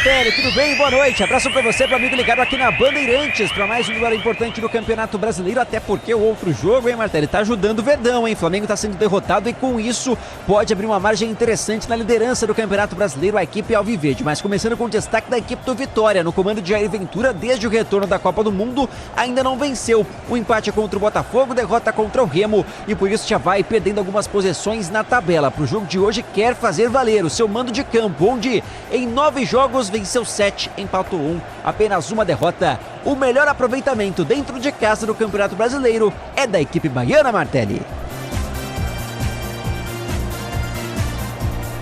Martelli, tudo bem? Boa noite. Abraço pra você, pro amigo ligado aqui na Bandeirantes, pra mais um duelo importante do Campeonato Brasileiro, até porque o outro jogo, hein, Martelli, tá ajudando o Verdão, hein? Flamengo tá sendo derrotado e com isso pode abrir uma margem interessante na liderança do Campeonato Brasileiro, a equipe alviverde. Mas começando com o destaque da equipe do Vitória, no comando de Jair Ventura, desde o retorno da Copa do Mundo, ainda não venceu. O empate contra o Botafogo, derrota contra o Remo e por isso já vai perdendo algumas posições na tabela. Pro jogo de hoje quer fazer valer o seu mando de campo, onde em 9 jogos venceu 7, empatou 1, apenas uma derrota. O melhor aproveitamento dentro de casa do Campeonato Brasileiro é da equipe baiana, Martelli.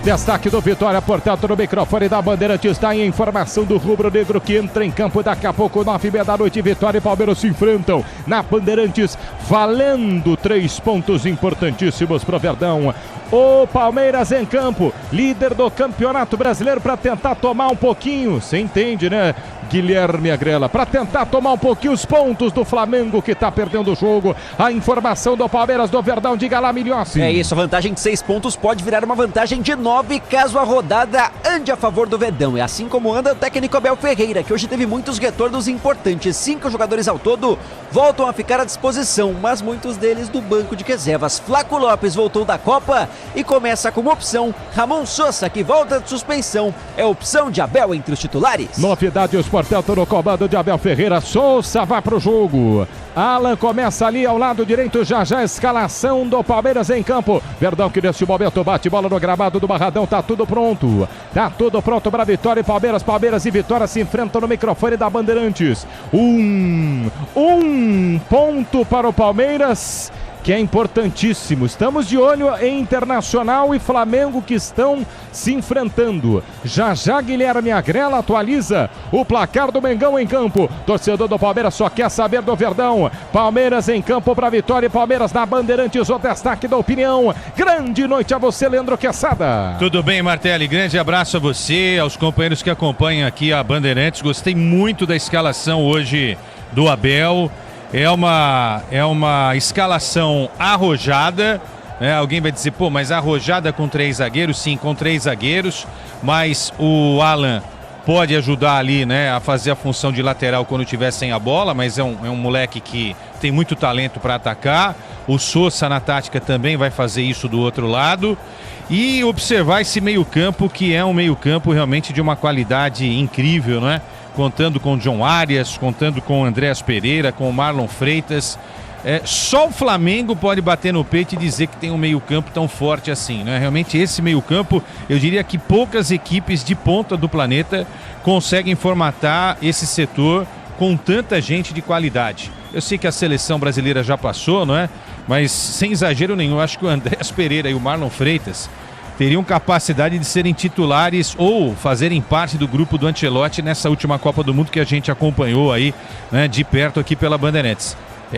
Destaque do Vitória, portanto, no microfone da Bandeirantes, está em informação do rubro-negro que entra em campo daqui a pouco, 9h30 da noite. Vitória e Palmeiras se enfrentam na Bandeirantes, valendo 3 pontos importantíssimos para o Verdão. O Palmeiras em campo, líder do Campeonato Brasileiro, para tentar tomar um pouquinho, você entende, né, Guilherme Agrela? Para tentar tomar um pouquinho os pontos do Flamengo, que está perdendo o jogo. A informação do Palmeiras, do Verdão, diga lá, Milhossi. É isso, a vantagem de 6 pontos pode virar uma vantagem de 9 caso a rodada ande a favor do Verdão. É assim como anda o técnico Abel Ferreira, que hoje teve muitos retornos importantes. 5 jogadores ao todo voltam a ficar à disposição, mas muitos deles do banco de reservas. Flaco Lopes voltou da Copa e começa como opção. Ramon Sosa, que volta de suspensão, é opção de Abel entre os titulares. Novidades, portanto, no comando de Abel Ferreira. Souza vai pro jogo. Alan começa ali ao lado direito, já a escalação do Palmeiras em campo. Verdão que nesse momento bate bola no gramado do Barradão, tá tudo pronto. Tá tudo pronto para Vitória e Palmeiras. Palmeiras e Vitória se enfrentam no microfone da Bandeirantes. Um ponto para o Palmeiras, que é importantíssimo. Estamos de olho em Internacional e Flamengo, que estão se enfrentando. Já Guilherme Agrela atualiza o placar do Mengão em campo. Torcedor do Palmeiras só quer saber do Verdão. Palmeiras em campo para Vitória e Palmeiras na Bandeirantes, o destaque da opinião. Grande noite a você, Leandro Quesada. Tudo bem, Martelli? Grande abraço a você, aos companheiros que acompanham aqui a Bandeirantes. Gostei muito da escalação hoje do Abel. É uma escalação arrojada, né? Alguém vai dizer, pô, mas arrojada com 3 zagueiros? Sim, com 3 zagueiros, mas o Alan pode ajudar ali, né, a fazer a função de lateral quando tiver sem a bola, mas é um moleque que tem muito talento para atacar. O Sousa na tática também vai fazer isso do outro lado. E observar esse meio-campo, que é um meio-campo realmente de uma qualidade incrível, né? Contando com o John Arias, contando com o Andréas Pereira, com o Marlon Freitas. Só o Flamengo pode bater no peito e dizer que tem um meio-campo tão forte assim, né? Realmente esse meio-campo, eu diria que poucas equipes de ponta do planeta conseguem formatar esse setor com tanta gente de qualidade. Eu sei que a seleção brasileira já passou, não é? Mas sem exagero nenhum, eu acho que o Andréas Pereira e o Marlon Freitas teriam capacidade de serem titulares ou fazerem parte do grupo do Ancelotti nessa última Copa do Mundo que a gente acompanhou aí, né, de perto aqui pela Bandeirantes.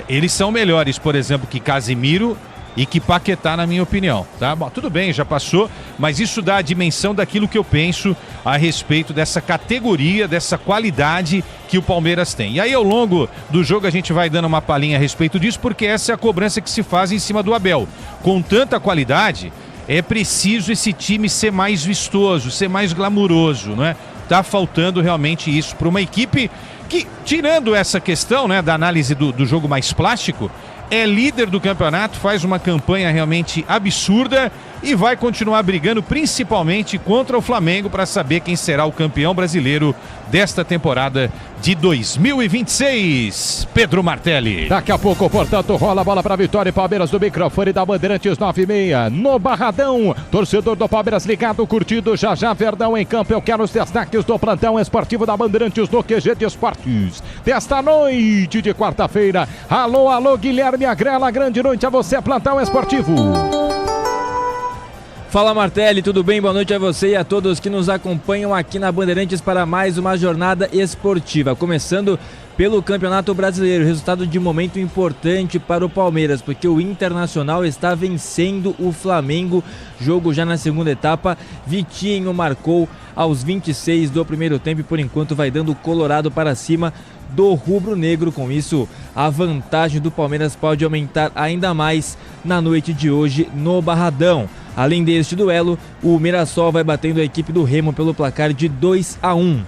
Eles são melhores, por exemplo, que Casemiro e que Paquetá, na minha opinião, tá? Bom, tudo bem, já passou, mas isso dá a dimensão daquilo que eu penso a respeito dessa categoria, dessa qualidade que o Palmeiras tem. E aí, ao longo do jogo, a gente vai dando uma palhinha a respeito disso, porque essa é a cobrança que se faz em cima do Abel. Com tanta qualidade, é preciso esse time ser mais vistoso, ser mais glamuroso, né? Tá faltando realmente isso para uma equipe que, tirando essa questão, né, da análise do jogo mais plástico, é líder do campeonato, faz uma campanha realmente absurda e vai continuar brigando principalmente contra o Flamengo para saber quem será o campeão brasileiro desta temporada de 2026. Pedro Martelli. Daqui a pouco, portanto, rola a bola para Vitória e Palmeiras do microfone da Bandeirantes, 9h30 no Barradão. Torcedor do Palmeiras ligado, curtido, já Verdão em campo. Eu quero os destaques do plantão esportivo da Bandeirantes no QG de Esportes desta noite de quarta-feira. Alô, Guilherme Agrela, grande noite a você, plantão esportivo. Fala, Martelli, tudo bem? Boa noite a você e a todos que nos acompanham aqui na Bandeirantes para mais uma jornada esportiva. Começando pelo Campeonato Brasileiro, resultado de momento importante para o Palmeiras, porque o Internacional está vencendo o Flamengo, jogo já na segunda etapa. Vitinho marcou aos 26 do primeiro tempo e por enquanto vai dando o Colorado para cima do rubro-negro. Com isso, a vantagem do Palmeiras pode aumentar ainda mais na noite de hoje no Barradão. Além deste duelo, o Mirassol vai batendo a equipe do Remo pelo placar de 2-1.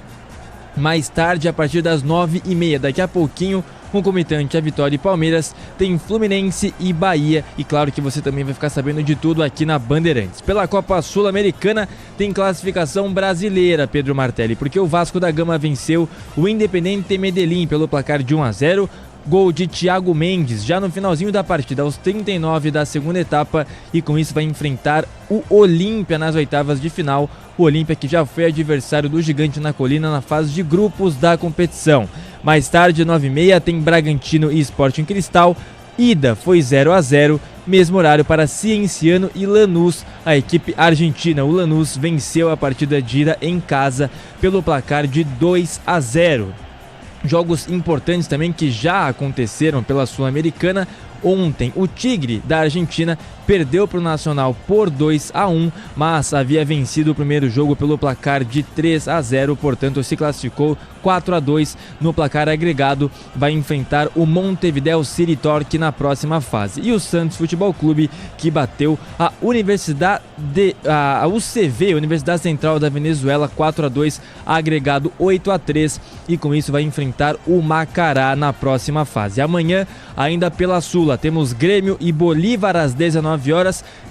Mais tarde, a partir das 9h30, daqui a pouquinho, concomitante a Vitória e Palmeiras, tem Fluminense e Bahia. E claro que você também vai ficar sabendo de tudo aqui na Bandeirantes. Pela Copa Sul-Americana tem classificação brasileira, Pedro Martelli, porque o Vasco da Gama venceu o Independiente Medellín pelo placar de 1-0. Gol de Thiago Mendes já no finalzinho da partida, aos 39 da segunda etapa, e com isso vai enfrentar o Olímpia nas oitavas de final. O Olímpia que já foi adversário do Gigante na Colina na fase de grupos da competição. Mais tarde, 9h30, tem Bragantino e Sporting Cristal. Ida foi 0-0, mesmo horário para Cienciano e Lanús. A equipe argentina, o Lanús, venceu a partida de ida em casa pelo placar de 2-0. Jogos importantes também que já aconteceram pela Sul-Americana. Ontem, o Tigre da Argentina perdeu para o Nacional por 2-1, mas havia vencido o primeiro jogo pelo placar de 3-0, portanto se classificou 4-2 no placar agregado. Vai enfrentar o Montevideo City Torque na próxima fase. E o Santos Futebol Clube, que bateu a UCV, Universidade Central da Venezuela, 4-2, agregado 8-3, e com isso vai enfrentar o Macará na próxima fase. Amanhã, ainda pela Sula, temos Grêmio e Bolívar às 19h,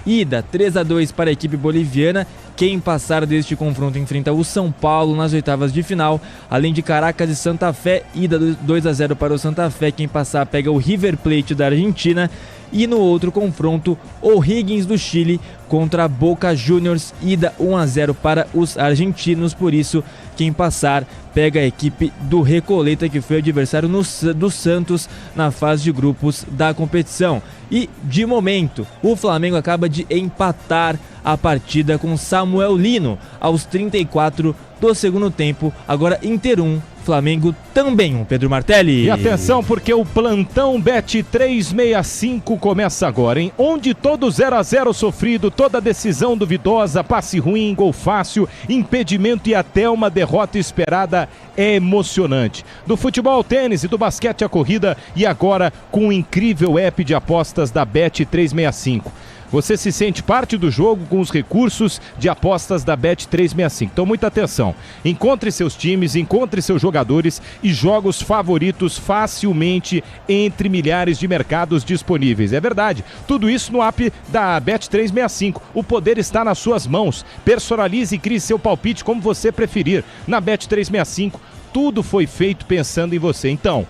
ida 3-2 para a equipe boliviana. Quem passar deste confronto enfrenta o São Paulo nas oitavas de final, além de Caracas e Santa Fé, ida 2-0 para o Santa Fé. Quem passar pega o River Plate da Argentina. E no outro confronto, O'Higgins do Chile contra Boca Juniors, ida 1-0 para os argentinos. Por isso, quem passar pega a equipe do Recoleta, que foi adversário do Santos na fase de grupos da competição. E, de momento, o Flamengo acaba de empatar a partida com Samuel Lino aos 34 do segundo tempo. Agora Inter 1, Flamengo também, Pedro Martelli. E atenção, porque o plantão Bet365 começa agora, hein? Onde todo 0-0 sofrido, toda decisão duvidosa, passe ruim, gol fácil, impedimento e até uma derrota esperada é emocionante. Do futebol ao tênis e do basquete à corrida, e agora com o incrível app de apostas da Bet365. Você se sente parte do jogo com os recursos de apostas da Bet365. Então, muita atenção. Encontre seus times, encontre seus jogadores e jogos favoritos facilmente entre milhares de mercados disponíveis. É verdade. Tudo isso no app da Bet365. O poder está nas suas mãos. Personalize e crie seu palpite como você preferir. Na Bet365, tudo foi feito pensando em você. Então,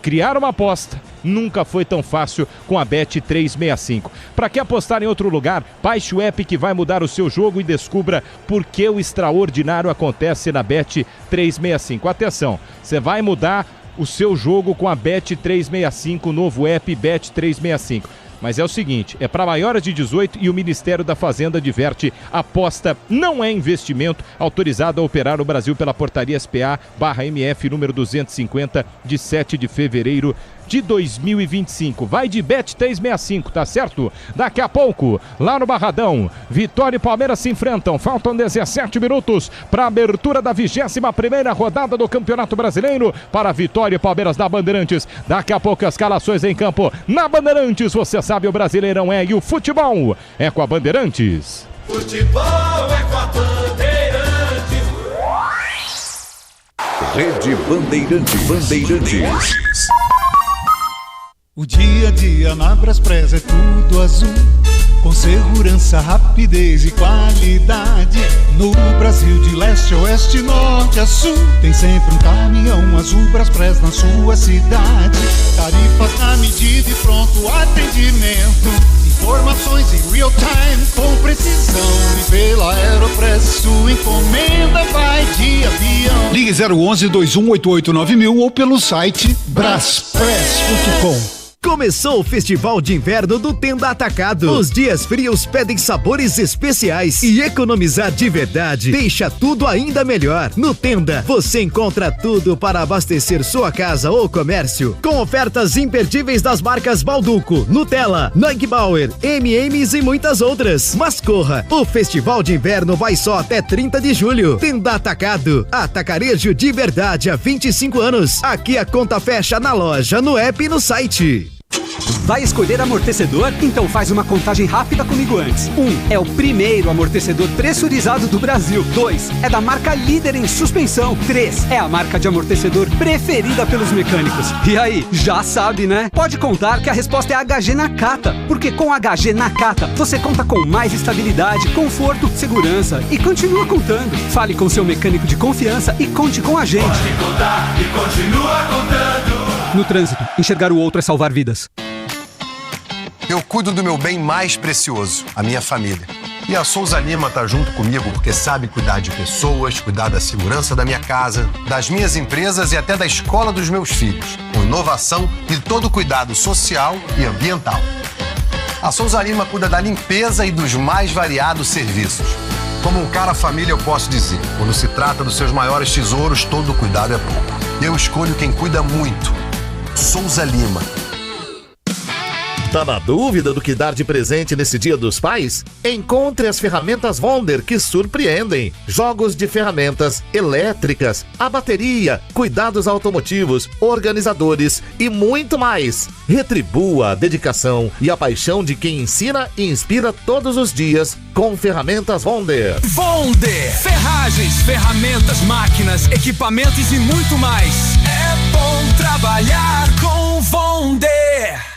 criar uma aposta nunca foi tão fácil com a Bet365. Para que apostar em outro lugar? Baixe o app que vai mudar o seu jogo e descubra por que o extraordinário acontece na Bet365. Atenção, você vai mudar o seu jogo com a Bet365, novo app Bet365. Mas é o seguinte, é para maiores de 18 e o Ministério da Fazenda adverte: aposta não é investimento, autorizado a operar no Brasil pela portaria SPA/MF número 250 de 7 de fevereiro de 2025. Vai de Bet365, tá certo? Daqui a pouco, lá no Barradão, Vitória e Palmeiras se enfrentam. Faltam 17 minutos para a abertura da 21ª rodada do Campeonato Brasileiro para Vitória e Palmeiras da Bandeirantes. Daqui a pouco as escalações em campo na Bandeirantes. Você sabe, o Brasileirão é, e o futebol é com a Bandeirantes. Futebol é com a Bandeirantes. Rede Bandeirantes. O dia a dia na Braspress é tudo azul, com segurança, rapidez e qualidade. No Brasil de leste a oeste, norte a sul, tem sempre um caminhão azul Braspress na sua cidade. Tarifas na medida e pronto atendimento, informações em real time com precisão. E pela Aeropress sua encomenda vai de avião. Ligue 011-2188-9000 ou pelo site braspress.com. Começou o Festival de Inverno do Tenda Atacado. Os dias frios pedem sabores especiais e economizar de verdade deixa tudo ainda melhor. No Tenda, você encontra tudo para abastecer sua casa ou comércio, com ofertas imperdíveis das marcas Balduco, Nutella, Neugbauer, M&M's e muitas outras. Mas corra, o Festival de Inverno vai só até 30 de julho. Tenda Atacado, atacarejo de verdade há 25 anos. Aqui a conta fecha na loja, no app e no site. Vai escolher amortecedor? Então faz uma contagem rápida comigo antes. 1. É o primeiro amortecedor pressurizado do Brasil. 2. É da marca líder em suspensão. 3. É a marca de amortecedor preferida pelos mecânicos. E aí, já sabe, né? Pode contar que a resposta é HG Nakata. Porque com HG Nakata, você conta com mais estabilidade, conforto, segurança e continua contando. Fale com seu mecânico de confiança e conte com a gente. Pode contar e continua contando. No trânsito, enxergar o outro é salvar vidas. Eu cuido do meu bem mais precioso, a minha família. E a Souza Lima tá junto comigo porque sabe cuidar de pessoas, cuidar da segurança da minha casa, das minhas empresas e até da escola dos meus filhos, com inovação e todo o cuidado social e ambiental. A Souza Lima cuida da limpeza e dos mais variados serviços. Como um cara família, eu posso dizer, quando se trata dos seus maiores tesouros, todo cuidado é pouco. Eu escolho quem cuida muito. Souza Lima. Tá na dúvida do que dar de presente nesse Dia dos Pais? Encontre as ferramentas Wonder que surpreendem. Jogos de ferramentas elétricas, a bateria, cuidados automotivos, organizadores e muito mais. Retribua a dedicação e a paixão de quem ensina e inspira todos os dias com ferramentas Wonder. Wonder! Ferragens, ferramentas, máquinas, equipamentos e muito mais. É bom trabalhar com Wonder!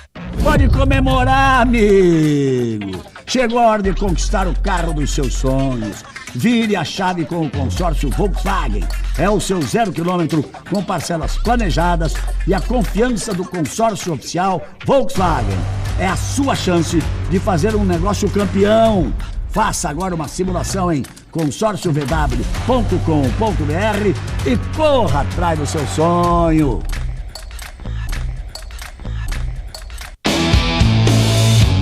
Pode comemorar, amigo! Chegou a hora de conquistar o carro dos seus sonhos. Vire a chave com o consórcio Volkswagen. É o seu 0 km com parcelas planejadas e a confiança do consórcio oficial Volkswagen. É a sua chance de fazer um negócio campeão. Faça agora uma simulação em consórciovw.com.br e corra atrás do seu sonho.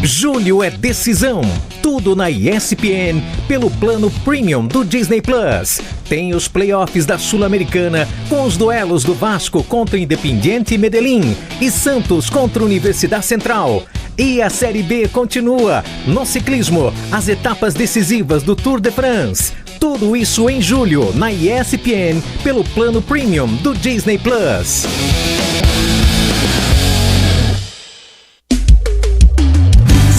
Julho é decisão. Tudo na ESPN pelo plano Premium do Disney Plus. Tem os playoffs da Sul-Americana com os duelos do Vasco contra Independiente Medellín e Santos contra Universidade Central. E a Série B continua. No ciclismo, as etapas decisivas do Tour de France. Tudo isso em julho na ESPN pelo plano Premium do Disney Plus.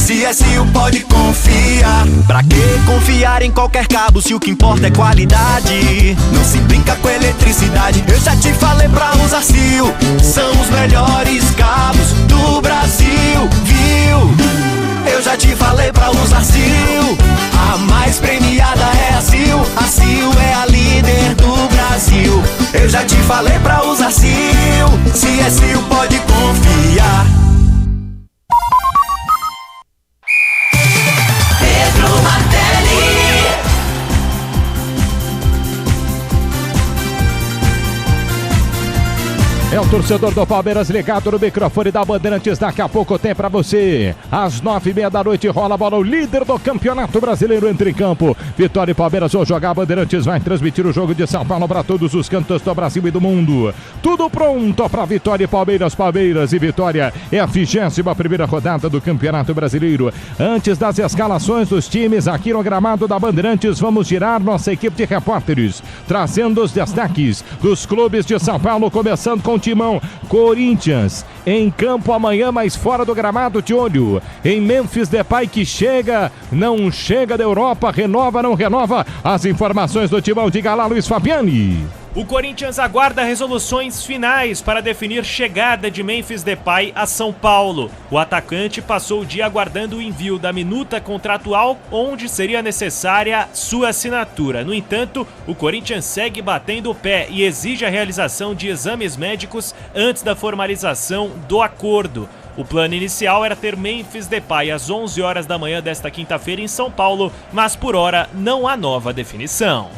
CSU pode confiar. Pra que confiar em qualquer cabo se o que importa é qualidade? Não se brinca com eletricidade. Eu já te falei pra usar CIL. São os melhores cabos do Brasil, viu? Eu já te falei pra usar CIL. A mais premiada é a CIL. A CIL é a líder do Brasil. Eu já te falei pra usar CIL. CSU pode confiar. É o torcedor do Palmeiras ligado no microfone da Bandeirantes. Daqui a pouco tem pra você. Às 9h30 da noite rola a bola. O líder do Campeonato Brasileiro entra em campo. Vitória e Palmeiras vão jogar. A Bandeirantes vai transmitir o jogo de São Paulo para todos os cantos do Brasil e do mundo. Tudo pronto para Vitória e Palmeiras. Palmeiras e Vitória é a 21ª rodada do Campeonato Brasileiro. Antes das escalações dos times aqui no gramado da Bandeirantes, vamos girar nossa equipe de repórteres, trazendo os destaques dos clubes de São Paulo, começando com Timão. Corinthians em campo amanhã, mas fora do gramado, de olho em Memphis Depay, que chega, não chega da Europa, renova, não renova. As informações do Timão, diga lá, Luiz Fabiani. O Corinthians aguarda resoluções finais para definir chegada de Memphis Depay a São Paulo. O atacante passou o dia aguardando o envio da minuta contratual, onde seria necessária sua assinatura. No entanto, o Corinthians segue batendo o pé e exige a realização de exames médicos antes da formalização do acordo. O plano inicial era ter Memphis Depay às 11 horas da manhã desta quinta-feira em São Paulo, mas por hora não há nova definição.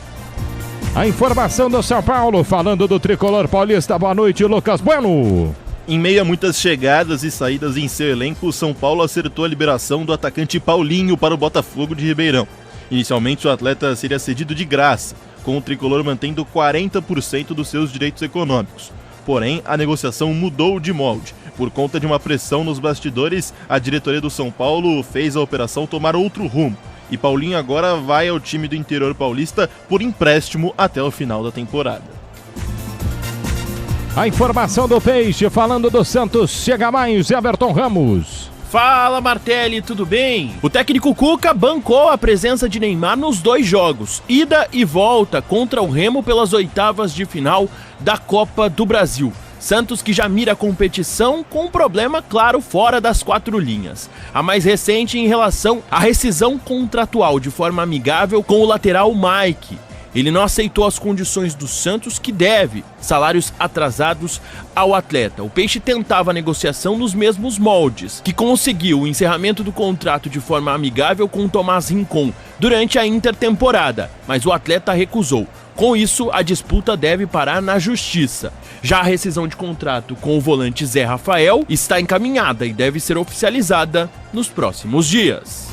A informação do São Paulo, falando do tricolor paulista. Boa noite, Lucas Bueno. Em meio a muitas chegadas e saídas em seu elenco, o São Paulo acertou a liberação do atacante Paulinho para o Botafogo de Ribeirão. Inicialmente, o atleta seria cedido de graça, com o tricolor mantendo 40% dos seus direitos econômicos. Porém, a negociação mudou de molde. Por conta de uma pressão nos bastidores, a diretoria do São Paulo fez a operação tomar outro rumo. E Paulinho agora vai ao time do interior paulista por empréstimo até o final da temporada. A informação do Peixe, falando do Santos, chega mais, Everton Ramos. Fala, Martelli, tudo bem? O técnico Cuca bancou a presença de Neymar nos 2 jogos, ida e volta contra o Remo pelas oitavas de final da Copa do Brasil. Santos que já mira a competição com um problema claro fora das 4 linhas. A mais recente em relação à rescisão contratual de forma amigável com o lateral Mike. Ele não aceitou as condições do Santos, que deve salários atrasados ao atleta. O Peixe tentava a negociação nos mesmos moldes, que conseguiu o encerramento do contrato de forma amigável com Tomás Rincon durante a intertemporada, mas o atleta recusou. Com isso, a disputa deve parar na justiça. Já a rescisão de contrato com o volante Zé Rafael está encaminhada e deve ser oficializada nos próximos dias.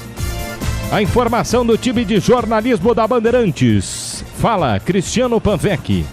A informação do time de jornalismo da Bandeirantes. Fala, Cristiano Panvec.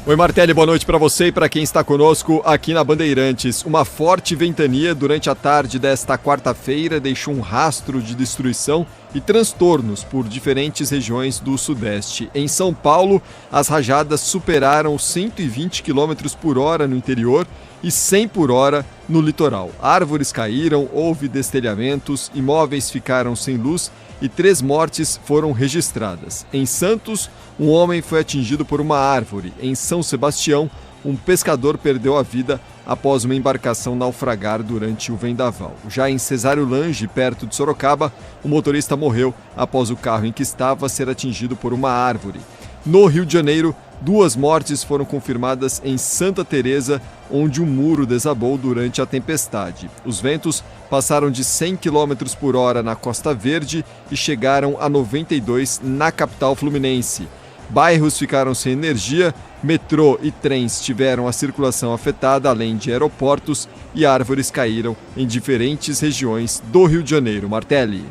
Oi, Martelli, boa noite para você e para quem está conosco aqui na Bandeirantes. Uma forte ventania durante a tarde desta quarta-feira deixou um rastro de destruição e transtornos por diferentes regiões do Sudeste. Em São Paulo, as rajadas superaram 120 km por hora no interior e 100 por hora no litoral. Árvores caíram, houve destelhamentos, imóveis ficaram sem luz e 3 mortes foram registradas. Em Santos, um homem foi atingido por uma árvore. Em São Sebastião, um pescador perdeu a vida após uma embarcação naufragar durante o vendaval. Já em Cesário Lange, perto de Sorocaba, o motorista morreu após o carro em que estava ser atingido por uma árvore. No Rio de Janeiro, 2 mortes foram confirmadas em Santa Teresa, onde um muro desabou durante a tempestade. Os ventos passaram de 100 km por hora na Costa Verde e chegaram a 92 na capital fluminense. Bairros ficaram sem energia, metrô e trens tiveram a circulação afetada, além de aeroportos, e árvores caíram em diferentes regiões do Rio de Janeiro. Martelli.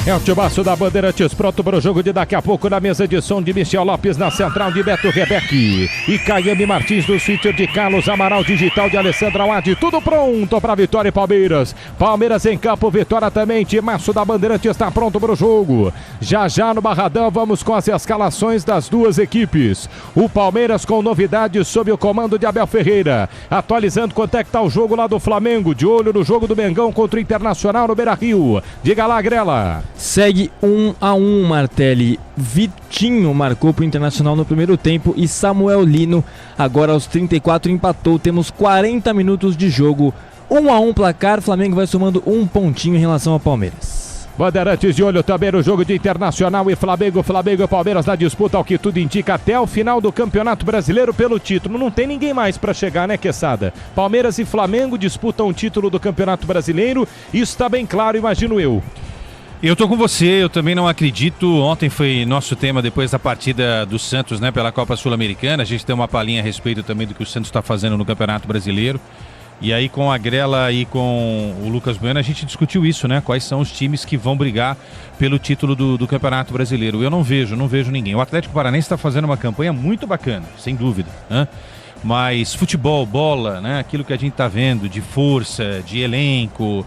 É o timaço da Bandeirantes pronto para o jogo de daqui a pouco na mesa de som de Michel Lopes, na central de Beto Rebeque e Caiane Martins do sítio de Carlos Amaral, digital de Alessandra Wade, tudo pronto para Vitória e Palmeiras. Palmeiras em campo, Vitória também, timaço da Bandeirantes está pronto para o jogo. Já já no Barradão vamos com as escalações das 2 equipes. O Palmeiras com novidades sob o comando de Abel Ferreira, atualizando quanto é que está o jogo lá do Flamengo, de olho no jogo do Mengão contra o Internacional no Beira-Rio. Diga lá, Grela. Segue 1-1, Martelli. Vitinho marcou para o Internacional no primeiro tempo e Samuel Lino agora aos 34 empatou. Temos 40 minutos de jogo. 1-1 placar, Flamengo vai somando 1 pontinho em relação ao Palmeiras. Bandeirantes de olho também no jogo de Internacional e Flamengo. Flamengo e Palmeiras na disputa, ao que tudo indica, até o final do Campeonato Brasileiro pelo título. Não tem ninguém mais para chegar, né, Quesada? Palmeiras e Flamengo disputam o título do Campeonato Brasileiro. Isso está bem claro, imagino eu. Eu tô com você, eu também não acredito. Ontem foi nosso tema depois da partida do Santos, né, pela Copa Sul-Americana. A gente tem uma palhinha a respeito também do que o Santos está fazendo no Campeonato Brasileiro. E aí com a Grela e com o Lucas Bueno a gente discutiu isso, né? Quais são os times que vão brigar pelo título do Campeonato Brasileiro. Eu não vejo ninguém. O Atlético Paranaense está fazendo uma campanha muito bacana, sem dúvida, né? Mas futebol, bola, né? Aquilo que a gente está vendo de força, de elenco,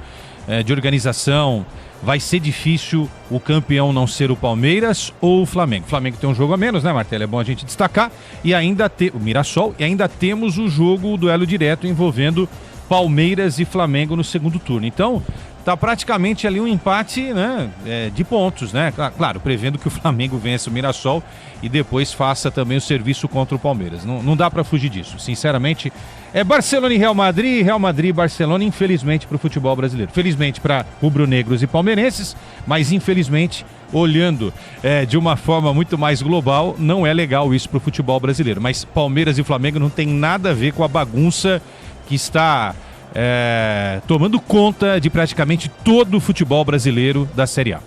de organização... Vai ser difícil o campeão não ser o Palmeiras ou o Flamengo. O Flamengo tem um jogo a menos, né, Martelo? É bom a gente destacar. E ainda o Mirassol, e ainda temos o jogo, o duelo direto envolvendo Palmeiras e Flamengo no segundo turno. Então, tá praticamente ali um empate, né, de pontos, né? Claro, prevendo que o Flamengo vença o Mirassol e depois faça também o serviço contra o Palmeiras. Não dá para fugir disso. Sinceramente, é Barcelona e Real Madrid e Barcelona, infelizmente, para o futebol brasileiro. Felizmente para rubro-negros e palmeirenses, mas infelizmente, olhando de uma forma muito mais global, não é legal isso para o futebol brasileiro. Mas Palmeiras e Flamengo não tem nada a ver com a bagunça que está tomando conta de praticamente todo o futebol brasileiro da Série A.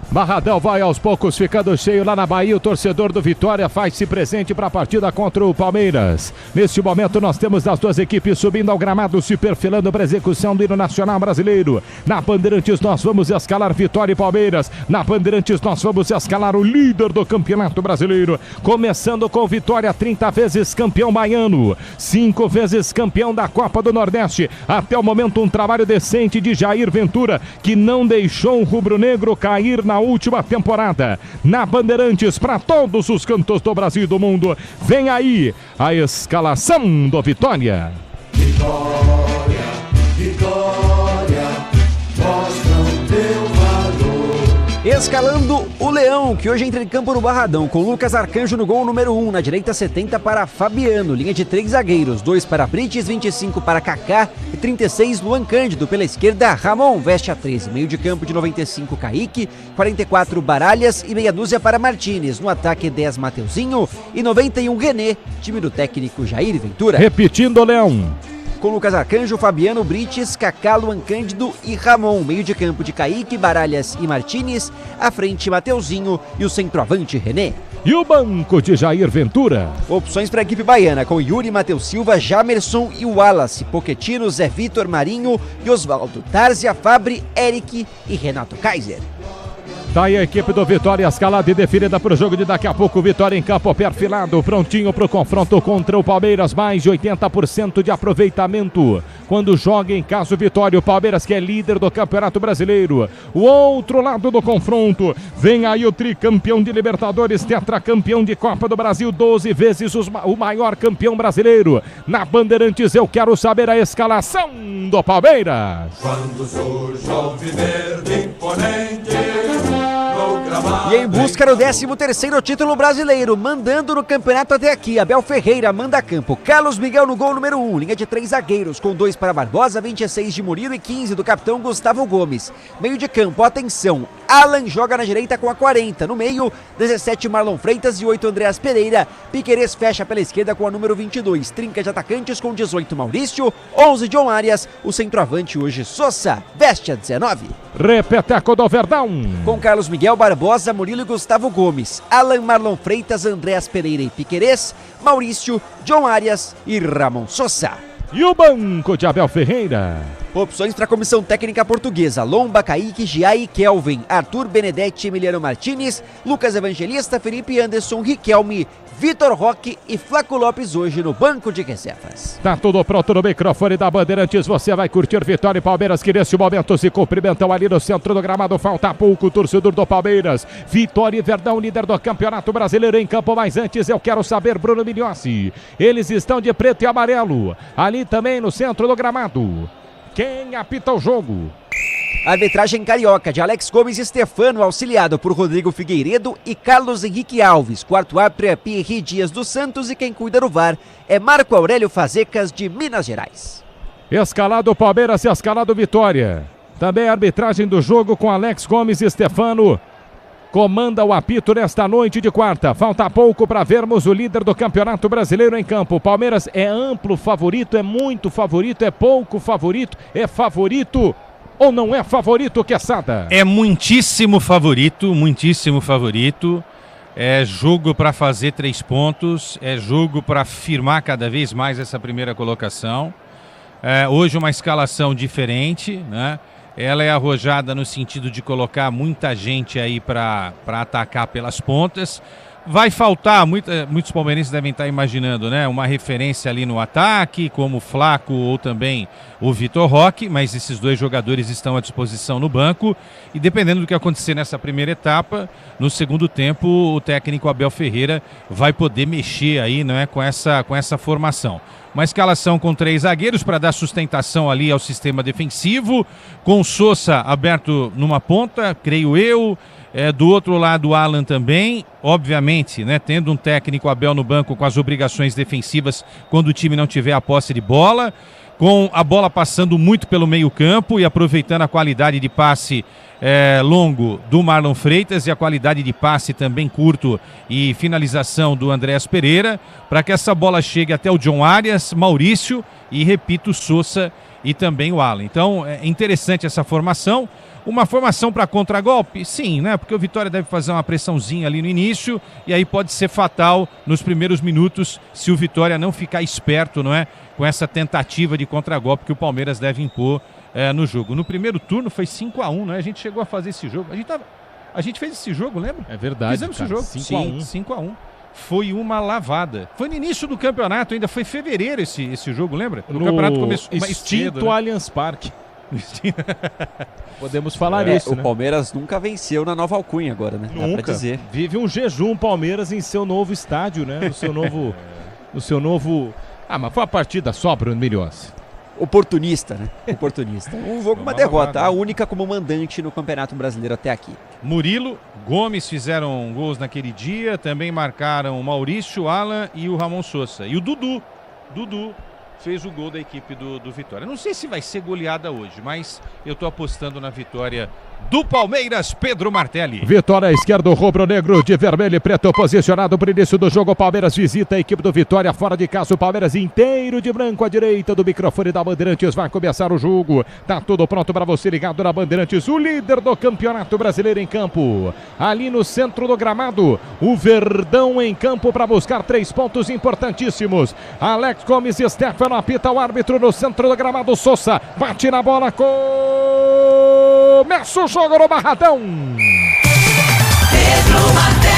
Barradão vai aos poucos ficando cheio lá na Bahia. O torcedor do Vitória faz-se presente para a partida contra o Palmeiras. Neste momento nós temos as 2 equipes subindo ao gramado, se perfilando para a execução do hino nacional brasileiro. Na Bandeirantes nós vamos escalar Vitória e Palmeiras. Na Bandeirantes nós vamos escalar o líder do Campeonato Brasileiro. Começando com Vitória, 30 vezes campeão baiano, 5 vezes campeão da Copa do Nordeste. Até o momento um trabalho decente de Jair Ventura, que não deixou o rubro-negro cair na última temporada na Bandeirantes para todos os cantos do Brasil e do mundo. Vem aí a escalação do Vitória. Vitória, Vitória, mostram teu valor. Escalando o Leão, que hoje entra em campo no Barradão, com Lucas Arcanjo no gol número 1, na direita 70 para Fabiano, linha de 3 zagueiros, 2 para Brites, 25 para Kaká e 36 Luan Cândido, pela esquerda Ramon, veste a 13, meio de campo de 95 Kaique, 44 Baralhas e meia dúzia para Martínez, no ataque 10 Mateuzinho e 91 René, time do técnico Jair Ventura. Repetindo o Leão. Com Lucas Arcanjo, Fabiano, Brites, Kaká, Luan Cândido e Ramon. Meio de campo de Kaique, Baralhas e Martínez. À frente, Mateuzinho e o centroavante René. E o banco de Jair Ventura. Opções para a equipe baiana, com Yuri, Matheus Silva, Jamerson e Wallace. Pochettino, Zé Vitor, Marinho e Osvaldo. Tárzia, Fabri, Eric e Renato Kaiser. Tá aí a equipe do Vitória escalada e definida para o jogo de daqui a pouco. Vitória em campo perfilado, prontinho para o confronto contra o Palmeiras. Mais de 80% de aproveitamento quando joga em casa o Vitória. O Palmeiras que é líder do Campeonato Brasileiro. O outro lado do confronto, vem aí o tricampeão de Libertadores, tetracampeão de Copa do Brasil, 12 vezes o maior campeão brasileiro. Na Bandeirantes eu quero saber a escalação do Palmeiras. Quando surge o alviverde imponente. E em busca do 13º título brasileiro, mandando no campeonato até aqui, Abel Ferreira manda a campo. Carlos Miguel no gol número 1, linha de 3 zagueiros, com 2 para Barbosa, 26 de Murilo e 15 do capitão Gustavo Gomes. Meio de campo, atenção, Alan joga na direita com a 40, no meio, 17 Marlon Freitas e 8 Andreas Pereira. Piquerez fecha pela esquerda com a número 22, trinca de atacantes com 18 Maurício, 11 John Arias, o centroavante hoje Sosa, veste a 19. Repeteco do Verdão. Com Carlos Miguel, Barbosa, Murilo e Gustavo Gomes, Alan, Marlon Freitas, Andreas Pereira e Piquerez, Maurício, John Arias e Ramon Sosa. E o banco de Abel Ferreira. Opções para a comissão técnica portuguesa: Lomba, Kaique, Giai, Kelvin, Arthur Benedetti, Emiliano Martínez, Lucas Evangelista, Felipe Anderson, Riquelme, Vitor Roque e Flaco Lopes hoje no banco de reservas. Tá tudo pronto no microfone da Bandeirantes, você vai curtir Vitória e Palmeiras que nesse momento se cumprimentam ali no centro do gramado. Falta pouco, torcedor do Palmeiras. Vitória e Verdão, líder do Campeonato Brasileiro em campo, mas antes eu quero saber, Bruno Migliossi, eles estão de preto e amarelo, ali também no centro do gramado. Quem apita o jogo? Arbitragem carioca de Alex Gomes e Stefano, auxiliado por Rodrigo Figueiredo e Carlos Henrique Alves. Quarto árbitro é Pierre Dias dos Santos e quem cuida do VAR é Marco Aurélio Fazecas de Minas Gerais. Escalado Palmeiras e escalado Vitória. Também a arbitragem do jogo com Alex Gomes e Stefano. Comanda o apito nesta noite de quarta. Falta pouco para vermos o líder do Campeonato Brasileiro em campo. O Palmeiras é amplo favorito, é muito favorito, é pouco favorito, é favorito ou não é favorito, Quesada? É muitíssimo favorito, muitíssimo favorito. É jogo para fazer 3 pontos, é jogo para firmar cada vez mais essa primeira colocação. Hoje uma escalação diferente, né? Ela é arrojada no sentido de colocar muita gente aí para atacar pelas pontas. Vai faltar, muitos palmeirenses devem estar imaginando, né? Uma referência ali no ataque, como o Flaco ou também o Vitor Roque, mas esses dois jogadores estão à disposição no banco. E dependendo do que acontecer nessa primeira etapa, no segundo tempo, o técnico Abel Ferreira vai poder mexer aí, não é, com essa formação. Uma escalação com 3 zagueiros para dar sustentação ali ao sistema defensivo, com o Sosa aberto numa ponta, creio eu. Do outro lado, o Alan também, obviamente, né, tendo um técnico Abel no banco com as obrigações defensivas quando o time não tiver a posse de bola, com a bola passando muito pelo meio-campo e aproveitando a qualidade de passe longo do Marlon Freitas e a qualidade de passe também curto e finalização do Andreas Pereira, para que essa bola chegue até o John Arias, Maurício e, repito, Sosa e também o Alan. Então, é interessante essa formação. Uma formação para contragolpe? Sim, né? Porque o Vitória deve fazer uma pressãozinha ali no início e aí pode ser fatal nos primeiros minutos se o Vitória não ficar esperto, não é? Com essa tentativa de contragolpe que o Palmeiras deve impor no jogo. No primeiro turno foi 5-1, né? A gente chegou a fazer esse jogo. A gente fez esse jogo, lembra? É verdade, fizemos esse jogo. 5-1. Sim, 5-1. Foi uma lavada. Foi no início do campeonato, ainda foi fevereiro esse jogo, lembra? No campeonato começou extinto cedo, né? Allianz Parque. Podemos falar isso, O né? Palmeiras nunca venceu na Nova Alcunha agora, né? Dá pra Nunca. dizer. Vive um jejum Palmeiras em seu novo estádio, né? No seu novo... Ah, mas foi uma partida só, Bruno Milhões. Oportunista, né? Oportunista. Um jogo, uma derrota. A única como mandante no Campeonato Brasileiro até aqui. Murilo, Gomes fizeram gols naquele dia, também marcaram o Maurício, Alan e o Ramon Sousa. E o Dudu fez o gol da equipe do Vitória. Não sei se vai ser goleada hoje, mas eu tô apostando na vitória do Palmeiras, Pedro Martelli. Vitória à esquerda, o rubro-negro de vermelho e preto posicionado para o início do jogo. O Palmeiras visita a equipe do Vitória fora de casa. O Palmeiras inteiro de branco à direita do microfone da Bandeirantes. Vai começar o jogo. Tá tudo pronto para você ligado na Bandeirantes. O líder do Campeonato Brasileiro em campo. Ali no centro do gramado, o Verdão em campo para buscar 3 pontos importantíssimos. Alex Gomes e Stefano apita o árbitro no centro do gramado. Sousa bate na bola, começa o jogo no Barradão. Pedro Martelli.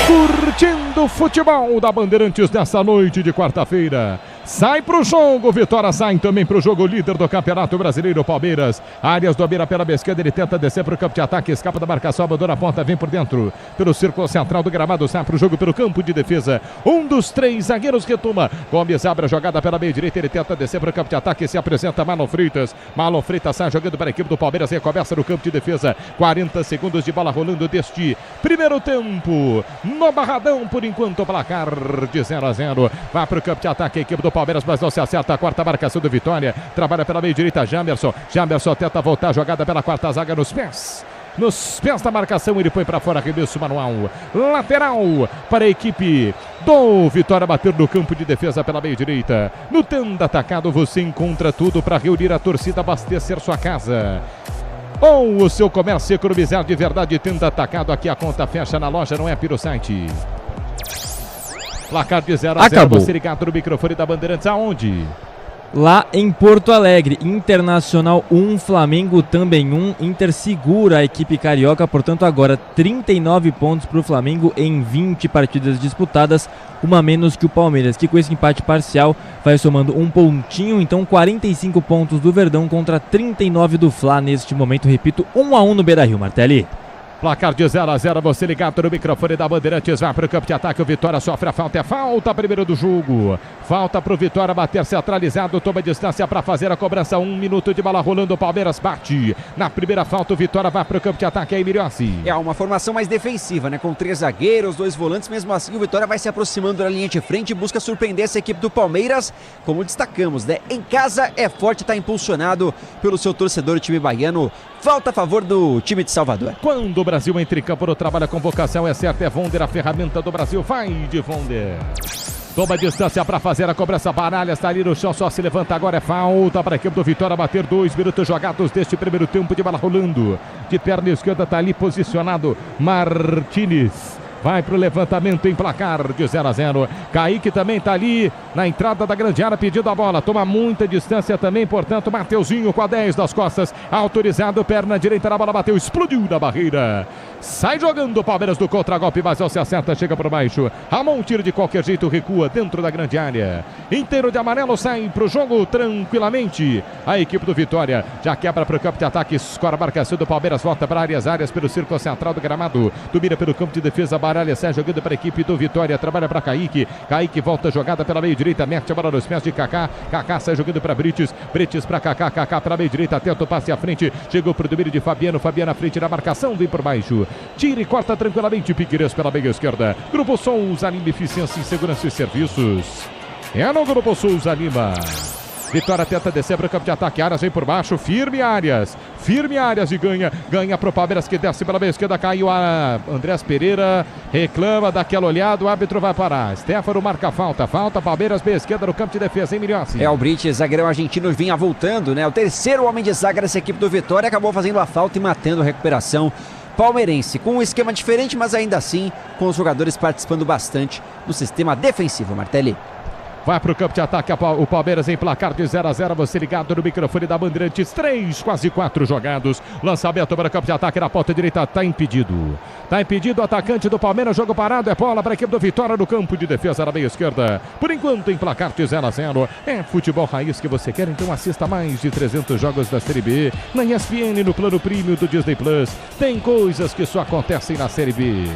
Curtindo o futebol da Bandeirantes nessa noite de quarta-feira. Sai pro jogo, Vitória sai também pro jogo, líder do Campeonato Brasileiro, Palmeiras. Arias domina pela esquerda, ele tenta descer pro campo de ataque, escapa da marcação, abandona a ponta, vem por dentro, pelo círculo central do gramado, sai pro jogo pelo campo de defesa. Um dos 3 zagueiros retoma. Gomes abre a jogada pela meia direita, ele tenta descer pro campo de ataque, se apresenta Marlon Freitas. Marlon Freitas sai jogando para a equipe do Palmeiras, recomeça no campo de defesa. 40 segundos de bola rolando deste primeiro tempo. No Barradão, por enquanto, placar de 0-0. Vai pro campo de ataque a equipe do Palmeiras, mas não se acerta a quarta marcação do Vitória. Trabalha pela meia direita, Jamerson tenta voltar, jogada pela quarta zaga nos pés da marcação, ele põe para fora, arremesso manual, lateral para a equipe do Vitória, bater no campo de defesa pela meia direita. No tenda atacado você encontra tudo para reunir a torcida, abastecer sua casa ou o seu comércio, economizar de verdade. Tenda atacado, aqui a conta fecha na loja, não é Pirosite. Placar de 0-0, você ligado no microfone da Bandeirantes, aonde? Lá em Porto Alegre, Internacional 1, Flamengo também 1, Inter segura a equipe carioca, portanto agora 39 pontos para o Flamengo em 20 partidas disputadas, uma menos que o Palmeiras, que com esse empate parcial vai somando um pontinho, então 45 pontos do Verdão contra 39 do Fla neste momento, repito, 1-1 no Beira-Rio, Martelli. Placar de 0-0, você ligado no microfone da Bandeirantes, vai para o campo de ataque, o Vitória sofre a falta, é falta primeiro do jogo, falta para o Vitória bater centralizado, toma distância para fazer a cobrança, 1 minuto de bola rolando, o Palmeiras bate, na primeira falta o Vitória vai para o campo de ataque, aí Miriossi. É uma formação mais defensiva, né, com 3 zagueiros, 2 volantes, mesmo assim o Vitória vai se aproximando da linha de frente e busca surpreender essa equipe do Palmeiras, como destacamos, né, em casa é forte, está impulsionado pelo seu torcedor, o time baiano. Falta a favor do time de Salvador. Quando o Brasil entra em campo no trabalho, a convocação é certa, é Vonder, a ferramenta do Brasil, vai de Vonder. Toma distância para fazer a cobrança, Baralha está ali no chão, só se levanta agora, é falta para a equipe do Vitória bater, 2 minutos jogados deste primeiro tempo de bola rolando. De perna esquerda está ali posicionado Martínez. Vai para o levantamento em placar de 0-0. Kaique também está ali na entrada da grande área pedindo a bola. Toma muita distância também, portanto, Mateuzinho com a 10 das costas. Autorizado, perna direita na bola, bateu, explodiu na barreira. Sai jogando o Palmeiras do contra-golpe, mas não se acerta, chega por baixo. Ramon tira de qualquer jeito, recua dentro da grande área. Inteiro de amarelo, sai para o jogo tranquilamente. A equipe do Vitória já quebra para o campo de ataque. Escora a marcação do Palmeiras, volta para áreas pelo círculo central do gramado. Domina pelo campo de defesa, Baralha sai jogando para a equipe do Vitória. Trabalha para Kaique. Kaique volta jogada pela meia direita, mete a bola nos pés de Kaká. Kaká sai jogando para Brites. Brites para Kaká. Kaká para a meia direita, tenta o passe à frente. Chegou para o domínio de Fabiano. Fabiano à frente da marcação, vem por baixo. Tira e corta tranquilamente Piqueires pela meia esquerda. Grupo Souza Lima, eficiência em segurança e serviços. É no Grupo Souza Lima. Vitória tenta descer para o campo de ataque, Arias vem por baixo, firme Arias e ganha para o Palmeiras que desce pela meia esquerda, caiu a Andrés Pereira, reclama, dá aquela olhada, o árbitro vai parar, Stefano marca falta, Palmeiras meia esquerda no campo de defesa, hein, Miriossi? É, o Brites, zagueirão argentino, vinha voltando, né, o terceiro homem de zaga dessa equipe do Vitória, acabou fazendo a falta e matando a recuperação palmeirense, com um esquema diferente, mas ainda assim, com os jogadores participando bastante do sistema defensivo, Martelli. Vai pro campo de ataque o Palmeiras em placar de 0-0. Você ligado no microfone da Bandeirantes. 3, quase 4 jogados. Lançamento para o campo de ataque na ponta direita. Tá impedido. Tá impedido o atacante do Palmeiras. Jogo parado. É bola para a equipe do Vitória no campo de defesa na meia esquerda. Por enquanto em placar de 0-0. É futebol raiz que você quer. Então assista mais de 300 jogos da Série B. Na ESPN, no plano premium do Disney Plus. Tem coisas que só acontecem na Série B.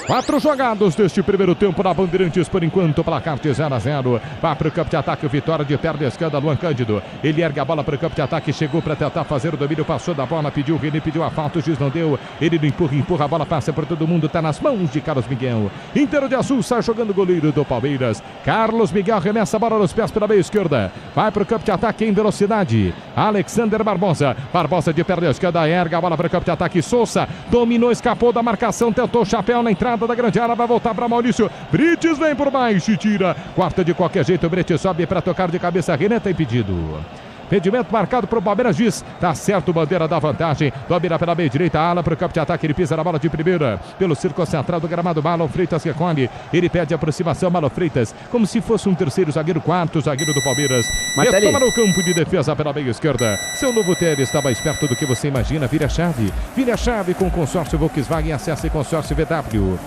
4 jogados deste primeiro tempo na Bandeirantes, por enquanto, placar de 0-0. Vai para o campo de ataque, o Vitória de perna esquerda, Luan Cândido. Ele ergue a bola para o campo de ataque, chegou para tentar fazer o domínio, passou da bola, pediu o René, pediu a falta, o juiz não deu. Ele não empurra, a bola passa por todo mundo, está nas mãos de Carlos Miguel. Inteiro de azul, sai jogando o goleiro do Palmeiras. Carlos Miguel arremessa a bola nos pés pela meia esquerda. Vai para o campo de ataque em velocidade. Alexander Barbosa. Barbosa de perna esquerda, ergue a bola para o campo de ataque. Souza dominou, escapou da marcação, tentou o chapéu na entrada da grande área, vai voltar para Maurício. Brites vem por baixo e tira. Quarta de qualquer jeito, o Brites sobe para tocar de cabeça. René tá impedido. Impedimento marcado para o Palmeiras, diz. Tá certo, bandeira da vantagem. Domina pela meia direita, ala para o campo de ataque. Ele pisa na bola de primeira. Pelo círculo central do gramado, Marlon Freitas recolhe. Ele pede aproximação, Marlon Freitas. Como se fosse um terceiro zagueiro, quarto zagueiro do Palmeiras. Retoma no campo de defesa pela meia esquerda. Seu novo Tele está mais perto do que você imagina. Vira a chave. Vira a chave com o consórcio Volkswagen. Acesse consórcio VW.com.br.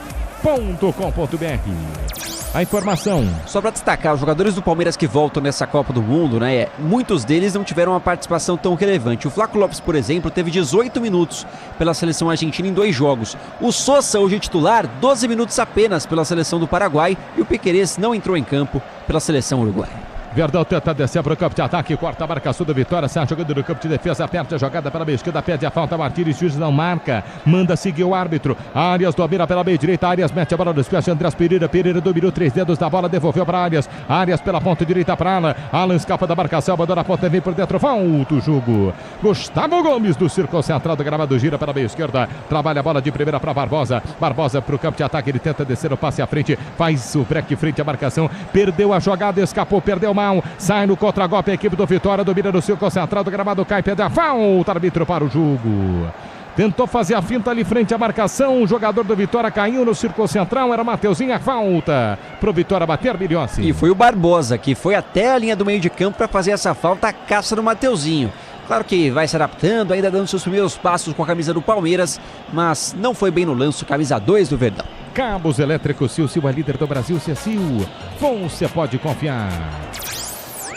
A informação. Só para destacar, os jogadores do Palmeiras que voltam nessa Copa do Mundo, né? Muitos deles não tiveram uma participação tão relevante. O Flaco Lopes, por exemplo, teve 18 minutos pela seleção argentina em 2 jogos. O Sousa, hoje titular, 12 minutos apenas pela seleção do Paraguai. E o Piquerez não entrou em campo pela seleção uruguaia. Verdão tenta descer para o campo de ataque, corta a marcação do Vitória, sai jogando no campo de defesa, aperta a jogada pela meia esquerda, pede a falta, Martínez, juiz não marca, manda seguir o árbitro. Arias domina pela meia direita, Arias mete a bola nos pés de Andrés Pereira, Pereira dominou 3 dedos da bola, devolveu para Arias, Arias pela ponta direita para Alan escapa da marcação, abandona a ponta, vem por dentro, volta o jogo. Gustavo Gomes do círculo central do gramado, gira pela meia esquerda, trabalha a bola de primeira para Barbosa, Barbosa para o campo de ataque, ele tenta descer o passe à frente, faz o break frente à marcação, perdeu a jogada, escapou, perdeu mal, sai no contra-golpe a equipe do Vitória, domina no círculo central do gramado, cai, pede a falta, árbitro para o jogo. Tentou fazer a finta ali frente à marcação, o jogador do Vitória caiu no círculo central, era o Mateuzinho, a falta pro Vitória bater, Miliossi. E foi o Barbosa que foi até a linha do meio de campo para fazer essa falta, a caça do Mateuzinho. Claro que vai se adaptando, ainda dando seus primeiros passos com a camisa do Palmeiras, mas não foi bem no lance, camisa 2 do Verdão. Cabos Elétricos Sil, é líder do Brasil, Sil. Você pode confiar.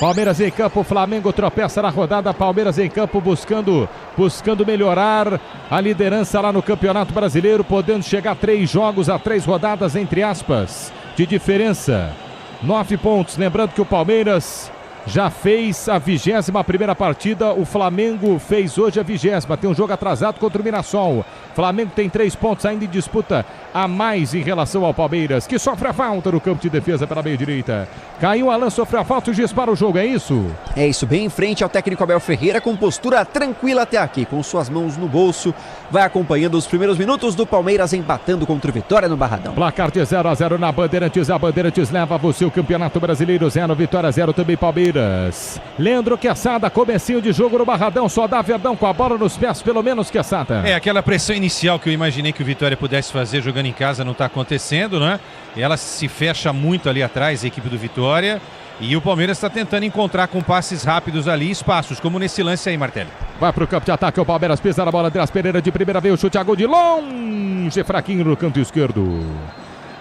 Palmeiras em campo, Flamengo tropeça na rodada, Palmeiras em campo buscando melhorar a liderança lá no Campeonato Brasileiro, podendo chegar a 3 jogos, a 3 rodadas, entre aspas, de diferença. 9 pontos, lembrando que o Palmeiras já fez a 21ª partida, o Flamengo fez hoje a 20ª, tem um jogo atrasado contra o Mirassol. Flamengo tem 3 pontos ainda em disputa a mais em relação ao Palmeiras, que sofre a falta no campo de defesa pela meia direita. Caiu Alan, sofreu a falta, o juiz para o jogo, é isso? É isso, bem em frente ao técnico Abel Ferreira, com postura tranquila até aqui, com suas mãos no bolso, vai acompanhando os primeiros minutos do Palmeiras empatando contra o Vitória no Barradão. Placar de 0-0 na Bandeirantes, a Bandeirantes leva você o Campeonato Brasileiro, 0, Vitória 0, também Palmeiras. Leandro Quesada, comecinho de jogo no Barradão, só dá Verdão com a bola nos pés, pelo menos Quesada. É, aquela pressão inicial que eu imaginei que o Vitória pudesse fazer jogando em casa não está acontecendo, né? Ela se fecha muito ali atrás, a equipe do Vitória, e o Palmeiras está tentando encontrar com passes rápidos ali espaços, como nesse lance aí, Martelli. Vai pro campo de ataque, o Palmeiras pisa na bola, Andrés Pereira de primeira, veio o chute a gol de longe, fraquinho no canto esquerdo.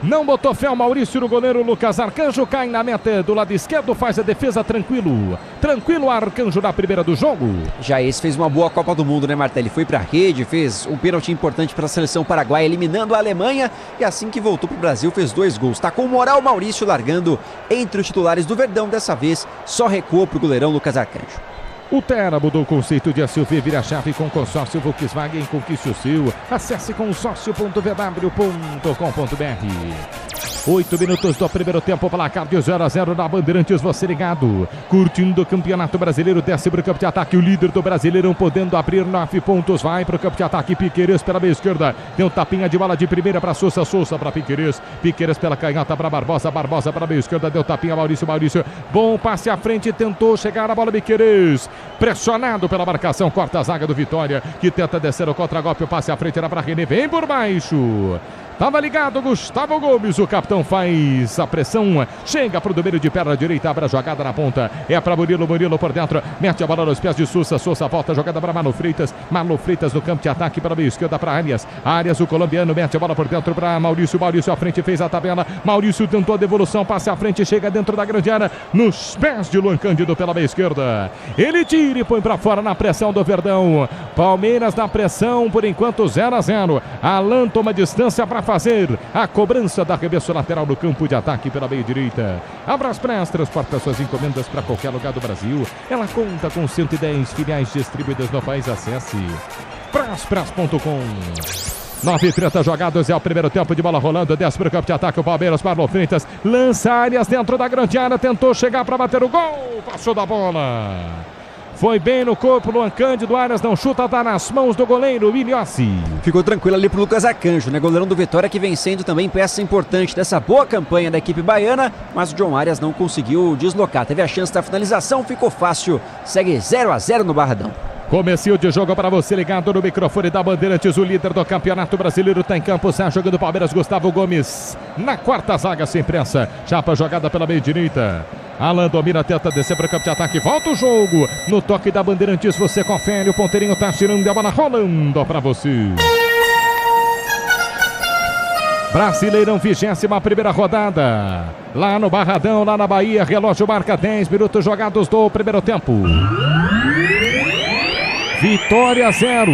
Não botou fé o Maurício no goleiro Lucas Arcanjo, cai na meta do lado esquerdo, faz a defesa tranquilo. Tranquilo Arcanjo na primeira do jogo. Já esse fez uma boa Copa do Mundo, né, Martelli? Foi pra rede, fez um pênalti importante para a seleção paraguaia, eliminando a Alemanha, e assim que voltou pro Brasil fez 2 gols. Tá com moral o Maurício largando entre os titulares do Verdão, dessa vez só recuou pro goleirão Lucas Arcanjo. O Terra mudou o conceito de SUV, vira a chave com consórcio Volkswagen, conquiste o seu. Acesse consórcio.vw.com.br. 8 minutos do primeiro tempo, placar de 0-0 na Bandeirantes, você ligado, curtindo o Campeonato Brasileiro, desce para o campo de ataque, o líder do Brasileirão podendo abrir 9 pontos, vai para o campo de ataque, Piquerez pela meia esquerda, tem um tapinha de bola de primeira para Sousa, Sousa para Piquerez, Piquerez pela canhota para Barbosa, Barbosa para a meia esquerda, deu tapinha, Maurício, bom passe à frente, tentou chegar a bola, Piquerez, pressionado pela marcação, corta a zaga do Vitória, que tenta descer o contra-golpe, o passe à frente era para René, vem por baixo. Tava ligado, Gustavo Gomes, o capitão faz a pressão, chega pro domínio de perna direita, abre a jogada na ponta, é pra Murilo por dentro, mete a bola nos pés de Sousa volta a jogada para Marlon Freitas no campo de ataque pela meia esquerda para Arias, o colombiano mete a bola por dentro para Maurício à frente fez a tabela, Maurício tentou a devolução, passe à frente, chega dentro da grande área, nos pés de Luan Cândido pela meia esquerda, ele tira e põe pra fora na pressão do Verdão, Palmeiras na pressão, por enquanto 0-0, Alan toma distância para fazer a cobrança da arremesso lateral no campo de ataque pela meia direita. A Braspress transporta suas encomendas para qualquer lugar do Brasil. Ela conta com 110 filiais distribuídas no país. Acesse braspress.com. 9:30 jogados, é o primeiro tempo de bola rolando, 10 para o campo de ataque, o Palmeiras, Marlon Freitas, lança Arias dentro da grande área, tentou chegar para bater o gol, passou da bola. Foi bem no corpo, Luan Cândido, Arias não chuta, tá nas mãos do goleiro Miliossi. Ficou tranquilo ali pro Lucas Arcanjo, né? Goleirão do Vitória, que vem sendo também peça importante dessa boa campanha da equipe baiana, mas o John Arias não conseguiu deslocar. Teve a chance da finalização, ficou fácil, segue 0-0 no Barradão. Comecinho de jogo para você ligado no microfone da Bandeirantes, o líder do Campeonato Brasileiro está em campo, está jogando Palmeiras, Gustavo Gomes na quarta zaga sem pressa, chapa jogada pela meia direita. Alan domina, tenta descer para o campo de ataque, volta o jogo, no toque da Bandeirantes você confere, o ponteirinho tá tirando a bola rolando para você. Brasileirão, 21ª rodada, lá no Barradão, lá na Bahia, relógio marca 10 minutos jogados do primeiro tempo. Vitória 0,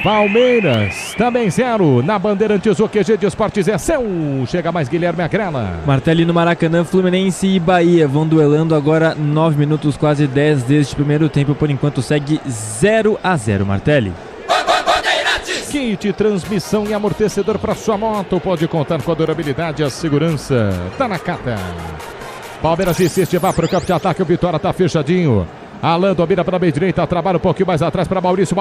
Palmeiras também 0, na Bandeirantes o QG de Esportes é seu, chega mais Guilherme Agrela. Martelli no Maracanã, Fluminense e Bahia vão duelando agora 9 minutos, quase 10 deste primeiro tempo, por enquanto segue 0-0, Martelli. Kit, transmissão e amortecedor para sua moto, pode contar com a durabilidade e a segurança, tá na cata. Palmeiras insiste, vai para o campo de ataque, o Vitória tá fechadinho. Alan domina pela meia direita, trabalha um pouquinho mais atrás para Maurício,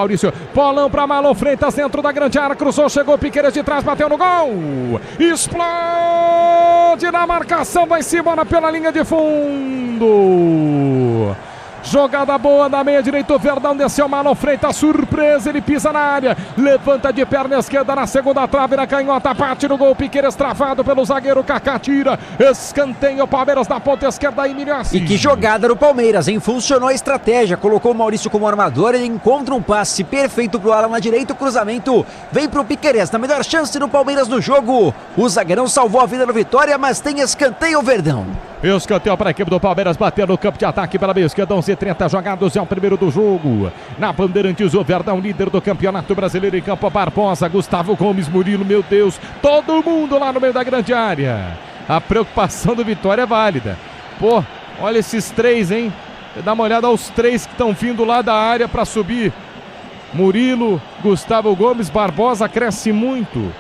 bolão para Marlon Freitas dentro da grande área, cruzou, chegou, Piqueires de trás, bateu no gol, explode na marcação, vai se embora pela linha de fundo. Jogada boa na meia direita, o Verdão desceu, Marlon Freitas, surpresa, ele pisa na área, levanta de perna esquerda na segunda trave, na canhota, bate no gol, Piqueires travado pelo zagueiro, Kaká tira, escanteio, Palmeiras na ponta esquerda, Emiliassi. E que jogada do Palmeiras, hein? Funcionou a estratégia, colocou o Maurício como armador, ele encontra um passe perfeito pro Alan na direita, o cruzamento vem pro Piqueires, na melhor chance do Palmeiras no jogo, o zagueirão salvou a vida do Vitória, mas tem escanteio, Verdão. Escanteio para a equipe do Palmeiras, bater no campo de ataque pela meia esquerda, 11:30 jogados, é o primeiro do jogo. Na Bandeirantes, o Verdão, líder do Campeonato Brasileiro em campo, Barbosa, Gustavo Gomes, Murilo, meu Deus, todo mundo lá no meio da grande área. A preocupação do Vitória é válida. Pô, olha esses três, hein? Dá uma olhada aos três que estão vindo lá da área para subir. Murilo, Gustavo Gomes, Barbosa, cresce muito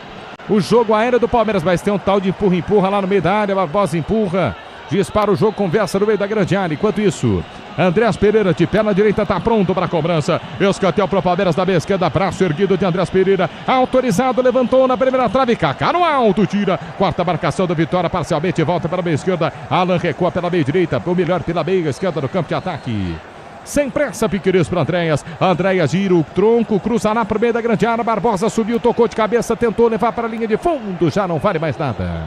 o jogo aéreo do Palmeiras, mas tem um tal de empurra lá no meio da área, Barbosa empurra. Dispara o jogo, conversa no meio da grande área. Enquanto isso, Andrés Pereira de perna direita está pronto para a cobrança. Escanteio para o Palmeiras da meia esquerda, braço erguido de Andrés Pereira. Autorizado, levantou na primeira trave. Kaká no alto, tira. Quarta marcação do Vitória, parcialmente volta para a meia esquerda. Alan recua pela meia direita, o melhor pela meia esquerda do campo de ataque. Sem pressa, Piqueires para Andréas. Andréas gira o tronco, cruza lá para o meio da grande área. Barbosa subiu, tocou de cabeça, tentou levar para a linha de fundo. Já não vale mais nada.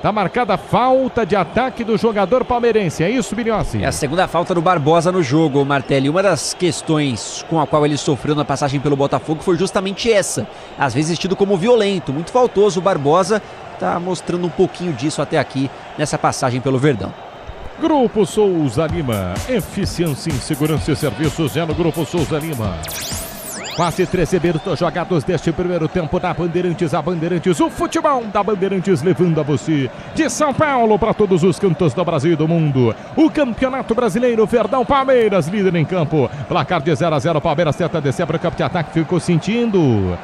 Tá marcada a falta de ataque do jogador palmeirense, é isso, Biliossi? É a segunda falta do Barbosa no jogo, Martelli. Uma das questões com a qual ele sofreu na passagem pelo Botafogo foi justamente essa. Às vezes tido como violento, muito faltoso. O Barbosa tá mostrando um pouquinho disso até aqui nessa passagem pelo Verdão. Grupo Souza Lima, eficiência em segurança e serviços é no Grupo Souza Lima. Quase 13 minutos jogados deste primeiro tempo da Bandeirantes. A Bandeirantes, o futebol da Bandeirantes levando a você de São Paulo para todos os cantos do Brasil e do mundo. O Campeonato Brasileiro, Verdão, Palmeiras, líder em campo. Placar de 0-0, Palmeiras tenta descer para o campo de ataque, ficou sentindo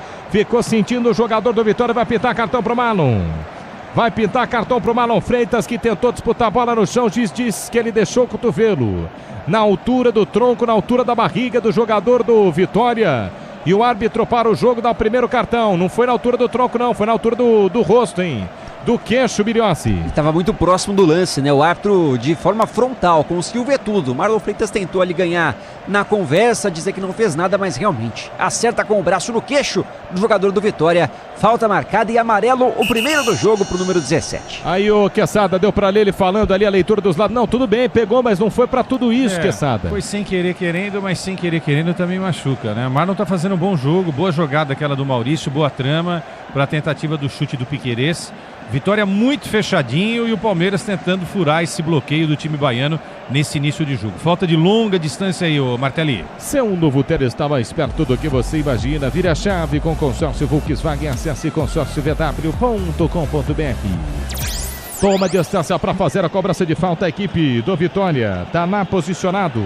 o jogador do Vitória, vai pintar cartão para o Marlon. Vai pintar cartão para o Marlon Freitas, que tentou disputar a bola no chão, diz que ele deixou o cotovelo na altura do tronco, na altura da barriga do jogador do Vitória. E o árbitro para o jogo dá o primeiro cartão. Não foi na altura do tronco, não. Foi na altura do rosto, hein? do queixo, Biriossi. Estava muito próximo do lance, né? O árbitro de forma frontal conseguiu ver tudo. Marlon Freitas tentou ali ganhar na conversa, dizer que não fez nada, mas realmente acerta com o braço no queixo do jogador do Vitória. Falta marcada e amarelo, o primeiro do jogo pro número 17. Aí o Quesada deu pra ler ele falando ali a leitura dos lados. Não, tudo bem, pegou, mas não foi pra tudo isso, Quesada. Foi sem querer querendo, mas sem querer querendo também machuca, né? Marlon tá fazendo um bom jogo, boa jogada aquela do Maurício, boa trama pra tentativa do chute do Piquerez. Vitória muito fechadinho e o Palmeiras tentando furar esse bloqueio do time baiano nesse início de jogo. Falta de longa distância aí, ô Martelli. Seu novo Ter está mais perto do que você imagina. Vire a chave com consórcio Volkswagen. Acesse consórciovw.com.br. Toma distância para fazer a cobrança de falta. A equipe do Vitória tá lá posicionado.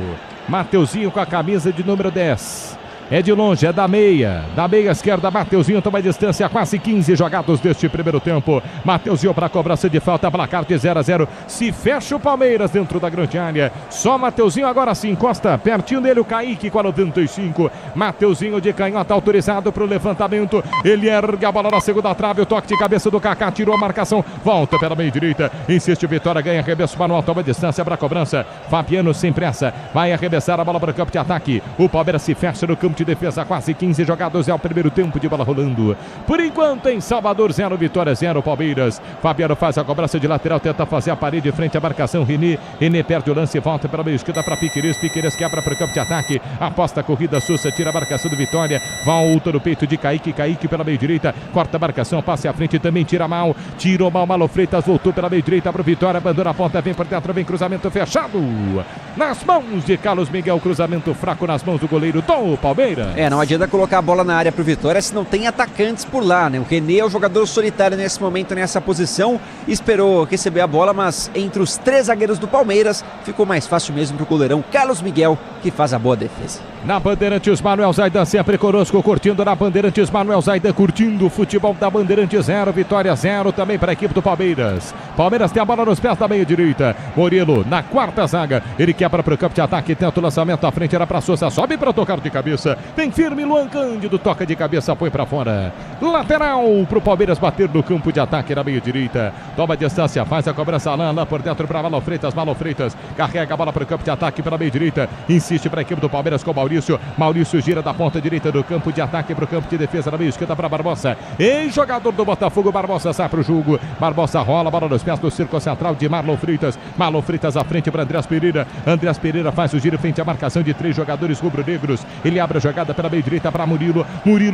Mateuzinho com a camisa de número 10. É de longe, é da meia esquerda, Mateuzinho toma distância, quase 15 jogados deste primeiro tempo. Mateuzinho para a cobrança de falta, placar de 0-0. Se fecha o Palmeiras dentro da grande área. Só Mateuzinho agora se encosta, pertinho dele o Kaique com a 95. Mateuzinho de canhota autorizado para o levantamento. Ele ergue a bola na segunda trave, o toque de cabeça do Kaká, tirou a marcação, volta pela meia direita, insiste Vitória, ganha arremesso manual, toma distância para a cobrança. Fabiano sem pressa, vai arremessar a bola para o campo de ataque. O Palmeiras se fecha no campo de defesa, quase 15 jogados, é o primeiro tempo de bola rolando. Por enquanto em Salvador 0, Vitória 0, Palmeiras. Fabiano faz a cobrança de lateral, tenta fazer a parede frente à marcação. René perde o lance, volta pela meia esquerda para Piquerez quebra para o campo de ataque, aposta a corrida, Sousa tira a marcação do Vitória, volta no peito de Kaique pela meia direita, corta a marcação, passe à frente, também tirou mal, Marlon Freitas, voltou pela meia direita para o Vitória, abandona a ponta, vem por dentro, vem cruzamento fechado nas mãos de Carlos Miguel, cruzamento fraco nas mãos do goleiro do Palmeiras. Não adianta colocar a bola na área pro Vitória se não tem atacantes por lá, né? O René é o jogador solitário nesse momento, nessa posição, esperou receber a bola, mas entre os 3 zagueiros do Palmeiras, ficou mais fácil mesmo pro goleirão Carlos Miguel, que faz a boa defesa. Na Bandeirantes, Manuel Zaidan sempre conosco, curtindo na Bandeirantes, Manuel Zaidan curtindo o futebol da Bandeirantes 0, Vitória 0 também para a equipe do Palmeiras. Palmeiras tem a bola nos pés da meia direita, Murilo na quarta zaga, ele quebra para o campo de ataque, tenta o lançamento à frente, era para Sousa, sobe para tocar de cabeça, vem firme Luan Cândido, toca de cabeça, põe para fora, lateral para o Palmeiras bater no campo de ataque na meia direita, toma distância, faz a cobrança, Alain por dentro para Marlon Freitas, carrega a bola para o campo de ataque pela meia direita, insiste para a equipe do Palmeiras com Maurício gira da ponta direita do campo de ataque para o campo de defesa na meia esquerda para Barbosa, jogador do Botafogo, Barbosa sai para o jogo, Barbosa rola, bola nos pés do círculo central de Marlon Freitas à frente para Andrés Pereira faz o giro frente à marcação de 3 jogadores rubro-negros, ele abre a jogada pela meia direita para Murilo,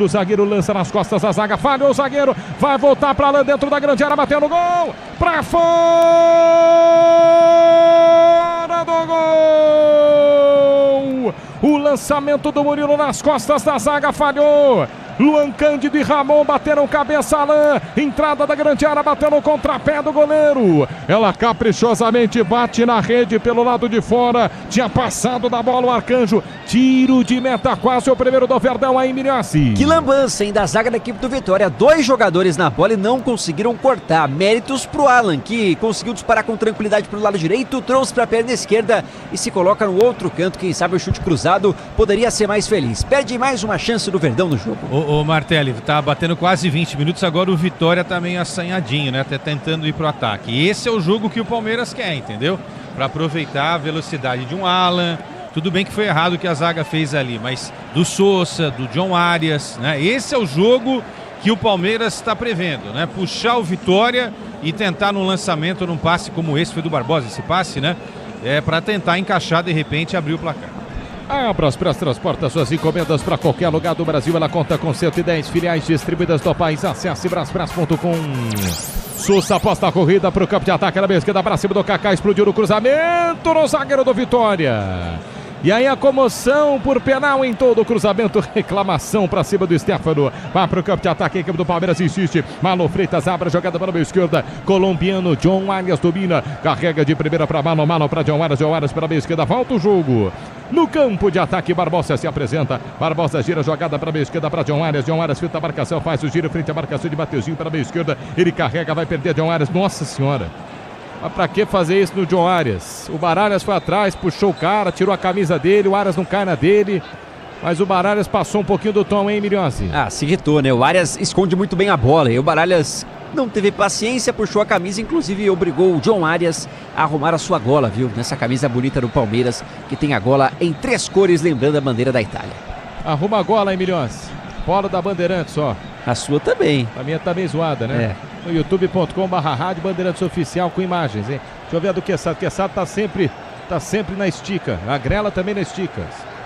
zagueiro lança nas costas da zaga, falhou o zagueiro, vai voltar para lá dentro da grande área, bateu no gol, para fora do gol, o lançamento do Murilo nas costas da zaga falhou, Luan Cândido e Ramon bateram cabeça, Alain, entrada da grande área, bateu no contrapé do goleiro, ela caprichosamente bate na rede pelo lado de fora, tinha passado da bola o Arcanjo, tiro de meta, quase o primeiro do Verdão aí, Miriassi. Que lambança, hein, da zaga da equipe do Vitória, 2 jogadores na bola e não conseguiram cortar, méritos pro Alan, que conseguiu disparar com tranquilidade pro lado direito, trouxe pra perna esquerda e se coloca no outro canto, quem sabe o chute cruzado poderia ser mais feliz, perde mais uma chance do Verdão no jogo. O Martelli, tá batendo quase 20 minutos, agora o Vitória tá meio assanhadinho, né? Tá tentando ir pro ataque. E esse é o jogo que o Palmeiras quer, entendeu? Pra aproveitar a velocidade de um Alan. Tudo bem que foi errado o que a zaga fez ali, mas do Sousa, do John Arias, né? Esse é o jogo que o Palmeiras está prevendo, né? Puxar o Vitória e tentar num lançamento, num passe como esse, foi do Barbosa esse passe, né? Para tentar encaixar, de repente, abrir o placar. A Braspress transporta suas encomendas para qualquer lugar do Brasil. Ela conta com 110 filiais distribuídas do país. Acesse braspress.com. Sousa aposta a corrida para o campo de ataque na esquerda, para cima do Kaká, explodiu no cruzamento no zagueiro do Vitória. E aí a comoção por penal em todo o cruzamento, reclamação para cima do Stefano, vai para o campo de ataque, a equipe do Palmeiras insiste, Marlon Freitas abre a jogada para a meia esquerda, colombiano, John Arias domina, carrega de primeira para Marlon para John Arias para a meia esquerda, volta o jogo. No campo de ataque, Barbosa se apresenta, Barbosa gira a jogada para a meia esquerda para John Arias filtra a marcação, faz o giro frente à marcação de Mateuzinho para a meia esquerda, ele carrega, vai perder John Arias, nossa senhora. Mas pra que fazer isso no John Arias? O Baralhas foi atrás, puxou o cara, tirou a camisa dele, o Arias não cai na dele. Mas o Baralhas passou um pouquinho do tom, hein, Miriossi? Se irritou, né? O Arias esconde muito bem a bola e o Baralhas não teve paciência, puxou a camisa, inclusive obrigou o John Arias a arrumar a sua gola, viu? Nessa camisa bonita do Palmeiras, que tem a gola em 3 cores, lembrando a bandeira da Itália. Arruma a gola, hein, Milhões? Bola da Bandeirantes, ó. A sua também. A minha tá meio zoada, né? No youtube.com/rádio Bandeirantes Oficial com imagens, hein? Deixa eu ver a do Quesada. Quesada tá sempre na estica. A Grela também na estica.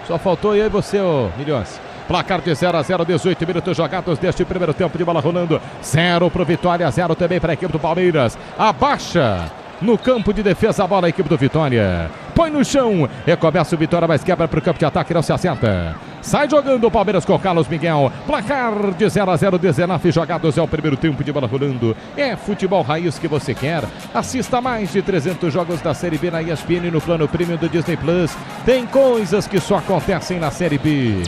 Só faltou eu e você, ô Milhões. Placar de 0-0, 18 minutos jogados deste primeiro tempo de bola rolando. 0 pro Vitória, 0 também para a equipe do Palmeiras. Abaixa no campo de defesa a bola a equipe do Vitória. Põe no chão, recomeça o Vitória, mas quebra para o campo de ataque, não se acerta. Sai jogando o Palmeiras com o Carlos Miguel. Placar de 0-0, 19 jogados é o primeiro tempo de bola rolando. É futebol raiz que você quer. Assista mais de 300 jogos da Série B na ESPN no plano premium do Disney Plus. Tem coisas que só acontecem na Série B.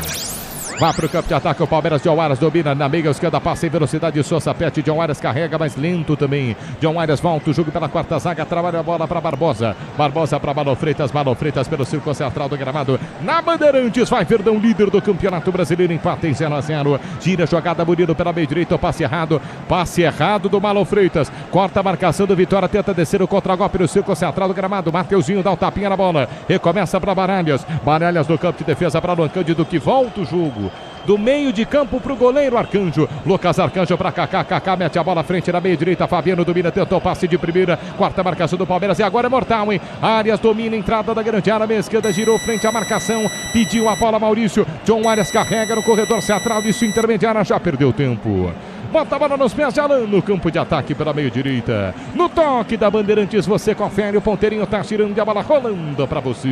Vá para o campo de ataque, o Palmeiras. John Arias domina na meia esquerda, passa em velocidade, Sousa pede, John Arias carrega mais lento também. John Arias volta o jogo pela quarta zaga, trabalha a bola para Barbosa. Barbosa para Malo Freitas pelo círculo central do gramado. Na Bandeirantes, vai Verdão, líder do Campeonato Brasileiro, empate em 0-0. Gira a jogada, Murilo pela meia direita, passe errado do Malo Freitas. Corta a marcação do Vitória, tenta descer o contra-golpe no círculo central do gramado. Mateuzinho dá um tapinha na bola, recomeça para Baralhas. Baralhas no campo de defesa para Luan Cândido, que volta o jogo. Do meio de campo pro goleiro Arcanjo. Lucas Arcanjo para Kaká. Kaká mete a bola à frente na meia direita. Fabiano domina, tentou passe de primeira. Quarta marcação do Palmeiras e agora é mortal, hein? Arias domina, entrada da grande área, meia esquerda, girou frente à marcação. Pediu a bola Maurício. John Arias carrega no corredor central. Isso intermediária, já perdeu tempo. Bota a bola nos pés de Alan no campo de ataque pela meia direita. No toque da Bandeirantes você confere. O ponteirinho tá tirando e a bola rolando para você.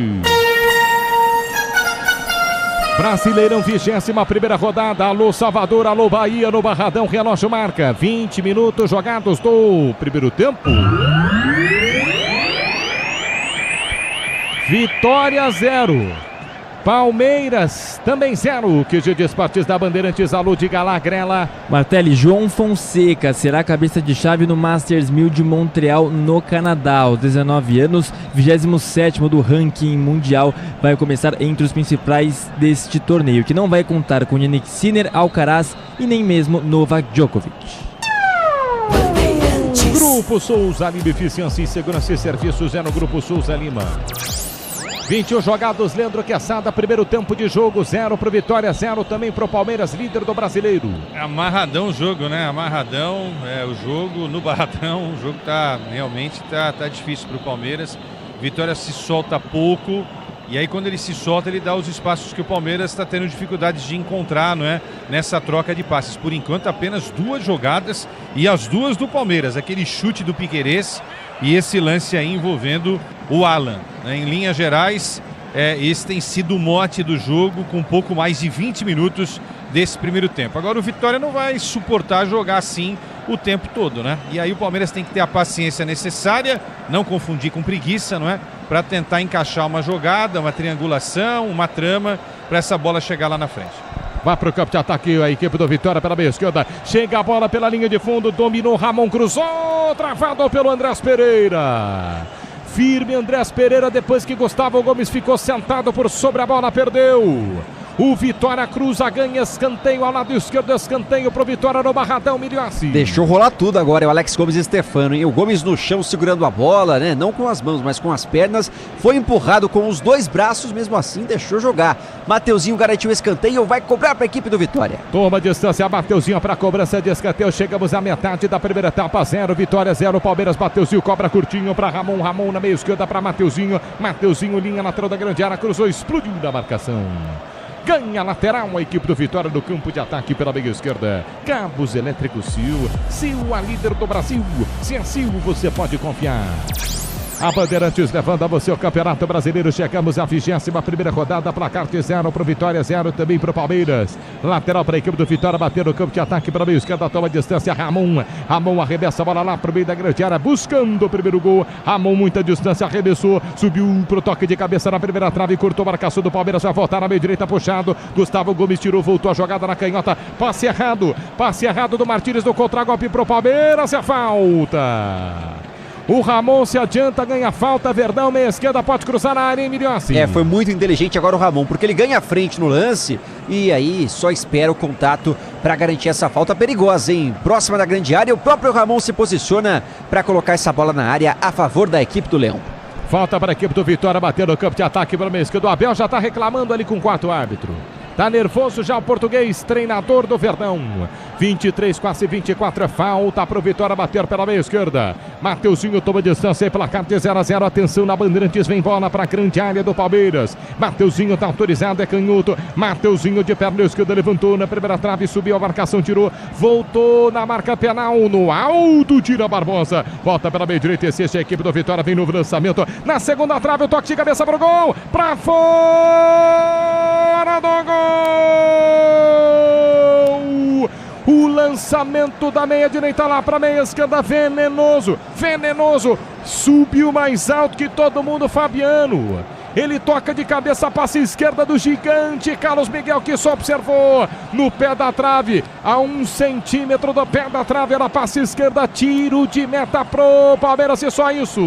Brasileirão, 21ª rodada. Alô Salvador, alô Bahia, no Barradão, relógio marca 20 minutos jogados do primeiro tempo. Vitória 0, Palmeiras também 0. Que de esportes da Bandeirantes, alô de Galagrela. Martelli, João Fonseca será cabeça de chave no Masters 1000 de Montreal, no Canadá. Aos 19 anos, 27º do ranking mundial, vai começar entre os principais deste torneio, que não vai contar com Yannick Sinner, Alcaraz e nem mesmo Novak Djokovic. Grupo Souza Lima, eficiência em segurança e serviços é no Grupo Souza Lima. 21 jogados, Leandro Quesada, primeiro tempo de jogo, 0 pro Vitória, 0 também pro Palmeiras, líder do Brasileiro. Amarradão o jogo, né? Amarradão, o jogo no Barradão, o jogo realmente tá difícil pro Palmeiras. Vitória se solta pouco, e aí quando ele se solta, ele dá os espaços que o Palmeiras está tendo dificuldades de encontrar, não é? Nessa troca de passes. Por enquanto, apenas 2 jogadas, e as 2 do Palmeiras, aquele chute do Piquerez e esse lance aí envolvendo o Alan. Em linhas gerais, esse tem sido o mote do jogo, com um pouco mais de 20 minutos desse primeiro tempo. Agora o Vitória não vai suportar jogar assim o tempo todo, né? E aí o Palmeiras tem que ter a paciência necessária, não confundir com preguiça, não é? Para tentar encaixar uma jogada, uma triangulação, uma trama, para essa bola chegar lá na frente. Vai para o campo de ataque a equipe do Vitória pela meia esquerda. Chega a bola pela linha de fundo, dominou Ramon, cruzou, travado pelo Andrés Pereira. Firme Andrés Pereira, depois que Gustavo Gomes ficou sentado por sobre a bola, perdeu. O Vitória cruza, ganha escanteio ao lado esquerdo, escanteio pro Vitória no Barradão, Miliossi. Deixou rolar tudo agora, é o Alex Gomes e Stefano, hein? O Gomes no chão segurando a bola, né? Não com as mãos, mas com as pernas. Foi empurrado com os 2 braços, mesmo assim deixou jogar. Mateuzinho garantiu o escanteio, vai cobrar para a equipe do Vitória. Toma distância, Mateuzinho para a cobrança de escanteio. Chegamos à metade da primeira etapa, 0, Vitória 0, Palmeiras. Mateuzinho cobra curtinho para Ramon, Ramon na meia esquerda para Mateuzinho. Mateuzinho, linha lateral da grande área, cruzou, explodiu da marcação. Ganha lateral a equipe do Vitória no campo de ataque pela meia esquerda. Cabos Elétricos Sil, a líder do Brasil. Se é Sil, você pode confiar. A Bandeirantes levando a você o Campeonato Brasileiro. Chegamos à 21ª rodada. Placar de 0 para o Vitória, 0 também para o Palmeiras. Lateral para a equipe do Vitória, bater no campo de ataque para a meia esquerda. Toma distância, Ramon. Ramon arremessa a bola lá para o meio da grande área, buscando o primeiro gol. Ramon, muita distância, arremessou, subiu pro toque de cabeça na primeira trave, cortou a marcação do Palmeiras, vai voltar na meia direita, puxado. Gustavo Gomes tirou, voltou a jogada na canhota. Passe errado do Martínez no contra-golpe pro Palmeiras, é falta. O Ramon se adianta, ganha falta. Verdão, meia esquerda, pode cruzar na área, hein, Miliossi? Foi muito inteligente agora o Ramon, porque ele ganha a frente no lance e aí só espera o contato para garantir essa falta perigosa, hein? Próxima da grande área, o próprio Ramon se posiciona para colocar essa bola na área a favor da equipe do Leão. Falta para a equipe do Vitória bater no campo de ataque pela meia esquerda. O Abel já está reclamando ali com o quarto árbitro. Tá nervoso já o português, treinador do Verdão. 23, quase 24, falta pro Vitória bater pela meia esquerda. Mateuzinho toma distância aí, placar de 0-0. Atenção na Bandeirantes, vem bola pra grande área do Palmeiras. Mateuzinho tá autorizado, é canhoto. Mateuzinho de perna esquerda, levantou na primeira trave, subiu a marcação, tirou, voltou na marca penal, no alto, tira Barbosa. Volta pela meia direita, esse a equipe do Vitória vem no lançamento. Na segunda trave, o toque de cabeça pro gol. Pra fora do gol. O lançamento da meia direita lá para meia esquerda, venenoso, subiu mais alto que todo mundo, Fabiano. Ele toca de cabeça, passe esquerda do gigante Carlos Miguel, que só observou no pé da trave, a 1 centímetro do pé da trave, era passe esquerda, tiro de meta pro Palmeiras e só isso.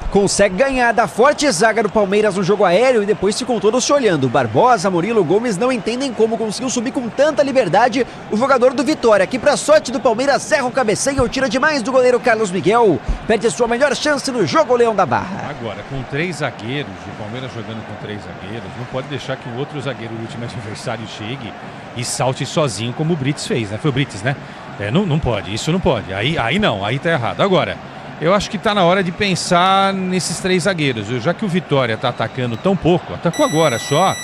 Consegue ganhar da forte zaga do Palmeiras no jogo aéreo e depois ficam todos se olhando. Barbosa, Murilo, Gomes não entendem como conseguiu subir com tanta liberdade o jogador do Vitória, que pra sorte do Palmeiras erra o cabeceio, tira demais do goleiro Carlos Miguel, perde sua melhor chance no jogo, Leão da Barra. Agora, com 3 zagueiros, o Palmeiras jogando com 3 zagueiros, não pode deixar que o outro zagueiro do time adversário chegue e salte sozinho como o Brites fez, né? Foi o Brites, né? Não pode, isso não pode. Aí não, aí tá errado. Agora, eu acho que tá na hora de pensar nesses 3 zagueiros. Já que o Vitória tá atacando tão pouco, atacou agora só,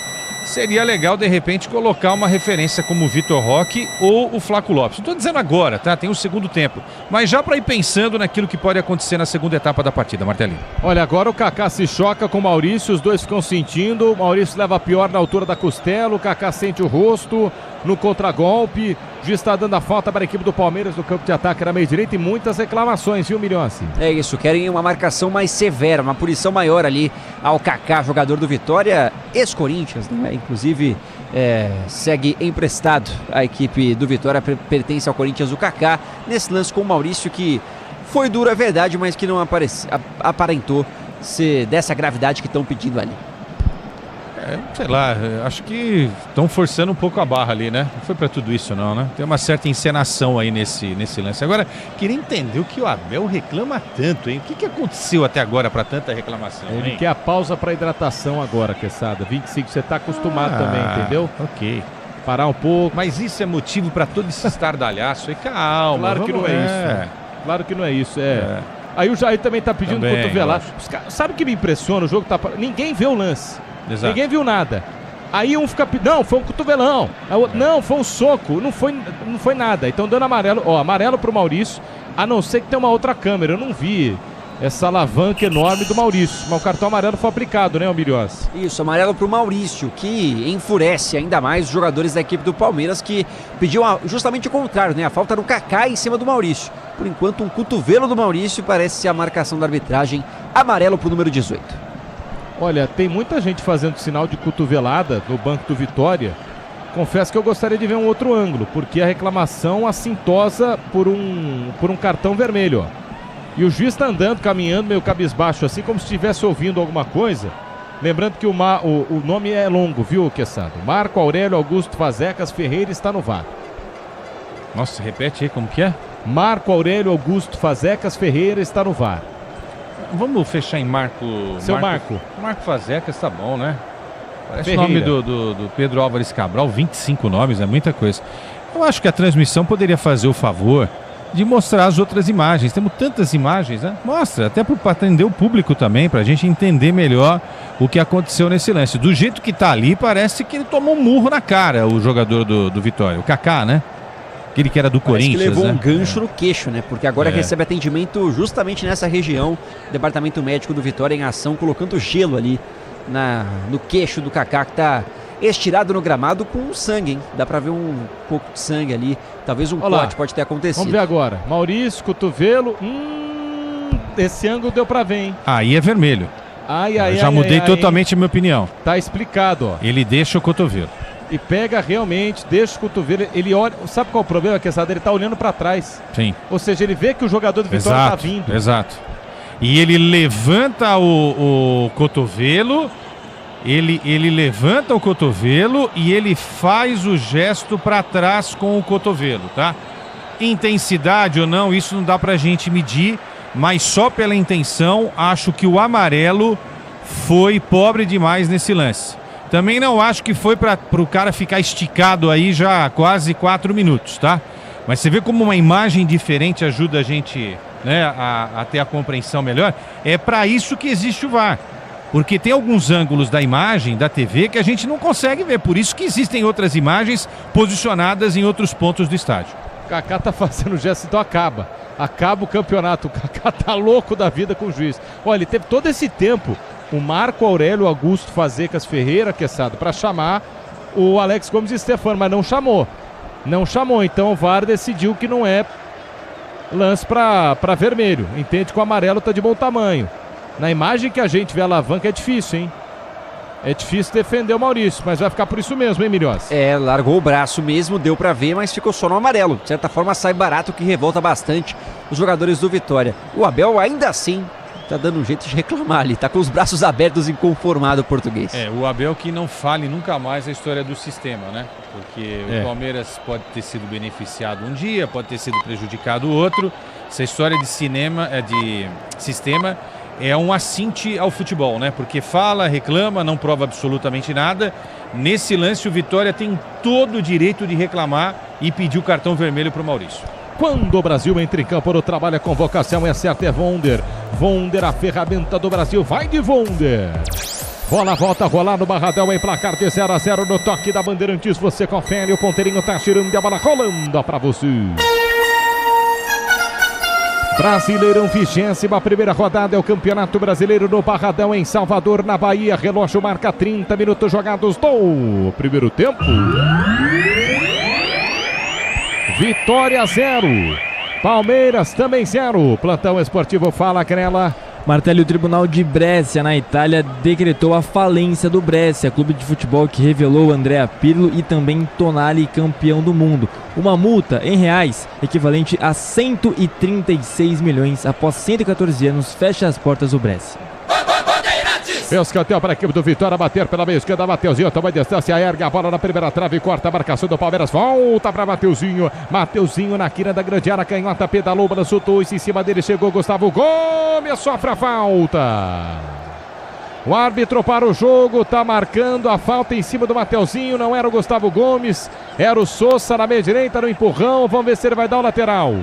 seria legal de repente colocar uma referência como o Vitor Roque ou o Flaco Lopes. Não tô dizendo agora, tá? Tem um segundo tempo. Mas já para ir pensando naquilo que pode acontecer na segunda etapa da partida, Martelinho. Olha, agora o Kaká se choca com o Maurício, os dois ficam sentindo. O Maurício leva pior na altura da costela, o Kaká sente o rosto no contragolpe. O juiz está dando a falta para a equipe do Palmeiras no campo de ataque na meia direita e muitas reclamações, viu, Milhões? É isso, querem uma marcação mais severa, uma punição maior ali ao Kaká, jogador do Vitória, ex-Corinthians, né? Inclusive segue emprestado à equipe do Vitória, pertence ao Corinthians o Kaká, nesse lance com o Maurício, que foi duro, é verdade, mas que não aparentou ser dessa gravidade que estão pedindo ali. Sei lá, acho que estão forçando um pouco a barra ali, né? Não foi pra tudo isso não, né? Tem uma certa encenação aí nesse lance. Agora, queria entender o que o Abel reclama tanto, hein? O que aconteceu até agora pra tanta reclamação, Ele hein? quer a pausa pra hidratação agora, Quesada. 25, você tá acostumado também, entendeu? Ok. Parar um pouco. Mas isso é motivo pra todo esse estardalhaço aí? Calma. Claro que não é isso. Claro que não é isso, Aí o Jair também tá pedindo cotovelada. Sabe o que me impressiona? O jogo tá... Ninguém vê o lance. Exato. Ninguém viu nada. Aí um fica... Não, foi um cotovelão. Não, foi um soco. Não foi nada. Então dando amarelo. Ó, amarelo pro Maurício. A não ser que tenha uma outra câmera. Eu não vi essa alavanca enorme do Maurício. Mas o cartão amarelo foi aplicado, né, Milhões? Isso, amarelo pro Maurício, que enfurece ainda mais os jogadores da equipe do Palmeiras, que pediu justamente o contrário, né? A falta no Kaká em cima do Maurício. Por enquanto, um cotovelo do Maurício parece ser a marcação da arbitragem. Amarelo pro número 18. Olha, tem muita gente fazendo sinal de cotovelada no banco do Vitória. Confesso que eu gostaria de ver um outro ângulo, porque a reclamação assintosa por um cartão vermelho, ó. E o juiz está andando, caminhando, meio cabisbaixo, assim como se estivesse ouvindo alguma coisa. Lembrando que o nome é longo, viu, Quesada? Marco Aurélio Augusto Fazecas Ferreira está no VAR. Nossa, repete aí como que é? Marco Aurélio Augusto Fazecas Ferreira está no VAR. Vamos fechar em Marco... Marco Fazecas, tá bom, né? Parece Ferreira. o nome do Pedro Álvares Cabral, 25 nomes, é muita coisa. Eu acho que a transmissão poderia fazer o favor de mostrar as outras imagens. Temos tantas imagens, né? Mostra, até para atender o público também, para a gente entender melhor o que aconteceu nesse lance. Do jeito que tá ali, parece que ele tomou um murro na cara, o jogador do Vitória, o Kaká, né? Aquele que era do Corinthians, que levou né? um gancho no queixo, né? Porque agora recebe atendimento justamente nessa região. O departamento médico do Vitória em ação, colocando gelo ali no queixo do Kaká, que tá estirado no gramado com sangue, hein? Dá pra ver um pouco de sangue ali. Talvez um corte pode ter acontecido. Vamos ver agora. Maurício, cotovelo. Esse ângulo deu pra ver, hein? Aí é vermelho. Já mudei totalmente a minha opinião. Tá explicado, ó. Ele deixa o cotovelo. E pega realmente, deixa o cotovelo, ele olha, sabe qual é o problema, Quesada? Ele tá olhando pra trás. Sim. Ou seja, ele vê que o jogador do Vitória tá vindo. Exato. E ele levanta o cotovelo, ele levanta o cotovelo e ele faz o gesto para trás com o cotovelo, tá? Intensidade ou não, isso não dá pra gente medir, mas só pela intenção, acho que o amarelo foi pobre demais nesse lance. Também não acho que foi para o cara ficar esticado aí já há quase 4 minutos, tá? Mas você vê como uma imagem diferente ajuda a gente, né, a ter a compreensão melhor. É para isso que existe o VAR. Porque tem alguns ângulos da imagem, da TV, que a gente não consegue ver. Por isso que existem outras imagens posicionadas em outros pontos do estádio. O Kaká tá fazendo o gesto, então acaba o campeonato. O Kaká tá louco da vida com o juiz. Olha, ele teve todo esse tempo o Marco Aurélio Augusto Fazecas Ferreira, Queçado, para chamar o Alex Gomes e Stefano, mas não chamou, então o VAR decidiu que não é lance para vermelho, entende que o amarelo tá de bom tamanho. Na imagem que a gente vê a alavanca é difícil, hein? É difícil defender o Maurício, mas vai ficar por isso mesmo, hein, Milhões? Largou o braço mesmo, deu pra ver, mas ficou só no amarelo. De certa forma sai barato, que revolta bastante os jogadores do Vitória. O Abel ainda assim tá dando um jeito de reclamar ali, tá com os braços abertos, inconformado o português. O Abel que não fale nunca mais a história do sistema, né? Porque o Palmeiras pode ter sido beneficiado um dia, pode ter sido prejudicado outro. Essa história de sistema é um assinte ao futebol, né? Porque fala, reclama, não prova absolutamente nada. Nesse lance o Vitória tem todo o direito de reclamar e pedir o cartão vermelho pro Maurício. Quando o Brasil entra em campo no trabalho, a convocação é certa, é Vonder. Vonder, a ferramenta do Brasil, vai de Vonder. Bola volta a rolar no Barradão em placar de 0-0 no toque da Bandeirantes. Você confere, o ponteirinho tá tirando a bola rolando pra você. Brasileirão 20ª primeira rodada é o Campeonato Brasileiro no Barradão em Salvador, na Bahia. Relógio marca 30 minutos jogados do primeiro tempo. Vitória 0, Palmeiras também 0. Plantão Esportivo fala, Canela. Martelli, o Tribunal de Brescia, na Itália, decretou a falência do Brescia, clube de futebol que revelou Andrea Pirlo e também Tonali, campeão do mundo. Uma multa em reais, equivalente a 136 milhões, após 114 anos, fecha as portas do Brescia. Escanteio para a equipe do Vitória, bater pela meia esquerda, Mateuzinho, toma distância, ergue a bola na primeira trave, corta a marcação do Palmeiras, volta para Mateuzinho na quina da grande área, canhota, pedalou, balançou, em cima dele chegou Gustavo Gomes, sofre a falta. O árbitro para o jogo, tá marcando a falta em cima do Mateuzinho, não era o Gustavo Gomes, era o Sousa na meia direita, no empurrão, vamos ver se ele vai dar o lateral.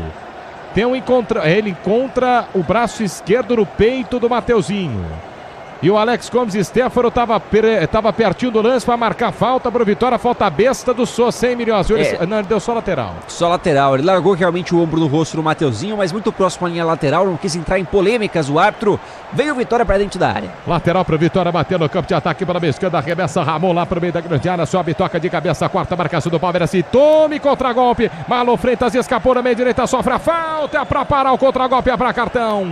Ele encontra o braço esquerdo no peito do Mateuzinho. E o Alex Gomes Stefano estava pertinho do lance para marcar falta para o Vitória. Falta besta do Sousa, hein, Milhões? Não, ele deu só lateral. Só lateral. Ele largou realmente o ombro no rosto do Mateuzinho, mas muito próximo à linha lateral. Não quis entrar em polêmicas. O árbitro veio o Vitória para dentro da área. Lateral para o Vitória bater no campo de ataque para a esquerda. Arremessa Ramon lá para o meio da grande área. Sobe, toca de cabeça. Quarta marcação do Palmeiras. E tome contra-golpe. Marlon Freitas escapou na meia direita. Sofre a falta. É para parar o contra-golpe. É para cartão.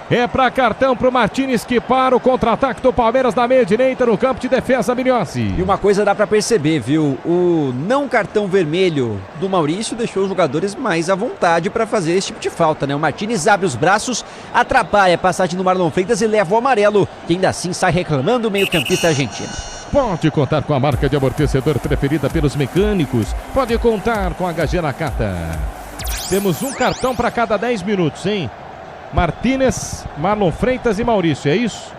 É para cartão para o Martínez, que para o contra-ataque do Palmeiras na meia direita no campo de defesa, Milhossi. E uma coisa dá para perceber, viu? O não cartão vermelho do Maurício deixou os jogadores mais à vontade para fazer esse tipo de falta, né? O Martínez abre os braços, atrapalha a passagem do Marlon Freitas e leva o amarelo, que ainda assim sai reclamando o meio-campista argentino. Pode contar com a marca de amortecedor preferida pelos mecânicos. Pode contar com a HG Nakata. Temos um cartão para cada 10 minutos, hein? Martínez, Marlon Freitas e Maurício, é isso?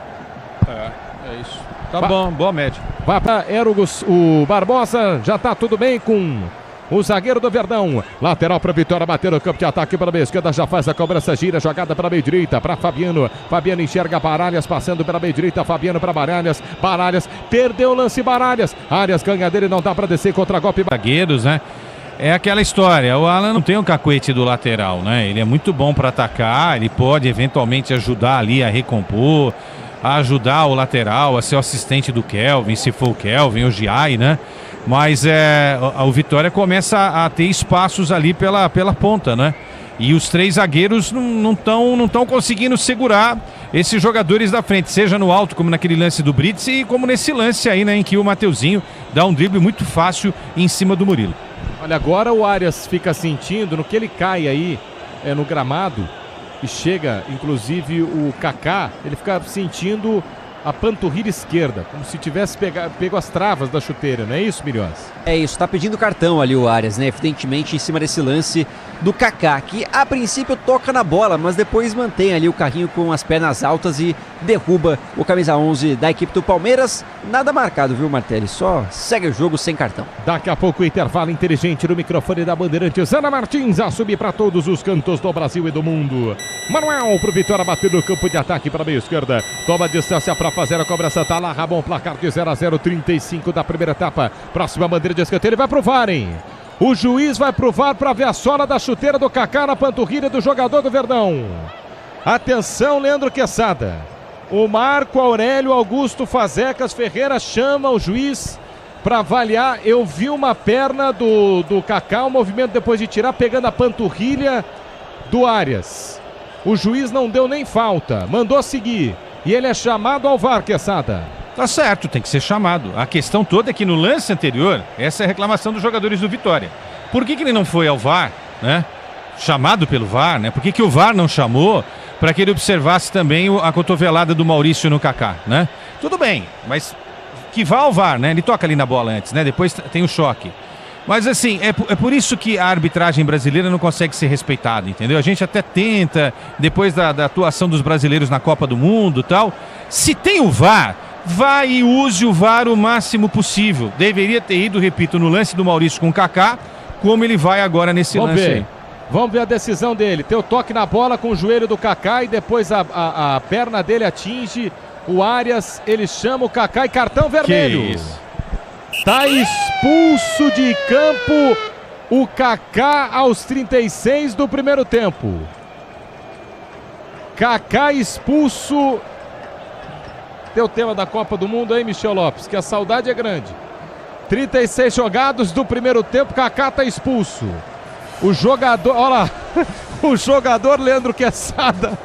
É isso. Tá bom, boa média. Vai para Erugos, o Barbosa, já tá tudo bem com o zagueiro do Verdão. Lateral para Vitória, bater no campo de ataque para a meia esquerda, já faz a cobrança, gira, jogada para a meia direita, para Fabiano. Fabiano enxerga Baralhas, passando pela meia direita, Fabiano para Baralhas. Baralhas, perdeu o lance Baralhas. Arias ganha dele, não dá para descer contra golpe. Zagueiros, né? É aquela história, o Alan não tem um cacuete do lateral, né? Ele é muito bom para atacar, ele pode eventualmente ajudar ali a recompor, a ajudar o lateral, a ser o assistente do Kelvin, se for o Kelvin ou o Giai, né? Mas o Vitória começa a ter espaços ali pela ponta, né? E os três zagueiros não estão conseguindo segurar esses jogadores da frente, seja no alto, como naquele lance do Brits, e como nesse lance aí, né, em que o Mateuzinho dá um drible muito fácil em cima do Murilo. Olha, agora o Arias fica sentindo, no que ele cai aí no gramado, e chega, inclusive, o Kaká, ele fica sentindo a panturrilha esquerda, como se tivesse pego as travas da chuteira, não é isso, Milhões? É isso, tá pedindo cartão ali o Arias, né? Evidentemente em cima desse lance do Kaká, que a princípio toca na bola, mas depois mantém ali o carrinho com as pernas altas e derruba o camisa 11 da equipe do Palmeiras. Nada marcado, viu, Martelli? Só segue o jogo sem cartão. Daqui a pouco o intervalo inteligente no microfone da Bandeirantes. Ana Martins a subir para todos os cantos do Brasil e do mundo. Manuel pro Vitória bater no campo de ataque para a meia esquerda. Toma a distância para fazer a cobrança. Tá lá, Rabon, placar de 0-0, 35 da primeira etapa. Próxima bandeira de escanteio, ele vai pro VAR, hein? O juiz vai pro VAR para ver a sola da chuteira do Kaká na panturrilha do jogador do Verdão. Atenção, Leandro Quesada. O Marco Aurélio Augusto Fazecas Ferreira chama o juiz para avaliar. Eu vi uma perna do Kaká, um movimento depois de tirar, pegando a panturrilha do Arias. O juiz não deu nem falta, mandou seguir. E ele é chamado ao VAR, Quesada. Tá certo, tem que ser chamado. A questão toda é que no lance anterior, essa é a reclamação dos jogadores do Vitória. Por que ele não foi ao VAR, né? Chamado pelo VAR, né? Por que o VAR não chamou para que ele observasse também a cotovelada do Maurício no Kaká, né? Tudo bem, mas que vá ao VAR, né? Ele toca ali na bola antes, né? Depois tem o choque. Mas assim, é por isso que a arbitragem brasileira não consegue ser respeitada, entendeu? A gente até tenta, depois da atuação dos brasileiros na Copa do Mundo e tal. Se tem o VAR, vá e use o VAR o máximo possível. Deveria ter ido, repito, no lance do Maurício com o Kaká, como ele vai agora nesse lance aí. Vamos ver a decisão dele. Tem o toque na bola com o joelho do Kaká e depois a perna dele atinge o Arias. Ele chama o Kaká e cartão vermelho. Que isso? Tá expulso de campo o Kaká aos 36 do primeiro tempo. Kaká expulso. Tem o tema da Copa do Mundo aí, Michel Lopes, que a saudade é grande. 36 jogados do primeiro tempo, Kaká tá expulso. O jogador, olha lá, o jogador Leandro Quesada,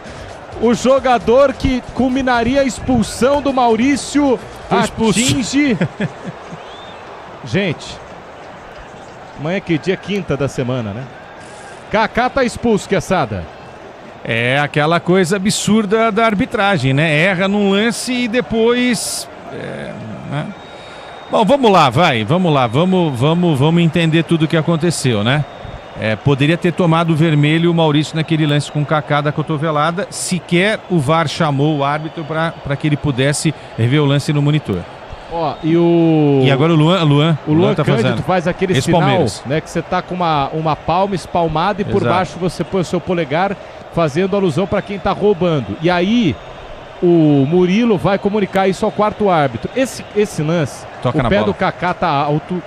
o jogador que culminaria a expulsão do Maurício, atinge... Gente, amanhã que dia, quinta da semana, né? Kaká tá expulso, Quesada. É aquela coisa absurda da arbitragem, né? Erra num lance e depois... né? Bom, vamos lá, vamos entender tudo o que aconteceu, né? Poderia ter tomado o vermelho o Maurício naquele lance com o Kaká da cotovelada. Sequer o VAR chamou o árbitro para que ele pudesse ver o lance no monitor. Ó, e agora o Luan tá Cândido faz aquele esse sinal, Palmeiras, né, que você tá com uma palma espalmada e por baixo você põe o seu polegar, fazendo alusão para quem tá roubando. E aí o Murilo vai comunicar isso ao quarto árbitro. Esse lance, toca o na pé bola. do Kaká tá alto.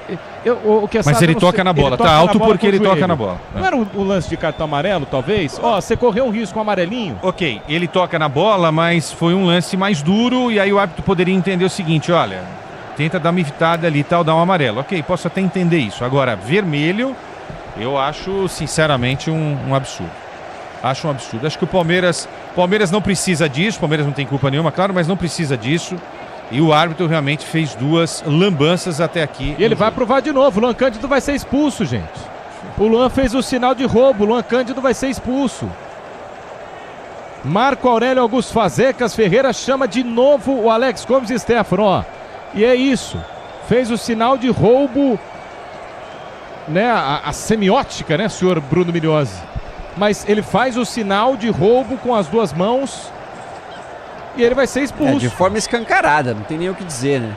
Mas ele toca na bola, tá alto porque ele toca na bola. Não era o lance de cartão amarelo, talvez? Ó, você correu um risco amarelinho. Ok, ele toca na bola, mas foi um lance mais duro e aí o árbitro poderia entender o seguinte, olha, tenta dar uma evitada ali e tal, dar um amarelo. Ok, posso até entender isso. Agora, vermelho, eu acho, sinceramente, um absurdo. Acho um absurdo. Acho que o Palmeiras não precisa disso, o Palmeiras não tem culpa nenhuma, claro, mas não precisa disso. E o árbitro realmente fez duas lambanças até aqui. E ele vai provar de novo, o Luan Cândido vai ser expulso, gente. O Luan fez o sinal de roubo, o Luan Cândido vai ser expulso. Marco Aurélio Augusto Fazecas Ferreira chama de novo o Alex Gomes e Stefano, ó. E é isso, fez o sinal de roubo, né, a semiótica, né, senhor Bruno Milhozzi? Mas ele faz o sinal de roubo com as duas mãos e ele vai ser expulso. De forma escancarada, não tem nem o que dizer, né?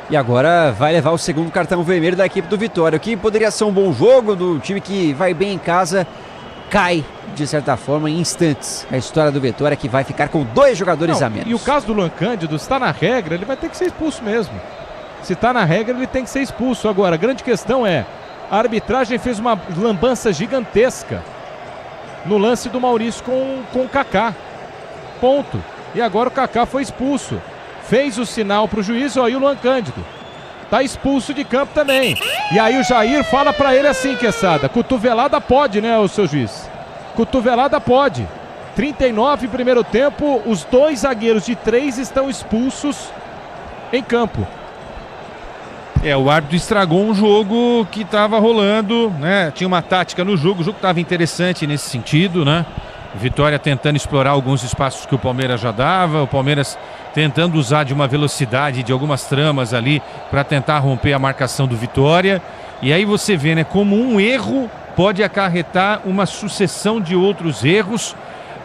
E agora vai levar o segundo cartão vermelho da equipe do Vitória, o que poderia ser um bom jogo do time que vai bem em casa, cai, de certa forma, em instantes. A história do Vitória que vai ficar com 2 jogadores a menos. E o caso do Luan Cândido, se está na regra, ele vai ter que ser expulso mesmo. Se está na regra, ele tem que ser expulso. Agora, a grande questão é, a arbitragem fez uma lambança gigantesca no lance do Maurício com o Kaká. Ponto. E agora o Kaká foi expulso. Fez o sinal para o juiz, ó, e o Luan Cândido tá expulso de campo também. E aí o Jair fala para ele assim, Quesada, cotovelada pode, né, o seu juiz? Cotovelada pode. 39 primeiro tempo, os 2 zagueiros de 3 estão expulsos em campo. O árbitro estragou um jogo que estava rolando, né? Tinha uma tática no jogo, o jogo estava interessante nesse sentido, né? Vitória tentando explorar alguns espaços que o Palmeiras já dava, o Palmeiras tentando usar de uma velocidade, de algumas tramas ali para tentar romper a marcação do Vitória. E aí você vê, né, como um erro pode acarretar uma sucessão de outros erros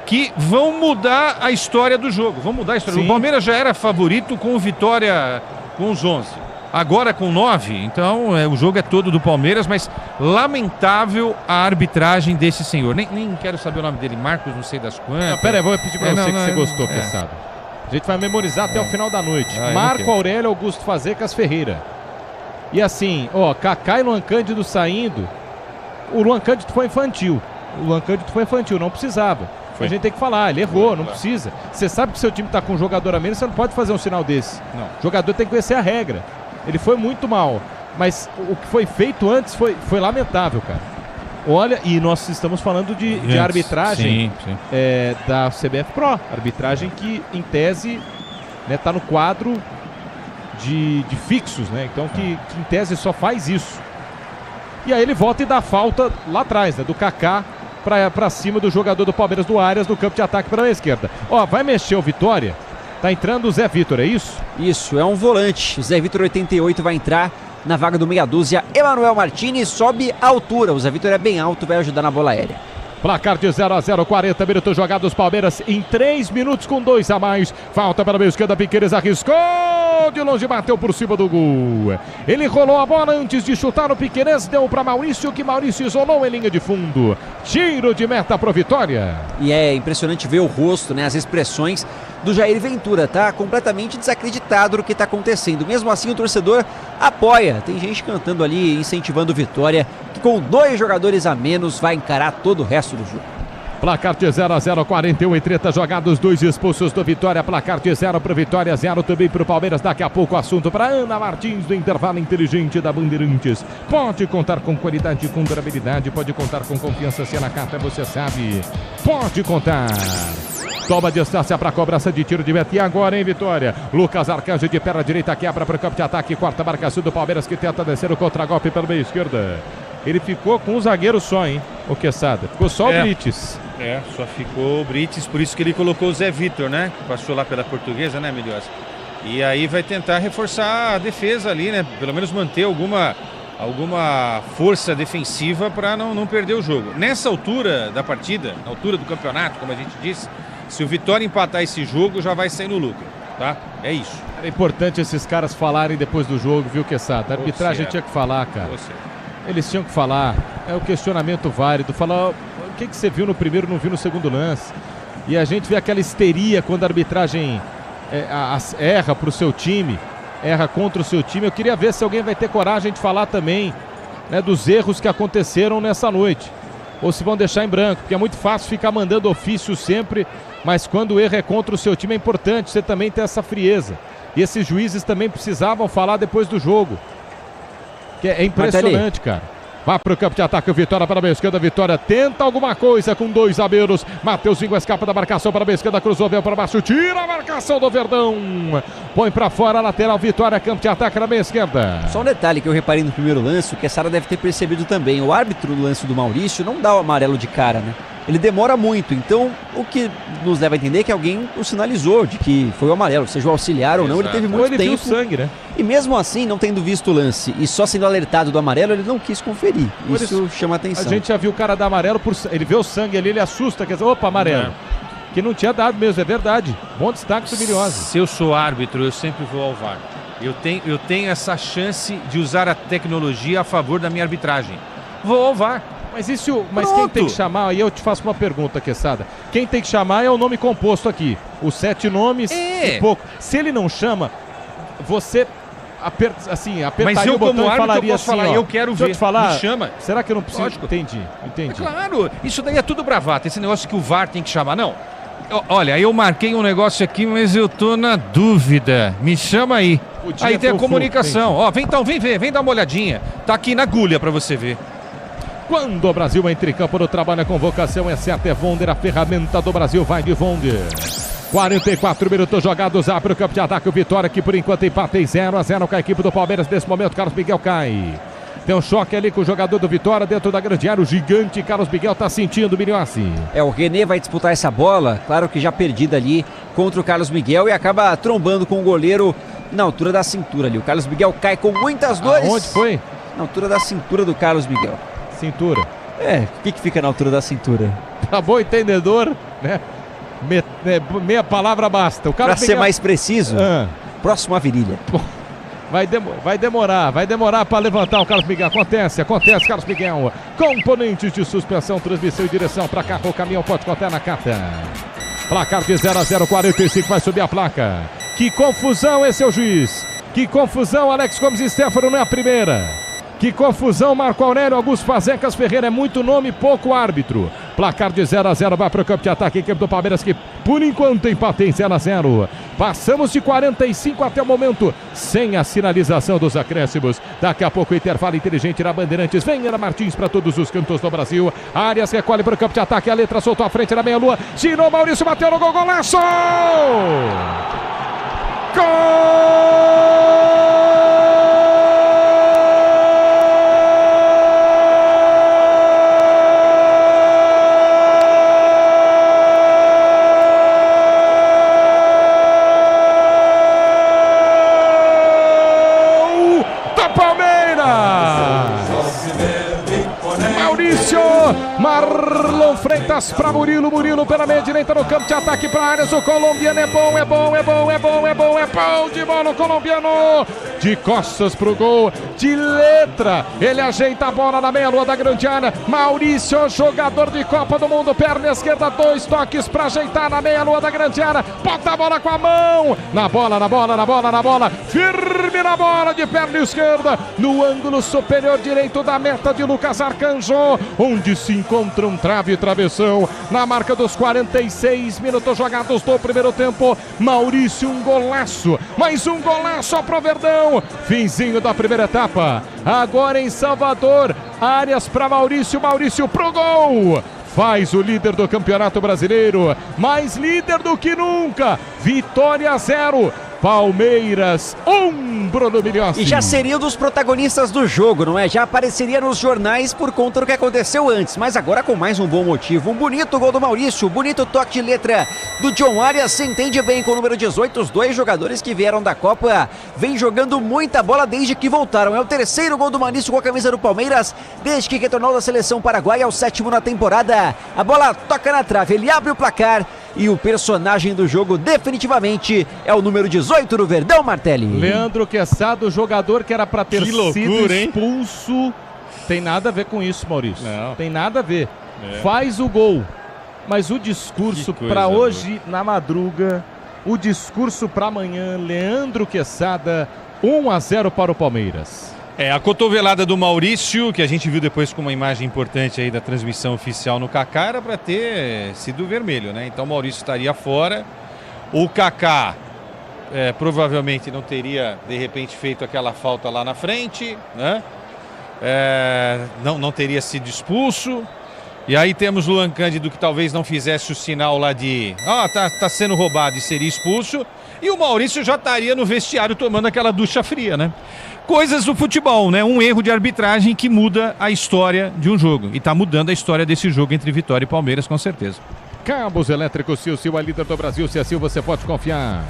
que vão mudar a história do jogo. Vão mudar a história. Sim. O Palmeiras já era favorito com o Vitória com os 11. Agora com 9, então o jogo é todo do Palmeiras, mas lamentável a arbitragem desse senhor. Nem quero saber o nome dele, Marcos, não sei das quantas. Pera aí, vou pedir pra você que você gostou, Quesada. A gente vai memorizar até o final da noite. Marco Aurélio Augusto Fazecas Ferreira. E assim, ó, Kaká e Luan Cândido saindo. O Luan Cândido foi infantil. Não precisava. A gente tem que falar, ele errou, não precisa. Você sabe que seu time tá com um jogador a menos, você não pode fazer um sinal desse. Não. O jogador tem que conhecer a regra. Ele foi muito mal, mas o que foi feito antes foi lamentável, cara. Olha, e nós estamos falando de arbitragem da CBF Pro. Arbitragem que, em tese, né, tá no quadro de fixos, né? Então, que em tese só faz isso. E aí ele volta e dá falta lá atrás, né? Do Kaká pra cima do jogador do Palmeiras do Arias, do campo de ataque para a esquerda. Ó, vai mexer o Vitória. Tá entrando o Zé Vitor, é isso? Isso, é um volante. O Zé Vitor 88 vai entrar na vaga do meia dúzia. Emanuel Martins sobe a altura. O Zé Vitor é bem alto, vai ajudar na bola aérea. Placar de 0-0, 40 minutos jogados. Palmeiras em 3 minutos com 2 a mais. Falta para a meia esquerda, Piqueires arriscou de longe, bateu por cima do gol. Ele rolou a bola antes de chutar o Piqueires, deu para Maurício, que Maurício isolou em linha de fundo. Tiro de meta para Vitória. E é impressionante ver o rosto, né, as expressões do Jair Ventura, tá completamente desacreditado do que tá acontecendo. Mesmo assim o torcedor apoia. Tem gente cantando ali, incentivando o Vitória, que com 2 jogadores a menos vai encarar todo o resto do jogo. Placar de 0-0, 41 e 30 jogados, 2 expulsos do Vitória. Placar de 0 para Vitória, 0 também para o Palmeiras. Daqui a pouco o assunto para Ana Martins do intervalo inteligente da Bandeirantes. Pode contar com qualidade, com durabilidade, pode contar com confiança. Se ela cata, você sabe. Pode contar. Toma distância para a cobrança de tiro de meta. E agora, hein, Vitória? Lucas Arcanjo de perna direita quebra para o campo de ataque. Quarta marcação do Palmeiras, que tenta descer o contragolpe pelo meio esquerda. Ele ficou com um zagueiro só, hein, o Quesada. Ficou só o Brites. Só ficou o Brites, por isso que ele colocou o Zé Vitor, né? Passou lá pela Portuguesa, né, Melhores? E aí vai tentar reforçar a defesa ali, né? Pelo menos manter alguma força defensiva para não perder o jogo. Nessa altura da partida, na altura do campeonato, como a gente disse, se o Vitória empatar esse jogo, já vai sair no lucro, tá? É isso. É importante esses caras falarem depois do jogo, viu, Quesada? A arbitragem tinha que falar, cara. Eles tinham que falar. É o questionamento válido. Falar o que você viu no primeiro, não viu no segundo lance. E a gente vê aquela histeria quando a arbitragem erra pro seu time, erra contra o seu time. Eu queria ver se alguém vai ter coragem de falar também, né, dos erros que aconteceram nessa noite. Ou se vão deixar em branco, porque é muito fácil ficar mandando ofício sempre, mas quando o erro é contra o seu time é importante você também ter essa frieza. E esses juízes também precisavam falar depois do jogo. Que é impressionante, cara. Vai pro campo de ataque, o Vitória para a meia esquerda. Vitória tenta alguma coisa com 2 a menos. Mateuzinho escapa da marcação para a meia esquerda, cruzou, veio para baixo, tira a marcação do Verdão. Põe para fora, lateral, Vitória, campo de ataque na meia esquerda. Só um detalhe que eu reparei no primeiro lance, o Quesada deve ter percebido também. O árbitro do lance do Maurício não dá o amarelo de cara, né? Ele demora muito, então o que nos leva a entender é que alguém o sinalizou de que foi o amarelo, seja o auxiliar ou não, ele teve muito tempo. Ele viu sangue, né? E mesmo assim, não tendo visto o lance e só sendo alertado do amarelo, ele não quis conferir. Isso chama atenção. A gente já viu o cara dar amarelo, ele vê o sangue ali, ele assusta, quer dizer, opa, amarelo. Que não tinha dado mesmo, é verdade. Bom destaque do Miliose. Se eu sou árbitro, eu sempre vou ao VAR. Eu tenho essa chance de usar a tecnologia a favor da minha arbitragem. Vou ao VAR. Mas quem tem que chamar, aí eu te faço uma pergunta, Quesada. Quem tem que chamar é o nome composto aqui. Os 7 nomes e pouco. Se ele não chama, você apertaria mas eu, o botão como árbitro, e falaria eu posso assim, falar, ó, eu quero ver, te falar, me chama. Será que eu não preciso? Lógico. Entendi. É claro, isso daí é tudo bravata. Esse negócio que o VAR tem que chamar, não. Olha, eu marquei um negócio aqui, mas eu tô na dúvida. Me chama aí. Aí tem a comunicação. Ó, vem ver, vem dar uma olhadinha. Tá aqui na agulha pra você ver. Quando o Brasil entra em campo no trabalho, a convocação é certa, é Vonder, a ferramenta do Brasil vai de Vonder. 44 minutos jogados, abre o campo de ataque, o Vitória que por enquanto empata em 0-0 com a equipe do Palmeiras. Nesse momento, Carlos Miguel cai. Tem um choque ali com o jogador do Vitória dentro da grande área. O gigante Carlos Miguel tá sentindo, Miriossi. O René vai disputar essa bola, claro que já perdida ali contra o Carlos Miguel e acaba trombando com o goleiro na altura da cintura ali. O Carlos Miguel cai com muitas dores. Onde foi? Na altura da cintura do Carlos Miguel. Cintura. O que fica na altura da cintura? Pra bom entendedor, né? Meia palavra basta. O Carlos Miguel... ser mais preciso, próximo à virilha. Vai demorar para levantar o Carlos Miguel. Acontece, Carlos Miguel. Componentes de suspensão, transmissão e direção para carro. O caminhão pode contar na carta. Placar de 0-0, 45, vai subir a placa. Que confusão, esse é o juiz. Que confusão, Alex Gomes e Stefano não é a primeira. Que confusão, Marco Aurélio Augusto Fazecas Ferreira. É muito nome, pouco árbitro. Placar de 0-0, vai para o campo de ataque. Equipe do Palmeiras que, por enquanto, empate em 0-0. Passamos de 45 até o momento, sem a sinalização dos acréscimos. Daqui a pouco, o intervalo inteligente na Bandeirantes. Vem Ana Martins para todos os cantos do Brasil. Arias recolhe para o campo de ataque. A letra soltou à frente na meia-lua. Girou, Maurício bateu no gol. Golaço! Gol! Marlon Freitas para Murilo pela meia direita no campo de ataque para Arias. O colombiano é bom de bola o colombiano, de costas pro gol, de letra, ele ajeita a bola na meia-lua da grande área. Maurício, jogador de Copa do Mundo, perna esquerda, 2 toques para ajeitar na meia-lua da grande área, bota a bola com a mão, na bola, firme na bola de perna esquerda, no ângulo superior direito da meta de Lucas Arcanjo, onde se encontram trave e travessão, na marca dos 46 minutos jogados do primeiro tempo. Maurício, um golaço, mais um golaço pro Verdão, finzinho da primeira etapa, agora em Salvador. Arias para Maurício pro gol, faz o líder do Campeonato Brasileiro, mais líder do que nunca. Vitória 0, Palmeiras 1, Bruno Miliossi. E já seria um dos protagonistas do jogo, não é? Já apareceria nos jornais por conta do que aconteceu antes, mas agora com mais um bom motivo. Um bonito gol do Maurício, bonito toque de letra do John Arias, se entende bem com o número 18. Os dois jogadores que vieram da Copa vêm jogando muita bola desde que voltaram. É o terceiro gol do Maurício com a camisa do Palmeiras desde que retornou da seleção paraguaia, ao 7º na temporada. A bola toca na trave, ele abre o placar e o personagem do jogo definitivamente é o número 18 do Verdão, Martelli. Leandro Quesada, o jogador que era para ter loucura, sido expulso, hein? Tem nada a ver com isso, Maurício. Não. Tem nada a ver. Faz o gol, mas o discurso para hoje na madruga, o discurso para amanhã, Leandro Quesada, 1-0 para o Palmeiras. A cotovelada do Maurício, que a gente viu depois com uma imagem importante aí da transmissão oficial no Kaká, era para ter sido vermelho, né? Então o Maurício estaria fora. O Kaká provavelmente não teria, de repente, feito aquela falta lá na frente, né? Não teria sido expulso. E aí temos Luan Cândido, que talvez não fizesse o sinal lá de tá sendo roubado e seria expulso. E o Maurício já estaria no vestiário tomando aquela ducha fria, né? Coisas do futebol, né? Um erro de arbitragem que muda a história de um jogo. E tá mudando a história desse jogo entre Vitória e Palmeiras, com certeza. Cabos elétricos Sil é líder do Brasil. Se é Sil, você pode confiar.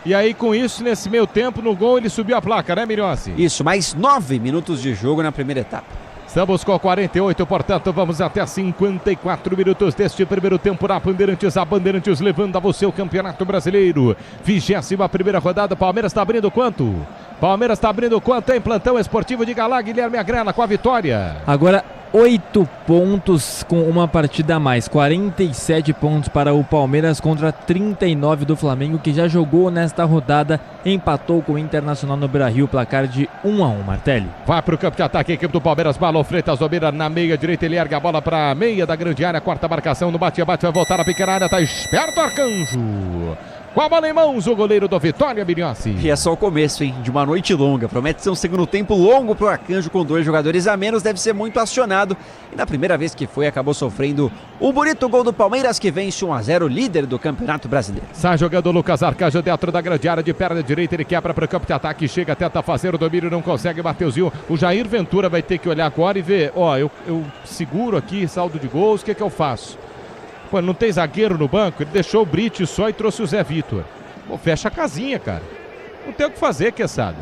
E aí, com isso, nesse meio tempo, no gol, ele subiu a placa, né, Miriossi? Isso, mais 9 minutos de jogo na primeira etapa. Estamos com 48, portanto, vamos até 54 minutos deste primeiro tempo na Bandeirantes. A Bandeirantes levando a você o Campeonato Brasileiro. 21ª rodada, Palmeiras está abrindo quanto? Palmeiras está abrindo quanto em plantão esportivo? Diga lá, Guilherme Agrela, com a vitória. Agora 8 pontos com uma partida a mais, 47 pontos para o Palmeiras contra 39 do Flamengo, que já jogou nesta rodada, empatou com o Internacional no Beira-Rio, placar de 1-1, Martelli. Vai para o campo de ataque, a equipe do Palmeiras, Marlon Freitas domina na meia direita, ele ergue a bola para a meia da grande área, quarta marcação no bate-bate, vai voltar a pequena área, tá esperto Arcanjo. Com a bola em mãos, o goleiro do Vitória, Biliossi. E é só o começo, hein? De uma noite longa. Promete ser um segundo tempo longo pro Arcanjo, com 2 jogadores a menos. Deve ser muito acionado. E na primeira vez que foi, acabou sofrendo um bonito gol do Palmeiras, que vence 1-0, líder do Campeonato Brasileiro. Sai jogando o Lucas Arcanjo dentro da grande área, de perna direita. Ele quebra para o campo de ataque. Chega, tenta fazer o domínio, não consegue. Mateuzinho. O Jair Ventura vai ter que olhar agora e ver. Ó, eu seguro aqui, saldo de gols. O que eu faço? Pô, não tem zagueiro no banco? Ele deixou o Brite só e trouxe o Zé Vitor. Pô, fecha a casinha, cara. Não tem o que fazer, Quesada.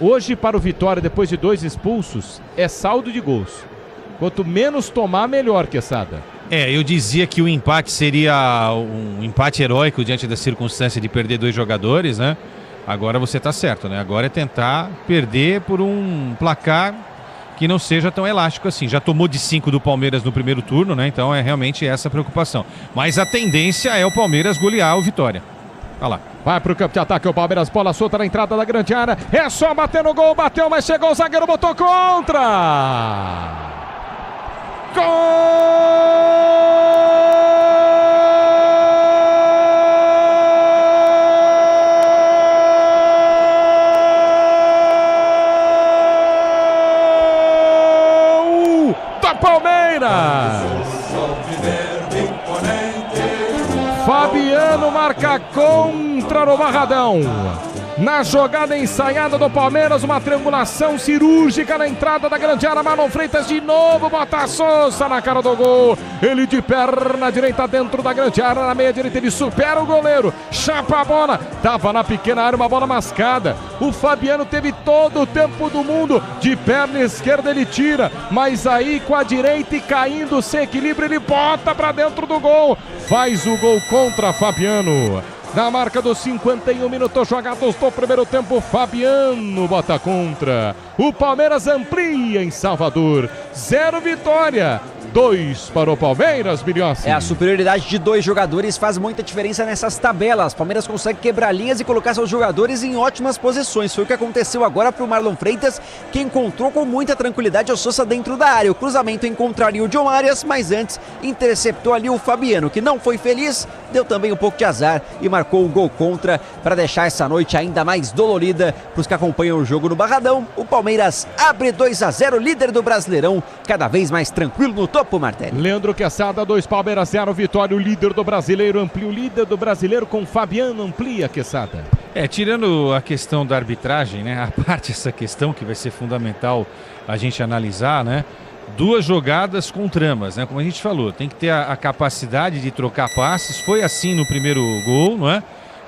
Hoje, para o Vitória, depois de 2 expulsos, é saldo de gols. Quanto menos tomar, melhor, Quesada. Eu dizia que o empate seria um empate heróico diante da circunstância de perder 2 jogadores, né? Agora você tá certo, né? Agora é tentar perder por um placar que não seja tão elástico assim. Já tomou de 5 do Palmeiras no primeiro turno, né? Então é realmente essa a preocupação. Mas a tendência é o Palmeiras golear o Vitória. Olha lá. Vai pro campo de ataque o Palmeiras, bola solta na entrada da grande área. É só bater no gol, bateu, mas chegou o zagueiro, botou contra. Gol! Palmeiras! Fabiano marca contra no Barradão. Na jogada ensaiada do Palmeiras, uma triangulação cirúrgica na entrada da grande área. Marlon Freitas de novo, bota a Sousa na cara do gol. Ele de perna direita dentro da grande área, na meia direita ele supera o goleiro, chapa a bola, tava na pequena área, uma bola mascada. O Fabiano teve todo o tempo do mundo, de perna esquerda ele tira, mas aí com a direita e caindo sem equilíbrio, ele bota pra dentro do gol. Faz o gol contra Fabiano. Na marca dos 51 minutos jogados do primeiro tempo, Fabiano bota contra. O Palmeiras amplia em Salvador. 0 Vitória. 2 para o Palmeiras, Biliossi. A superioridade de 2 jogadores faz muita diferença nessas tabelas. Palmeiras consegue quebrar linhas e colocar seus jogadores em ótimas posições. Foi o que aconteceu agora para o Marlon Freitas, que encontrou com muita tranquilidade o Sousa dentro da área. O cruzamento encontraria o John Arias, mas antes interceptou ali o Fabiano, que não foi feliz, deu também um pouco de azar e marcou o gol contra para deixar essa noite ainda mais dolorida para os que acompanham o jogo no Barradão. O Palmeiras abre 2-0, líder do Brasileirão, cada vez mais tranquilo no topo. Martelli. Leandro Quesada, 2 Palmeiras 0, Vitória, o líder do Brasileiro, amplia o líder do Brasileiro com Fabiano, amplia, Quesada. Tirando a questão da arbitragem, né, a parte dessa questão que vai ser fundamental a gente analisar, né, 2 jogadas com tramas, né, como a gente falou, tem que ter a capacidade de trocar passes, foi assim no primeiro gol, não é?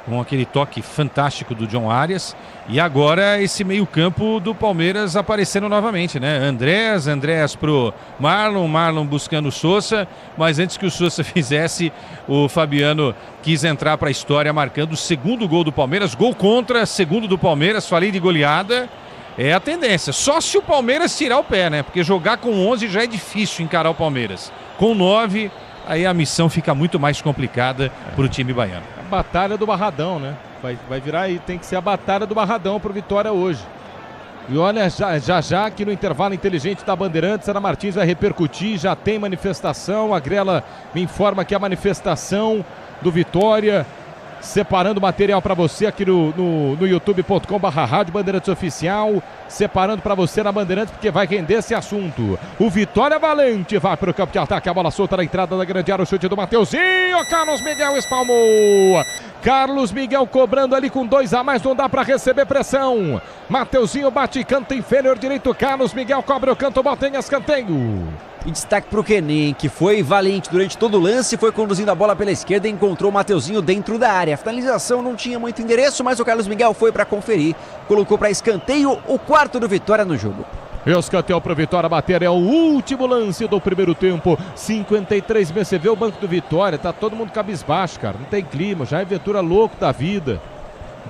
Com aquele toque fantástico do John Arias. E agora esse meio-campo do Palmeiras aparecendo novamente, né? Andrés pro Marlon buscando o Sousa, mas antes que o Sousa fizesse, o Fabiano quis entrar para a história, marcando o segundo gol do Palmeiras. Gol contra, segundo do Palmeiras, falei de goleada. É a tendência, só se o Palmeiras tirar o pé, né? Porque jogar com 11 já é difícil encarar o Palmeiras. Com 9, aí a missão fica muito mais complicada para o time baiano. Batalha do Barradão, né? Vai virar aí, tem que ser a batalha do Barradão pro Vitória hoje. E olha, já aqui no intervalo inteligente da Bandeirantes, Ana Martins vai repercutir, já tem manifestação, a Grela me informa que a manifestação do Vitória, separando material para você aqui no youtube.com/rádio Bandeirantes Oficial, separando para você na Bandeirantes, porque vai render esse assunto. O Vitória Valente vai para o campo de ataque, a bola solta na entrada da grande área, o chute do Mateuzinho, Carlos Miguel espalmou. Carlos Miguel cobrando ali com 2 a mais, não dá para receber pressão. Mateuzinho bate canto inferior direito, Carlos Miguel cobre o canto, bota em escanteio. E destaque para o Kenem, que foi valente durante todo o lance, foi conduzindo a bola pela esquerda e encontrou o Mateuzinho dentro da área. A finalização não tinha muito endereço, mas o Carlos Miguel foi para conferir. Colocou para escanteio, o 4º do Vitória no jogo. Escanteio para o Vitória bater, é o último lance do primeiro tempo. 53, você vê o banco do Vitória, tá todo mundo cabisbaixo, cara. Não tem clima, já é Ventura louco da vida.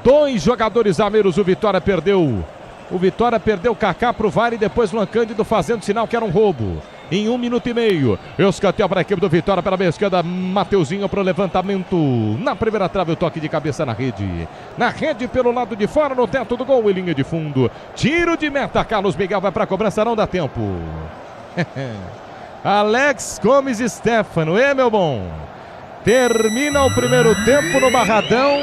2 jogadores a menos, o Vitória perdeu. O Vitória perdeu o Kaká pro VAR e depois o Cândido fazendo sinal que era um roubo. Em 1 minuto e meio, escanteio para a equipe do Vitória pela meia esquerda, Mateuzinho para o levantamento. Na primeira trave, o toque de cabeça na rede. Na rede pelo lado de fora, no teto do gol e linha de fundo. Tiro de meta, Carlos Miguel vai para a cobrança, não dá tempo. Alex Gomes Stefano, meu bom. Termina o primeiro tempo no Barradão.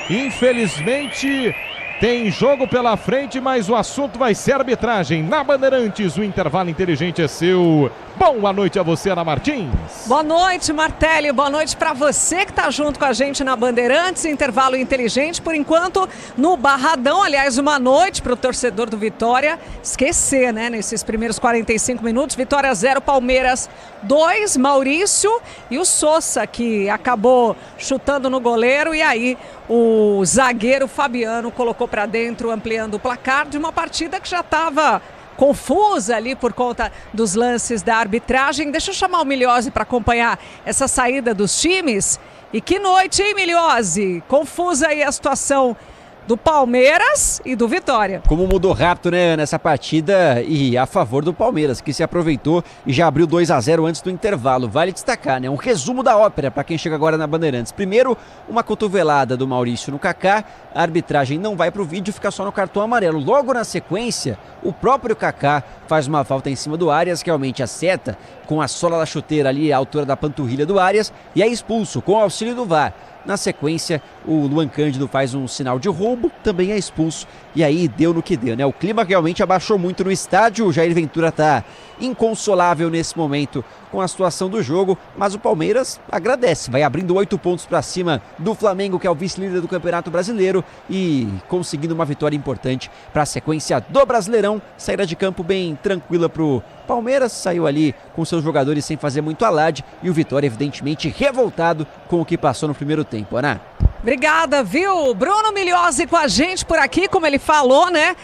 Infelizmente, tem jogo pela frente, mas o assunto vai ser arbitragem. Na Bandeirantes, o intervalo inteligente é seu. Boa noite a você, Ana Martins. Boa noite, Martelli. Boa noite para você que está junto com a gente na Bandeirantes. Intervalo inteligente, por enquanto, no Barradão. Aliás, uma noite para o torcedor do Vitória esquecer, né? Nesses primeiros 45 minutos. Vitória 0, Palmeiras 2, Maurício e o Sousa, que acabou chutando no goleiro. E aí, o zagueiro Fabiano colocou para dentro, ampliando o placar de uma partida que já estava confusa ali por conta dos lances da arbitragem. Deixa eu chamar o Miliose para acompanhar essa saída dos times. E que noite, hein, Miliose? Confusa aí a situação do Palmeiras e do Vitória. Como mudou rápido, né, nessa partida, e a favor do Palmeiras, que se aproveitou e já abriu 2-0 antes do intervalo. Vale destacar, né, um resumo da ópera para quem chega agora na Bandeirantes. Primeiro, uma cotovelada do Maurício no Kaká, a arbitragem não vai para o vídeo, fica só no cartão amarelo. Logo na sequência, o próprio Kaká faz uma falta em cima do Arias, que realmente acerta com a sola da chuteira ali, à altura da panturrilha do Arias, e é expulso com o auxílio do VAR. Na sequência, o Luan Cândido faz um sinal de roubo, também é expulso. E aí deu no que deu, né? O clima realmente abaixou muito no estádio. O Jair Ventura tá inconsolável nesse momento com a situação do jogo, mas o Palmeiras agradece, vai abrindo 8 pontos para cima do Flamengo, que é o vice-líder do Campeonato Brasileiro, e conseguindo uma vitória importante para a sequência do Brasileirão. Saída de campo bem tranquila pro Palmeiras, saiu ali com seus jogadores sem fazer muito alarde, e o Vitória evidentemente revoltado com o que passou no primeiro tempo, Ana. Obrigada, viu? Bruno Miliose com a gente por aqui, como ele falou, né?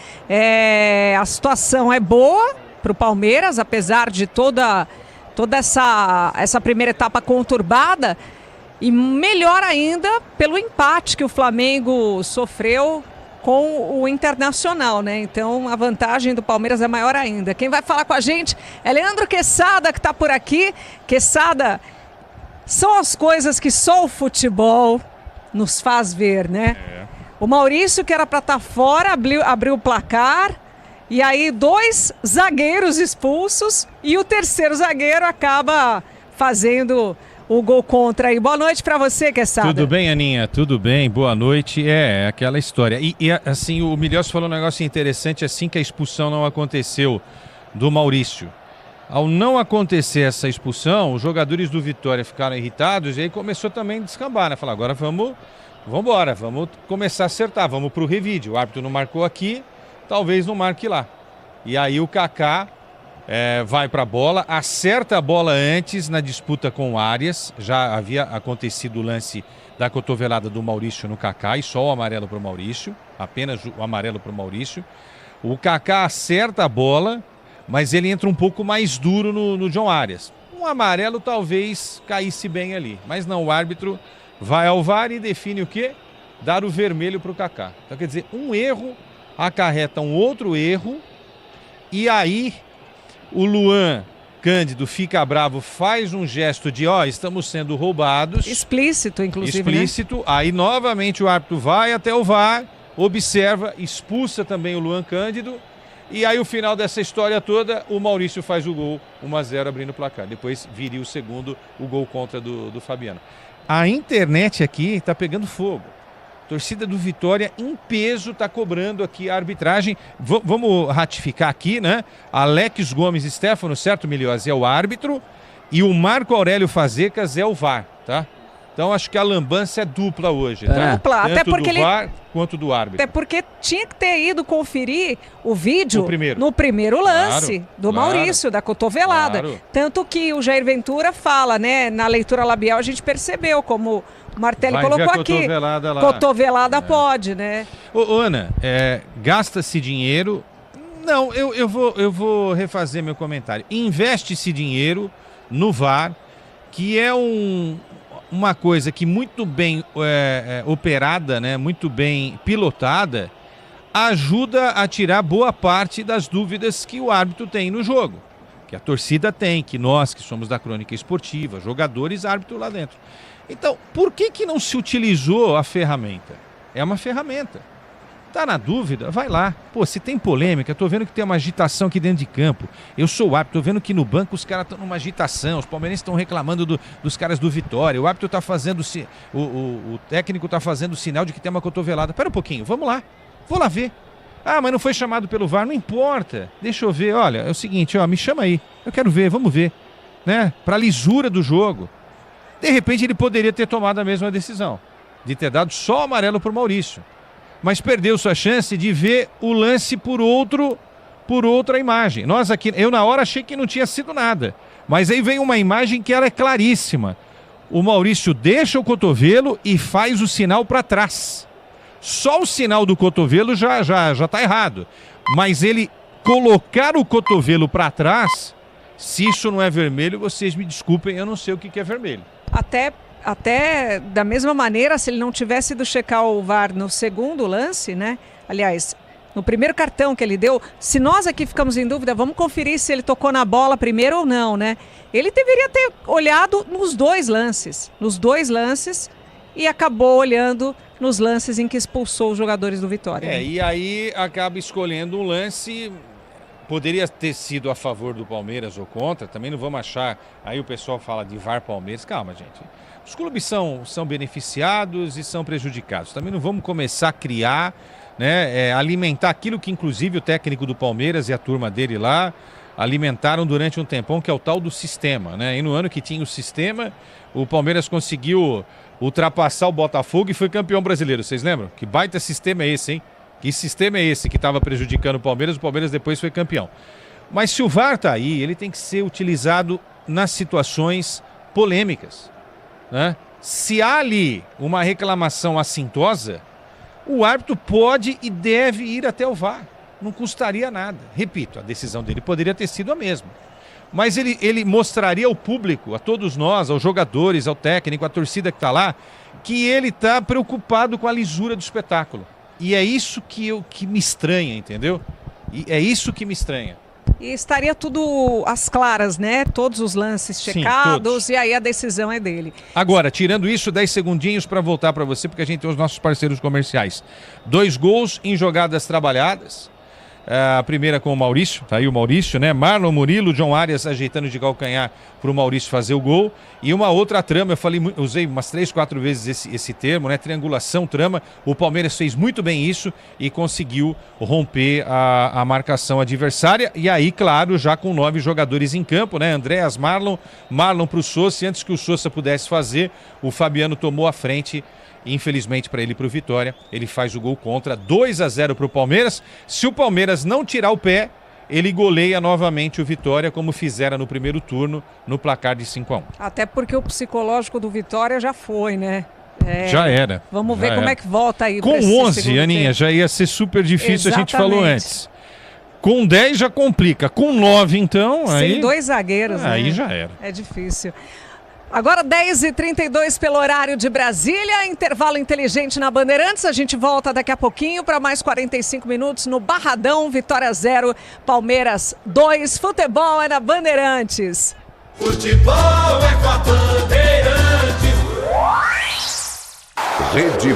A situação é boa para o Palmeiras, apesar de toda essa primeira etapa conturbada, e melhor ainda pelo empate que o Flamengo sofreu com o Internacional, né? Então a vantagem do Palmeiras é maior ainda. Quem vai falar com a gente é Leandro Quesada, que está por aqui. Quesada, são as coisas que só o futebol nos faz ver, né? O Maurício, que era para estar fora, abriu o placar. E aí 2 zagueiros expulsos e o terceiro zagueiro acaba fazendo o gol contra aí. Boa noite para você, Quesada. Tudo bem, Aninha? Tudo bem, boa noite. É aquela história. E assim, o Milhões falou um negócio interessante, assim que a expulsão não aconteceu do Maurício. Ao não acontecer essa expulsão, os jogadores do Vitória ficaram irritados e aí começou também a descambar, né? Falar, agora vamos embora, vamos começar a acertar, vamos pro revide. O árbitro não marcou aqui, talvez não marque lá. E aí o Kaká vai para a bola, acerta a bola antes na disputa com o Arias. Já havia acontecido o lance da cotovelada do Maurício no Kaká e só o amarelo para o Maurício, apenas o amarelo para o Maurício. O Kaká acerta a bola, mas ele entra um pouco mais duro no John Arias. Um amarelo talvez caísse bem ali, mas não, o árbitro vai ao VAR e define o quê? Dar o vermelho para o Kaká. Então quer dizer, um erro acarreta um outro erro, e aí o Luan Cândido fica bravo, faz um gesto de, estamos sendo roubados. Explícito, inclusive, explícito, né? Aí novamente o árbitro vai até o VAR, observa, expulsa também o Luan Cândido, e aí o final dessa história toda, o Maurício faz o gol, 1-0 abrindo o placar. Depois viria o segundo, o gol contra do Fabiano. A internet aqui tá pegando fogo. Torcida do Vitória em peso está cobrando aqui a arbitragem. Vamos ratificar aqui, né? Alex Gomes Stefano, certo, Miliose, é o árbitro, e o Marco Aurélio Fazecas é o VAR, tá? Então acho que a lambança é dupla hoje, tá? Dupla, tanto até porque do VAR quanto do árbitro. Até porque tinha que ter ido conferir o vídeo no primeiro lance do Maurício, da cotovelada. Claro. Tanto que o Jair Ventura fala, né? Na leitura labial a gente percebeu, como o Martelli colocou aqui. Cotovelada lá. Cotovelada pode, né? Ô, Ana, gasta-se dinheiro. Não, eu vou refazer meu comentário. Investe-se dinheiro no VAR, que é uma coisa que muito bem operada, né, muito bem pilotada, ajuda a tirar boa parte das dúvidas que o árbitro tem no jogo, que a torcida tem, que nós que somos da crônica esportiva, jogadores, árbitro lá dentro. Então, por que não se utilizou a ferramenta? É uma ferramenta. Tá na dúvida? Vai lá. Pô, se tem polêmica, tô vendo que tem uma agitação aqui dentro de campo. Eu sou o árbitro, tô vendo que no banco os caras estão numa agitação, os palmeirenses estão reclamando dos caras do Vitória. O árbitro tá fazendo, o técnico tá fazendo sinal de que tem uma cotovelada. Pera um pouquinho, vamos lá. Vou lá ver. Ah, mas não foi chamado pelo VAR, não importa. Deixa eu ver, olha, é o seguinte, ó, me chama aí. Eu quero ver, vamos ver. Né? Pra lisura do jogo. De repente ele poderia ter tomado a mesma decisão, de ter dado só o amarelo pro Maurício. Mas perdeu sua chance de ver o lance por outra imagem. Nós aqui, eu na hora achei que não tinha sido nada. Mas aí vem uma imagem que ela é claríssima. O Maurício deixa o cotovelo e faz o sinal para trás. Só o sinal do cotovelo já tá errado. Mas ele colocar o cotovelo para trás, se isso não é vermelho, vocês me desculpem, eu não sei o que é vermelho. Até da mesma maneira, se ele não tivesse ido checar o VAR no segundo lance, né? Aliás, no primeiro cartão que ele deu, se nós aqui ficamos em dúvida, vamos conferir se ele tocou na bola primeiro ou não, né? Ele deveria ter olhado nos dois lances, e acabou olhando nos lances em que expulsou os jogadores do Vitória. E aí acaba escolhendo um lance, poderia ter sido a favor do Palmeiras ou contra, também não vamos achar, aí o pessoal fala de VAR Palmeiras, calma gente, os clubes são beneficiados e são prejudicados, também não vamos começar a criar, né, alimentar aquilo que inclusive o técnico do Palmeiras e a turma dele lá alimentaram durante um tempão, que é o tal do sistema, né, e no ano que tinha o sistema, o Palmeiras conseguiu ultrapassar o Botafogo e foi campeão brasileiro, vocês lembram? Que baita sistema é esse, hein? Que sistema é esse que estava prejudicando o Palmeiras depois foi campeão. Mas se o VAR está aí, ele tem que ser utilizado nas situações polêmicas, né? Se há ali uma reclamação assintosa, o árbitro pode e deve ir até o VAR. Não custaria nada. Repito, a decisão dele poderia ter sido a mesma. Mas ele mostraria ao público, a todos nós, aos jogadores, ao técnico, à torcida que está lá, que ele está preocupado com a lisura do espetáculo. E é isso que me estranha, entendeu? E é isso que me estranha. E estaria tudo às claras, né? Todos os lances checados. Sim, e aí a decisão é dele. Agora, tirando isso, 10 segundinhos para voltar para você, porque a gente tem os nossos parceiros comerciais. 2 gols em jogadas trabalhadas. A primeira com o Maurício, tá aí o Maurício, né? Marlon, Murilo, John Arias ajeitando de calcanhar para o Maurício fazer o gol. E uma outra trama, usei umas 3, 4 vezes esse termo, né? Triangulação, trama. O Palmeiras fez muito bem isso e conseguiu romper a marcação adversária. E aí, claro, já com 9 jogadores em campo, né? Andréas, Marlon para o Sousa. E antes que o Sousa pudesse fazer, o Fabiano tomou a frente. Infelizmente para ele e para o Vitória, ele faz o gol contra, 2-0 para o Palmeiras. Se o Palmeiras não tirar o pé, ele goleia novamente o Vitória, como fizera no primeiro turno, no placar de 5-1. Até porque o psicológico do Vitória já foi, né? Já era. Vamos ver como é que volta aí. Com 11, Aninha, já ia ser super difícil. Exatamente. A gente falou antes. Com 10 já complica, com 9 então... Sem 2 zagueiros, né? Aí já era. É difícil. Agora 10h32 pelo horário de Brasília, intervalo inteligente na Bandeirantes. A gente volta daqui a pouquinho para mais 45 minutos no Barradão. Vitória 0, Palmeiras 2. Futebol é na Bandeirantes. Futebol é com a Bandeirantes. Rede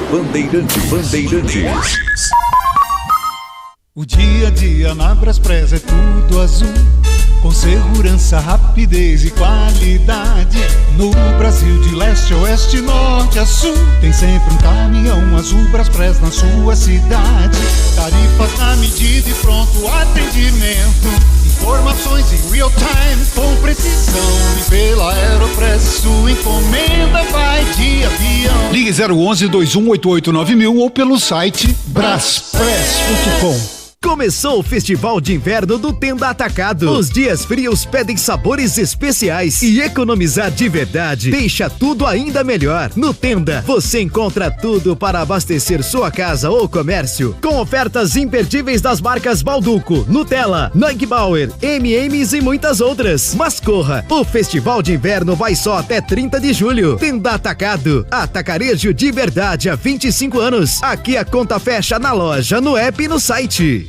Bandeirantes. O dia a dia na Braspress é tudo azul, com segurança, rapidez e qualidade. No Brasil de leste a oeste, norte a sul, tem sempre um caminhão azul Braspress na sua cidade. Tarifas na medida e pronto atendimento, informações em real time com precisão. E pela Aeropress sua encomenda vai de avião. Ligue 011-2188-9000 ou pelo site braspress.com. Começou o Festival de Inverno do Tenda Atacado. Os dias frios pedem sabores especiais e economizar de verdade deixa tudo ainda melhor. No Tenda, você encontra tudo para abastecer sua casa ou comércio, com ofertas imperdíveis das marcas Balduco, Nutella, Neugbauer, M&M's e muitas outras. Mas corra, o Festival de Inverno vai só até 30 de julho. Tenda Atacado, atacarejo de verdade há 25 anos. Aqui a conta fecha na loja, no app e no site.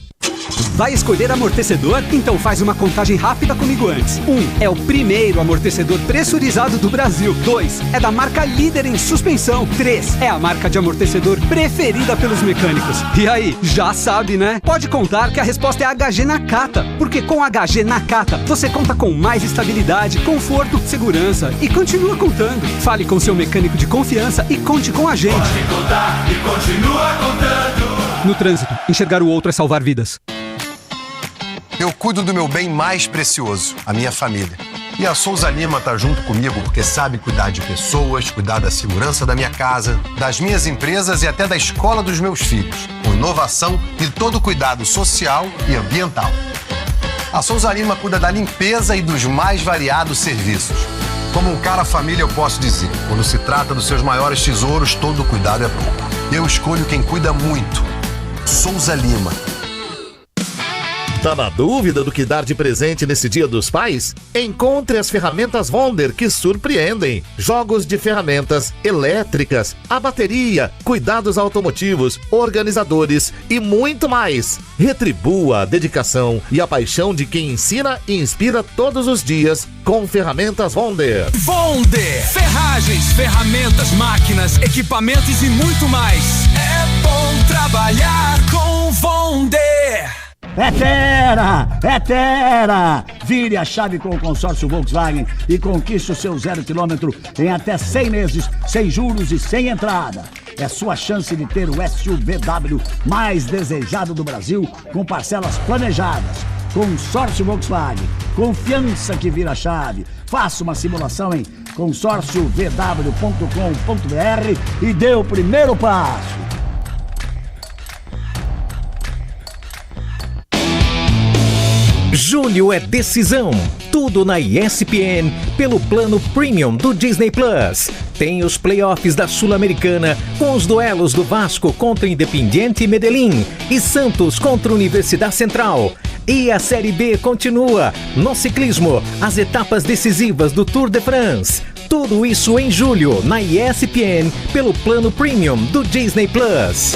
Vai escolher amortecedor? Então faz uma contagem rápida comigo antes. 1. É o primeiro amortecedor pressurizado do Brasil. 2. É da marca líder em suspensão. 3. É a marca de amortecedor preferida pelos mecânicos. E aí, já sabe, né? Pode contar que a resposta é HG Nakata, porque com HG Nakata você conta com mais estabilidade, conforto, segurança e continua contando. Fale com seu mecânico de confiança e conte com a gente. Pode contar e continua contando. No trânsito, enxergar o outro é salvar vidas. Eu cuido do meu bem mais precioso, a minha família. E a Souza Lima tá junto comigo porque sabe cuidar de pessoas, cuidar da segurança da minha casa, das minhas empresas e até da escola dos meus filhos, com inovação e todo cuidado social e ambiental. A Souza Lima cuida da limpeza e dos mais variados serviços. Como um cara família, eu posso dizer, quando se trata dos seus maiores tesouros, todo cuidado é pouco. Eu escolho quem cuida muito. Souza Lima. Tá na dúvida do que dar de presente nesse Dia dos Pais? Encontre as ferramentas Wonder que surpreendem. Jogos de ferramentas elétricas, a bateria, cuidados automotivos, organizadores e muito mais. Retribua a dedicação e a paixão de quem ensina e inspira todos os dias com ferramentas Wonder. Wonder! Ferragens, ferramentas, máquinas, equipamentos e muito mais. É bom trabalhar com Wonder! É Terra! É Terra! Vire a chave com o consórcio Volkswagen e conquiste o seu 0 km em até 100 meses, sem juros e sem entrada. É sua chance de ter o SUVW mais desejado do Brasil, com parcelas planejadas. Consórcio Volkswagen. Confiança que vira chave. Faça uma simulação em consórciovw.com.br e dê o primeiro passo. Julho é decisão. Tudo na ESPN pelo plano Premium do Disney Plus. Tem os playoffs da Sul-Americana com os duelos do Vasco contra Independiente Medellín e Santos contra Universidade Central. E a Série B continua. No ciclismo, as etapas decisivas do Tour de France. Tudo isso em julho na ESPN pelo plano Premium do Disney Plus.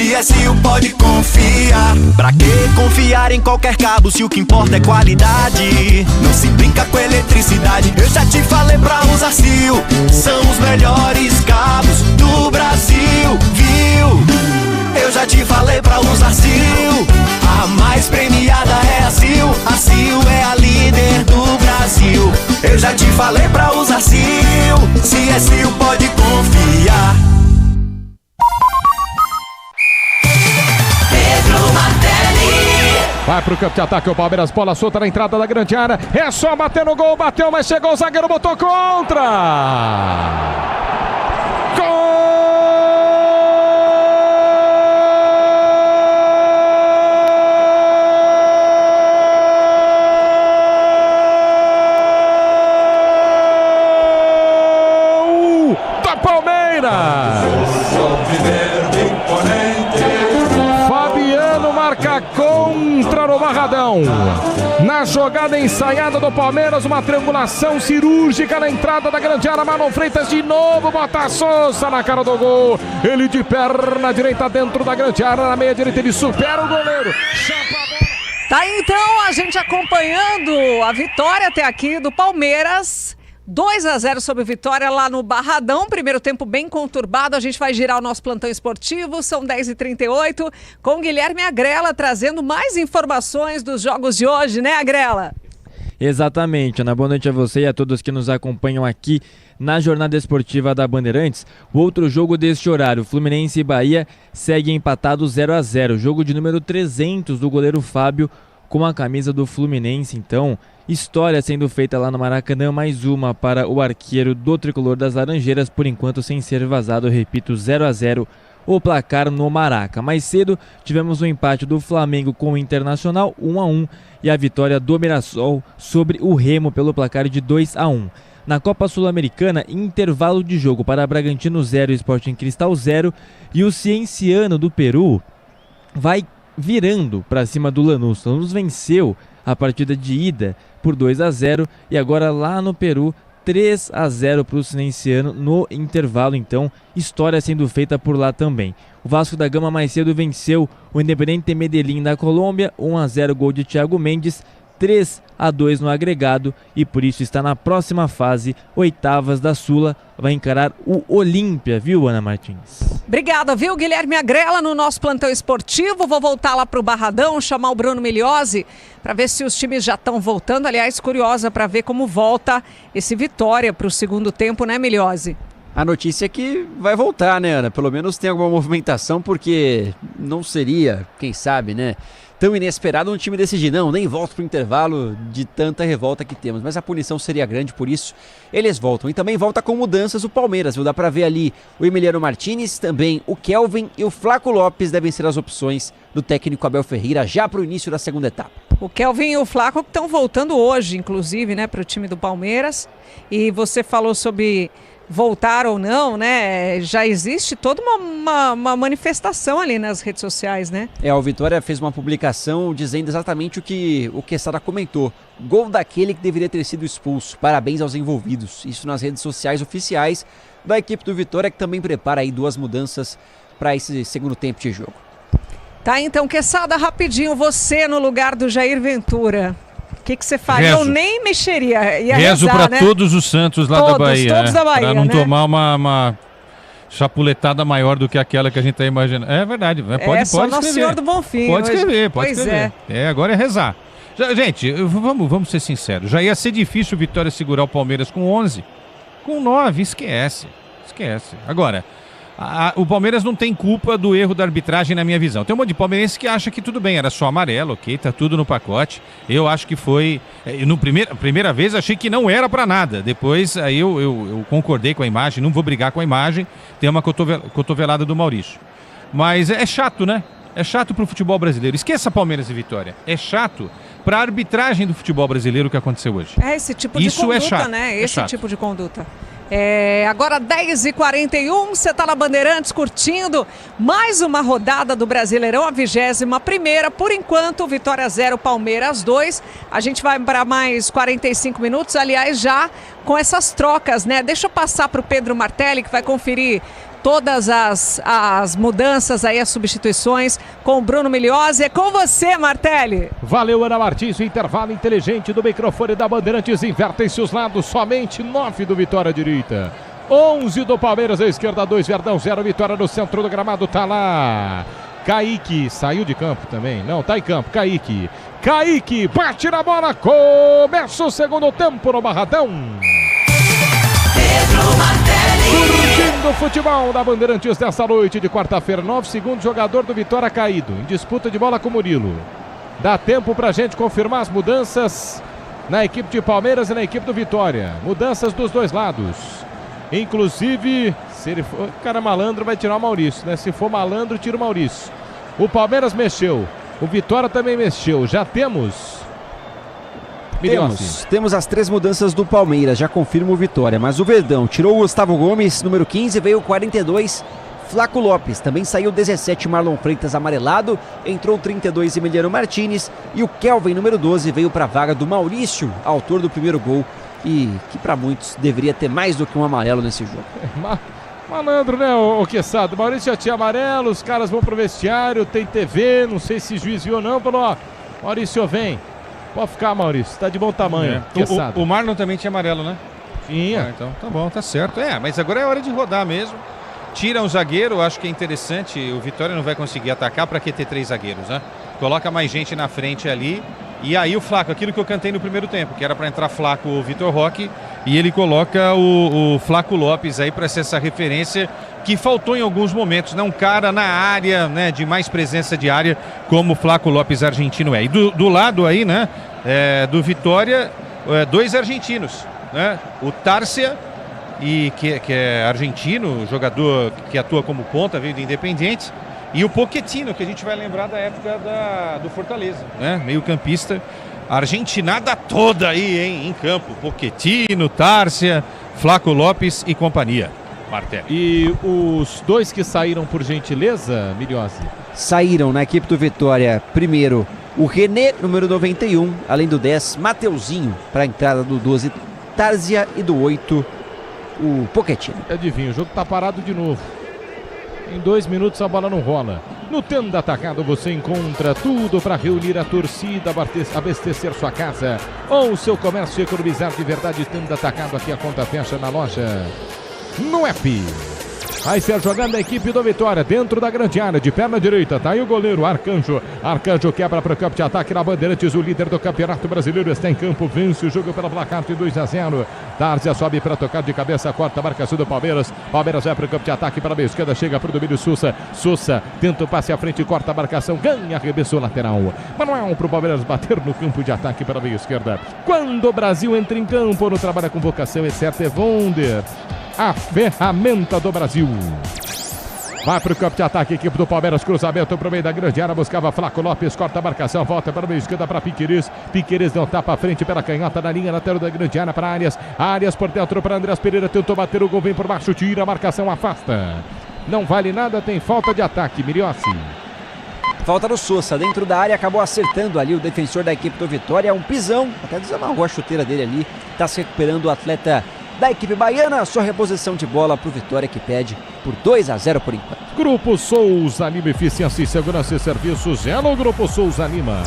CSU pode confiar. Pra que confiar em qualquer cabo se o que importa é qualidade? Não se brinca com eletricidade. Eu já te falei pra usar Sil. São os melhores cabos do Brasil, viu? Eu já te falei pra usar Sil. A mais premiada é a Sil. A Sil é a líder do Brasil. Eu já te falei pra usar Sil. CSU pode confiar. Vai pro campo de ataque o Palmeiras, bola solta na entrada da grande área. É só bater no gol, bateu, mas chegou o zagueiro, botou contra! Gol! Da Palmeiras! Fabiano marca contra no Barradão. Na jogada ensaiada do Palmeiras, uma triangulação cirúrgica na entrada da grande área. Marlon Freitas de novo, bota a Souza na cara do gol. Ele de perna direita dentro da grande área, na meia direita ele supera o goleiro. Tá então a gente acompanhando a vitória até aqui do Palmeiras. 2-0 sobre Vitória lá no Barradão, primeiro tempo bem conturbado, a gente vai girar o nosso plantão esportivo, são 10h38, com Guilherme Agrela trazendo mais informações dos jogos de hoje, né, Agrela? Exatamente, Ana, boa noite a você e a todos que nos acompanham aqui na jornada esportiva da Bandeirantes. O outro jogo deste horário, Fluminense e Bahia, segue empatado 0-0, jogo de número 300 do goleiro Fábio com a camisa do Fluminense, então... História sendo feita lá no Maracanã, mais uma para o arqueiro do tricolor das Laranjeiras, por enquanto sem ser vazado, repito, 0-0 o placar no Maraca. Mais cedo tivemos o empate do Flamengo com o Internacional, 1-1, e a vitória do Mirassol sobre o Remo pelo placar de 2-1. Na Copa Sul-Americana, intervalo de jogo para Bragantino 0 e Sporting Cristal 0, e o Cienciano do Peru vai virando para cima do Lanús. O Lanús venceu a partida de ida por 2-0 e agora lá no Peru 3-0 para o Cinenciano no intervalo, então história sendo feita por lá também. O Vasco da Gama mais cedo venceu o Independiente Medellín da Colômbia, 1-0 gol de Thiago Mendes, 3-2 no agregado e por isso está na próxima fase, oitavas da Sula, vai encarar o Olímpia, viu, Ana Martins? Obrigada, viu, Guilherme Agrela, no nosso plantão esportivo. Vou voltar lá pro Barradão, chamar o Bruno Migliozzi para ver se os times já estão voltando. Aliás, curiosa para ver como volta esse Vitória para o segundo tempo, né, Migliozzi? A notícia é que vai voltar, né, Ana? Pelo menos tem alguma movimentação, porque não seria, quem sabe, né, tão inesperado um time decidir, não, nem volta pro intervalo de tanta revolta que temos. Mas a punição seria grande, por isso eles voltam. E também volta com mudanças o Palmeiras, viu? Dá pra ver ali o Emiliano Martinez, também o Kelvin e o Flaco Lopes devem ser as opções do técnico Abel Ferreira já pro início da segunda etapa. O Kelvin e o Flaco que estão voltando hoje, inclusive, né, pro time do Palmeiras. E você falou sobre voltar ou não, né? Já existe toda uma manifestação ali nas redes sociais, né? O Vitória fez uma publicação dizendo exatamente o que o Quesada comentou. Gol daquele que deveria ter sido expulso. Parabéns aos envolvidos. Isso nas redes sociais oficiais da equipe do Vitória, que também prepara aí 2 mudanças para esse segundo tempo de jogo. Tá, então, Quesada, rapidinho, você no lugar do Jair Ventura. O que você faria? Rezo. Eu nem mexeria. Ia Rezo rezar, para né? todos os Santos lá da Bahia. Todos da Bahia, para não né? tomar uma chapuletada maior do que aquela que a gente está imaginando. É verdade. Pode só escrever. Nosso Senhor do Bonfim. Pode escrever, pode pois escrever. Agora é rezar. Gente, vamos ser sinceros. Já ia ser difícil o Vitória segurar o Palmeiras com 11. Com 9, esquece. Agora, o Palmeiras não tem culpa do erro da arbitragem, na minha visão. Tem um monte de palmeirense que acha que tudo bem, era só amarelo, ok, tá tudo no pacote. Eu acho que foi... primeira vez achei que não era pra nada. Depois aí eu concordei com a imagem, não vou brigar com a imagem. Tem uma cotovelada do Maurício. Mas é chato, né? É chato pro futebol brasileiro. Esqueça Palmeiras e Vitória. É chato pra arbitragem do futebol brasileiro o que aconteceu hoje. Esse tipo de Isso conduta, é chato, né? é Esse chato. tipo de conduta. Agora 10h41, você está na Bandeirantes curtindo mais uma rodada do Brasileirão, a 21ª. Por enquanto, Vitória 0, Palmeiras 2. A gente vai para mais 45 minutos, aliás, já com essas trocas, né? Deixa eu passar para o Pedro Martelli, que vai conferir todas as mudanças aí, as substituições com o Bruno Migliozzi. É com você, Martelli. Valeu, Ana Martins. O intervalo inteligente do microfone da Bandeirantes. Invertem-se os lados. Somente 9 do Vitória à direita. 11 do Palmeiras à esquerda. 2, Verdão 0. Vitória no centro do gramado. Tá lá. Kaique saiu de campo também. Não, tá em campo. Kaique bate na bola. Começa o segundo tempo no Barradão. Curtindo o futebol da Bandeirantes dessa noite de quarta-feira. 9 segundos, jogador do Vitória caído. Em disputa de bola com o Murilo. Dá tempo pra gente confirmar as mudanças na equipe de Palmeiras e na equipe do Vitória. Mudanças dos dois lados. Inclusive, se ele for cara malandro, vai tirar o Maurício, né? Se for malandro, tira o Maurício. O Palmeiras mexeu. O Vitória também mexeu. Já temos... Temos as 3 mudanças do Palmeiras, já confirma o Vitória, mas o Verdão tirou o Gustavo Gomes, número 15, veio o 42, Flaco Lopes, também saiu 17, Marlon Freitas amarelado, entrou 32, Emiliano Martinez, e o Kelvin, número 12, veio para a vaga do Maurício, autor do primeiro gol, e que para muitos deveria ter mais do que um amarelo nesse jogo. Malandro, né, o Quesada? Maurício já tinha amarelo, os caras vão pro vestiário, tem TV, não sei se juiz viu ou não, falou, ó, Maurício vem. Pode ficar, Maurício, tá de bom tamanho. O Marlon também tinha amarelo, né? Tinha. Então tá bom, tá certo. Mas agora é hora de rodar mesmo. Tira um zagueiro, acho que é interessante. O Vitória não vai conseguir atacar, para que ter 3 zagueiros, né? Coloca mais gente na frente ali. E aí o Flaco, aquilo que eu cantei no primeiro tempo, que era para entrar Flaco o Vitor Roque. E ele coloca o Flaco Lopes aí para ser essa referência que faltou em alguns momentos, né? Um cara na área, né? De mais presença de área, como o Flaco Lopes argentino é. E do lado aí, né? Do Vitória, 2 argentinos, né? O Tárcia, que é argentino, jogador que atua como ponta, veio do Independiente. E o Pochettino, que a gente vai lembrar da época do Fortaleza, né? Meio campista. A argentinada toda aí, hein? Em campo. Pochettino, Tárcia, Flaco Lopes e companhia. Martelli. E os 2 que saíram, por gentileza, Migliozzi? Saíram na equipe do Vitória, primeiro o René, número 91, além do 10, Mateuzinho, para a entrada do 12, Tárzia e do 8, o Pochettino. Adivinha, o jogo tá parado de novo. Em 2 minutos a bola não rola. No Tenda Atacado você encontra tudo para reunir a torcida, abastecer sua casa ou seu comércio e economizar de verdade. Tenda Atacado, aqui a conta fecha na loja, no app. Vai ser jogando a equipe do Vitória dentro da grande área, de perna direita, tá aí o goleiro Arcanjo. Arcanjo quebra para o campo de ataque na Bandeirantes, o líder do Campeonato Brasileiro está em campo, vence o jogo pela placar de 2-0. Tárzia sobe para tocar de cabeça, corta a marcação do Palmeiras. Palmeiras vai para o campo de ataque, para a meia esquerda, chega para o domínio Sousa. Sousa tenta o passe à frente, corta a marcação, ganha, arremessou lateral. Manuel para o Palmeiras bater no campo de ataque para a meia esquerda. Quando o Brasil entra em campo, no trabalho a convocação, etc. é Wonder, a ferramenta do Brasil. Vai para o campo de ataque, equipe do Palmeiras, cruzamento para o meio da grande área, buscava Flaco Lopes, corta a marcação, volta para o meio esquerda para Piquerez. Piquerez deu um tapa à frente pela canhota na linha lateral da grande área para Arias. Arias por dentro para Andrés Pereira, tentou bater o gol, vem por baixo, tira a marcação, afasta. Não vale nada, tem falta de ataque, Miriossi. Falta do Sousa, dentro da área, acabou acertando ali o defensor da equipe do Vitória, um pisão, até desamarrou a chuteira dele ali, está se recuperando o atleta da equipe baiana, sua reposição de bola para o Vitória, que pede por 2-0 por enquanto. Grupo Souza Lima, eficiência e segurança e serviços, é no Grupo Souza Lima.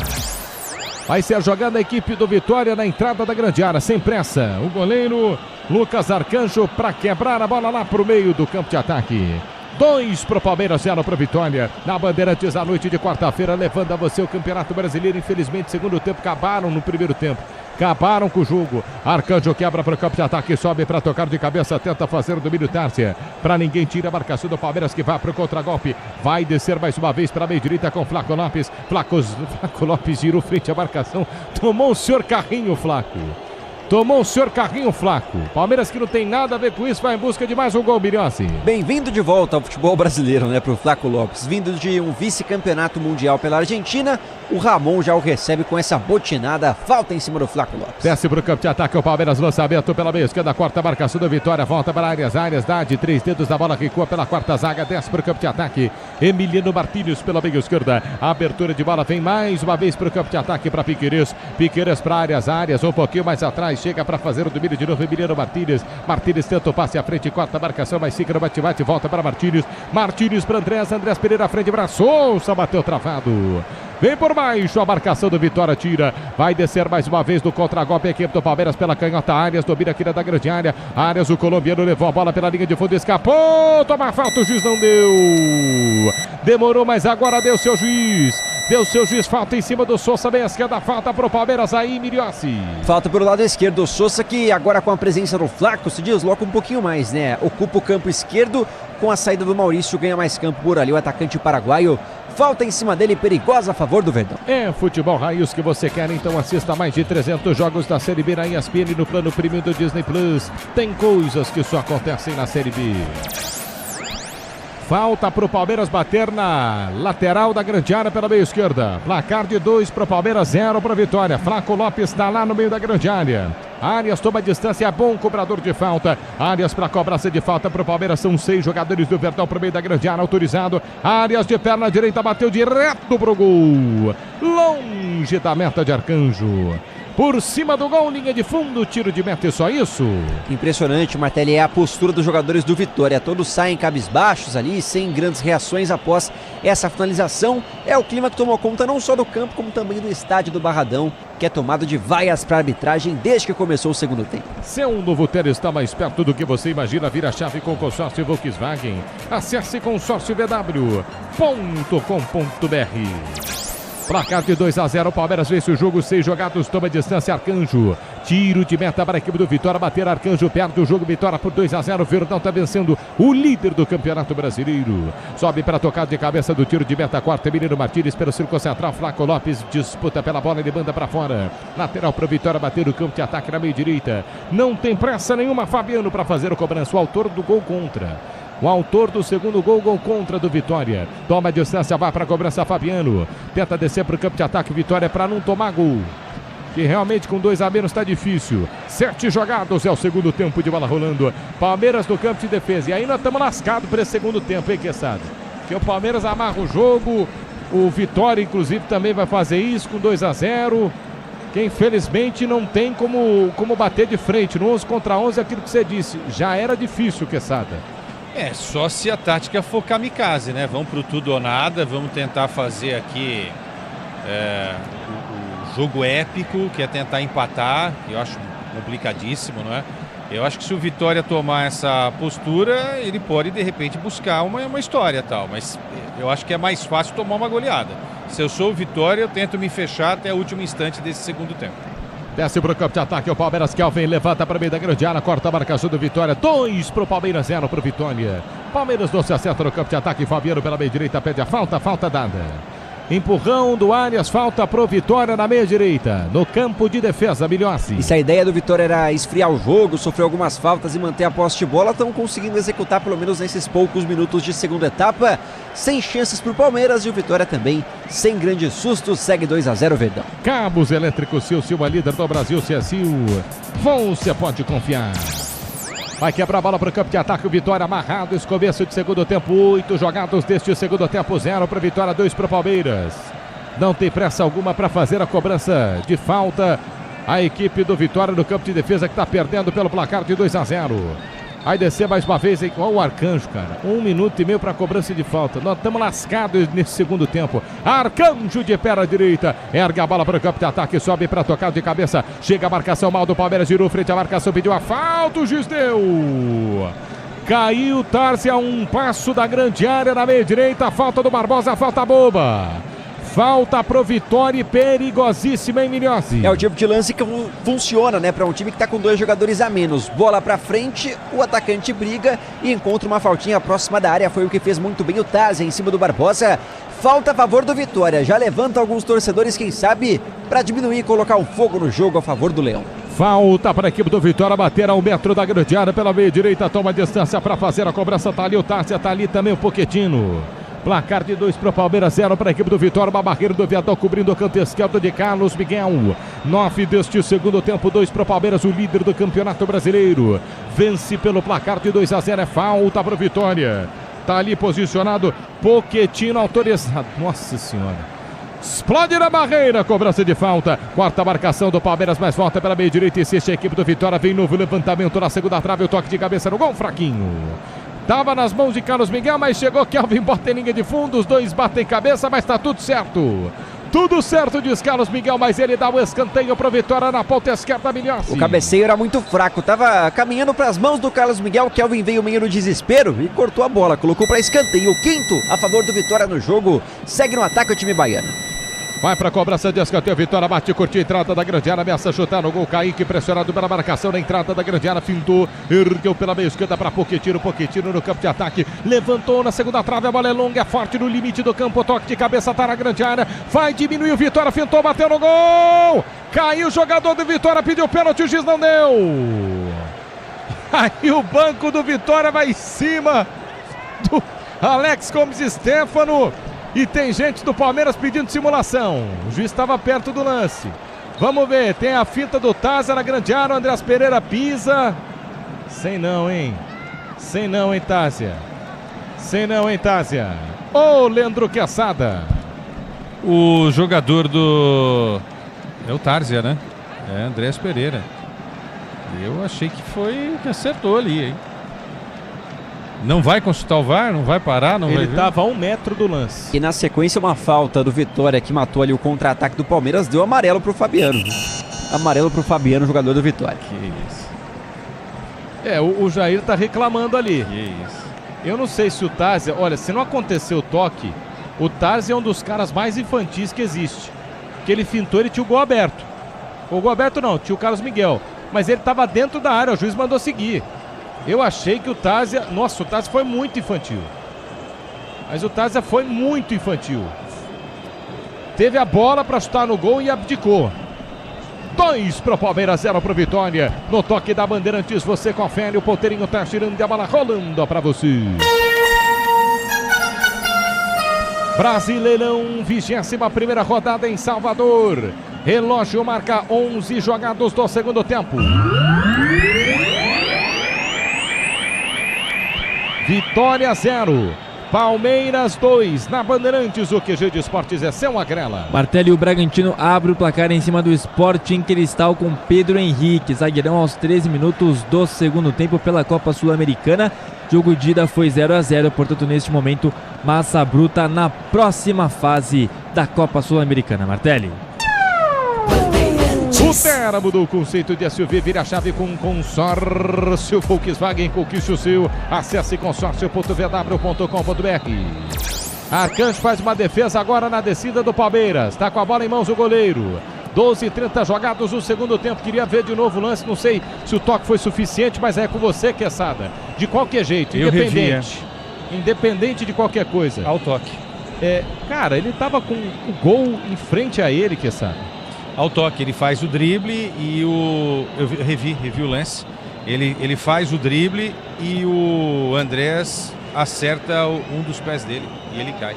Vai ser jogando a equipe do Vitória na entrada da grande área, sem pressa. O goleiro Lucas Arcanjo para quebrar a bola lá para o meio do campo de ataque. 2 para o Palmeiras, 0 para o Vitória. Na Bandeirantes, à noite de quarta-feira, levando a você o Campeonato Brasileiro. Infelizmente, segundo tempo, acabaram no primeiro tempo. Acabaram com o jogo. Arcanjo quebra para o campo de ataque, sobe para tocar de cabeça, tenta fazer o domínio Tárzia. Para ninguém, tira a marcação do Palmeiras, que vai para o contragolpe. Vai descer mais uma vez para a meia direita com Flaco Lopes. Flaco Lopes girou frente à marcação. Tomou o senhor carrinho, Flaco. Tomou o senhor carrinho, Flaco. Palmeiras, que não tem nada a ver com isso, vai em busca de mais um gol, Miriossi. Bem-vindo de volta ao futebol brasileiro, né, pro Flaco Lopes. Vindo de um vice-campeonato mundial pela Argentina, o Ramon já o recebe com essa botinada, falta em cima do Flaco Lopes. Desce pro campo de ataque, o Palmeiras, lançamento pela meia esquerda, quarta marcação da Vitória, volta para Arias, dá de 3 dedos da bola, recua pela quarta zaga, desce pro campo de ataque, Emiliano Martínez pela meia esquerda, a abertura de bola vem mais uma vez pro campo de ataque para Piquerez, Piquerez para Arias, um pouquinho mais atrás, chega para fazer o domínio de novo, Emiliano Martínez. Martínez tenta o passe à frente, corta a marcação, mas fica no bate-bate, volta para Martínez. Martínez para Andrés Pereira à frente, braçou, só bateu travado. Vem por baixo, a marcação do Vitória tira. Vai descer mais uma vez do contra-golpe a equipe do Palmeiras pela canhota. Arias domina aqui da grande área. Arias, o colombiano, levou a bola pela linha de fundo, escapou. Toma falta, o juiz não deu. Demorou, mas agora deu seu juiz. Deu seu juiz, falta em cima do Sousa, bem esquerda, falta para o Palmeiras aí, Miriossi. Falta pelo lado esquerdo, o Sousa, que agora com a presença do Flaco se desloca um pouquinho mais, né? Ocupa o campo esquerdo, com a saída do Maurício, ganha mais campo por ali, o atacante paraguaio. Falta em cima dele, perigosa a favor do Verdão. É futebol raiz que você quer, então assista mais de 300 jogos da Série B na ESPN no plano premium do Disney Plus. Tem coisas que só acontecem na Série B. Falta para o Palmeiras bater na lateral da grande área pela meia esquerda. Placar de 2 para o Palmeiras, 0 para a Vitória. Flaco Lopes está lá no meio da grande área. Arias toma distância, bom cobrador de falta. Arias para cobrança de falta para o Palmeiras. São 6 jogadores do Verdão para o meio da grande área, autorizado. Arias de perna direita, bateu direto para o gol. Longe da meta de Arcanjo. Por cima do gol, linha de fundo, tiro de meta e só isso. Impressionante, Martelli, é a postura dos jogadores do Vitória. Todos saem cabisbaixos ali, sem grandes reações após essa finalização. É o clima que tomou conta não só do campo, como também do estádio do Barradão, que é tomado de vaias para arbitragem desde que começou o segundo tempo. Seu novo Ter está mais perto do que você imagina. Vira a chave com o consórcio Volkswagen. Acesse consórciovw.com.br. Placar de 2-0, o Palmeiras vence o jogo, 6 jogados, toma distância, Arcanjo. Tiro de meta para a equipe do Vitória, bater Arcanjo, perde o jogo, Vitória por 2-0, Verdão está vencendo o líder do Campeonato Brasileiro. Sobe para tocar de cabeça do tiro de meta, quarta, Emiliano Martínez pelo círculo central, Flaco Lopes disputa pela bola, ele manda para fora. Lateral para o Vitória, bater o campo de ataque na meia direita. Não tem pressa nenhuma, Fabiano, para fazer o cobrança, o autor do gol contra. O autor do segundo gol contra do Vitória. Toma a distância, vai para a cobrança, Fabiano. Tenta descer para o campo de ataque, Vitória, para não tomar gol. Que realmente com 2 a menos está difícil. 7 jogados é o segundo tempo de bola rolando. Palmeiras no campo de defesa. E aí nós estamos lascados para esse segundo tempo, hein, Queçada? Que o Palmeiras amarra o jogo. O Vitória, inclusive, também vai fazer isso com 2 a 0. que infelizmente não tem como bater de frente. No 11 contra 11, aquilo que você disse, já era difícil, Quesada. Só se a tática for kamikaze, né? Vamos pro tudo ou nada, vamos tentar fazer aqui o jogo épico, que é tentar empatar, que eu acho complicadíssimo, não é? Eu acho que se o Vitória tomar essa postura, ele pode de repente buscar uma história tal, mas eu acho que é mais fácil tomar uma goleada. Se eu sou o Vitória, eu tento me fechar até o último instante desse segundo tempo. Desce pro campo de ataque o Palmeiras. Kelvin levanta para meio da grande área, corta a marcação do Vitória. 2 pro Palmeiras, 0 pro Vitória. Palmeiras não se acerta no campo de ataque. Fabiano pela meia direita pede a falta dada. Empurrão do Arias, falta pro Vitória na meia direita, no campo de defesa, Milhossi. E se a ideia do Vitória era esfriar o jogo, sofrer algumas faltas e manter a posse de bola, estão conseguindo executar pelo menos nesses poucos minutos de segunda etapa, sem chances pro Palmeiras, e o Vitória também sem grandes sustos, segue 2-0 Verdão. Cabos Elétricos, Silva, líder do Brasil, Ciacil, você pode confiar. Vai quebrar a bola para o campo de ataque, o Vitória amarrado, esse começo de segundo tempo, 8 jogados deste segundo tempo, 0 para Vitória, 2 para o Palmeiras. Não tem pressa alguma para fazer a cobrança de falta. A equipe do Vitória no campo de defesa que está perdendo pelo placar de 2-0. Vai descer mais uma vez, olha o Arcanjo, cara. 1 minuto e meio para a cobrança de falta. Nós estamos lascados nesse segundo tempo. Arcanjo de perna direita. Ergue a bola para o campo de ataque. Sobe para tocar de cabeça. Chega a marcação mal do Palmeiras. Girou frente à marcação. Pediu a falta. O juiz deu. Caiu Tarsi a um passo da grande área na meia direita. Falta do Barbosa. Falta boba. Falta pro Vitória, perigosíssima, hein, Milhossi? É o tipo de lance que funciona, né? Para um time que tá com 2 jogadores a menos. Bola pra frente, o atacante briga e encontra uma faltinha próxima da área. Foi o que fez muito bem o Tazia em cima do Barbosa. Falta a favor do Vitória. Já levanta alguns torcedores, quem sabe, para diminuir e colocar um fogo no jogo a favor do Leão. Falta para a equipe do Vitória bater a 1 metro da grande área pela meia direita. Toma distância para fazer a cobrança. Tá ali o Tazia, tá ali também o Pochettino. Placar de 2 para o Palmeiras, 0 para a equipe do Vitória. Uma barreira do Viadão cobrindo o canto esquerdo de Carlos Miguel. 9 deste segundo tempo, 2 para o Palmeiras, o líder do Campeonato Brasileiro. Vence pelo placar de 2-0, é falta para o Vitória. Tá ali posicionado Pochettino, autorizado. Nossa Senhora. Explode na barreira, cobrança de falta. Quarta marcação do Palmeiras, mas volta pela meia direita. Insiste a equipe do Vitória, vem novo levantamento na segunda trave. O toque de cabeça no gol, fraquinho. Tava nas mãos de Carlos Miguel, mas chegou Kelvin, bota em linha de fundo, os dois batem cabeça, mas tá tudo certo. Tudo certo, diz Carlos Miguel, mas ele dá o escanteio pro Vitória na ponta esquerda, Milhossi. O cabeceio era muito fraco, tava caminhando pras mãos do Carlos Miguel, Kelvin veio meio no desespero e cortou a bola, colocou pra escanteio. O quinto a favor do Vitória no jogo, segue no ataque o time baiano. Vai para a cobrança de escanteio, Vitória bate, curtiu a entrada da grande área, ameaça chutar no gol, Kaique pressionado pela marcação na entrada da grande área, fintou, ergueu pela meia esquerda para Pochettino no campo de ataque, levantou na segunda trave, a bola é longa, é forte no limite do campo, toque de cabeça, tá na grande área, vai diminuir o Vitória, fintou, bateu no gol, caiu o jogador do Vitória, pediu pênalti, o juiz não deu. Aí o banco do Vitória vai em cima do Alex Gomes Stefano. E tem gente do Palmeiras pedindo simulação. O juiz estava perto do lance. Vamos ver, tem a finta do Tazia na grande área, o Andreas Pereira pisa. Sem não, hein? Sem não, hein, Tazia? Sem não, hein, Tazia? Ô, Leandro Quesada. O jogador do... É o Tazia, né? É Andreas Pereira. Eu achei que foi que acertou ali, hein? Não vai consultar o VAR? Não vai parar? Não Ele vai estava a 1 metro do lance. E na sequência uma falta do Vitória que matou ali o contra-ataque do Palmeiras, deu amarelo pro Fabiano. Amarelo pro Fabiano, jogador do Vitória. Que isso. É, o Jair tá reclamando ali. Que isso. Eu não sei se o Tazia... Olha, se não acontecer o toque, o Tazia é um dos caras mais infantis que existe. Que ele fintou, ele tinha o gol aberto. O gol aberto não, tinha o Carlos Miguel. Mas ele tava dentro da área, o juiz mandou seguir. Eu achei que o Tazia... Nossa, o Tazia foi muito infantil. Mas o Tazia foi muito infantil. Teve a bola para chutar no gol e abdicou. 2 para o Palmeiras, 0 para o Vitória. No toque da Bandeirantes, você confere. O ponteirinho tá girando e a bola rolando para você. Brasileirão, 21ª rodada em Salvador. Relógio marca 11 jogados do segundo tempo. Vitória 0, Palmeiras 2, na Bandeirantes, o QG de Esportes é Céu Agrela. Martelli, o Bragantino abre o placar em cima do Sporting Cristal com Pedro Henrique, zagueirão aos 13 minutos do segundo tempo pela Copa Sul-Americana. Jogo de ida foi 0-0, portanto neste momento massa bruta na próxima fase da Copa Sul-Americana. Martelli. O Terra mudou o conceito de SUV, vira a chave com consórcio Volkswagen, conquiste o seu. Acesse consórcio.vw.com.br. Arcanjo faz uma defesa agora na descida do Palmeiras. Está com a bola em mãos o goleiro. 12:30 jogados no segundo tempo. Queria ver de novo o lance. Não sei se o toque foi suficiente, mas é com você, Quesada. De qualquer jeito, independente. Independente de qualquer coisa. Ao toque. Cara, ele estava com o gol em frente a ele, Quesada. Ao toque, ele faz o drible e eu revi o lance. Ele faz o drible e o Andrés acerta um dos pés dele e ele cai.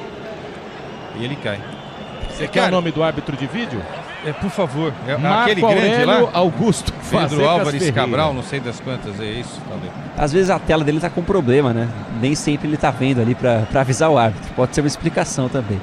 Você quer o nome do árbitro de vídeo? Por favor. Marco Aquele grande lá? Augusto Pedro Álvares Ferreira. Cabral, não sei das quantas, é isso? Talvez. Às vezes a tela dele tá com problema, né? Nem sempre ele tá vendo ali pra avisar o árbitro. Pode ser uma explicação também.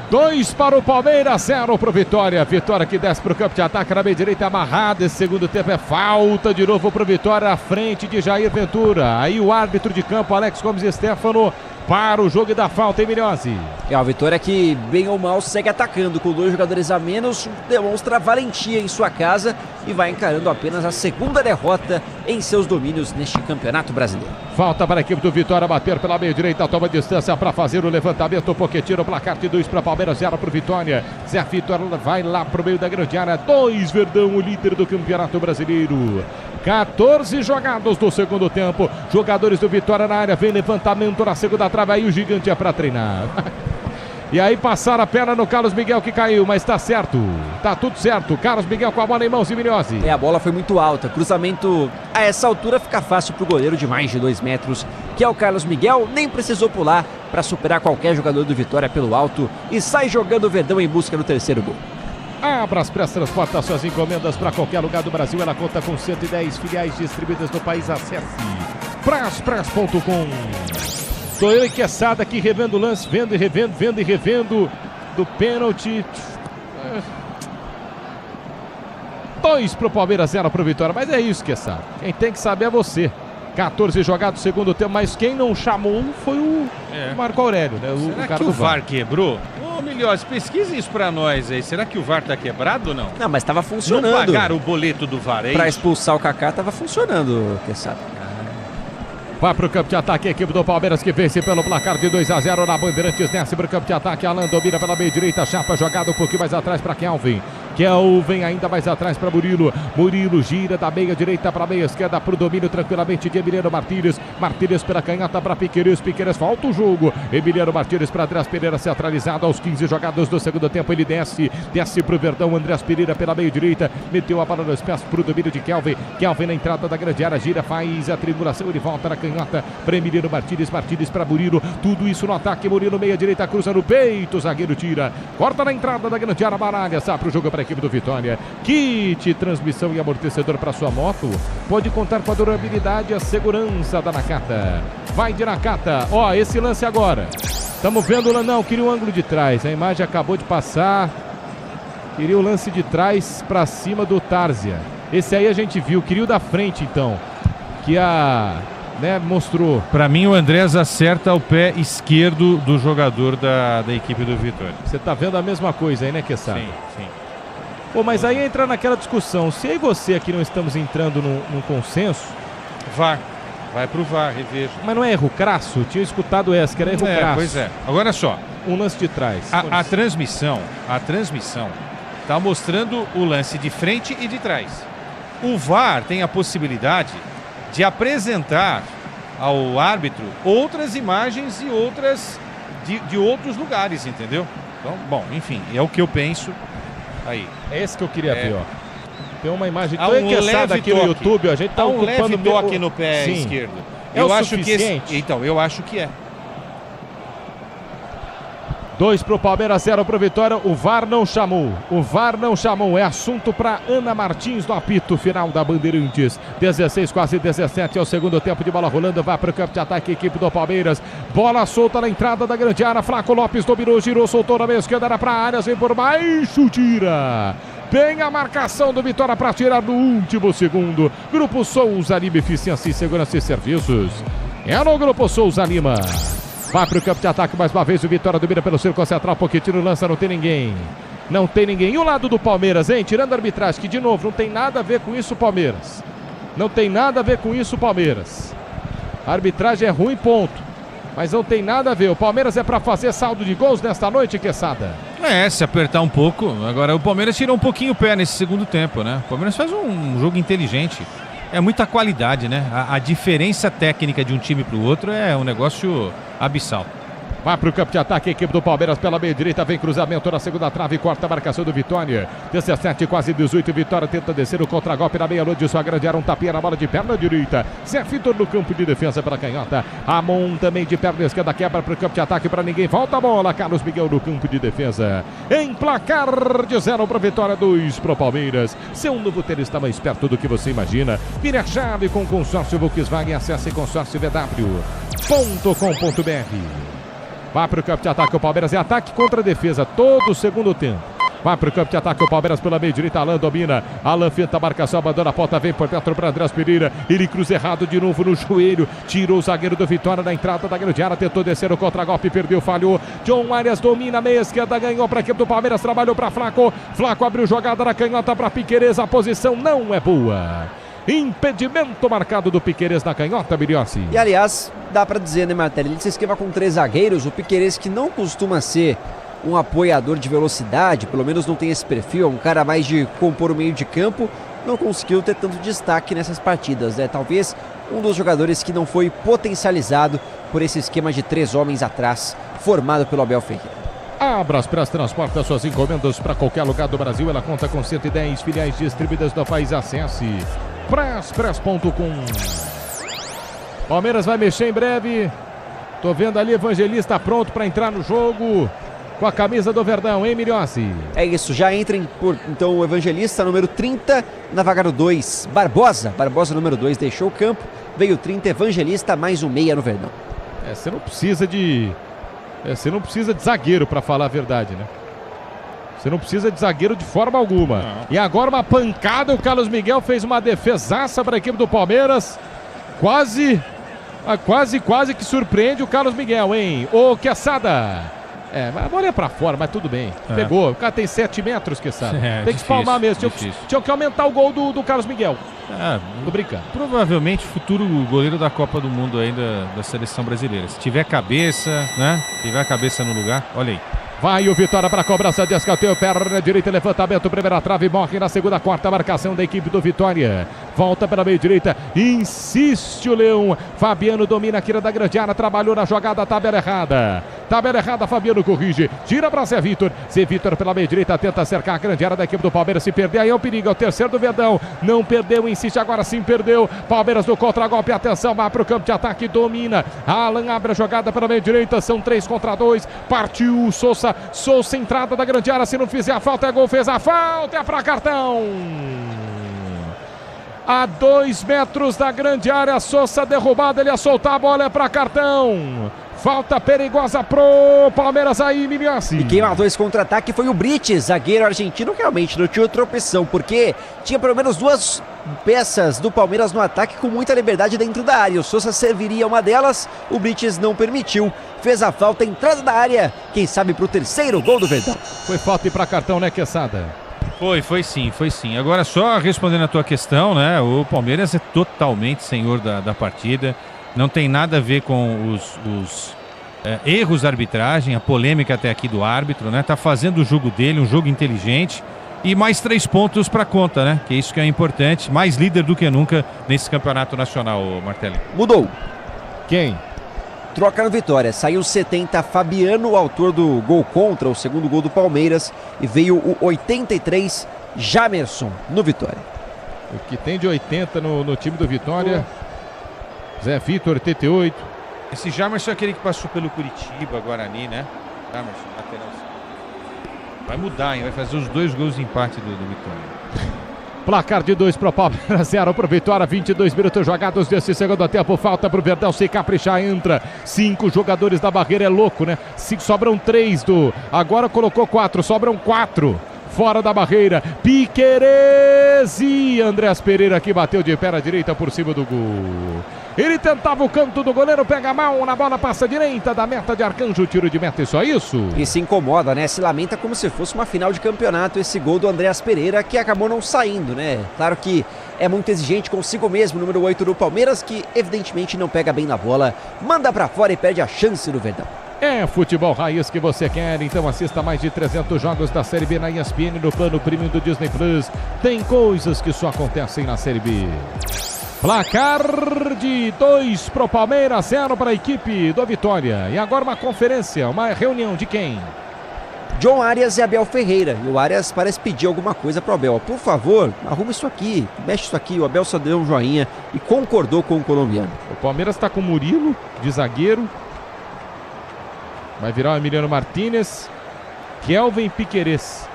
2 para o Palmeiras, 0 para o Vitória. Vitória que desce para o campo de ataque na meia direita, amarrada. Esse segundo tempo é falta de novo para o Vitória, à frente de Jair Ventura. Aí o árbitro de campo, Alex Gomes Stefano, para o jogo e dá falta, hein, Milhose? A Vitória que, bem ou mal, segue atacando com 2 jogadores a menos, demonstra valentia em sua casa e vai encarando apenas a segunda derrota em seus domínios neste Campeonato Brasileiro. Falta para a equipe do Vitória bater pela meia direita, toma distância para fazer o levantamento. Pochettino, placar de 2 para Palmeiras, 0 para o Vitória. Zé Vitor vai lá para o meio da grande área. 2, Verdão, o líder do Campeonato Brasileiro. 14 jogados do segundo tempo. Jogadores do Vitória na área, vem levantamento na segunda trave. Aí o gigante é para treinar. E aí passaram a perna no Carlos Miguel que caiu, mas tá certo. Tá tudo certo. Carlos Miguel com a bola em mãos e Milhose. A bola foi muito alta. Cruzamento a essa altura fica fácil pro goleiro de mais de 2 metros, que é o Carlos Miguel. Nem precisou pular para superar qualquer jogador do Vitória pelo alto e sai jogando o Verdão em busca do terceiro gol. A Braspress transporta suas encomendas para qualquer lugar do Brasil. Ela conta com 110 filiais distribuídas no país. Acesse braspress.com. Sou eu e Quesada aqui revendo o lance, vendo e revendo do pênalti. 2 para o Palmeiras, 0 para o Vitória. Mas é isso, Quesada. Quem tem que saber é você. 14 jogados segundo tempo, mas quem não chamou foi o Marco Aurélio, né? Será que o VAR quebrou? Ô, Milhose, pesquisa isso pra nós aí. Será que o VAR tá quebrado ou não? Não, mas tava funcionando. Não pagaram o boleto do VAR, é pra isso? expulsar o Kaká tava funcionando, Quesada. Vai para o campo de ataque a equipe do Palmeiras que vence pelo placar de 2-0 na Bandeirantes. Desce para o campo de ataque. Alan domina pela meia direita. Chapa jogada um pouquinho mais atrás para Kelvin. Kelvin ainda mais atrás para Murilo. Murilo gira da meia direita para a meia esquerda para o domínio tranquilamente de Emiliano Martínez. Martínez pela canhota para Piqueires. Piqueires falta o jogo. Emiliano Martínez para Andrés Pereira centralizado aos 15 jogados do segundo tempo. Ele desce para o Verdão. Andrés Pereira pela meia direita. Meteu a bola nos pés para o domínio de Kelvin. Kelvin na entrada da grande área. Gira, faz a triangulação. Ele volta na canhota para Emiliano Martínez. Martínez para Murilo. Tudo isso no ataque. Murilo meia direita. Cruza no peito. Zagueiro tira. Corta na entrada da grande área. Baralha. Sai para o jogo para a equipe do Vitória. Kit, transmissão e amortecedor para sua moto. Pode contar com a durabilidade e a segurança da Nakata. Vai de Nakata. Ó, esse lance agora. Estamos vendo o não, queria o ângulo de trás. A imagem acabou de passar. Queria o lance de trás para cima do Tárzia. Esse aí a gente viu. Queria o da frente então. Que mostrou. Para mim o Andrés acerta o pé esquerdo do jogador da equipe do Vitória. Você tá vendo a mesma coisa aí, né, Quesada? Sim. Pô, mas aí entra naquela discussão. Se eu e você aqui não estamos entrando num consenso... VAR. Vai pro VAR, reveja. Mas não é erro crasso? Eu tinha escutado essa, que era erro crasso. Pois é. Agora só. Um lance de trás. A transmissão tá mostrando o lance de frente e de trás. O VAR tem a possibilidade de apresentar ao árbitro outras imagens e outras de outros lugares, entendeu? Então, bom, enfim, é o que eu penso. Aí. É esse que eu queria ver, ó. Tem uma imagem tão engraçada aqui no YouTube, a gente tá um leve toque no pé esquerdo. Eu acho que então, eu acho que é. 2 pro Palmeiras, 0 pro Vitória. O VAR não chamou. É assunto para Ana Martins no apito final da Bandeirantes. 16, quase 17 é o segundo tempo de bola rolando. Vai pro campo de ataque, equipe do Palmeiras. Bola solta na entrada da grande área. Flaco Lopes dominou, girou, soltou na meia esquerda, era pra área, vem por baixo, tira. Tem a marcação do Vitória para tirar no último segundo. Grupo Souza Lima, Eficiência e Segurança e Serviços. É no Grupo Souza Lima. Vai para o campo de ataque mais uma vez. O Vitória domina pelo círculo central. Pochettino lança, não tem ninguém. E o lado do Palmeiras, hein? Tirando a arbitragem, que de novo não tem nada a ver com isso, Palmeiras. A arbitragem é ruim, ponto. Mas não tem nada a ver. O Palmeiras é para fazer saldo de gols nesta noite, Quesada. Se apertar um pouco. Agora o Palmeiras tirou um pouquinho o pé nesse segundo tempo, né? O Palmeiras faz um jogo inteligente. É muita qualidade, né? A diferença técnica de um time para o outro é um negócio abissal. Vai para o campo de ataque, a equipe do Palmeiras pela meia direita, vem cruzamento na segunda trave, corta a marcação do Vitória. 17, quase 18, Vitória tenta descer o contragolpe na meia lua de sua grande área, um tapinha na bola de perna direita. Zé Vitor no campo de defesa pela canhota. Ramon também de perna esquerda, quebra para o campo de ataque para ninguém, volta a bola. Carlos Miguel no campo de defesa. Em placar de 0 para Vitória, 2 para o Palmeiras. Seu novo tênis está mais perto do que você imagina. Vire a chave com o consórcio Volkswagen, acesse consórciovw.com.br. Vai para o campo de ataque, o Palmeiras é ataque contra defesa todo o segundo tempo. Vai para o campo de ataque, o Palmeiras pela meia direita, Alan domina. Alan finta a marcação, abandona a ponta, vem por dentro para Andrés Pereira. Ele cruza errado de novo no joelho. Tirou o zagueiro do Vitória na entrada da grande área, tentou descer o contragolpe, perdeu, falhou. John Arias domina a meia esquerda, ganhou para a equipe do Palmeiras, trabalhou para Flaco. Flaco abriu jogada na canhota para Piquerez, a posição não é boa. Impedimento marcado do Piquerez na canhota, Biliossi. E aliás, dá pra dizer, né, Martelli? Ele se esquema com 3 zagueiros. O Piquerez, que não costuma ser um apoiador de velocidade, pelo menos não tem esse perfil, é um cara mais de compor o meio de campo, não conseguiu ter tanto destaque nessas partidas, né? Talvez um dos jogadores que não foi potencializado por esse esquema de 3 homens atrás, formado pelo Abel Ferreira. A Braspress transporta suas encomendas para qualquer lugar do Brasil. Ela conta com 110 filiais distribuídas no país. Acesse Braspress.com. Palmeiras vai mexer em breve. Tô vendo ali Evangelista pronto para entrar no jogo com a camisa do Verdão, hein, Miliossi? É isso, já entrem então o Evangelista, número 30, na vaga do 2, Barbosa número 2, deixou o campo, veio 30, Evangelista, mais um meia no Verdão. Você não precisa de zagueiro para falar a verdade, né? Você não precisa de zagueiro de forma alguma. Não. E agora uma pancada, o Carlos Miguel fez uma defesaça para a equipe do Palmeiras. Quase que surpreende o Carlos Miguel, hein? Ô, Quesada. Mas a bola é pra fora, mas tudo bem. Pegou. O cara tem 7 metros, Quesada. Tem que espalmar mesmo. Tinha que aumentar o gol do Carlos Miguel. Tô brincando. Provavelmente futuro goleiro da Copa do Mundo ainda da seleção brasileira. Se tiver cabeça, né? Tiver a cabeça no lugar, olha aí. Vai o Vitória para a cobrança de escanteio, perna direita, levantamento, primeira trave, morre na segunda, quarta marcação da equipe do Vitória. Volta pela meia direita, insiste o Leão. Fabiano domina aqui da grande área, trabalhou na jogada, tabela errada, Fabiano corrige, tira para Zé Vitor. Zé Vitor pela meia direita, tenta cercar a grande área da equipe do Palmeiras, se perder aí é o perigo, é o terceiro do Verdão. Não perdeu, insiste, agora sim perdeu. Palmeiras no contra-golpe, atenção, vai para o campo de ataque, domina. Alan abre a jogada pela meia direita, são 3 contra 2, partiu Souza, entrada da grande área, se não fizer a falta é gol, fez a falta, é para cartão. A 2 metros da grande área, Souza derrubado, ele ia soltar a bola, é para cartão. Falta perigosa pro Palmeiras aí, Miliossi. E quem matou esse contra-ataque foi o Brites, zagueiro argentino, que realmente não tinha outra opção, porque tinha pelo menos 2 peças do Palmeiras no ataque com muita liberdade dentro da área. O Souza serviria uma delas, o Brites não permitiu. Fez a falta, entrada da área, quem sabe pro terceiro gol do Verdão. Foi falta e para cartão, né, Quesada? Foi sim. Agora só respondendo a tua questão, né, o Palmeiras é totalmente senhor da partida. Não tem nada a ver com os erros da arbitragem, a polêmica até aqui do árbitro, né? Tá fazendo o jogo dele, um jogo inteligente. E mais 3 pontos para conta, né? Que é isso que é importante. Mais líder do que nunca nesse campeonato nacional, Martelli. Mudou. Quem? Troca no Vitória. Saiu 70, Fabiano, autor do gol contra, o segundo gol do Palmeiras. E veio o 83, Jamerson, no Vitória. O que tem de 80 no time do Vitória... Zé Vitor, 88. Esse Jamerson é aquele que passou pelo Curitiba, Guarani, né? Emerson, lateral. Vai mudar, hein? Vai fazer os 2 gols de empate do Vitória. Placar de 2 para o Palmeiras, 0 para o Vitória, 22 minutos jogados desse segundo tempo. Falta para o Verdão se caprichar, entra 5 jogadores da barreira, é louco, né? Sobram 3 agora colocou 4, sobram 4 fora da barreira. Piquerez e Andreas Pereira que bateu de pé na direita por cima do gol. Ele tentava o canto do goleiro, pega mal na bola, passa direita da meta de Arcanjo, tiro de meta e só isso. E se incomoda, né? Se lamenta como se fosse uma final de campeonato esse gol do Andreas Pereira, que acabou não saindo, né? Claro que é muito exigente consigo mesmo, número 8 do Palmeiras, que evidentemente não pega bem na bola, manda pra fora e perde a chance do Verdão. É futebol raiz que você quer, então assista mais de 300 jogos da Série B na ESPN no plano premium do Disney Plus. Tem coisas que só acontecem na Série B. Placar de 2 para o Palmeiras, 0 para a equipe do Vitória. E agora uma conferência, uma reunião de quem? John Arias e Abel Ferreira. E o Arias parece pedir alguma coisa para o Abel. Por favor, arruma isso aqui, mexe isso aqui. O Abel só deu um joinha e concordou com o colombiano. O Palmeiras está com Murilo de zagueiro. Vai virar o Emiliano Martínez, Kelvin Piquerez.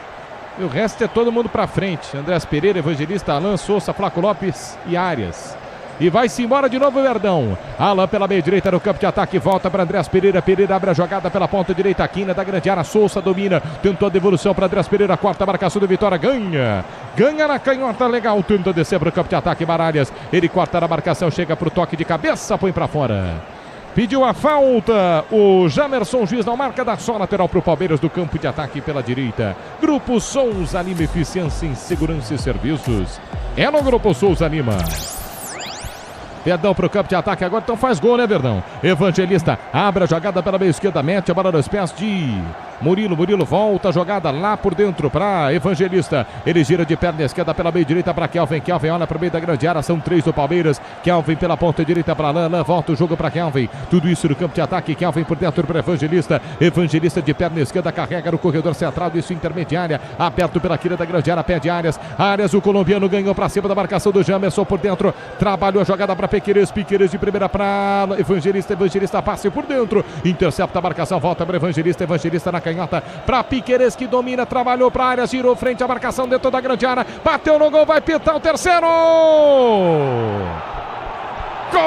E o resto é todo mundo pra frente. Andreas Pereira, Evangelista, Alan, Souza, Flaco Lopes e Arias. E vai-se embora de novo o Verdão. Alan pela meia direita no campo de ataque, volta para Andreas Pereira. Pereira abre a jogada pela ponta direita, quina da grande área. Souza domina, tentou a devolução para Andreas Pereira. Quarta marcação do Vitória, ganha na canhota, legal. Tenta descer para o campo de ataque, Baralhas. Ele corta a marcação, chega para o toque de cabeça, põe para fora. Pediu a falta, o Jamerson, juiz não marca, dá só lateral para o Palmeiras do campo de ataque pela direita. Grupo Souza Lima, eficiência em segurança e serviços. É no Grupo Souza Lima. Verdão para o campo de ataque agora, então faz gol, né, Verdão? Evangelista abre a jogada pela meia esquerda, mete a bola nos pés de Murilo. Murilo volta a jogada lá por dentro para Evangelista. Ele gira de perna esquerda pela meia direita para Kelvin. Kelvin olha para o meio da grande área, são 3 do Palmeiras. Kelvin pela ponta direita para Alain. Volta o jogo para Kelvin. Tudo isso no campo de ataque. Kelvin por dentro para Evangelista. Evangelista de perna esquerda carrega no corredor central, isso intermediária. Aberto pela quina da grande área, pede Arias. Arias, o colombiano, ganhou para cima da marcação do Jamerson por dentro. Trabalhou a jogada para Piquerez de primeira para Evangelista. Evangelista passe por dentro. Intercepta a marcação, volta para Evangelista. Evangelista na canhota para Piquerez que domina, trabalhou para a área, girou frente à marcação dentro da grande área, bateu no gol, vai pitar o terceiro. Gol!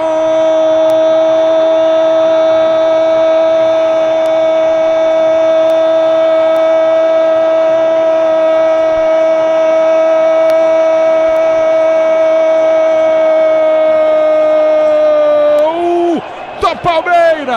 Palmeiras!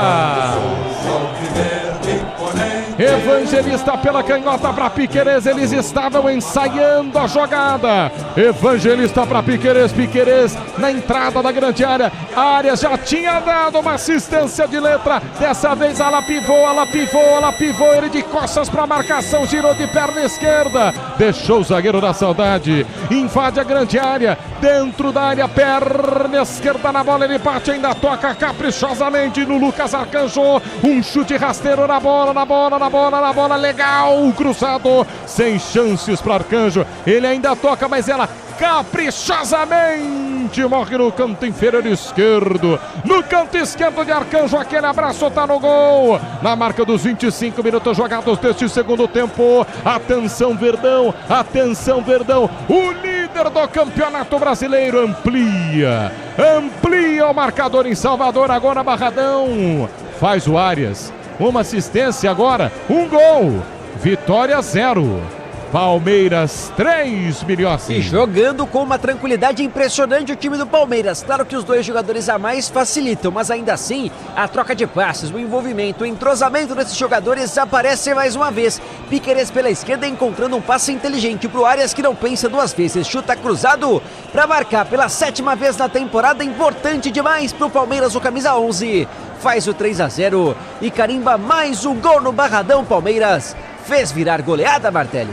Evangelista pela canhota para Piquerez, eles estavam ensaiando a jogada. Evangelista para Piquerez, Piquerez na entrada da grande área. A área já tinha dado uma assistência de letra. Dessa vez ela pivô, ele de costas para a marcação, girou de perna esquerda. Deixou o zagueiro da saudade. Invade a grande área, dentro da área, perna esquerda na bola, ele bate, ainda toca caprichosamente no Lucas Arcanjo. Um chute rasteiro na bola, legal, cruzado, sem chances para Arcanjo. Ele ainda toca, mas ela caprichosamente morre no canto inferior esquerdo. No canto esquerdo de Arcanjo, aquele abraço tá no gol. Na marca dos 25 minutos jogados deste segundo tempo. Atenção, Verdão. O líder do Campeonato Brasileiro amplia o marcador em Salvador, agora Barradão. Faz o Arias. Uma assistência agora, um gol. Vitória 0. Palmeiras 3, Milhossi. E jogando com uma tranquilidade impressionante o time do Palmeiras. Claro que os 2 jogadores a mais facilitam, mas ainda assim a troca de passes, o envolvimento, o entrosamento desses jogadores aparece mais uma vez. Piquerez pela esquerda encontrando um passe inteligente pro Arias, que não pensa 2 vezes, chuta cruzado para marcar pela 7ª vez na temporada. Importante demais pro Palmeiras, o camisa 11 faz o 3-0 e carimba mais um gol no Barradão. Palmeiras fez virar goleada, Martelli.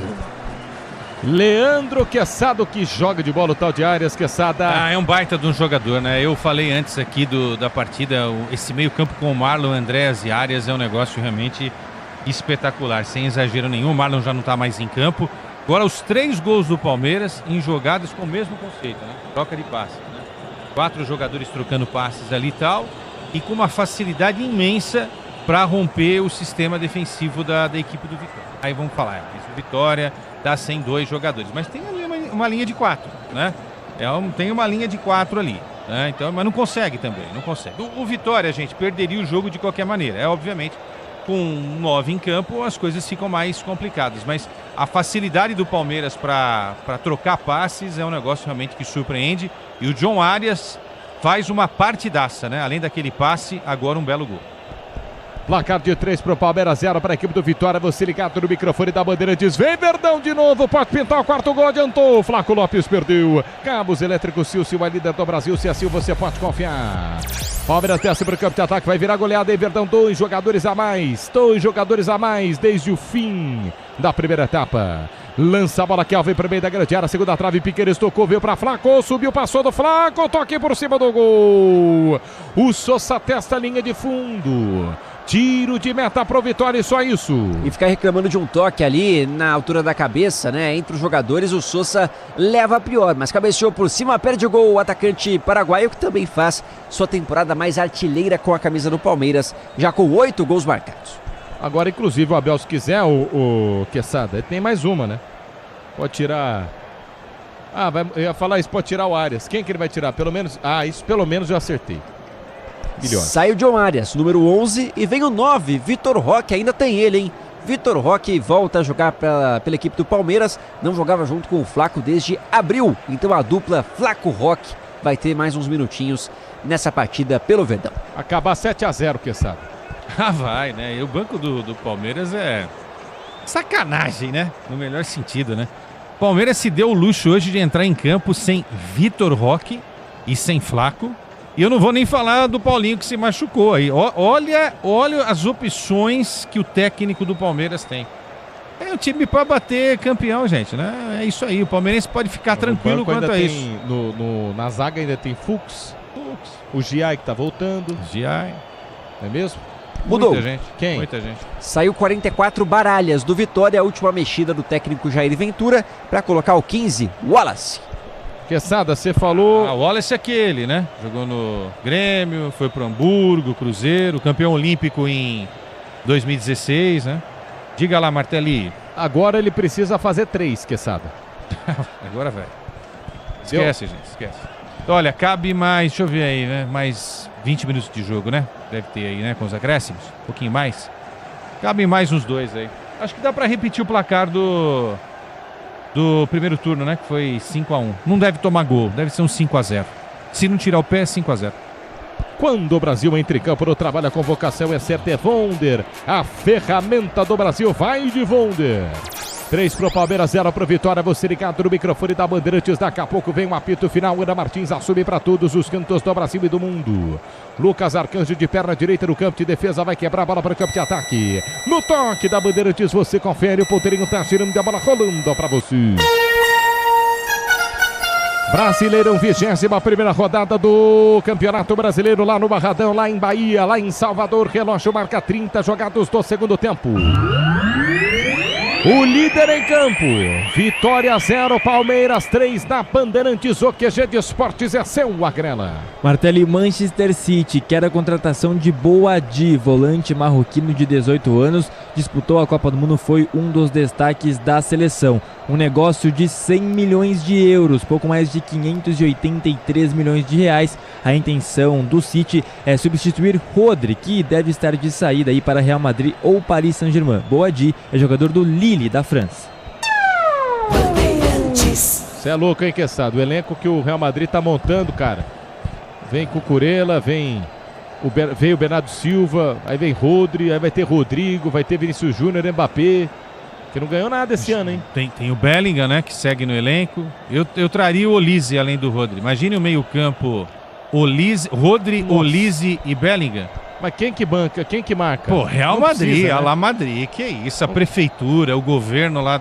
Leandro Queçado, que joga de bola o tal de Arias. Queçada. É um baita de um jogador, né? Eu falei antes aqui da partida, esse meio campo com o Marlon, Andreas e Arias é um negócio realmente espetacular, sem exagero nenhum. O Marlon já não está mais em campo. Agora os 3 gols do Palmeiras em jogadas com o mesmo conceito, né? Troca de passes, né? 4 jogadores trocando passes ali e tal, e com uma facilidade imensa para romper o sistema defensivo da equipe do Vitória. Aí vamos falar, o Vitória está sem 2 jogadores, mas tem ali uma linha de 4, né? Tem uma linha de 4 ali, né? Então, mas não consegue também, não consegue. O Vitória, gente, perderia o jogo de qualquer maneira. Obviamente, com 9 em campo, as coisas ficam mais complicadas, mas a facilidade do Palmeiras para trocar passes é um negócio realmente que surpreende, e o John Arias faz uma partidaça, né? Além daquele passe, agora um belo gol. Placar de 3 para o Palmeiras, 0 para a equipe do Vitória. Você ligado no microfone da Bandeirantes. Vem Verdão de novo, pode pintar o 4º gol, adiantou. Flaco Lopes perdeu. Cabos elétricos Silcio é líder do Brasil. Se assim você pode confiar. Palmeiras desce para o campo de ataque, vai virar goleada em Verdão. 2 jogadores a mais. 2 jogadores a mais desde o fim da primeira etapa. Lança a bola, Kelvin para o meio da grande área. Segunda trave, Piqueires tocou, veio para Flaco. Subiu, passou do Flaco. Toque por cima do gol. O Sousa testa a linha de fundo. Tiro de meta pro Vitória e só isso. E ficar reclamando de um toque ali na altura da cabeça, né? Entre os jogadores, o Sousa leva a pior, mas cabeceou por cima, perde o gol o atacante paraguaio, que também faz sua temporada mais artilheira com a camisa do Palmeiras, já com 8 gols marcados. Agora, inclusive, o Abel, se quiser, o Quesada, tem mais uma, né? Pode tirar... eu ia falar isso, pode tirar o Arias. Quem que ele vai tirar? Pelo menos... isso pelo menos eu acertei. Milhões. Sai o John Arias, número 11, e vem o 9, Vitor Roque, ainda tem ele, hein? Vitor Roque volta a jogar pela equipe do Palmeiras, não jogava junto com o Flaco desde abril, então a dupla Flaco-Roque vai ter mais uns minutinhos nessa partida pelo Verdão. Acabar 7-0, Quesada. Vai, né? E o banco do Palmeiras é sacanagem, né? No melhor sentido, né? O Palmeiras se deu o luxo hoje de entrar em campo sem Vitor Roque e sem Flaco. E eu não vou nem falar do Paulinho que se machucou aí. Olha as opções que o técnico do Palmeiras tem. É um time para bater campeão, gente, né? É isso aí. O palmeirense pode ficar tranquilo quanto a isso. Na zaga ainda tem Fux. O Giai que tá voltando. Giai. Não é mesmo? Mudou. Muita gente. Quem? Muita gente. Saiu 44 Baralhas do Vitória, a última mexida do técnico Jair Ventura para colocar o 15, Wallace. Quesada, você falou... O Wallace é aquele, né? Jogou no Grêmio, foi pro Hamburgo, Cruzeiro, campeão olímpico em 2016, né? Diga lá, Martelli. Agora ele precisa fazer 3, Quesada. Agora vai. Esquece, gente, esquece. Olha, cabe mais, deixa eu ver aí, né? Mais 20 minutos de jogo, né? Deve ter aí, né? Com os acréscimos, um pouquinho mais. Cabe mais uns 2 aí. Acho que dá pra repetir o placar do primeiro turno, né? Que foi 5-1. Não deve tomar gol, deve ser um 5-0. Se não tirar o pé, é 5-0. Quando o Brasil entra em campo no trabalho, a convocação é certa, é Wonder. A ferramenta do Brasil vai de Wonder. 3 pro Palmeiras, 0 pro Vitória. Você ligado no microfone da Bandeirantes. Daqui a pouco vem um apito final. Ana Martins assume para todos os cantos do Brasil e do mundo. Lucas Arcanjo de perna direita no campo de defesa. Vai quebrar a bola para o campo de ataque. No toque da Bandeirantes, você confere. O ponteirinho tá tirando a bola, rolando para você. Brasileirão, 21ª rodada do Campeonato Brasileiro, lá no Barradão, lá em Bahia, lá em Salvador. Relógio marca 30 jogados do segundo tempo. O líder em campo, Vitória 0, Palmeiras 3 na Bandeirantes. O QG de Esportes é seu, Agrela. Martelli, Manchester City quer a contratação de Boadi, volante marroquino de 18 anos, disputou a Copa do Mundo, foi um dos destaques da seleção. Um negócio de 100 milhões de euros, pouco mais de 583 milhões de reais. A intenção do City é substituir Rodri, que deve estar de saída aí para Real Madrid ou Paris Saint-Germain. Boadi é jogador do Lille, da França. Você é louco, hein, Quesada? O elenco que o Real Madrid tá montando, cara. Vem Cucurella, veio o Bernardo Silva, aí vem Rodri, aí vai ter Rodrigo, vai ter Vinícius Júnior, Mbappé, que não ganhou nada esse ano, hein? Tem o Bellingham, né, que segue no elenco. Eu traria o Olise além do Rodri. Imagine o meio-campo Rodri, Olise e Bellingham. Mas quem que banca? Quem que marca? Pô, Real Madrid, precisa, né? Alá Madrid, que é isso? A prefeitura, o governo lá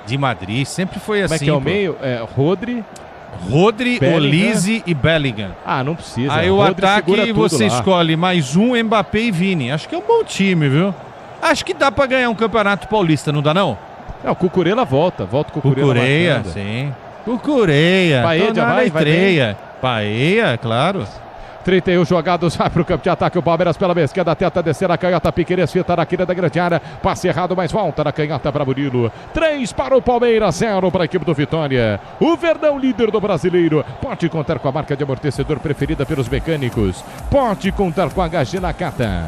de Madrid, sempre foi assim. Como é que é o meio? É Rodri, Bellingham. Olise e Bellingham. Ah, não precisa. Aí o Rodri ataque você lá. escolhe mais um, Mbappé e Vini. Acho que é um bom time, viu? Acho que dá pra ganhar um campeonato paulista, não dá não? O Cucurella volta o Cucurella, sim. Cucurella. Paella vai estreia. Paella, claro. 31 jogados, vai pro campo de ataque o Palmeiras pela esquerda, tenta descer a canhota, Piquerez fita na quina da grande área, passe errado, mas volta na canhota para Murilo. 3 para o Palmeiras, 0 para a equipe do Vitória. O Verdão, líder do Brasileiro, pode contar com a marca de amortecedor preferida pelos mecânicos, pode contar com a HG Nakata.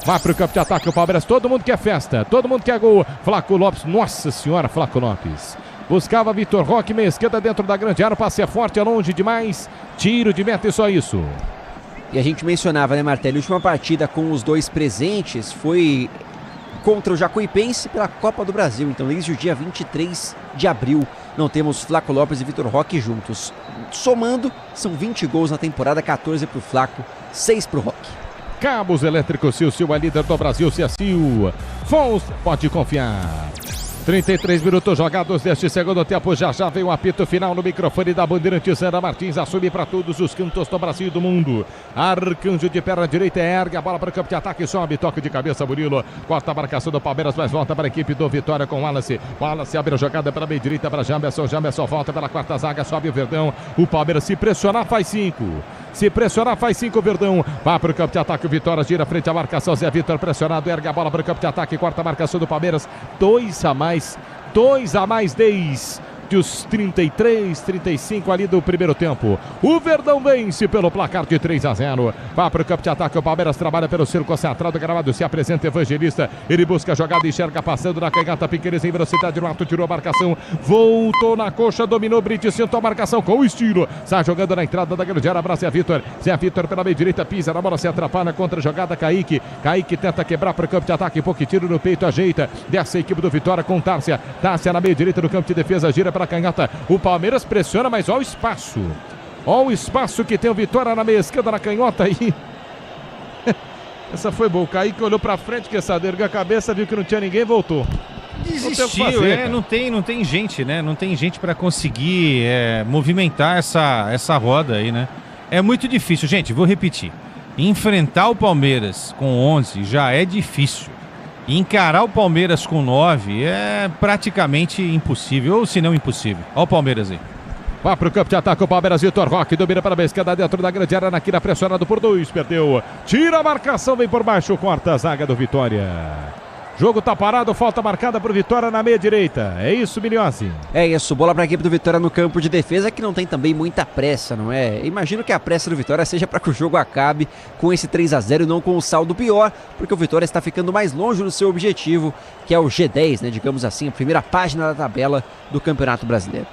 Vai pro campo de ataque o Palmeiras, todo mundo quer festa, todo mundo quer gol. Flaco Lopes, nossa senhora, Flaco Lopes. Buscava Vitor Roque, meia esquerda dentro da grande área, passe é forte, é longe demais, tiro de meta e só isso. E a gente mencionava, né, Martelli, a última partida com os dois presentes foi contra o Jacuipense pela Copa do Brasil. Então, desde o dia 23 de abril, não temos Flaco Lopes e Vitor Roque juntos. Somando, são 20 gols na temporada, 14 pro Flaco, 6 pro Roque. Cabos Elétricos Sil, é líder do Brasil, Sil. Fons, pode confiar. 33 minutos jogados deste segundo tempo, já vem o apito final no microfone da Bandeirantes. Ana Martins assume para todos os cantos do Brasil e do mundo. Arcanjo de perna direita, ergue a bola para o campo de ataque, sobe, toque de cabeça, Murilo, corta a marcação do Palmeiras, mas volta para a equipe do Vitória com Wallace. Wallace abre a jogada pela meia direita para Jamerson volta pela quarta zaga, sobe o Verdão. O Palmeiras se pressionar faz 5. Se pressionar faz 5, Verdão. Vai para o campo de ataque, o Vitória gira frente à marcação, Zé Vitor pressionado, ergue a bola para o campo de ataque, corta a marcação do Palmeiras. 2 a mais desde os 33, 35 ali do primeiro tempo. O Verdão vence pelo placar de 3 a 0. Vai para o campo de ataque, o Palmeiras trabalha pelo círculo central do gramado, se apresenta Evangelista, ele busca a jogada, enxerga passando na canhota, Piquerez em velocidade no alto, tirou a marcação, voltou na coxa, dominou, Brite, sentou a marcação com o estilo, sai jogando na entrada da grande área, abraça Zé Vitor pela meia direita, pisa na bola, se atrapalha contra a jogada, Kaique tenta quebrar para o campo de ataque, pouco tiro no peito, ajeita, dessa equipe do Vitória com Tárcia na meia direita do campo de defesa, gira para a canhota, o Palmeiras pressiona, mas olha o espaço. Olha o espaço que tem o Vitória na meia esquerda, na canhota aí. Essa foi boa. O Kaique olhou pra frente, ergueu a cabeça, viu que não tinha ninguém e voltou. Desistiu, não tem gente, né? Não tem gente para conseguir movimentar essa roda aí, né? É muito difícil. Gente, vou repetir. Enfrentar o Palmeiras com 11 já é difícil. Encarar o Palmeiras com 9 é praticamente impossível, ou se não impossível. Olha o Palmeiras aí. Vai pro campo de ataque o Palmeiras, Vitor Roque domina para a esquerda dentro da grande área, Naquina pressionado por 2, perdeu. Tira a marcação, vem por baixo, corta a zaga do Vitória. Jogo tá parado, falta marcada pro Vitória na meia direita. É isso, Milhozzi? É isso, bola pra equipe do Vitória no campo de defesa, que não tem também muita pressa, não é? Imagino que a pressa do Vitória seja para que o jogo acabe com esse 3 a 0 e não com o saldo pior, porque o Vitória está ficando mais longe do seu objetivo, que é o G10, né? Digamos assim, a primeira página da tabela do Campeonato Brasileiro.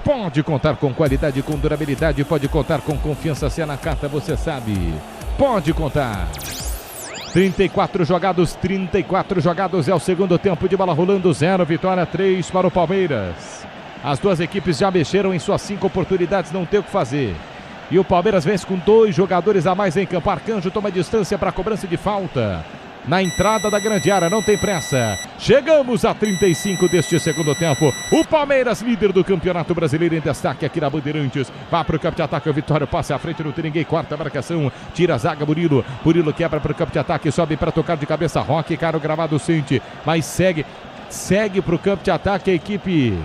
Pode contar com qualidade, com durabilidade, pode contar com confiança, se é na carta, você sabe. Pode contar. 34 jogados, é o segundo tempo de bola rolando, 0, Vitória 3 para o Palmeiras. As duas equipes já mexeram em suas 5 oportunidades, não tem o que fazer. E o Palmeiras vence com 2 jogadores a mais em campo. Arcanjo toma distância para a cobrança de falta. Na entrada da grande área, não tem pressa. Chegamos a 35 deste segundo tempo. O Palmeiras, líder do Campeonato Brasileiro, em destaque aqui na Bandeirantes. Vai para o campo de ataque, o Vitória passa à frente, não tem ninguém, corta a marcação, tira a zaga, Murilo quebra para o campo de ataque, sobe para tocar de cabeça, Roque, cara, o gramado sente, mas segue para o campo de ataque a equipe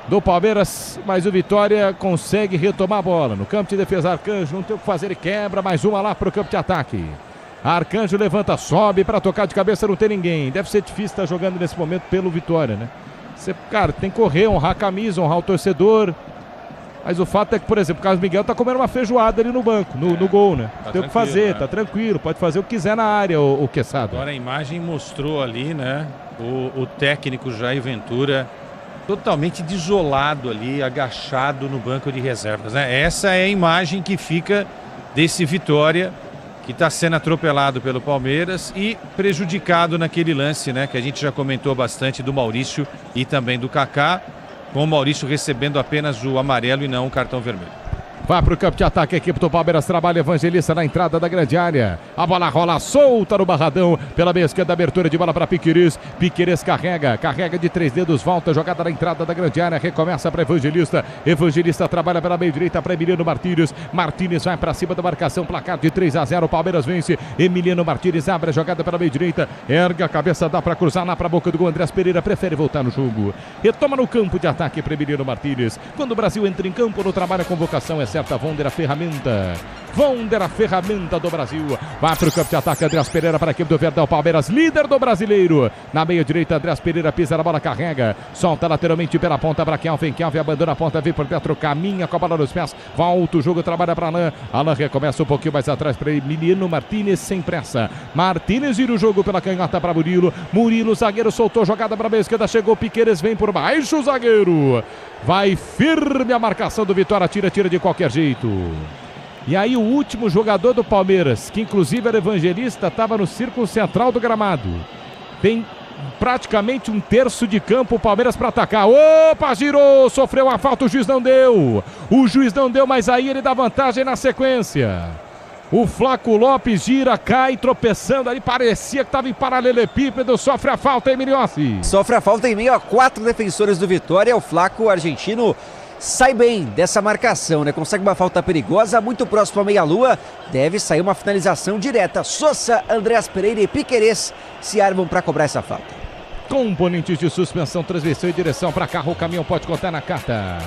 do Palmeiras, mas o Vitória consegue retomar a bola. No campo de defesa, Arcanjo, não tem o que fazer, ele quebra, mais uma lá para o campo de ataque. Arcanjo levanta, sobe para tocar de cabeça, não tem ninguém. Deve ser difícil estar jogando nesse momento pelo Vitória, né? Você, cara, tem que correr, honrar a camisa, honrar o torcedor. Mas o fato é que, por exemplo, o Carlos Miguel tá comendo uma feijoada ali no banco, no gol, né? Tem o que fazer, tá tranquilo, pode fazer o que quiser na área, o Quesada. Agora a imagem mostrou ali, né? O técnico Jair Ventura totalmente desolado ali, agachado no banco de reservas, né? Essa é a imagem que fica desse Vitória, que está sendo atropelado pelo Palmeiras e prejudicado naquele lance, né, que a gente já comentou bastante, do Maurício e também do Kaká, com o Maurício recebendo apenas o amarelo e não o cartão vermelho. Vai para o campo de ataque, a equipe do Palmeiras trabalha, Evangelista na entrada da grande área. A bola rola solta no Barradão, pela meia esquerda, abertura de bola para Piquerez. Piquerez carrega de 3 dedos, volta, jogada na entrada da grande área, recomeça para Evangelista. Evangelista trabalha pela meia direita para Emiliano Martínez. Martínez vai para cima da marcação, placar de 3 a 0, o Palmeiras vence. Emiliano Martínez abre a jogada pela meia direita, ergue a cabeça, dá para cruzar lá para a boca do gol. Andrés Pereira prefere voltar no jogo. Retoma no campo de ataque para Emiliano Martínez. Quando o Brasil entra em campo, no trabalho, a convocação é acerta Vonder, a ferramenta. Vonder, a ferramenta do Brasil. Vai para o campo de ataque, Andreas Pereira para a equipe do Verdão. Palmeiras, líder do Brasileiro. Na meia direita, Andreas Pereira pisa na bola, carrega. Solta lateralmente pela ponta para Kelvin. Kelvin abandona a ponta, vem por dentro, caminha com a bola nos pés. Volta o jogo, trabalha para Alain. Alain recomeça um pouquinho mais atrás para Emiliano Martínez, sem pressa. Martínez vira o jogo pela canhota para Murilo. Murilo, zagueiro, soltou jogada para a esquerda. Chegou Piqueires, vem por baixo o zagueiro. Vai firme a marcação do Vitória. Tira de qualquer jeito. E aí o último jogador do Palmeiras, que inclusive era evangelista, estava no círculo central do gramado. Tem praticamente um terço de campo o Palmeiras para atacar. Opa, girou, sofreu a falta, o juiz não deu. O juiz não deu, mas aí ele dá vantagem na sequência. O Flaco Lopes gira, cai, tropeçando ali, parecia que estava em paralelepípedo, sofre a falta, Emiliossi. Sofre a falta em meio a 4 defensores do Vitória, o Flaco argentino sai bem dessa marcação, né? Consegue uma falta perigosa, muito próximo à meia-lua. Deve sair uma finalização direta. Sosa, Andreas Pereira e Piqueires se armam para cobrar essa falta. Componentes de suspensão, transmissão e direção para carro. O caminhão pode contar na carta.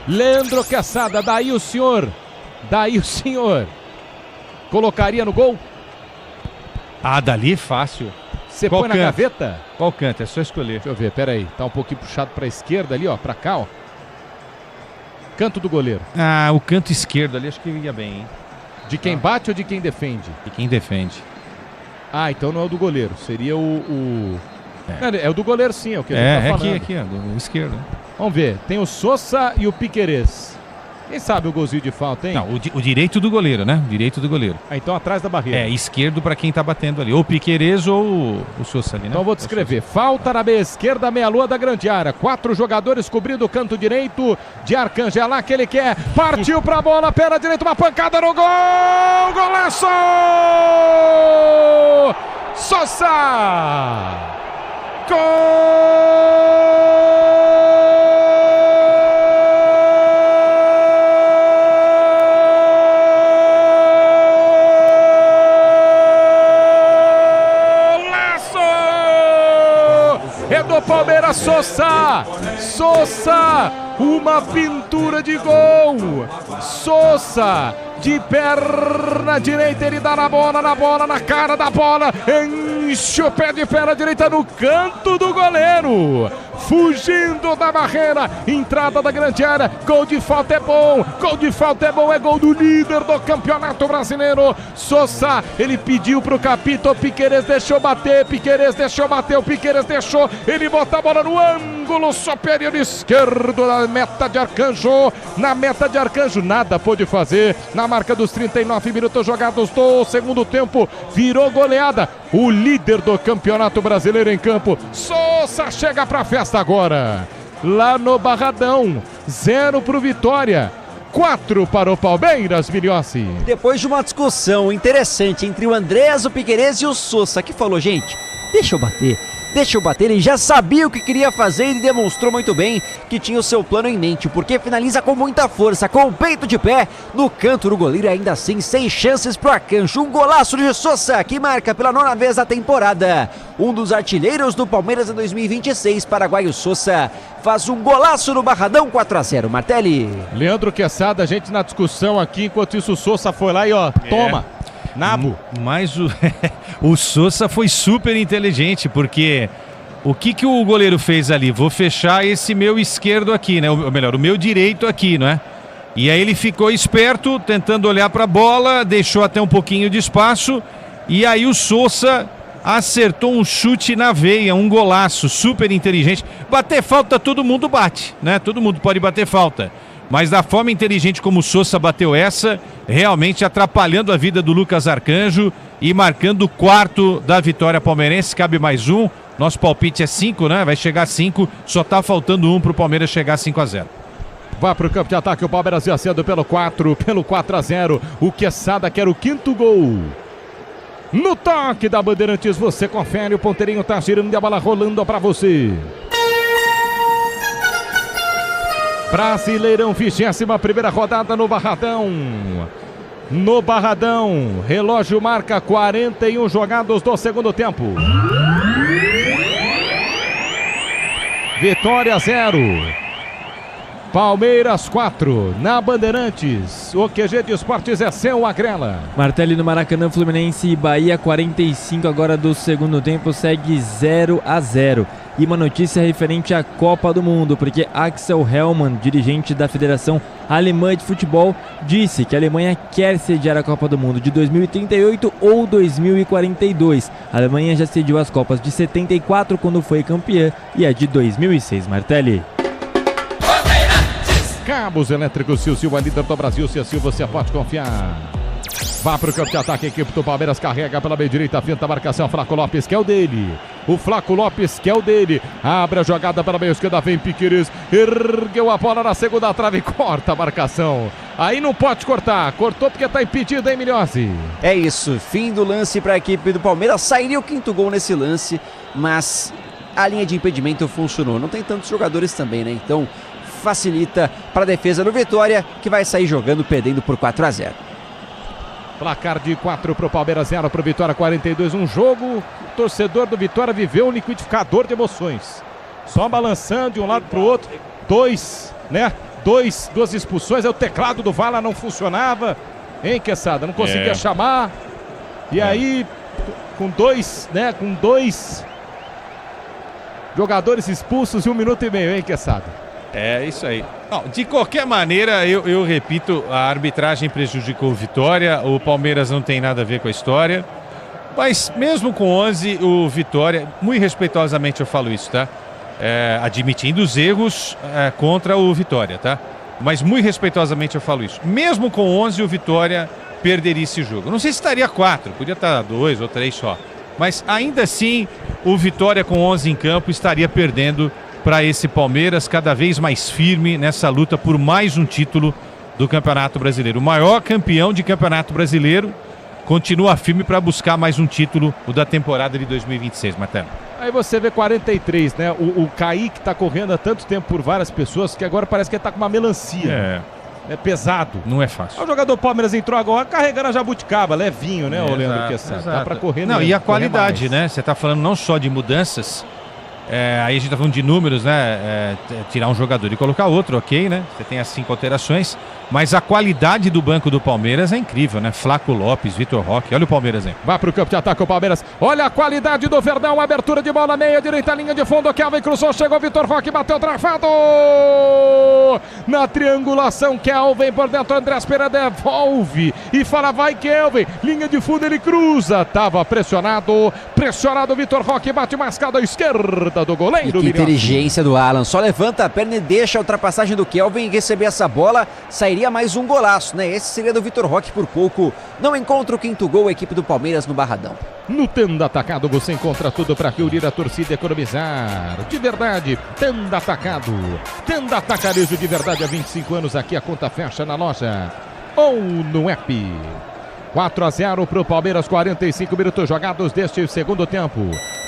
Leandro Quesada, daí o senhor colocaria no gol? Ah, dali fácil. Você põe na gaveta? Qual canto? É só escolher. Deixa eu ver, peraí. Tá um pouquinho puxado para a esquerda ali, ó, para cá, ó. Canto do goleiro. Ah, o canto esquerdo ali acho que ia bem, hein? De quem bate ou de quem defende? De quem defende. Ah, então não é o do goleiro. Seria o... É o do goleiro sim, é o que a gente tá falando. Aqui, ó, do esquerdo. Vamos ver, tem o Sosa e o Piqueires. Quem sabe o golzinho de falta, hein? Não, o direito do goleiro, né? Direito do goleiro. Ah, então atrás da barreira. É, esquerdo para quem tá batendo ali. Ou o Piqueires ou o Sosa ali, né? Então eu vou descrever. Falta na meia esquerda, meia-lua da grande área. 4 jogadores cobrindo o canto direito de Arcanjo. É lá que ele quer. Partiu pra bola, perna direita, uma pancada no gol! Golaço! Sosa! Gol! Do Palmeiras, Sosa, uma pintura de gol, Sosa, de perna direita, ele dá na bola, na cara da bola, enche o pé de perna direita no canto do goleiro, fugindo da barreira, entrada da grande área, gol de falta é bom, é gol do líder do Campeonato Brasileiro, Sosa, ele pediu pro Capito, Piqueires deixou bater, o Piqueires deixou, ele bota a bola no ângulo superior esquerdo na meta de Arcanjo, nada pôde fazer, na marca dos 39 minutos jogados do segundo tempo, virou goleada, o líder do Campeonato Brasileiro em campo, Sosa chega pra festa agora, lá no Barradão, 0 pro Vitória, 4 para o Palmeiras, Miliossi. Depois de uma discussão interessante entre o Andreas, o Piqueires e o Sosa, que falou, gente, deixa eu bater, ele já sabia o que queria fazer e demonstrou muito bem que tinha o seu plano em mente, porque finaliza com muita força, com o peito de pé, no canto do goleiro, ainda assim, sem chances pro Arcanjo, um golaço de Sosa, que marca pela 9ª vez da temporada, um dos artilheiros do Palmeiras em 2026, paraguaio Sosa, faz um golaço no Barradão, 4-0, Martelli. Leandro Quesada, a gente na discussão aqui, enquanto isso o Sosa foi lá e ó, toma. Nabo. Mas o Sosa foi super inteligente, porque o que o goleiro fez ali? Vou fechar esse meu esquerdo aqui, né? Ou melhor, o meu direito aqui, não é? E aí ele ficou esperto, tentando olhar para a bola, deixou até um pouquinho de espaço, e aí o Sosa acertou um chute na veia, um golaço, super inteligente. Bater falta todo mundo bate, né? Todo mundo pode bater falta. Mas da forma inteligente como o Sosa bateu essa, realmente atrapalhando a vida do Lucas Arcanjo e marcando o 4º da vitória palmeirense. Cabe mais um, nosso palpite é 5, né? Vai chegar a 5, só tá faltando um pro Palmeiras chegar a 5-0. Vai pro campo de ataque, o Palmeiras ia cedo pelo 4-0. O Quesada quer o 5º gol. No toque da Bandeirantes, você confere, o ponteirinho tá girando e a bola rolando pra você. Brasileirão, 21ª rodada no Barradão. No Barradão, relógio marca 41 jogados do segundo tempo. Vitória 0. Palmeiras 4, na Bandeirantes. O QG de Esportes é seu, Agrela. Martelli no Maracanã, Fluminense e Bahia, 45 agora do segundo tempo, segue 0-0. E uma notícia referente à Copa do Mundo, porque Axel Hellmann, dirigente da Federação Alemã de Futebol, disse que a Alemanha quer sediar a Copa do Mundo de 2038 ou 2042. A Alemanha já sediou as Copas de 74, quando foi campeã, e a de 2006, Martelli. Cabos elétricos Sil, a líder do Brasil. Sil, você pode confiar. Vá para o campo de ataque, a equipe do Palmeiras carrega pela meia direita, finta a marcação, Flaco Lopes, que é o dele. O Flaco Lopes, que é o dele. Abre a jogada pela meia esquerda, vem Piqueires, ergueu a bola na segunda trave, corta a marcação. Aí não pode cortar, cortou porque está impedido, hein, Milhozzi? É isso, fim do lance para a equipe do Palmeiras. Sairia o quinto gol nesse lance, mas a linha de impedimento funcionou. Não tem tantos jogadores também, né? Então facilita para a defesa do Vitória, que vai sair jogando, perdendo por 4-0. Placar de 4 para o Palmeiras, 0 para o Vitória, 42. Um jogo, o torcedor do Vitória viveu um liquidificador de emoções. Só balançando de um lado para o outro. Duas expulsões. O teclado do Vala não funcionava. Hein, Quesada? Não conseguia chamar. E aí, com dois jogadores expulsos em 1 minuto e meio, hein, Quesada? É isso aí. Não, de qualquer maneira, eu repito, a arbitragem prejudicou o Vitória, o Palmeiras não tem nada a ver com a história, mas mesmo com 11, o Vitória, muito respeitosamente eu falo isso, tá? Admitindo os erros contra o Vitória, tá? Mas muito respeitosamente eu falo isso. Mesmo com 11, o Vitória perderia esse jogo. Não sei se estaria 4, podia estar 2 ou 3 só. Mas ainda assim, o Vitória com 11 em campo estaria perdendo para esse Palmeiras cada vez mais firme nessa luta por mais um título do Campeonato Brasileiro. O maior campeão de Campeonato Brasileiro continua firme para buscar mais um título, o da temporada de 2026, Martelo. Aí você vê 43, né? O Kaique tá correndo há tanto tempo por várias pessoas que agora parece que ele tá com uma melancia. É pesado. Não é fácil. O jogador Palmeiras entrou agora carregando a jabuticaba, levinho, né, o Leandro Quesada? Dá pra correr. Não, e a qualidade, né? Você tá falando não só de mudanças, aí a gente tá falando de números, né? Tirar um jogador e colocar outro, ok, né? Você tem as 5 alterações, mas a qualidade do banco do Palmeiras é incrível, né? Flaco Lopes, Vitor Roque, olha o Palmeiras aí. Vai pro campo de ataque o Palmeiras, olha a qualidade do Verdão, abertura de bola, meia direita, linha de fundo, Kelvin cruzou, chegou Vitor Roque, bateu travado! Na triangulação, Kelvin por dentro, Andrés Pereira devolve e fala, vai Kelvin, linha de fundo, ele cruza, tava pressionado o Vitor Roque, bate mascada à esquerda do goleiro. E que inteligência do Alan, só levanta a perna e deixa a ultrapassagem do Kelvin receber essa bola, sairia mais um golaço, né? Esse seria do Vitor Roque, por pouco não encontra o quinto gol, a equipe do Palmeiras no Barradão. No Tenda Atacado você encontra tudo para reunir a torcida e economizar. De verdade, Tenda Atacado. Tenda Atacarejo de verdade há 25 anos, aqui a conta fecha na loja ou no app. 4-0 para o Palmeiras, 45 minutos jogados deste segundo tempo.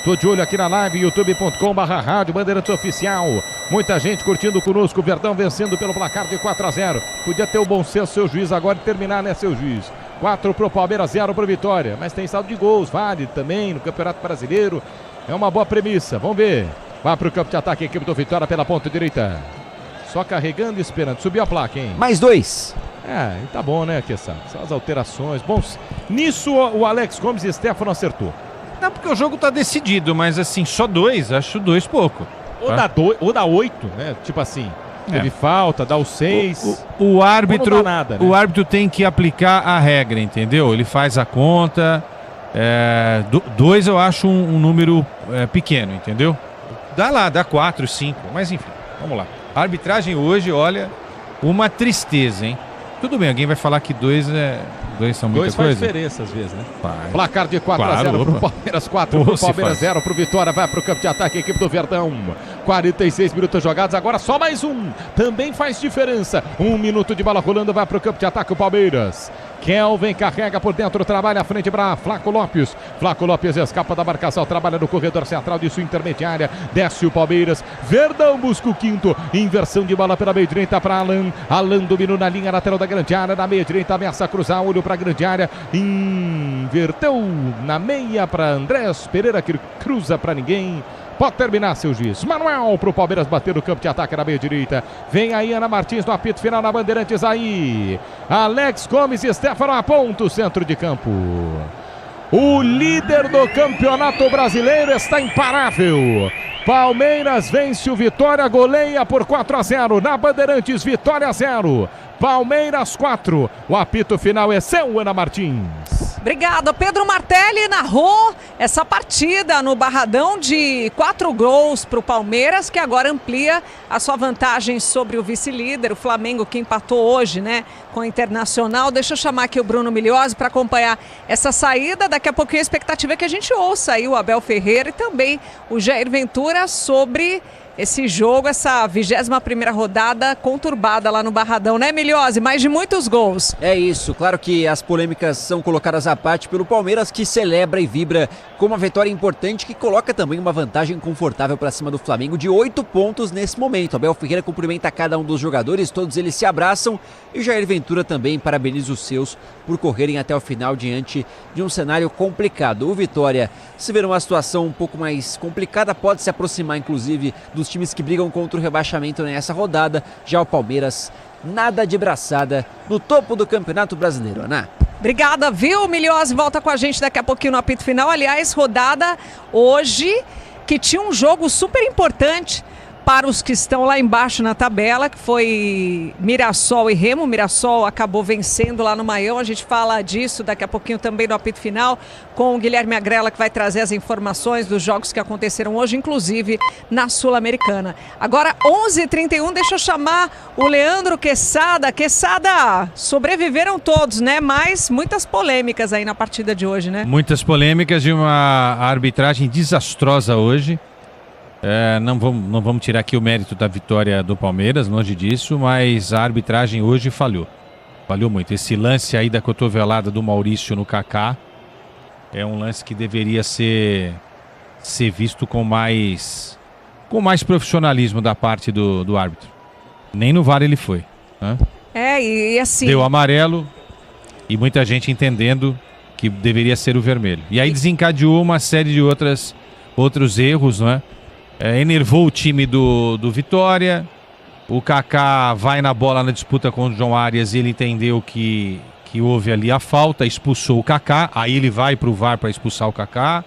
Tô de olho aqui na live, youtube.com/Rádio Bandeirantes Oficial. Muita gente curtindo conosco, o Verdão vencendo pelo placar de 4-0. Podia ter o bom senso, seu juiz, agora e terminar, né, seu juiz? 4 para o Palmeiras, 0 para o Vitória. Mas tem saldo de gols, vale também no Campeonato Brasileiro. É uma boa premissa, vamos ver. Vai para o campo de ataque, a equipe do Vitória pela ponta direita. Só carregando e esperando. Subiu a placa, hein? Mais 2. Tá bom, né, Quesada? Só as alterações. Bom, nisso o Alex Gomes e Stefano acertou. Não, porque o jogo tá decidido, mas assim, só 2, acho 2 pouco. Ou dá 8, né? Tipo assim, teve falta, dá o 6. O árbitro, nada, né? O árbitro tem que aplicar a regra, entendeu? Ele faz a conta. 2 eu acho um número pequeno, entendeu? Dá 4, 5, mas enfim, vamos lá. A arbitragem hoje, olha, uma tristeza, hein? Tudo bem, alguém vai falar que 2 são muita coisa? 2 faz diferença às vezes, né? Faz. Placar de 4-0 pro Palmeiras, 4 pro Palmeiras, 0 pro Vitória. Vai pro campo de ataque, a equipe do Verdão. 46 minutos jogados, agora só mais um. Também faz diferença. 1 minuto de bola rolando, vai pro campo de ataque o Palmeiras. Kelvin carrega por dentro, trabalha à frente para Flaco Lopes. Flaco Lopes escapa da marcação, trabalha no corredor central de sua intermediária. Desce o Palmeiras. Verdão busca o quinto. Inversão de bola pela meia direita para Alan. Alan dominou na linha lateral da grande área. Na meia direita ameaça a cruzar, olho para a grande área. Inverteu na meia para Andrés Pereira, que cruza para ninguém. Pode terminar, seu juiz. Manuel pro Palmeiras bater no campo de ataque na meia direita. Vem aí Ana Martins no apito final na Bandeirantes aí. Alex Gomes e Stefano aponta o centro de campo. O líder do Campeonato Brasileiro está imparável. Palmeiras vence o Vitória, goleia por 4-0. Na Bandeirantes, Vitória 0. Palmeiras 4. O apito final é seu, Ana Martins. Obrigada. Pedro Martelli narrou essa partida no Barradão de 4 gols para o Palmeiras, que agora amplia a sua vantagem sobre o vice-líder, o Flamengo, que empatou hoje, né, com o Internacional. Deixa eu chamar aqui o Bruno Milhozzi para acompanhar essa saída. Daqui a pouquinho a expectativa é que a gente ouça aí o Abel Ferreira e também o Jair Ventura sobre esse jogo, essa 21ª rodada conturbada lá no Barradão, né, Milhozzi? Mais de muitos gols. É isso, claro que as polêmicas são colocadas à parte pelo Palmeiras, que celebra e vibra com uma vitória importante que coloca também uma vantagem confortável para cima do Flamengo de 8 pontos nesse momento. Abel Ferreira cumprimenta cada um dos jogadores, todos eles se abraçam e Jair Ventura também parabeniza os seus por correrem até o final diante de um cenário complicado. O Vitória, se ver uma situação um pouco mais complicada, pode se aproximar inclusive dos times que brigam contra o rebaixamento nessa rodada. Já o Palmeiras, nada de braçada no topo do Campeonato Brasileiro, Ana. Obrigada, viu? Milhozzi volta com a gente daqui a pouquinho no apito final. Aliás, rodada hoje que tinha um jogo super importante para os que estão lá embaixo na tabela, que foi Mirassol e Remo. Mirassol acabou vencendo lá no Maião. A gente fala disso daqui a pouquinho também no apito final com o Guilherme Agrela, que vai trazer as informações dos jogos que aconteceram hoje, inclusive na Sul-Americana. Agora, 11h31, deixa eu chamar o Leandro Quesada. Quesada, sobreviveram todos, né? Mas muitas polêmicas aí na partida de hoje, né? Muitas polêmicas e uma arbitragem desastrosa hoje. Não vamos tirar aqui o mérito da vitória do Palmeiras, longe disso, mas a arbitragem hoje falhou muito. Esse lance aí da cotovelada do Maurício no Kaká é um lance que deveria ser visto com mais profissionalismo da parte do árbitro. Nem no VAR ele foi, né? E assim... Deu amarelo e muita gente entendendo que deveria ser o vermelho. E aí desencadeou uma série de outros erros, não é? Enervou o time do Vitória. O Kaká vai na bola na disputa com o João Arias e ele entendeu que houve ali a falta, expulsou o Kaká. Aí ele vai para o VAR para expulsar o Kaká.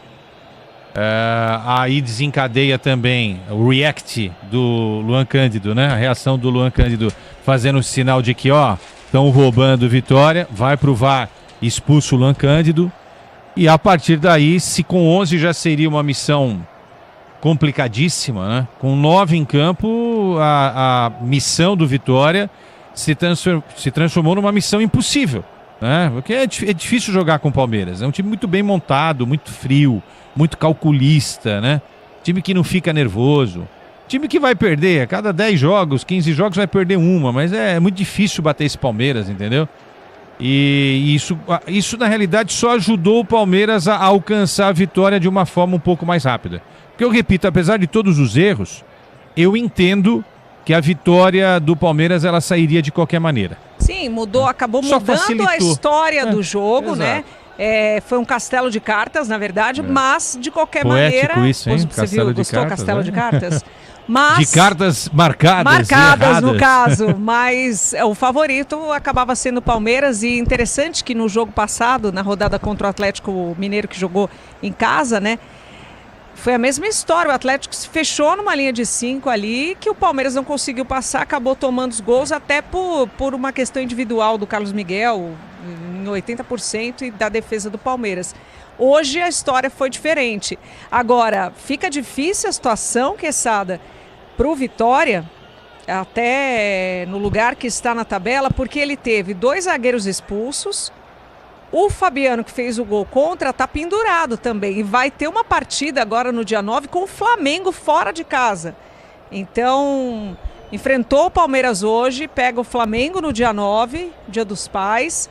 Aí desencadeia também o react do Luan Cândido, né? A reação do Luan Cândido fazendo o sinal de que estão roubando Vitória. Vai para o VAR, expulsa o Luan Cândido. E a partir daí, se com 11 já seria uma missão complicadíssima, né? Com 9 em campo, a missão do Vitória se transformou numa missão impossível, né? Porque é difícil jogar com o Palmeiras. É um time muito bem montado, muito frio, muito calculista, né? Time que não fica nervoso. Time que vai perder a cada 10 jogos, 15 jogos vai perder uma, mas é muito difícil bater esse Palmeiras, entendeu? E isso na realidade só ajudou o Palmeiras a alcançar a vitória de uma forma um pouco mais rápida. Porque eu repito, apesar de todos os erros, eu entendo que a vitória do Palmeiras ela sairia de qualquer maneira. Sim, acabou Só mudando facilitou a história do jogo, exato. né? Foi um castelo de cartas, na verdade, mas de qualquer Poético maneira... isso, hein? Gostou castelo de cartas? Mas, de cartas marcadas no caso, mas o favorito acabava sendo o Palmeiras. E interessante que no jogo passado, na rodada contra o Atlético Mineiro, que jogou em casa, né? Foi a mesma história, o Atlético se fechou numa linha de 5 ali, que o Palmeiras não conseguiu passar, acabou tomando os gols até por uma questão individual do Carlos Miguel, em 80%, e da defesa do Palmeiras. Hoje a história foi diferente. Agora, fica difícil a situação, Quesada, para o Vitória, até no lugar que está na tabela, porque ele teve 2 zagueiros expulsos. O Fabiano, que fez o gol contra, está pendurado também. E vai ter uma partida agora no dia 9 com o Flamengo fora de casa. Então, enfrentou o Palmeiras hoje, pega o Flamengo no dia 9, dia dos pais.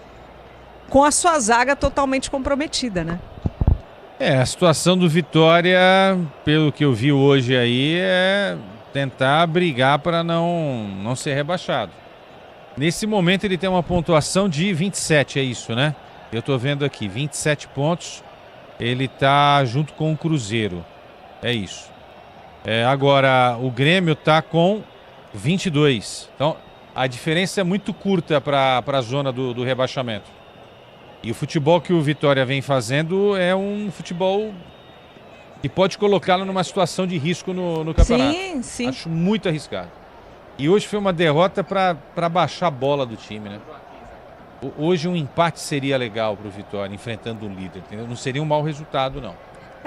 com a sua zaga totalmente comprometida, né? A situação do Vitória, pelo que eu vi hoje aí, é tentar brigar para não ser rebaixado. Nesse momento ele tem uma pontuação de 27, é isso, né? Eu tô vendo aqui, 27 pontos, ele tá junto com o Cruzeiro, é isso. Agora, o Grêmio tá com 22, então a diferença é muito curta para a zona do rebaixamento. E o futebol que o Vitória vem fazendo é um futebol que pode colocá-lo numa situação de risco no campeonato. Sim, sim. Acho muito arriscado. E hoje foi uma derrota para baixar a bola do time, né? Hoje um empate seria legal para o Vitória, enfrentando o líder, entendeu? Não seria um mau resultado, não.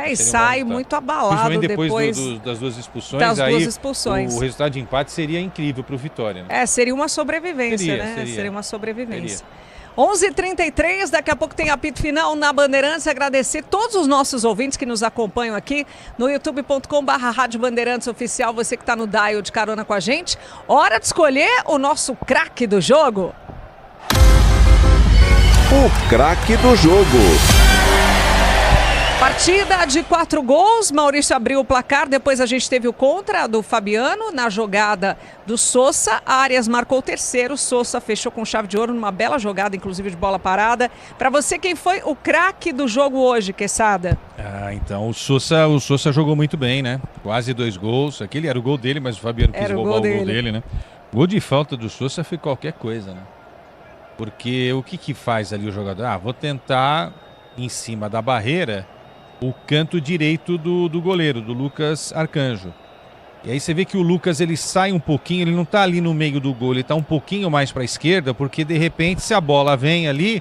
E sai muito abalado depois das duas expulsões. O resultado de empate seria incrível para o Vitória, né? Seria uma sobrevivência, né? Seria uma sobrevivência. 11h33, daqui a pouco tem apito final na Bandeirantes. Agradecer todos os nossos ouvintes que nos acompanham aqui no youtube.com/Rádio Bandeirantes Oficial. Você que está no dial de carona com a gente. Hora de escolher o nosso craque do jogo. O craque do jogo. Partida de 4 gols, Maurício abriu o placar, depois a gente teve o contra do Fabiano, na jogada do Sousa, Arias marcou o terceiro, Sousa fechou com chave de ouro numa bela jogada, inclusive de bola parada. Para você, quem foi o craque do jogo hoje, Quesada? Então o Sousa jogou muito bem, né? Quase 2 gols, aquele era o gol dele, mas o Fabiano quis roubar o gol dele, né? Gol de falta do Sousa foi qualquer coisa, né? Porque o que faz ali o jogador? Vou tentar, em cima da barreira, o canto direito do goleiro, do Lucas Arcanjo. E aí você vê que o Lucas, ele sai um pouquinho, ele não está ali no meio do gol, ele está um pouquinho mais para a esquerda, porque de repente se a bola vem ali,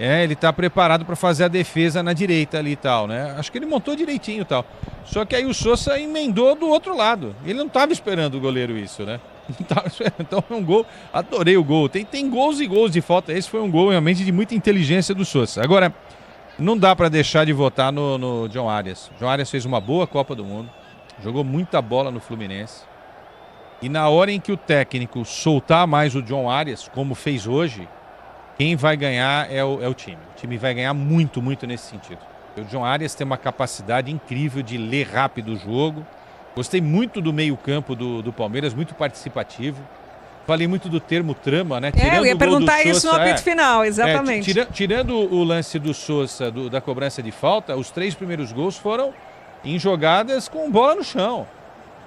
ele está preparado para fazer a defesa na direita ali e tal, né? Acho que ele montou direitinho e tal. Só que aí o Sousa emendou do outro lado. Ele não estava esperando o goleiro isso, né? Não tava esperando. Então é um gol, adorei o gol. Tem gols e gols de falta. Esse foi um gol realmente de muita inteligência do Sousa. Agora, não dá para deixar de votar no John Arias. John Arias fez uma boa Copa do Mundo, jogou muita bola no Fluminense. E na hora em que o técnico soltar mais o John Arias, como fez hoje, quem vai ganhar é o time. O time vai ganhar muito, muito nesse sentido. O John Arias tem uma capacidade incrível de ler rápido o jogo. Gostei muito do meio-campo do Palmeiras, muito participativo. Falei muito do termo trama, né? Eu ia perguntar isso no apito final, exatamente. Tirando o lance do Sousa, da cobrança de falta, os 3 primeiros gols foram em jogadas com bola no chão.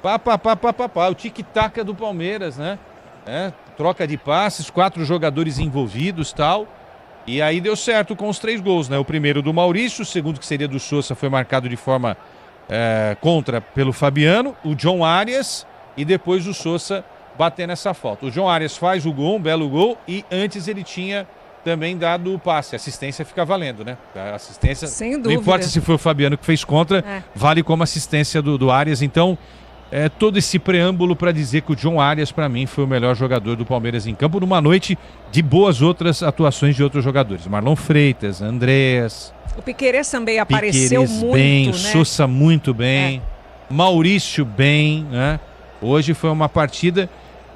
O tic-tac do Palmeiras, né? Troca de passes, 4 jogadores envolvidos e tal. E aí deu certo com os 3 gols, né? O primeiro do Maurício, o segundo, que seria do Sousa, foi marcado de forma contra pelo Fabiano, o John Arias e depois o Sousa batendo essa falta. O John Arias faz o gol, um belo gol, e antes ele tinha também dado o passe. A assistência fica valendo, né? A assistência, sem dúvida. Não importa se foi o Fabiano que fez contra, vale como assistência do Arias. Então, todo esse preâmbulo para dizer que o John Arias, para mim, foi o melhor jogador do Palmeiras em campo, numa noite de boas outras atuações de outros jogadores. Marlon Freitas, Andreas. O Piquerez também apareceu muito, bem, né? O Sousa muito bem, Maurício bem, né? Hoje foi uma partida.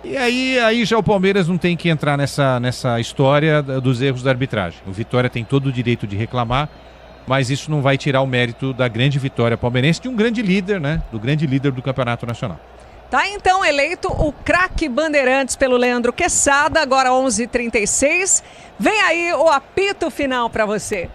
E aí já o Palmeiras não tem que entrar nessa história dos erros da arbitragem. O Vitória tem todo o direito de reclamar, mas isso não vai tirar o mérito da grande vitória palmeirense, de um grande líder, né? Do grande líder do Campeonato Nacional. Tá então eleito o craque Bandeirantes pelo Leandro Quesada, agora 11h36. Vem aí o apito final para você.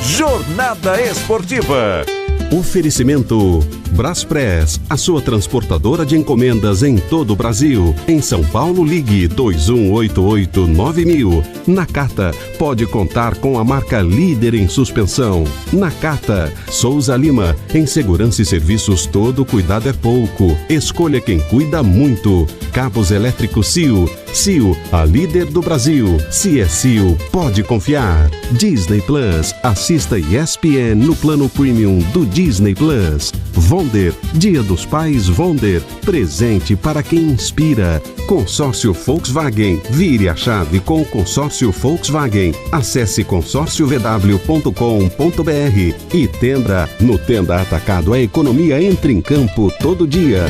Jornada Esportiva. Oferecimento Braspress, a sua transportadora de encomendas em todo o Brasil. Em São Paulo, ligue 2188-9000. Nakata, pode contar com a marca líder em suspensão. Nakata, Souza Lima, em segurança e serviços todo cuidado é pouco. Escolha quem cuida muito. Cabos elétricos CIO. CIO, a líder do Brasil. Se é CIO, pode confiar. Disney Plus, assista ESPN no plano premium do Disney Plus. Wonder, Dia dos Pais Wonder, presente para quem inspira. Consórcio Volkswagen, vire a chave com o consórcio Volkswagen. Acesse consórciovw.com.br e Tenda. No Tenda Atacado, a economia entra em campo todo dia.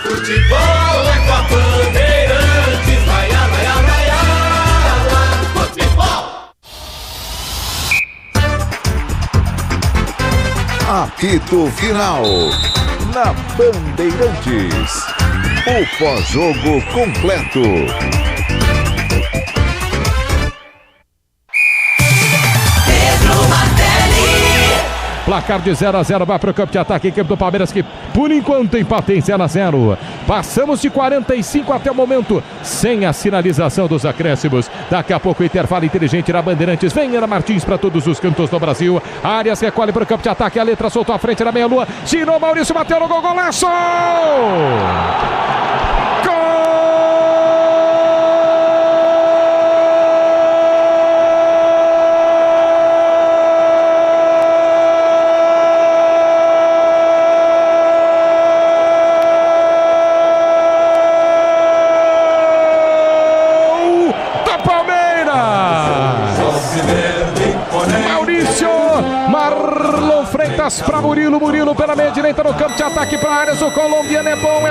Futebol é com a Bandeirantes, vai, vai, vai, vai, vai. Apito Final. Na Bandeirantes. O pós-jogo completo. Placar de 0-0 vai para o campo de ataque. Equipe do Palmeiras que, por enquanto, empata em 0-0. Passamos de 45 até o momento, sem a sinalização dos acréscimos. Daqui a pouco o intervalo inteligente na Bandeirantes. Vem Ana Martins para todos os cantos do Brasil. Arias recolhe para o campo de ataque. A letra soltou à frente na meia-lua. Girou Maurício, bateu no gol. Golaço! Para Murilo pela meia direita no campo de ataque para Arias. O colombiano é bom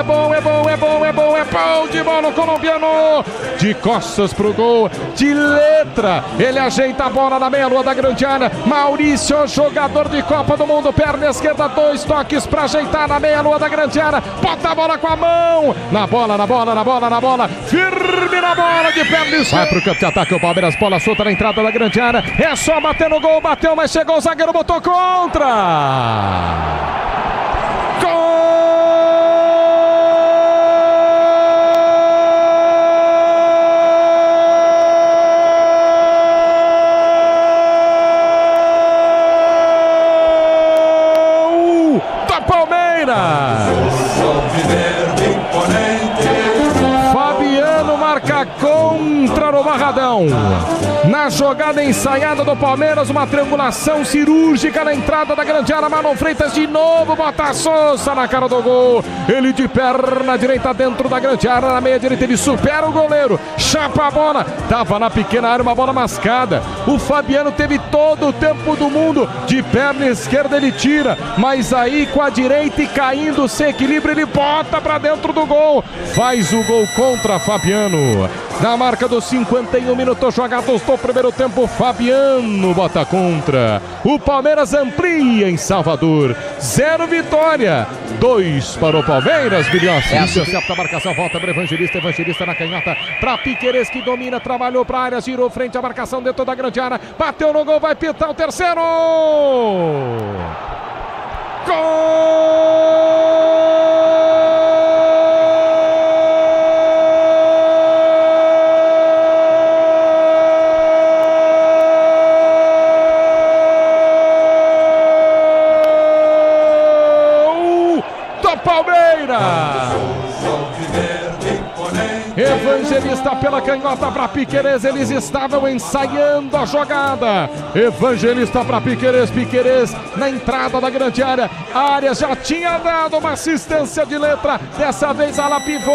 de bola o colombiano, de costas pro gol, de letra, ele ajeita a bola na meia-lua da grande área. Maurício, jogador de Copa do Mundo, perna esquerda, 2 toques para ajeitar na meia-lua da grande área, bota a bola com a mão, na bola, firme na bola, de perna esquerda, vai pro campo de ataque o Palmeiras, bola solta na entrada da grande área, é só bater no gol, bateu, mas chegou o zagueiro, botou contra. Da Palmeiras. Fabiano marca contra no Barradão. Na jogada ensaiada do Palmeiras, uma triangulação cirúrgica na entrada da grande área. Marlon Freitas de novo, bota a Sousa na cara do gol. Ele de perna direita dentro da grande área, na meia direita ele supera o goleiro, chapa a bola, tava na pequena área, uma bola mascada. O Fabiano teve todo o tempo do mundo, de perna esquerda ele tira, mas aí com a direita e caindo sem equilíbrio, ele bota pra dentro do gol. Faz o gol contra Fabiano. Na marca dos 51 minutos jogados do primeiro tempo, Fabiano bota contra. O Palmeiras amplia em Salvador. 0 vitória, 2 para o Palmeiras, Bilhossi. Acerta a marcação, volta para Evangelista. Evangelista na canhota para Piquerez, que domina, trabalhou para a área, girou frente à marcação dentro da grande área. Bateu no gol, vai pitar o terceiro. Gol! Evangelista pela canhota para Piquerez, eles estavam ensaiando a jogada. Evangelista para Piquerez, Piquerez na entrada da grande área. A área já tinha dado uma assistência de letra. Dessa vez ela pivô,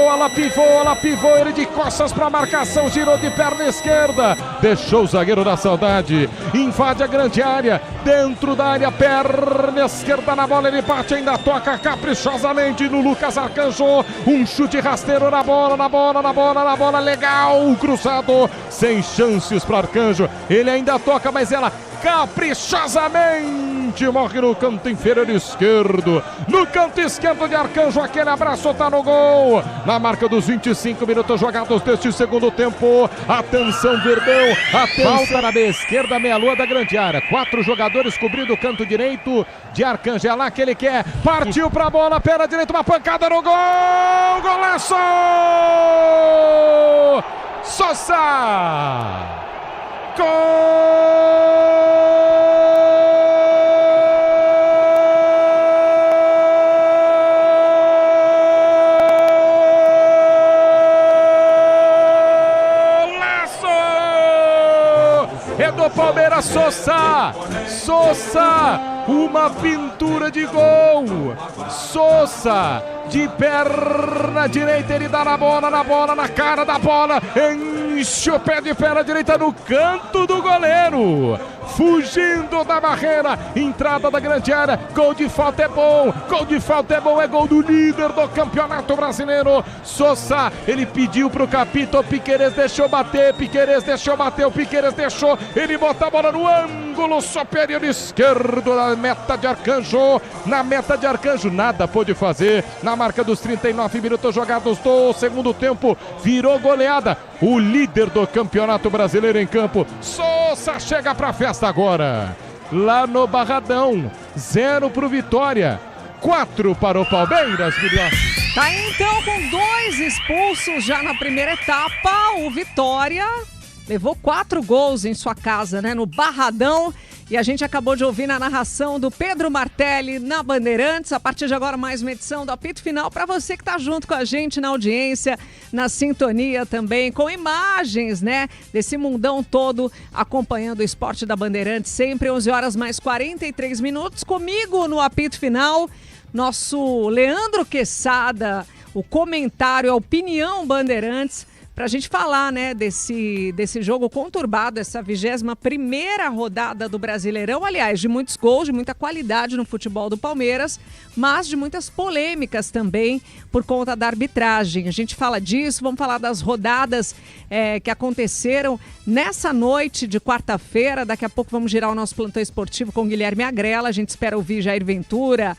ele de costas para a marcação, girou de perna esquerda, deixou o zagueiro da saudade, invade a grande área, dentro da área, perna esquerda na bola, ele bate, ainda toca caprichosamente no Lucas Arcanjo, um chute rasteiro na bola, legal, cruzado, sem chances para Arcanjo, ele ainda toca, mas ela caprichosamente morre no canto inferior esquerdo, no canto esquerdo de Arcanjo, aquele abraço tá no gol, na marca dos 25 minutos jogados deste segundo tempo. Atenção Verdão, atenção. Falta na meia esquerda, meia-lua da grande área, 4 jogadores cobrindo o canto direito de Arcanjo, é lá que ele quer, partiu pra bola, perna direita, uma pancada no gol, golaço! Sousa! Gol! É do Palmeiras, Sousa, uma pintura de gol, Sousa, de perna direita, ele dá na bola, na cara da bola, enche o pé de perna direita no canto do goleiro, fugindo da barreira, entrada da grande área, gol de falta é bom, é gol do líder do Campeonato Brasileiro. Sousa, ele pediu pro capitão, Piquerez deixou bater, o Piquerez deixou, ele bota a bola no ângulo ângulo superior esquerdo na meta de Arcanjo. Na meta de Arcanjo, nada pôde fazer. Na marca dos 39 minutos jogados do segundo tempo, virou goleada. O líder do Campeonato Brasileiro em campo. Sousa chega pra festa agora. Lá no Barradão, 0 pro Vitória, 4 para o Palmeiras, Milhões. Tá aí, então, com 2 expulsos já na primeira etapa, o Vitória levou 4 gols em sua casa, né, no Barradão. E a gente acabou de ouvir na narração do Pedro Martelli na Bandeirantes. A partir de agora, mais uma edição do Apito Final para você que está junto com a gente na audiência, na sintonia também, com imagens, né, desse mundão todo acompanhando o esporte da Bandeirantes. Sempre 11 horas mais 43 minutos. Comigo no Apito Final, nosso Leandro Quesada, o comentário, a opinião Bandeirantes, para a gente falar, né, desse jogo conturbado, essa 21ª rodada do Brasileirão, aliás, de muitos gols, de muita qualidade no futebol do Palmeiras, mas de muitas polêmicas também por conta da arbitragem. A gente fala disso, vamos falar das rodadas que aconteceram nessa noite de quarta-feira. Daqui a pouco vamos girar o nosso plantão esportivo com o Guilherme Agrela. A gente espera ouvir Jair Ventura,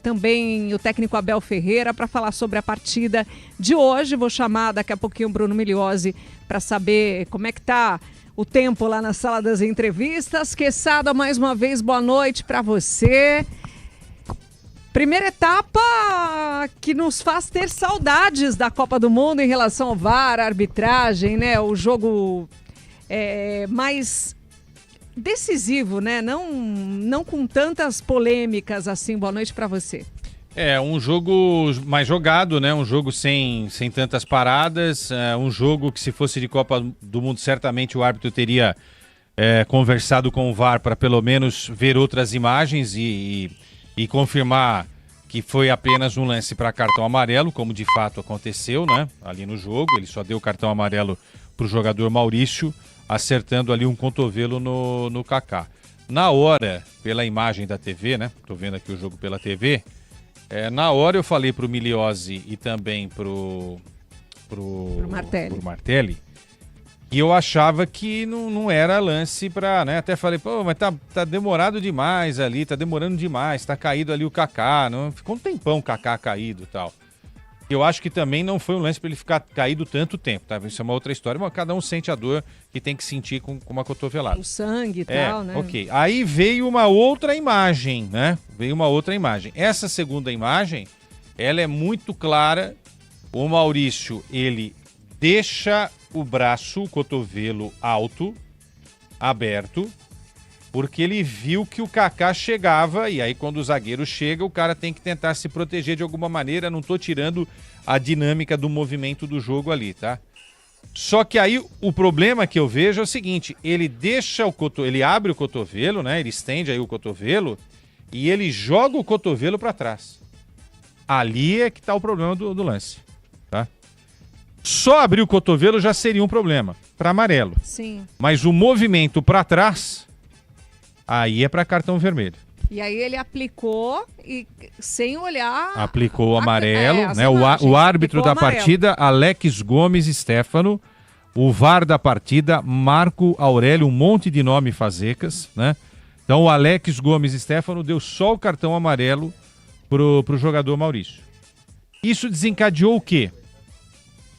também o técnico Abel Ferreira, para falar sobre a partida de hoje. Vou chamar daqui a pouquinho o Bruno Migliozzi para saber como é que tá o tempo lá na sala das entrevistas. Quesada, mais uma vez, boa noite para você. Primeira etapa que nos faz ter saudades da Copa do Mundo em relação ao VAR, a arbitragem, né? O jogo mais decisivo, né? Não com tantas polêmicas assim. Boa noite para você. Um jogo mais jogado, né? Um jogo sem tantas paradas, um jogo que, se fosse de Copa do Mundo, certamente o árbitro teria conversado com o VAR para pelo menos ver outras imagens e confirmar que foi apenas um lance para cartão amarelo, como de fato aconteceu, né? Ali no jogo, ele só deu cartão amarelo para o jogador Maurício, acertando ali um cotovelo no Kaká. Na hora, pela imagem da TV, né? Tô vendo aqui o jogo pela TV. Na hora eu falei pro Migliozzi e também pro Martelli e eu achava que não era lance pra, né? Até falei, pô, mas tá demorado demais ali, tá demorando demais, tá caído ali o Kaká, não ficou um tempão o Kaká caído e tal. Eu acho que também não foi um lance para ele ficar caído tanto tempo, tá? Isso é uma outra história, mas cada um sente a dor que tem que sentir com uma cotovelada. O sangue e tal, né? Ok. Aí veio uma outra imagem, né? Essa segunda imagem, ela é muito clara. O Maurício, ele deixa o braço, o cotovelo alto, aberto, porque ele viu que o Kaká chegava, e aí quando o zagueiro chega, o cara tem que tentar se proteger de alguma maneira. Não tô tirando a dinâmica do movimento do jogo ali, tá? Só que aí o problema que eu vejo é o seguinte, ele deixa ele abre o cotovelo, né? Ele estende aí o cotovelo e ele joga o cotovelo para trás. Ali é que tá o problema do lance, tá? Só abrir o cotovelo já seria um problema para amarelo. Sim. Mas o movimento para trás, aí é para cartão vermelho. E aí ele aplicou e sem olhar... Aplicou o amarelo, né? O árbitro da partida, Alex Gomes Stefano. O VAR da partida, Marco Aurélio, um monte de nome fasecas, né? Então o Alex Gomes Stefano deu só o cartão amarelo pro jogador Maurício. Isso desencadeou o quê?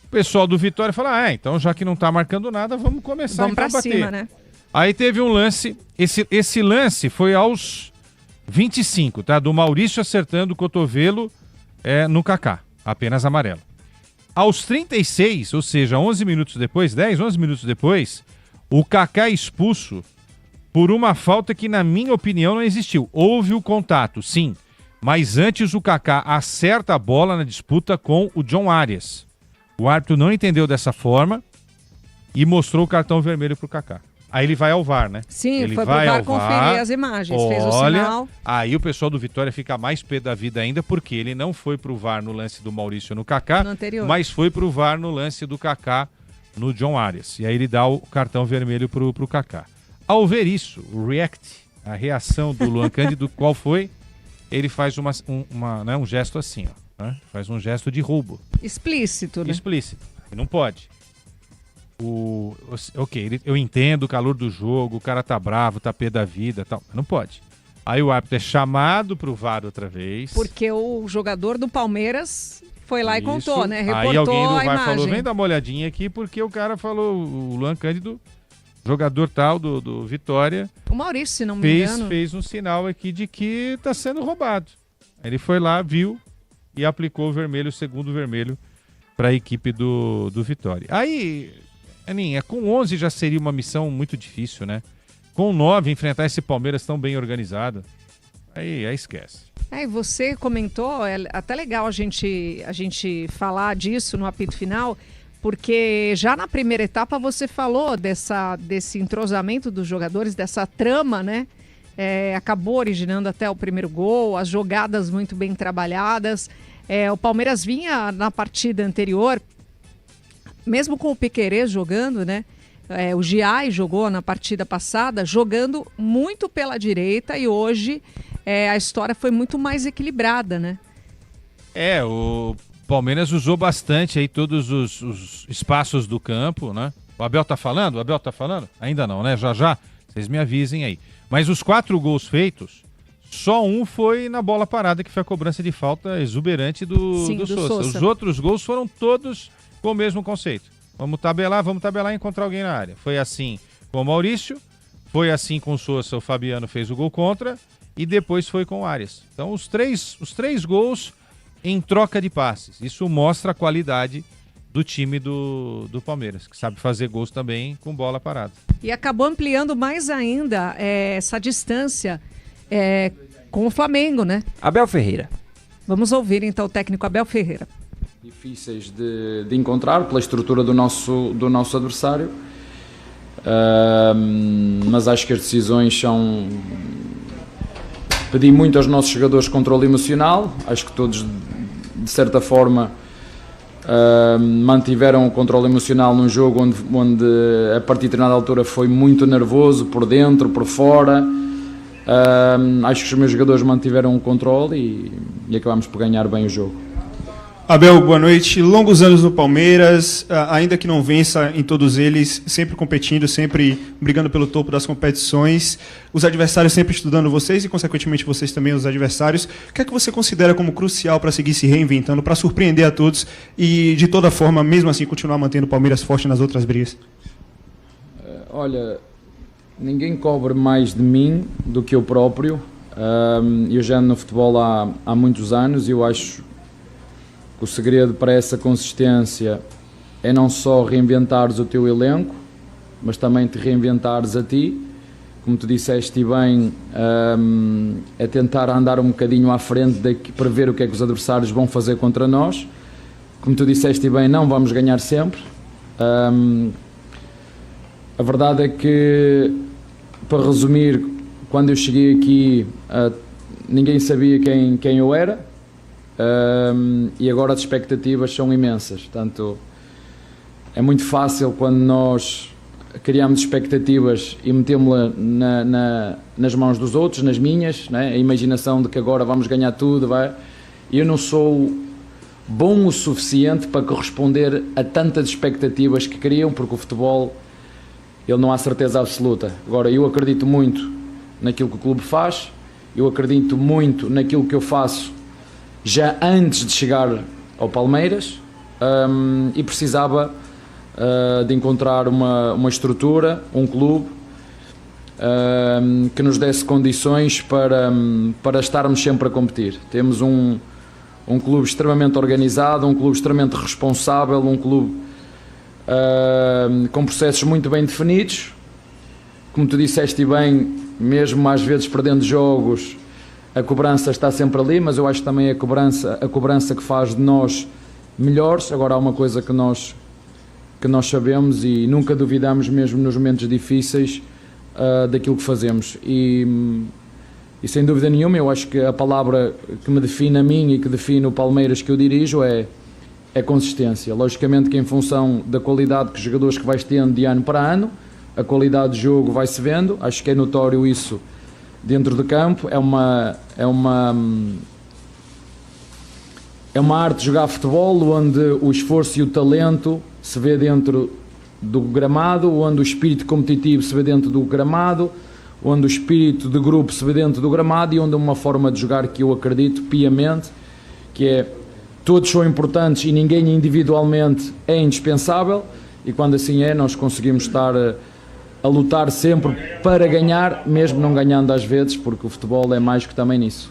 O pessoal do Vitória falou, então já que não tá marcando nada, vamos começar a bater. Cima, né? Aí teve um lance, esse lance foi aos 25, tá? Do Maurício acertando o cotovelo no Kaká, apenas amarelo. Aos 36, ou seja, 11 minutos depois, 11 minutos depois, o Kaká é expulso por uma falta que, na minha opinião, não existiu. Houve o contato, sim, mas antes o Kaká acerta a bola na disputa com o John Arias. O árbitro não entendeu dessa forma e mostrou o cartão vermelho pro Kaká. Aí ele vai ao VAR, né? Sim, ele foi vai pro VAR ao conferir as imagens, fez o sinal. Aí o pessoal do Vitória fica mais pé da vida ainda, porque ele não foi pro VAR no lance do Maurício no Kaká, mas foi pro VAR no lance do Kaká no John Arias. E aí ele dá o cartão vermelho pro Kaká. Ao ver isso, o react, a reação do Luan Cândido, qual foi? Ele faz um gesto assim, ó, né? Faz um gesto de roubo. Explícito, né? Explícito. Não pode. eu entendo o calor do jogo, o cara tá bravo, tá pé da vida e tal, mas não pode. Aí o árbitro é chamado pro VAR outra vez. Porque o jogador do Palmeiras foi lá e contou, né? Reportou aí alguém do a VAR imagem. falou, vem dar uma olhadinha aqui, porque o cara falou, o Luan Cândido, jogador tal do Vitória... O Maurício, se não me engano. Fez um sinal aqui de que tá sendo roubado. Aí ele foi lá, viu e aplicou o segundo vermelho para a equipe do Vitória. Aí, Aninha, com 11 já seria uma missão muito difícil, né? Com 9, enfrentar esse Palmeiras tão bem organizado, aí esquece. E você comentou, é até legal a gente falar disso no apito final, porque já na primeira etapa você falou desse entrosamento dos jogadores, dessa trama, né? Acabou originando até o primeiro gol, as jogadas muito bem trabalhadas. O Palmeiras vinha na partida anterior, mesmo com o Piquerez jogando, né? O Giai jogou na partida passada, jogando muito pela direita, e hoje a história foi muito mais equilibrada, né? O Palmeiras usou bastante aí todos os espaços do campo, né? O Abel tá falando? Ainda não, né? Já, vocês me avisem aí. Mas os 4 gols feitos, só um foi na bola parada, que foi a cobrança de falta exuberante do Sousa. Os outros gols foram todos com o mesmo conceito. Vamos tabelar e encontrar alguém na área. Foi assim com o Maurício, foi assim com o Sousa, o Fabiano fez o gol contra, e depois foi com o Arias. Então os três gols em troca de passes. Isso mostra a qualidade do time do Palmeiras, que sabe fazer gols também com bola parada. E acabou ampliando mais ainda essa distância com o Flamengo, né? Abel Ferreira. Vamos ouvir então o técnico Abel Ferreira. Difíceis de encontrar pela estrutura do nosso adversário, mas acho que as decisões são... Pedi muito aos nossos jogadores controle emocional, acho que todos de certa forma mantiveram o controle emocional num jogo onde a partir de determinada altura foi muito nervoso, por dentro, por fora. Acho que os meus jogadores mantiveram o controle e acabamos por ganhar bem o jogo. Abel, boa noite. Longos anos no Palmeiras, ainda que não vença em todos eles, sempre competindo, sempre brigando pelo topo das competições, os adversários sempre estudando vocês e, consequentemente, vocês também, os adversários. O que é que você considera como crucial para seguir se reinventando, para surpreender a todos e, de toda forma, mesmo assim, continuar mantendo o Palmeiras forte nas outras brigas? Olha, ninguém cobra mais de mim do que eu próprio. Eu já ando no futebol há muitos anos e eu acho que o segredo para essa consistência é não só reinventares o teu elenco, mas também te reinventares a ti. Como tu disseste bem, é tentar andar um bocadinho à frente para ver o que é que os adversários vão fazer contra nós. Como tu disseste bem, não vamos ganhar sempre. A verdade é que, para resumir, quando eu cheguei aqui, ninguém sabia quem eu era. E agora as expectativas são imensas, portanto é muito fácil quando nós criamos expectativas e metemos-la nas mãos dos outros, nas minhas, né? A imaginação de que agora vamos ganhar tudo, eu não sou bom o suficiente para corresponder a tantas expectativas que criam, porque o futebol, ele não há certeza absoluta. Agora, eu acredito muito naquilo que o clube faz, eu acredito muito naquilo que eu faço já antes de chegar ao Palmeiras, e precisava de encontrar uma estrutura, um clube que nos desse condições para estarmos sempre a competir. Temos um clube extremamente organizado, um clube extremamente responsável, um clube com processos muito bem definidos. Como tu disseste bem, mesmo às vezes perdendo jogos, a cobrança está sempre ali, mas eu acho também a cobrança que faz de nós melhores. Agora há uma coisa que nós sabemos e nunca duvidamos, mesmo nos momentos difíceis, daquilo que fazemos. E sem dúvida nenhuma, eu acho que a palavra que me define a mim e que define o Palmeiras que eu dirijo é consistência. Logicamente que em função da qualidade que os jogadores que vais tendo de ano para ano, a qualidade de jogo vai-se vendo, acho que é notório isso dentro do campo. É uma arte de jogar futebol onde o esforço e o talento se vê dentro do gramado, onde o espírito competitivo se vê dentro do gramado, onde o espírito de grupo se vê dentro do gramado e onde é uma forma de jogar que eu acredito piamente, que é todos são importantes e ninguém individualmente é indispensável, e quando assim é, nós conseguimos estar a lutar sempre para ganhar, mesmo não ganhando às vezes, porque o futebol é mais que também nisso.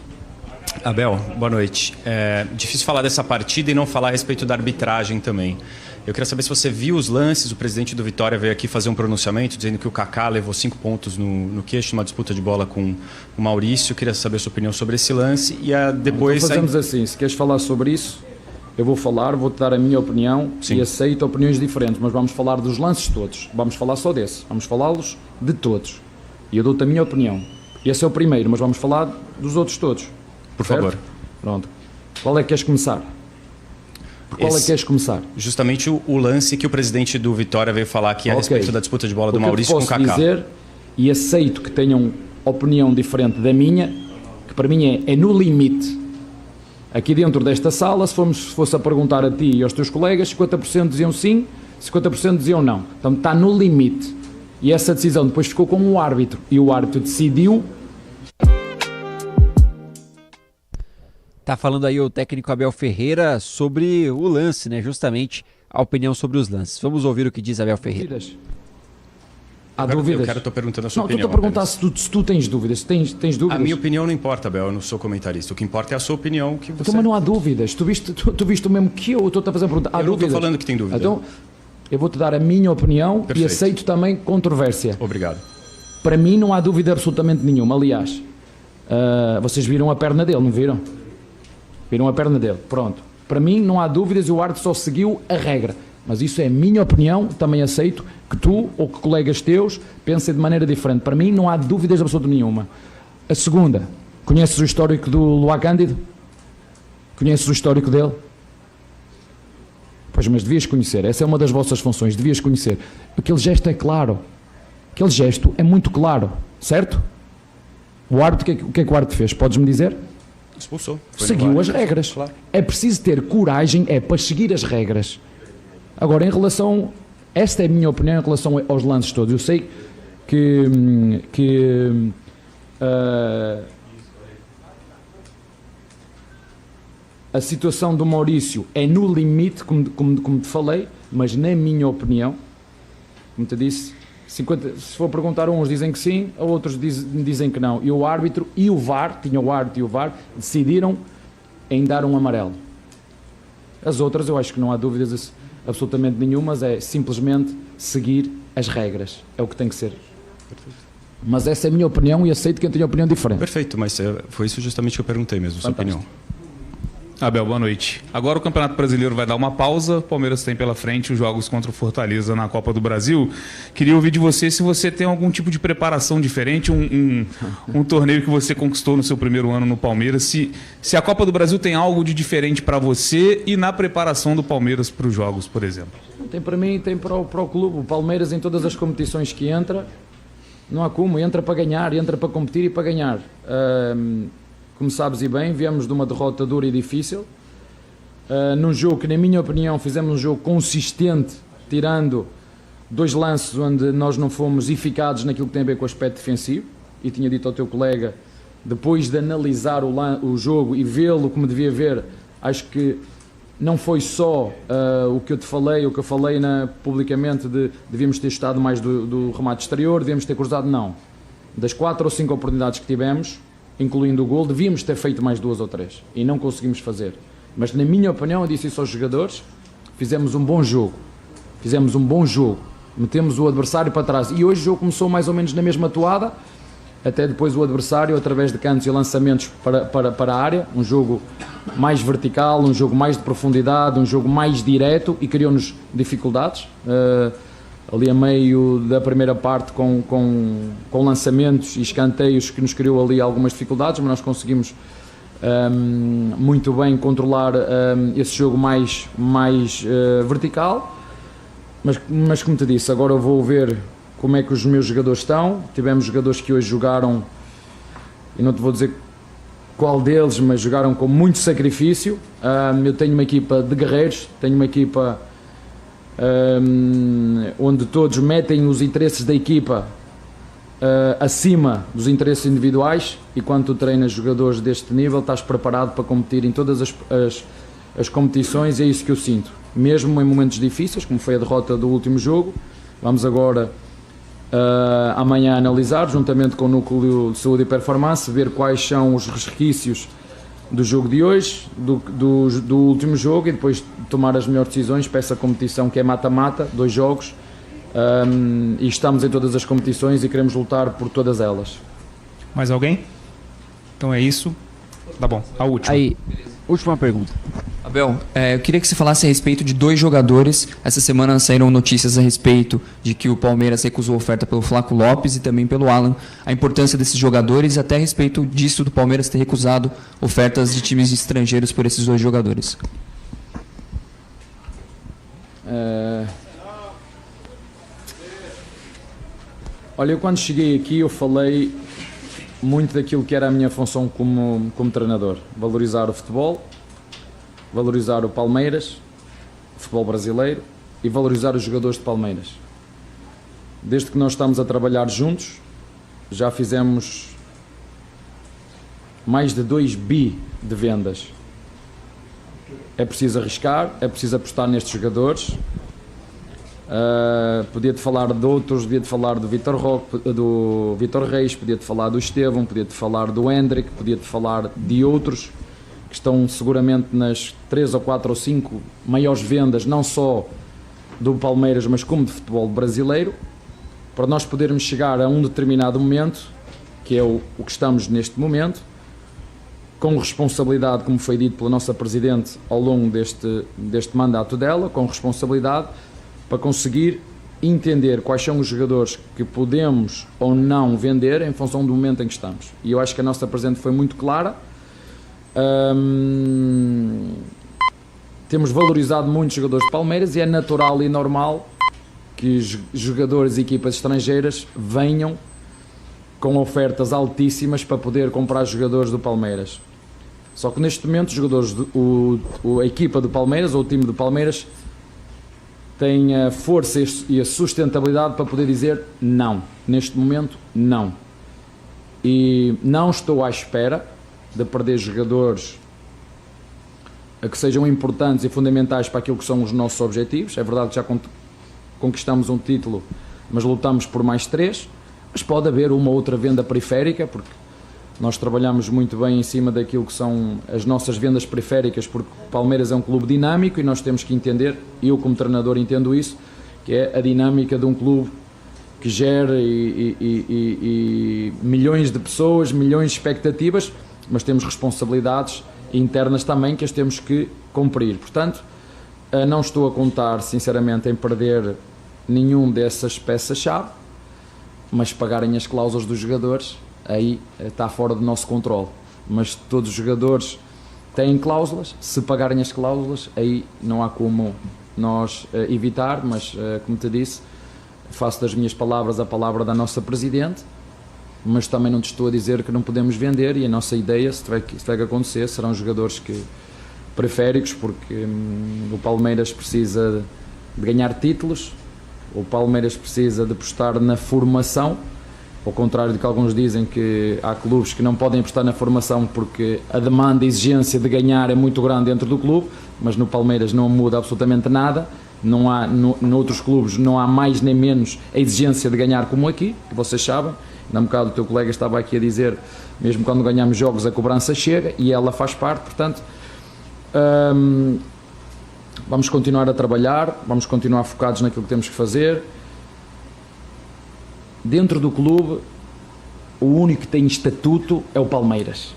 Abel, boa noite. É difícil falar dessa partida e não falar a respeito da arbitragem também. Eu queria saber se você viu os lances. O presidente do Vitória veio aqui fazer um pronunciamento dizendo que o Kaká levou 5 pontos no queixo numa disputa de bola com o Maurício. Eu queria saber a sua opinião sobre esse lance e depois... Então fazemos assim, se queres falar sobre isso, eu vou falar, vou-te dar a minha opinião. Sim. E aceito opiniões diferentes, mas vamos falar dos lances todos. Vamos falar só desse, vamos falá-los de todos. E eu dou-te a minha opinião. Esse é o primeiro, mas vamos falar dos outros todos. Por favor. Pronto. Qual é que queres começar? Por qual é que queres começar? Justamente o lance que o presidente do Vitória veio falar aqui a respeito da disputa de bola do Maurício com o Kaká. Eu posso dizer, e aceito que tenham opinião diferente da minha, que para mim é no limite. Aqui dentro desta sala, se fosse a perguntar a ti e aos teus colegas, 50% diziam sim, 50% diziam não. Então está no limite. E essa decisão depois ficou com o árbitro. E o árbitro decidiu... Tá falando aí o técnico Abel Ferreira sobre o lance, né? Justamente a opinião sobre os lances. Vamos ouvir o que diz Abel Ferreira. Há dúvidas? Eu estou perguntando a sua opinião. Não, estou a perguntar se tu tens dúvidas. Tens dúvidas? A minha opinião não importa, Abel. Eu não sou comentarista. O que importa é a sua opinião. Que você... Então, mas não há dúvidas. Tu viste o mesmo que eu. Estou-te a fazer a pergunta. Há dúvidas? Eu não estou falando que tem dúvida. Então, eu vou-te dar a minha opinião. Perfeito. E aceito também controvérsia. Obrigado. Para mim não há dúvida absolutamente nenhuma. Aliás, vocês viram a perna dele, não viram? Viram a perna dele, pronto. Para mim não há dúvidas e o árbitro só seguiu a regra. Mas isso é a minha opinião, também aceito que tu ou que colegas teus pensem de maneira diferente. Para mim não há dúvidas absolutamente nenhuma. A segunda, conheces o histórico do Luá Cândido? Conheces o histórico dele? Pois, mas devias conhecer, essa é uma das vossas funções, devias conhecer. Aquele gesto é claro, aquele gesto é muito claro, certo? O árbitro, o que é que o árbitro fez? Podes-me dizer? Expulsou. Seguiu as regras. Claro. É preciso ter coragem para seguir as regras. Agora, em relação... Esta é a minha opinião em relação aos lances todos. Eu sei que a situação do Maurício é no limite, como te falei, mas na minha opinião, como te disse, 50, se for perguntar a uns dizem que sim, a outros dizem que não. E o árbitro e o VAR, tinha o árbitro e o VAR, decidiram em dar um amarelo. As outras eu acho que não há dúvidas absolutamente nenhumas, é simplesmente seguir as regras. É o que tem que ser. Perfeito. Mas essa é a minha opinião e aceito quem tem opinião diferente. Perfeito, mas foi isso justamente que eu perguntei mesmo, sua opinião. Abel, boa noite. Agora o Campeonato Brasileiro vai dar uma pausa. O Palmeiras tem pela frente os jogos contra o Fortaleza na Copa do Brasil. Queria ouvir de você se você tem algum tipo de preparação diferente, um torneio que você conquistou no seu primeiro ano no Palmeiras. Se a Copa do Brasil tem algo de diferente para você e na preparação do Palmeiras para os jogos, por exemplo. Tem para mim, tem para o clube. O Palmeiras em todas as competições que entra, não há como. Entra para ganhar, entra para competir e para ganhar. Como sabes e bem, viemos de uma derrota dura e difícil, num jogo que, na minha opinião, fizemos um jogo consistente, tirando 2 lances onde nós não fomos eficazes naquilo que tem a ver com o aspecto defensivo, e tinha dito ao teu colega, depois de analisar o jogo e vê-lo como devia ver, acho que não foi só o que eu falei publicamente de devíamos ter estado mais do remate exterior, devíamos ter cruzado, não. Das 4 ou 5 oportunidades que tivemos, incluindo o gol, devíamos ter feito mais 2 ou 3 e não conseguimos fazer. Mas na minha opinião, eu disse isso aos jogadores, fizemos um bom jogo, metemos o adversário para trás e hoje o jogo começou mais ou menos na mesma toada, até depois o adversário, através de cantos e lançamentos para a área, um jogo mais vertical, um jogo mais de profundidade, um jogo mais direto e criou-nos dificuldades. Ali a meio da primeira parte com lançamentos e escanteios que nos criou ali algumas dificuldades, mas nós conseguimos muito bem controlar esse jogo mais vertical, mas como te disse, agora eu vou ver como é que os meus jogadores estão. Tivemos jogadores que hoje jogaram, e não te vou dizer qual deles, mas jogaram com muito sacrifício. Eu tenho uma equipa de guerreiros, tenho uma equipa onde todos metem os interesses da equipa acima dos interesses individuais, e quando tu treinas jogadores deste nível estás preparado para competir em todas as competições, e é isso que eu sinto, mesmo em momentos difíceis, como foi a derrota do último jogo. Vamos agora amanhã analisar, juntamente com o Núcleo de Saúde e Performance, ver quais são os resquícios do jogo de hoje, do último jogo, e depois tomar as melhores decisões para essa competição que é mata-mata, 2 jogos, e estamos em todas as competições e queremos lutar por todas elas. Mais alguém? Então é isso. Tá bom, a última. Aí, última pergunta. Abel, eu queria que você falasse a respeito de 2 jogadores. Essa semana saíram notícias a respeito de que o Palmeiras recusou a oferta pelo Flaco Lopes e também pelo Alan. A importância desses jogadores e até a respeito disso do Palmeiras ter recusado ofertas de times estrangeiros por esses 2 jogadores. Olha, eu quando cheguei aqui eu falei muito daquilo que era a minha função como treinador. Valorizar o futebol, valorizar o Palmeiras, o futebol brasileiro, e valorizar os jogadores de Palmeiras. Desde que nós estamos a trabalhar juntos, já fizemos mais de 2 bi de vendas. É preciso arriscar, é preciso apostar nestes jogadores. Podia-te falar de outros, podia-te falar do Vitor Roque, do Vitor Reis, podia-te falar do Estevão, podia-te falar do Hendrick, podia-te falar de outros que estão seguramente nas 3 ou 4 ou 5 maiores vendas, não só do Palmeiras, mas como de futebol brasileiro, para nós podermos chegar a um determinado momento, que é o que estamos neste momento, com responsabilidade, como foi dito pela nossa Presidente ao longo deste mandato dela, com responsabilidade para conseguir entender quais são os jogadores que podemos ou não vender em função do momento em que estamos. E eu acho que a nossa Presidente foi muito clara. Temos valorizado muito os jogadores de Palmeiras e é natural e normal que jogadores e equipas estrangeiras venham com ofertas altíssimas para poder comprar jogadores do Palmeiras. Só que neste momento os jogadores, a equipa do Palmeiras ou o time do Palmeiras tem a força e a sustentabilidade para poder dizer não. Neste momento, não. E não estou à espera de perder jogadores que sejam importantes e fundamentais para aquilo que são os nossos objetivos. É verdade que já conquistamos um título, mas lutamos por mais 3. Mas pode haver uma outra venda periférica, porque nós trabalhamos muito bem em cima daquilo que são as nossas vendas periféricas, porque o Palmeiras é um clube dinâmico e nós temos que entender, eu como treinador entendo isso, que é a dinâmica de um clube que gera milhões de pessoas, milhões de expectativas, mas temos responsabilidades internas também que as temos que cumprir. Portanto, não estou a contar sinceramente em perder nenhum dessas peças-chave, mas pagarem as cláusulas dos jogadores, aí está fora do nosso controle. Mas todos os jogadores têm cláusulas, se pagarem as cláusulas, aí não há como nós evitar, mas como te disse, faço das minhas palavras a palavra da nossa Presidente, mas também não te estou a dizer que não podemos vender, e a nossa ideia, se tiver que acontecer, serão jogadores periféricos, porque o Palmeiras precisa de ganhar títulos, o Palmeiras precisa de apostar na formação, ao contrário do que alguns dizem, que há clubes que não podem apostar na formação porque a demanda e a exigência de ganhar é muito grande dentro do clube, mas no Palmeiras não muda absolutamente nada. Não há, noutros clubes não há mais nem menos a exigência de ganhar como aqui, que vocês sabem. Há um bocado o teu colega estava aqui a dizer, mesmo quando ganhamos jogos a cobrança chega, e ela faz parte. Portanto, vamos continuar a trabalhar, vamos continuar focados naquilo que temos que fazer. Dentro do clube, o único que tem estatuto é o Palmeiras.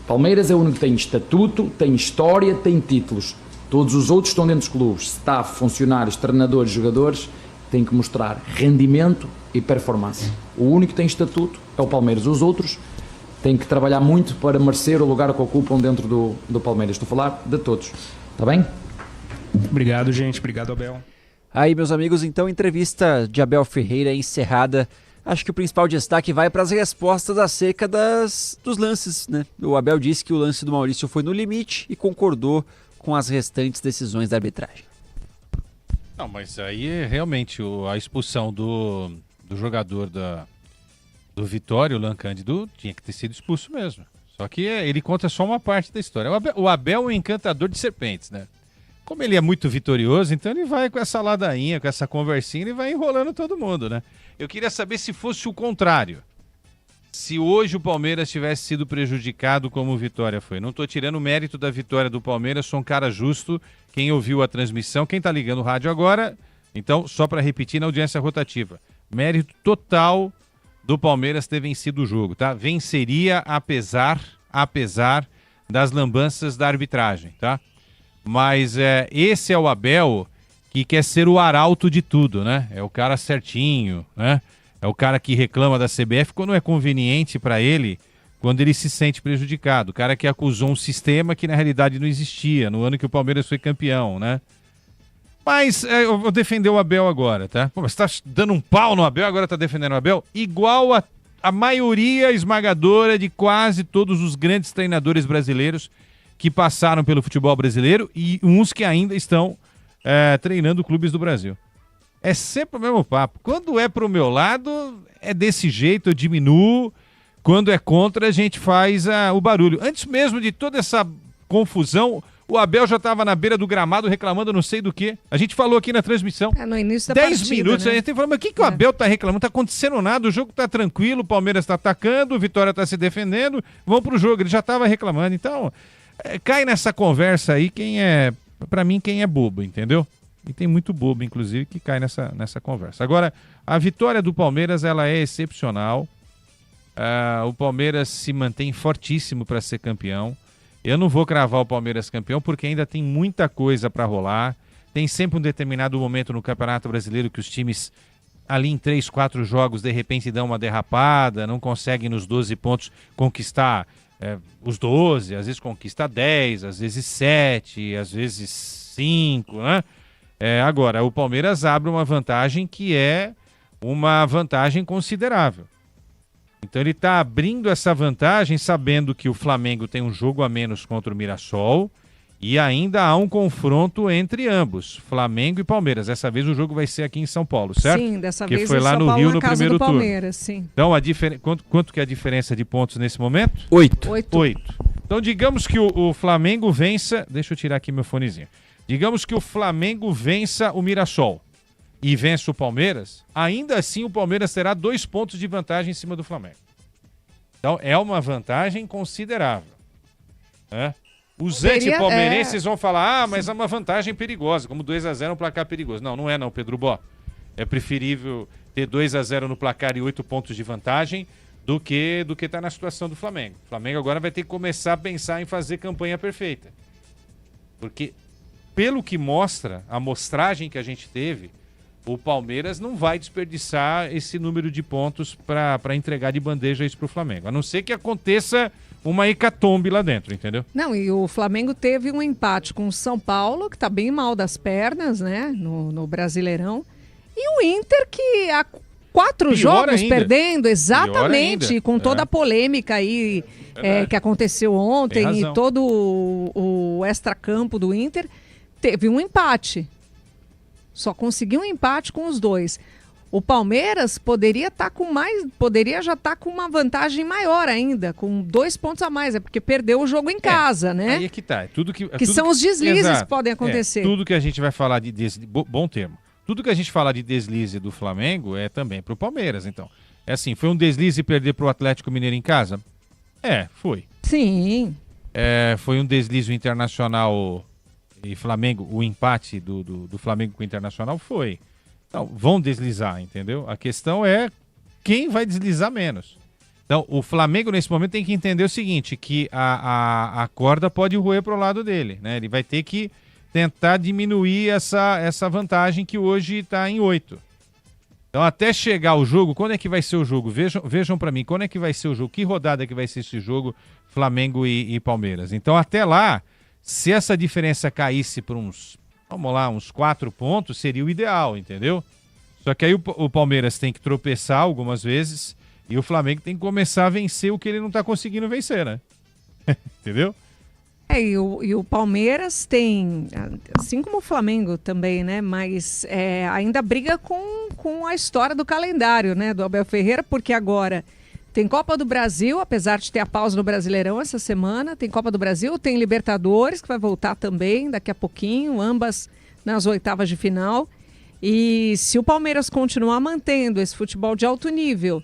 Palmeiras é o único que tem estatuto, tem história, tem títulos. Todos os outros estão dentro dos clubes. Staff, funcionários, treinadores, jogadores, têm que mostrar rendimento e performance. O único que tem estatuto é o Palmeiras. Os outros têm que trabalhar muito para merecer o lugar que ocupam dentro do Palmeiras. Estou a falar de todos. Está bem? Obrigado, gente. Obrigado, Abel. Aí, meus amigos, então, entrevista de Abel Ferreira encerrada. Acho que o principal destaque vai para as respostas acerca dos lances, né? O Abel disse que o lance do Maurício foi no limite e concordou com as restantes decisões da arbitragem. Não, mas aí é realmente a expulsão do jogador do Vitória, o Lan Cândido, tinha que ter sido expulso mesmo. Só que ele conta só uma parte da história. O Abel é um encantador de serpentes, né? Como ele é muito vitorioso, então ele vai com essa ladainha, com essa conversinha, ele vai enrolando todo mundo, né? Eu queria saber se fosse o contrário. Se hoje o Palmeiras tivesse sido prejudicado como o Vitória foi. Não estou tirando o mérito da vitória do Palmeiras, sou um cara justo. Quem ouviu a transmissão, quem está ligando o rádio agora, então, só para repetir na audiência rotativa. Mérito total do Palmeiras ter vencido o jogo, tá? Venceria apesar das lambanças da arbitragem, tá? Mas esse é o Abel que quer ser o arauto de tudo, né? É o cara certinho, né? É o cara que reclama da CBF quando é conveniente para ele, quando ele se sente prejudicado. O cara que acusou um sistema que na realidade não existia, no ano que o Palmeiras foi campeão, né? Mas eu vou defender o Abel agora, tá? Pô, mas você tá dando um pau no Abel, agora tá defendendo o Abel? Igual a maioria esmagadora de quase todos os grandes treinadores brasileiros que passaram pelo futebol brasileiro e uns que ainda estão treinando clubes do Brasil. É sempre o mesmo papo. Quando é pro meu lado, é desse jeito, eu diminuo. Quando é contra, a gente faz o barulho. Antes mesmo de toda essa confusão, o Abel já estava na beira do gramado reclamando não sei do que. A gente falou aqui na transmissão. No início da 10 partida, minutos, né? a gente tem falando, mas o que o Abel tá reclamando? Não tá acontecendo nada, o jogo tá tranquilo, o Palmeiras tá atacando, o Vitória tá se defendendo, vão pro jogo, ele já tava reclamando. Então, cai nessa conversa aí pra mim, quem é bobo, entendeu? E tem muito bobo, inclusive, que cai nessa conversa. Agora, a vitória do Palmeiras, ela é excepcional. O Palmeiras se mantém fortíssimo para ser campeão. Eu não vou cravar o Palmeiras campeão porque ainda tem muita coisa para rolar. Tem sempre um determinado momento no Campeonato Brasileiro que os times ali em 3, 4 jogos de repente dão uma derrapada, não conseguem nos 12 pontos conquistar os 12, às vezes conquista 10, às vezes 7, às vezes 5, né? Agora, o Palmeiras abre uma vantagem que é uma vantagem considerável. Então ele está abrindo essa vantagem sabendo que o Flamengo tem um jogo a menos contra o Mirassol e ainda há um confronto entre ambos, Flamengo e Palmeiras. Dessa vez o jogo vai ser aqui em São Paulo, certo? Sim, dessa que vez foi em lá São no Paulo, Rio na no casa primeiro do turno. Palmeiras, sim. Então, quanto que é a diferença de pontos nesse momento? 8. 8. Então digamos que o Flamengo vença... Deixa eu tirar aqui meu fonezinho. Digamos que o Flamengo vença o Mirassol e vence o Palmeiras, ainda assim o Palmeiras terá 2 pontos de vantagem em cima do Flamengo. Então é uma vantagem considerável. Né? Os antipalmeirenses vão falar, mas é uma vantagem perigosa, como 2-0 é um placar perigoso. Não, não é não, Pedro Bó. É preferível ter 2-0 no placar e 8 pontos de vantagem do que estar na situação do Flamengo. O Flamengo agora vai ter que começar a pensar em fazer campanha perfeita. Porque pelo que mostra, a amostragem que a gente teve, o Palmeiras não vai desperdiçar esse número de pontos para entregar de bandeja isso para o Flamengo. A não ser que aconteça uma hecatombe lá dentro, entendeu? Não, e o Flamengo teve um empate com o São Paulo, que está bem mal das pernas, né, no Brasileirão. E o Inter, que há 4 jogos ainda. Perdendo, exatamente, com toda a polêmica aí que aconteceu ontem e todo o extracampo do Inter, teve um empate. Só conseguiu um empate com os dois. O Palmeiras poderia já estar com uma vantagem maior ainda, com 2 pontos a mais, porque perdeu o jogo em casa, né? Aí é que tá. São os deslizes que podem acontecer. Tudo que a gente vai falar de deslize, bom termo. Tudo que a gente fala de deslize do Flamengo é também pro Palmeiras, então. É assim, foi um deslize perder pro Atlético Mineiro em casa? Foi. Sim. Foi um deslize internacional e Flamengo, o empate do Flamengo com o Internacional foi. Então, vão deslizar, entendeu? A questão é quem vai deslizar menos. Então, o Flamengo, nesse momento, tem que entender o seguinte, que a corda pode roer para o lado dele, né? Ele vai ter que tentar diminuir essa vantagem que hoje está em 8. Então, até chegar o jogo, quando é que vai ser o jogo? Vejam para mim, quando é que vai ser o jogo? Que rodada que vai ser esse jogo, Flamengo e Palmeiras? Então, até lá, se essa diferença caísse por uns 4 pontos, seria o ideal, entendeu? Só que aí o Palmeiras tem que tropeçar algumas vezes e o Flamengo tem que começar a vencer o que ele não está conseguindo vencer, né? Entendeu? E o Palmeiras tem, assim como o Flamengo também, né? Mas ainda briga com a história do calendário, né? Do Abel Ferreira, porque agora tem Copa do Brasil, apesar de ter a pausa no Brasileirão essa semana. Tem Copa do Brasil, tem Libertadores, que vai voltar também daqui a pouquinho, ambas nas oitavas de final. E se o Palmeiras continuar mantendo esse futebol de alto nível,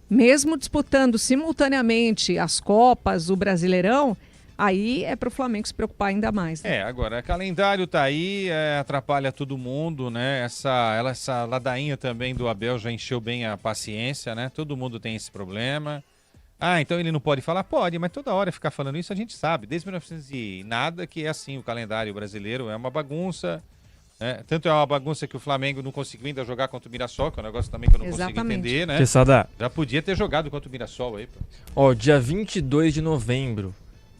mesmo disputando simultaneamente as Copas, o Brasileirão, aí é para o Flamengo se preocupar ainda mais. Né? Agora, calendário tá aí, atrapalha todo mundo, né? Essa ladainha também do Abel já encheu bem a paciência, né? Todo mundo tem esse problema. Então ele não pode falar? Pode, mas toda hora ficar falando isso a gente sabe. Desde 1900 e nada que é assim, o calendário brasileiro é uma bagunça. Tanto é uma bagunça que o Flamengo não conseguiu ainda jogar contra o Mirassol, que é um negócio também que eu não consigo entender, né? Já podia ter jogado contra o Mirassol aí, pô. Dia 22 de novembro.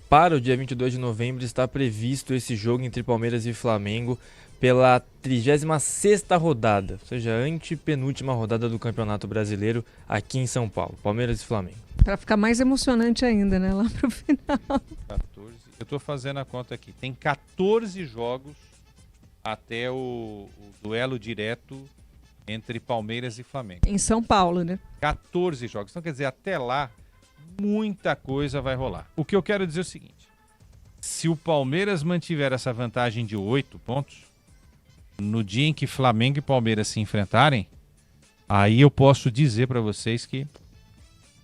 Para o dia 22 de novembro está previsto esse jogo entre Palmeiras e Flamengo pela 36ª rodada, ou seja, a antepenúltima rodada do Campeonato Brasileiro aqui em São Paulo, Palmeiras e Flamengo. Para ficar mais emocionante ainda, né, lá pro final. 14, eu tô fazendo a conta aqui, tem 14 jogos até o duelo direto entre Palmeiras e Flamengo. Em São Paulo, né? 14 jogos, então quer dizer, até lá muita coisa vai rolar. O que eu quero dizer é o seguinte, se o Palmeiras mantiver essa vantagem de 8 pontos, no dia em que Flamengo e Palmeiras se enfrentarem, aí eu posso dizer para vocês que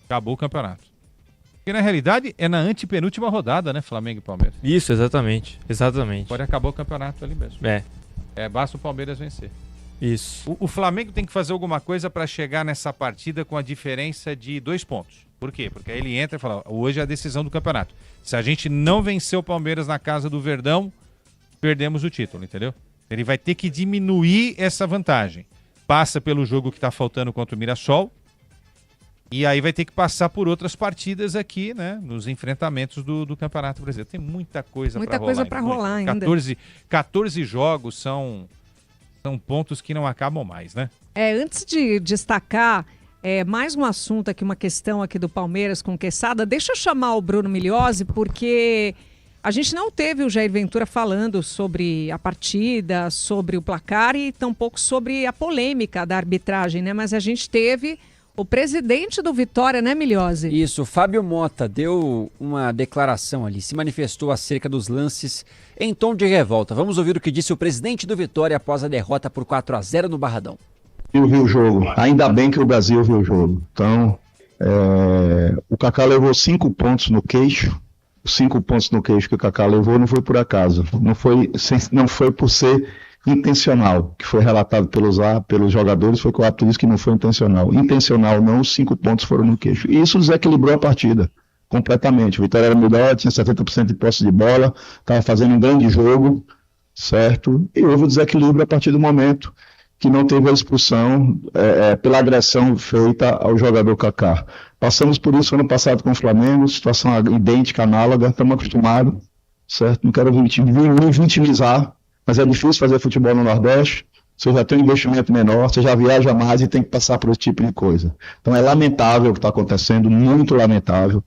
acabou o campeonato. Porque na realidade é na antepenúltima rodada, né, Flamengo e Palmeiras. Isso, exatamente. Pode acabar o campeonato ali mesmo. Basta o Palmeiras vencer. Isso. O Flamengo tem que fazer alguma coisa para chegar nessa partida com a diferença de 2 pontos. Por quê? Porque aí ele entra e fala, hoje é a decisão do campeonato. Se a gente não vencer o Palmeiras na casa do Verdão, perdemos o título, entendeu? Ele vai ter que diminuir essa vantagem. Passa pelo jogo que está faltando contra o Mirassol, e aí vai ter que passar por outras partidas aqui, né? Nos enfrentamentos do Campeonato Brasileiro. Tem muita coisa para rolar. Muita coisa para rolar ainda. 14 jogos são pontos que não acabam mais, né? Antes de destacar mais um assunto aqui, uma questão aqui do Palmeiras com Quesada, deixa eu chamar o Bruno Migliozzi, porque a gente não teve o Jair Ventura falando sobre a partida, sobre o placar e tampouco sobre a polêmica da arbitragem, né? Mas a gente teve o presidente do Vitória, né, Migliozzi? Isso, Fábio Mota deu uma declaração ali, se manifestou acerca dos lances em tom de revolta. Vamos ouvir o que disse o presidente do Vitória após a derrota por 4-0 no Barradão. Eu vi o jogo, ainda bem que o Brasil viu o jogo. Então, o Kaká levou 5 pontos no queixo. Os 5 pontos no queixo que o Kaká levou não foi por acaso, não foi por ser intencional, que foi relatado pelos jogadores, foi que o árbitro disse que não foi intencional. Intencional não, os 5 pontos foram no queixo. E isso desequilibrou a partida completamente. O Vitória era melhor, tinha 70% de posse de bola, estava fazendo um grande jogo, certo? E houve o desequilíbrio a partir do momento que não teve a expulsão pela agressão feita ao jogador Kaká. Passamos por isso ano passado com o Flamengo, situação idêntica, análoga, estamos acostumados, certo? Não quero me vitimizar, mas é difícil fazer futebol no Nordeste, você já tem um investimento menor, você já viaja mais e tem que passar por esse tipo de coisa. Então é lamentável o que está acontecendo, muito lamentável.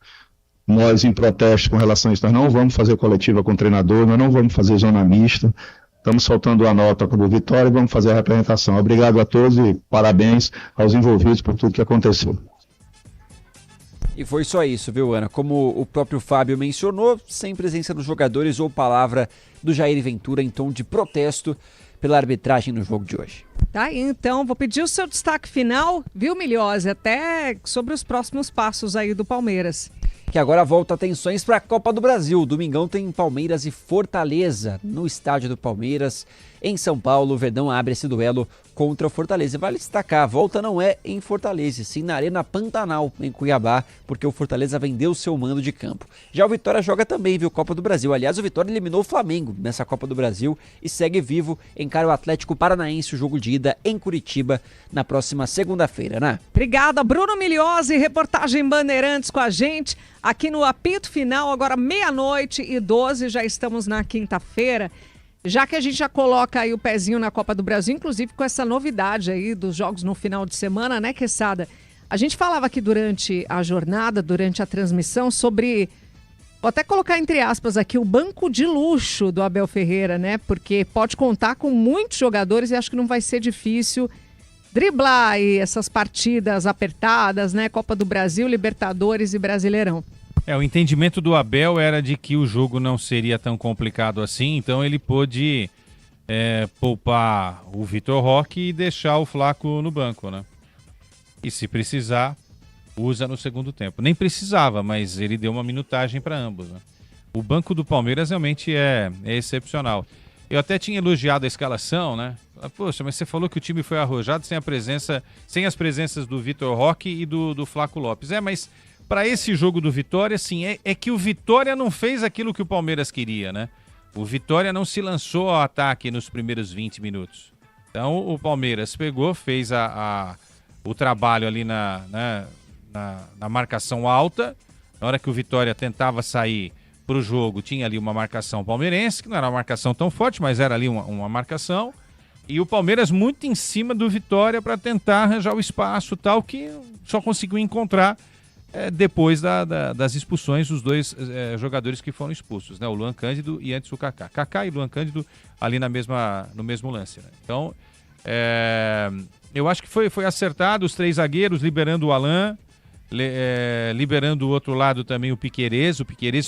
Nós, em protesto com relação a isso, nós não vamos fazer coletiva com o treinador, nós não vamos fazer zona mista, estamos soltando a nota para o Vitória e vamos fazer a representação. Obrigado a todos e parabéns aos envolvidos por tudo que aconteceu. E foi só isso, viu, Ana? Como o próprio Fábio mencionou, sem presença dos jogadores ou palavra do Jair Ventura em tom de protesto pela arbitragem no jogo de hoje. Tá, então vou pedir o seu destaque final, viu, Migliozzi, até sobre os próximos passos aí do Palmeiras. Que agora volta atenções para a Copa do Brasil. Domingão tem Palmeiras e Fortaleza no estádio do Palmeiras, em São Paulo. O Verdão abre esse duelo contra o Fortaleza. Vale destacar, a volta não é em Fortaleza, sim na Arena Pantanal, em Cuiabá, porque o Fortaleza vendeu o seu mando de campo. Já o Vitória joga também, viu, Copa do Brasil. Aliás, o Vitória eliminou o Flamengo nessa Copa do Brasil e segue vivo, encara o Atlético Paranaense, o jogo de ida em Curitiba, na próxima segunda-feira, né? Obrigada, Bruno Migliozzi, reportagem Bandeirantes com a gente, aqui no apito final, agora 00:12, já estamos na quinta-feira. Já que a gente já coloca aí o pezinho na Copa do Brasil, inclusive com essa novidade aí dos jogos no final de semana, né, Quesada? A gente falava aqui durante a jornada, durante a transmissão, sobre Vou até colocar entre aspas aqui o banco de luxo do Abel Ferreira, né? Porque pode contar com muitos jogadores e acho que não vai ser difícil driblar aí essas partidas apertadas, né? Copa do Brasil, Libertadores e Brasileirão. O entendimento do Abel era de que o jogo não seria tão complicado assim, então ele pôde poupar o Vitor Roque e deixar o Flaco no banco, né? E se precisar, usa no segundo tempo. Nem precisava, mas ele deu uma minutagem para ambos, né? O banco do Palmeiras realmente é excepcional. Eu até tinha elogiado a escalação, né? Poxa, mas você falou que o time foi arrojado sem as presenças do Vitor Roque e do Flaco Lopes. Mas para esse jogo do Vitória, sim, é que o Vitória não fez aquilo que o Palmeiras queria, né? O Vitória não se lançou ao ataque nos primeiros 20 minutos. Então o Palmeiras pegou, fez o trabalho ali na marcação alta. Na hora que o Vitória tentava sair para o jogo, tinha ali uma marcação palmeirense, que não era uma marcação tão forte, mas era ali uma marcação. E o Palmeiras muito em cima do Vitória para tentar arranjar o espaço tal, que só conseguiu encontrar depois das expulsões dos dois jogadores que foram expulsos, né? O Luan Cândido e antes o Kaká. Kaká e Luan Cândido ali no mesmo lance, né? Então, eu acho que foi acertado os 3 zagueiros, liberando o Alan, liberando o outro lado também o Piquerez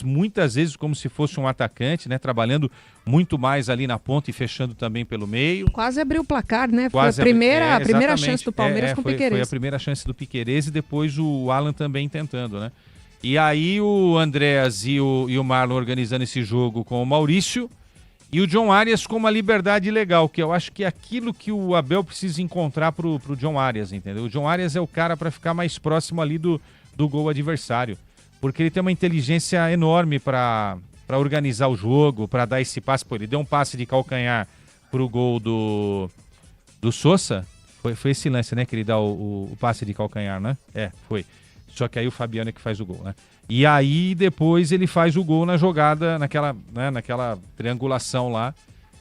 muitas vezes como se fosse um atacante, né? Trabalhando muito mais ali na ponta e fechando também pelo meio. Quase abriu o placar, né? Foi a primeira chance do Palmeiras com o Piquerez. Foi a primeira chance do Piquerez e depois o Alan também tentando, né? E aí o Andréas e o Marlon organizando esse jogo com o Maurício e o John Arias com uma liberdade legal, que eu acho que é aquilo que o Abel precisa encontrar pro John Arias, entendeu? O John Arias é o cara para ficar mais próximo ali do gol adversário, porque ele tem uma inteligência enorme para organizar o jogo, para dar esse passe. Pô, ele deu um passe de calcanhar pro gol do Sousa, foi esse lance, né, que ele dá o passe de calcanhar, né? Foi. Só que aí o Fabiano é que faz o gol, né? E aí depois ele faz o gol na jogada, naquela triangulação lá,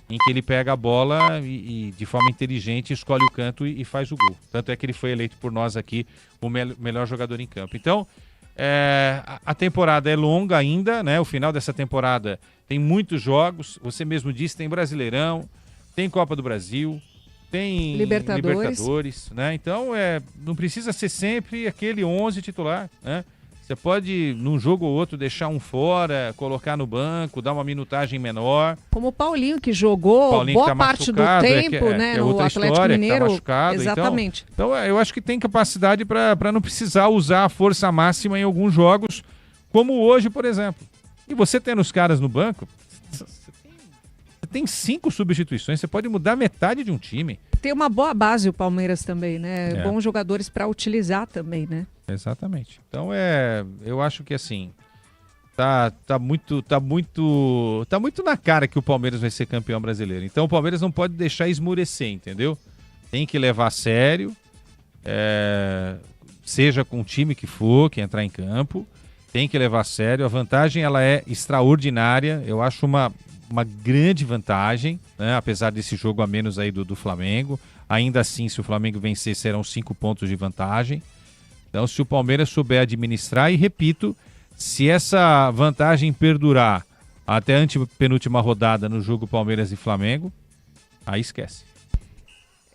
em que ele pega a bola e de forma inteligente escolhe o canto e faz o gol. Tanto é que ele foi eleito por nós aqui o melhor jogador em campo. Então, a temporada é longa ainda, né? O final dessa temporada tem muitos jogos, você mesmo disse, tem Brasileirão, tem Copa do Brasil, tem Libertadores, né? Então, não precisa ser sempre aquele 11 titular, né? Você pode, num jogo ou outro, deixar um fora, colocar no banco, dar uma minutagem menor. Como o Paulinho, que jogou boa parte do tempo, né, no Atlético Mineiro. Tá machucado, exatamente. Então, eu acho que tem capacidade para não precisar usar a força máxima em alguns jogos, como hoje, por exemplo. E você tendo os caras no banco, você tem 5 substituições, você pode mudar metade de um time. Tem uma boa base o Palmeiras também, né? Bons jogadores para utilizar também, né? Exatamente. Então eu acho que assim, tá muito na cara que o Palmeiras vai ser campeão brasileiro. Então o Palmeiras não pode deixar esmurecer, entendeu? Tem que levar a sério, seja com o time que for, que entrar em campo, tem que levar a sério. A vantagem ela é extraordinária, eu acho uma grande vantagem, né? Apesar desse jogo a menos aí do Flamengo. Ainda assim, se o Flamengo vencer, serão 5 pontos de vantagem. Então, se o Palmeiras souber administrar, e repito, se essa vantagem perdurar até a antepenúltima rodada no jogo Palmeiras e Flamengo, aí esquece.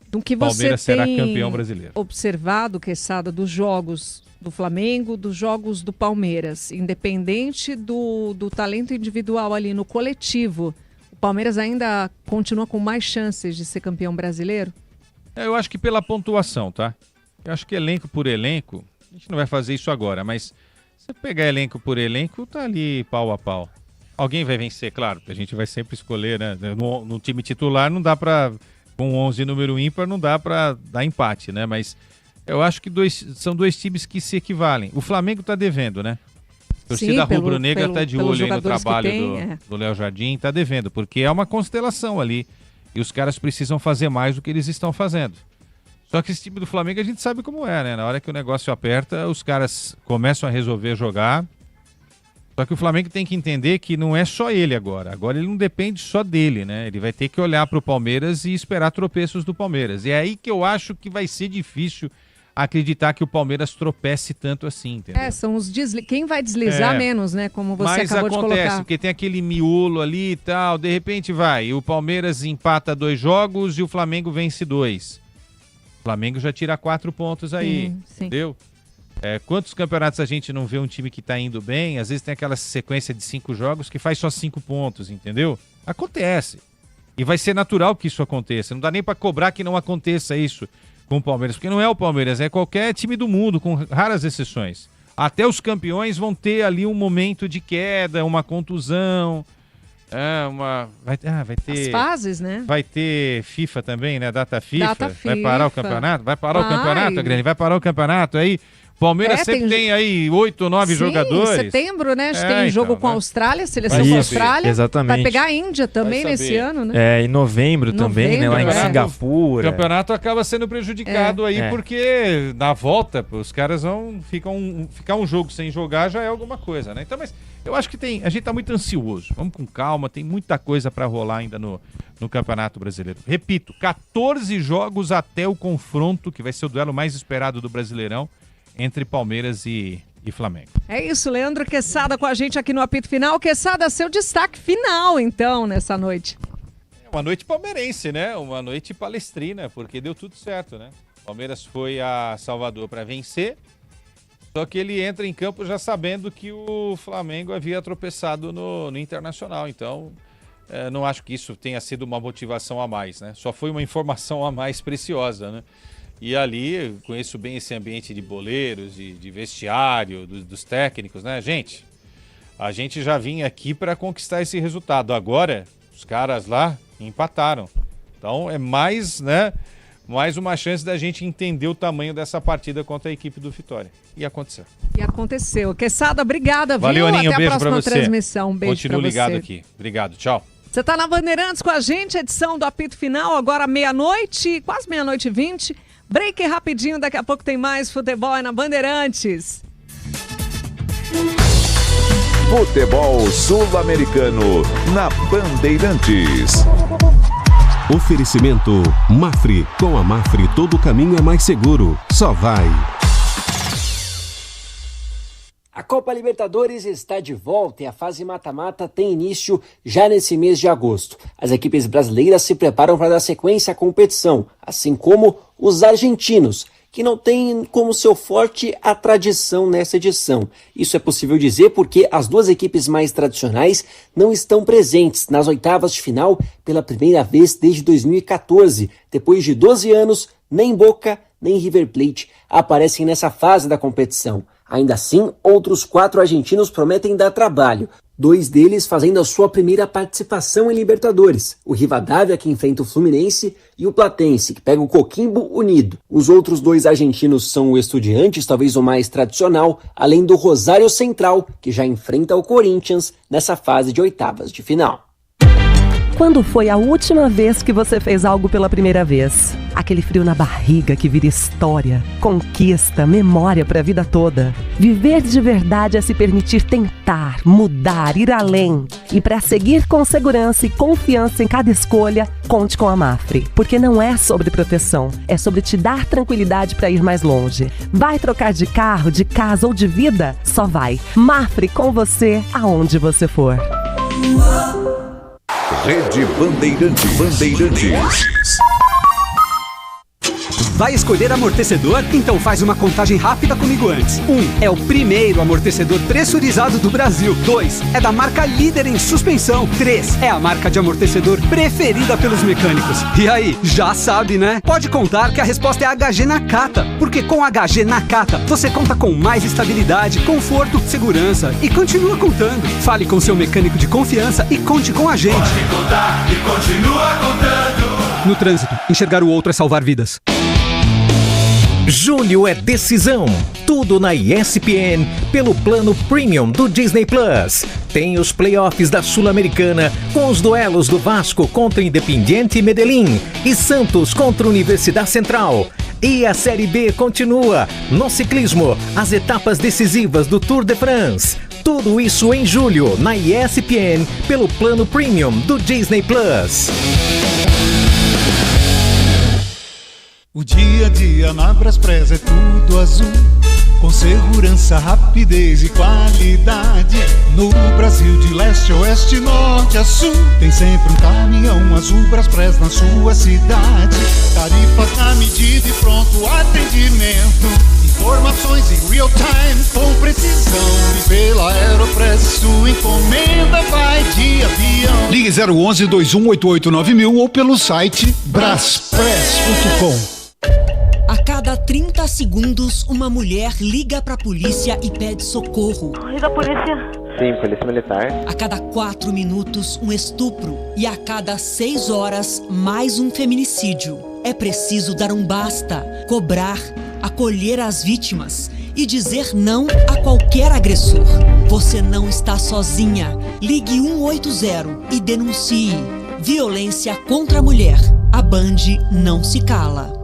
Do que Palmeiras você será tem campeão brasileiro. Observado, Quesada, dos jogos do Flamengo, dos jogos do Palmeiras, independente do talento individual ali no coletivo, o Palmeiras ainda continua com mais chances de ser campeão brasileiro? Eu acho que pela pontuação, tá? Eu acho que elenco por elenco, a gente não vai fazer isso agora, mas se pegar elenco por elenco, tá ali pau a pau. Alguém vai vencer, claro, a gente vai sempre escolher, né? No time titular não dá pra, com 11 número ímpar, não dá pra dar empate, né? Mas eu acho que são 2 times que se equivalem. O Flamengo tá devendo, né? A torcida rubro-negra tá de olho aí no trabalho do Léo Jardim, tá devendo, porque é uma constelação ali. E os caras precisam fazer mais do que eles estão fazendo. Só que esse time do Flamengo a gente sabe como é, né? Na hora que o negócio aperta, os caras começam a resolver jogar. Só que o Flamengo tem que entender que não é só ele agora. Agora ele não depende só dele, né? Ele vai ter que olhar para o Palmeiras e esperar tropeços do Palmeiras. E é aí que eu acho que vai ser difícil acreditar que o Palmeiras tropece tanto assim, entendeu? São os quem vai deslizar menos, né? Como você acabou de colocar. Mas acontece, porque tem aquele miolo ali e tal, de repente vai, o Palmeiras empata 2 jogos e o Flamengo vence 2. O Flamengo já tira 4 pontos aí, entendeu? Quantos campeonatos a gente não vê um time que tá indo bem, às vezes tem aquela sequência de 5 jogos que faz só 5 pontos, entendeu? Acontece. E vai ser natural que isso aconteça, não dá nem para cobrar que não aconteça isso com o Palmeiras, porque não é o Palmeiras, é qualquer time do mundo, com raras exceções. Até os campeões vão ter ali um momento de queda, uma contusão, vai ter... As fases, né? Vai ter FIFA também, né? Data FIFA. Vai parar o campeonato? Vai parar o campeonato, Grêmio? Vai parar o campeonato aí... Palmeiras sempre tem aí 8 ou 9 jogadores. Em setembro, né? Acho que tem jogo com a Austrália, seleção com a Austrália. Exatamente. Vai pegar a Índia também nesse ano, né? Em novembro também, né? Lá em Singapura. O campeonato acaba sendo prejudicado aí, porque na volta os caras vão ficar um jogo sem jogar já é alguma coisa, né? Então, mas eu acho que a gente tá muito ansioso. Vamos com calma, tem muita coisa para rolar ainda no Campeonato Brasileiro. Repito, 14 jogos até o confronto, que vai ser o duelo mais esperado do Brasileirão, entre Palmeiras e Flamengo. É isso, Leandro Quesada com a gente aqui no Apito Final. Quesada, seu destaque final, então, nessa noite. Uma noite palmeirense, né? Uma noite palestrina, porque deu tudo certo, né? Palmeiras foi a Salvador para vencer, só que ele entra em campo já sabendo que o Flamengo havia tropeçado no Internacional. Então, não acho que isso tenha sido uma motivação a mais, né? Só foi uma informação a mais preciosa, né? E ali, eu conheço bem esse ambiente de boleiros, de vestiário, dos técnicos, né? Gente, a gente já vinha aqui para conquistar esse resultado. Agora, os caras lá empataram. Então, é mais uma chance da gente entender o tamanho dessa partida contra a equipe do Vitória. E aconteceu. E aconteceu. Quesada, obrigada, viu? Valeu, Aninho, Até beijo a próxima pra você. transmissão. Um beijo Continuo pra ligado você. aqui. Obrigado, tchau. Você tá na Bandeirantes com a gente, edição do Apito Final, agora meia-noite, quase meia-noite e 20. Break rapidinho, daqui a pouco tem mais futebol aí na Bandeirantes. Futebol sul-americano na Bandeirantes. Oferecimento Mafre. Com a Mafre todo caminho é mais seguro. Só vai. A Copa Libertadores está de volta e a fase mata-mata tem início já nesse mês de agosto. As equipes brasileiras se preparam para dar sequência à competição, assim como os argentinos, que não têm como seu forte a tradição nessa edição. Isso é possível dizer porque as duas equipes mais tradicionais não estão presentes nas oitavas de final pela primeira vez desde 2014. Depois de 12 anos, nem Boca nem River Plate aparecem nessa fase da competição. Ainda assim, outros 4 argentinos prometem dar trabalho, 2 deles fazendo a sua primeira participação em Libertadores, o Rivadavia, que enfrenta o Fluminense, e o Platense, que pega o Coquimbo Unido. Os outros 2 argentinos são o Estudiantes, talvez o mais tradicional, além do Rosário Central, que já enfrenta o Corinthians nessa fase de oitavas de final. Quando foi a última vez que você fez algo pela primeira vez? Aquele frio na barriga que vira história, conquista, memória para a vida toda. Viver de verdade é se permitir tentar, mudar, ir além. E para seguir com segurança e confiança em cada escolha, conte com a Mafre. Porque não é sobre proteção, é sobre te dar tranquilidade para ir mais longe. Vai trocar de carro, de casa ou de vida? Só vai. Mafre com você, aonde você for. Rede Bandeirantes. Vai escolher amortecedor? Então faz uma contagem rápida comigo antes. 1. É o primeiro amortecedor pressurizado do Brasil. 2. É da marca líder em suspensão. 3. É a marca de amortecedor preferida pelos mecânicos. E aí, já sabe, né? Pode contar que a resposta é HG Nakata. Porque com HG Nakata, você conta com mais estabilidade, conforto, segurança e continua contando. Fale com seu mecânico de confiança e conte com a gente. Pode contar e continua contando. No trânsito, enxergar o outro é salvar vidas. Julho é decisão. Tudo na ESPN pelo plano Premium do Disney Plus. Tem os playoffs da Sul-Americana com os duelos do Vasco contra Independiente Medellín e Santos contra Universidade Central. E a Série B continua. No ciclismo, as etapas decisivas do Tour de France. Tudo isso em julho na ESPN pelo plano Premium do Disney Plus. O dia a dia na Braspress é tudo azul, com segurança, rapidez e qualidade. No Brasil de leste a oeste, norte a sul, tem sempre um caminhão azul Braspress na sua cidade. Tarifas na medida e pronto atendimento, informações em real time com precisão. E pela Aeropress sua encomenda vai de avião. Ligue 011 21889000 ou pelo site braspress.com. A cada 30 segundos, uma mulher liga pra polícia e pede socorro. Liga a polícia. Sim, polícia militar. A cada 4 minutos, um estupro. E a cada 6 horas, mais um feminicídio. É preciso dar um basta, cobrar, acolher as vítimas e dizer não a qualquer agressor. Você não está sozinha. Ligue 180 e denuncie. Violência contra a mulher. A Band não se cala.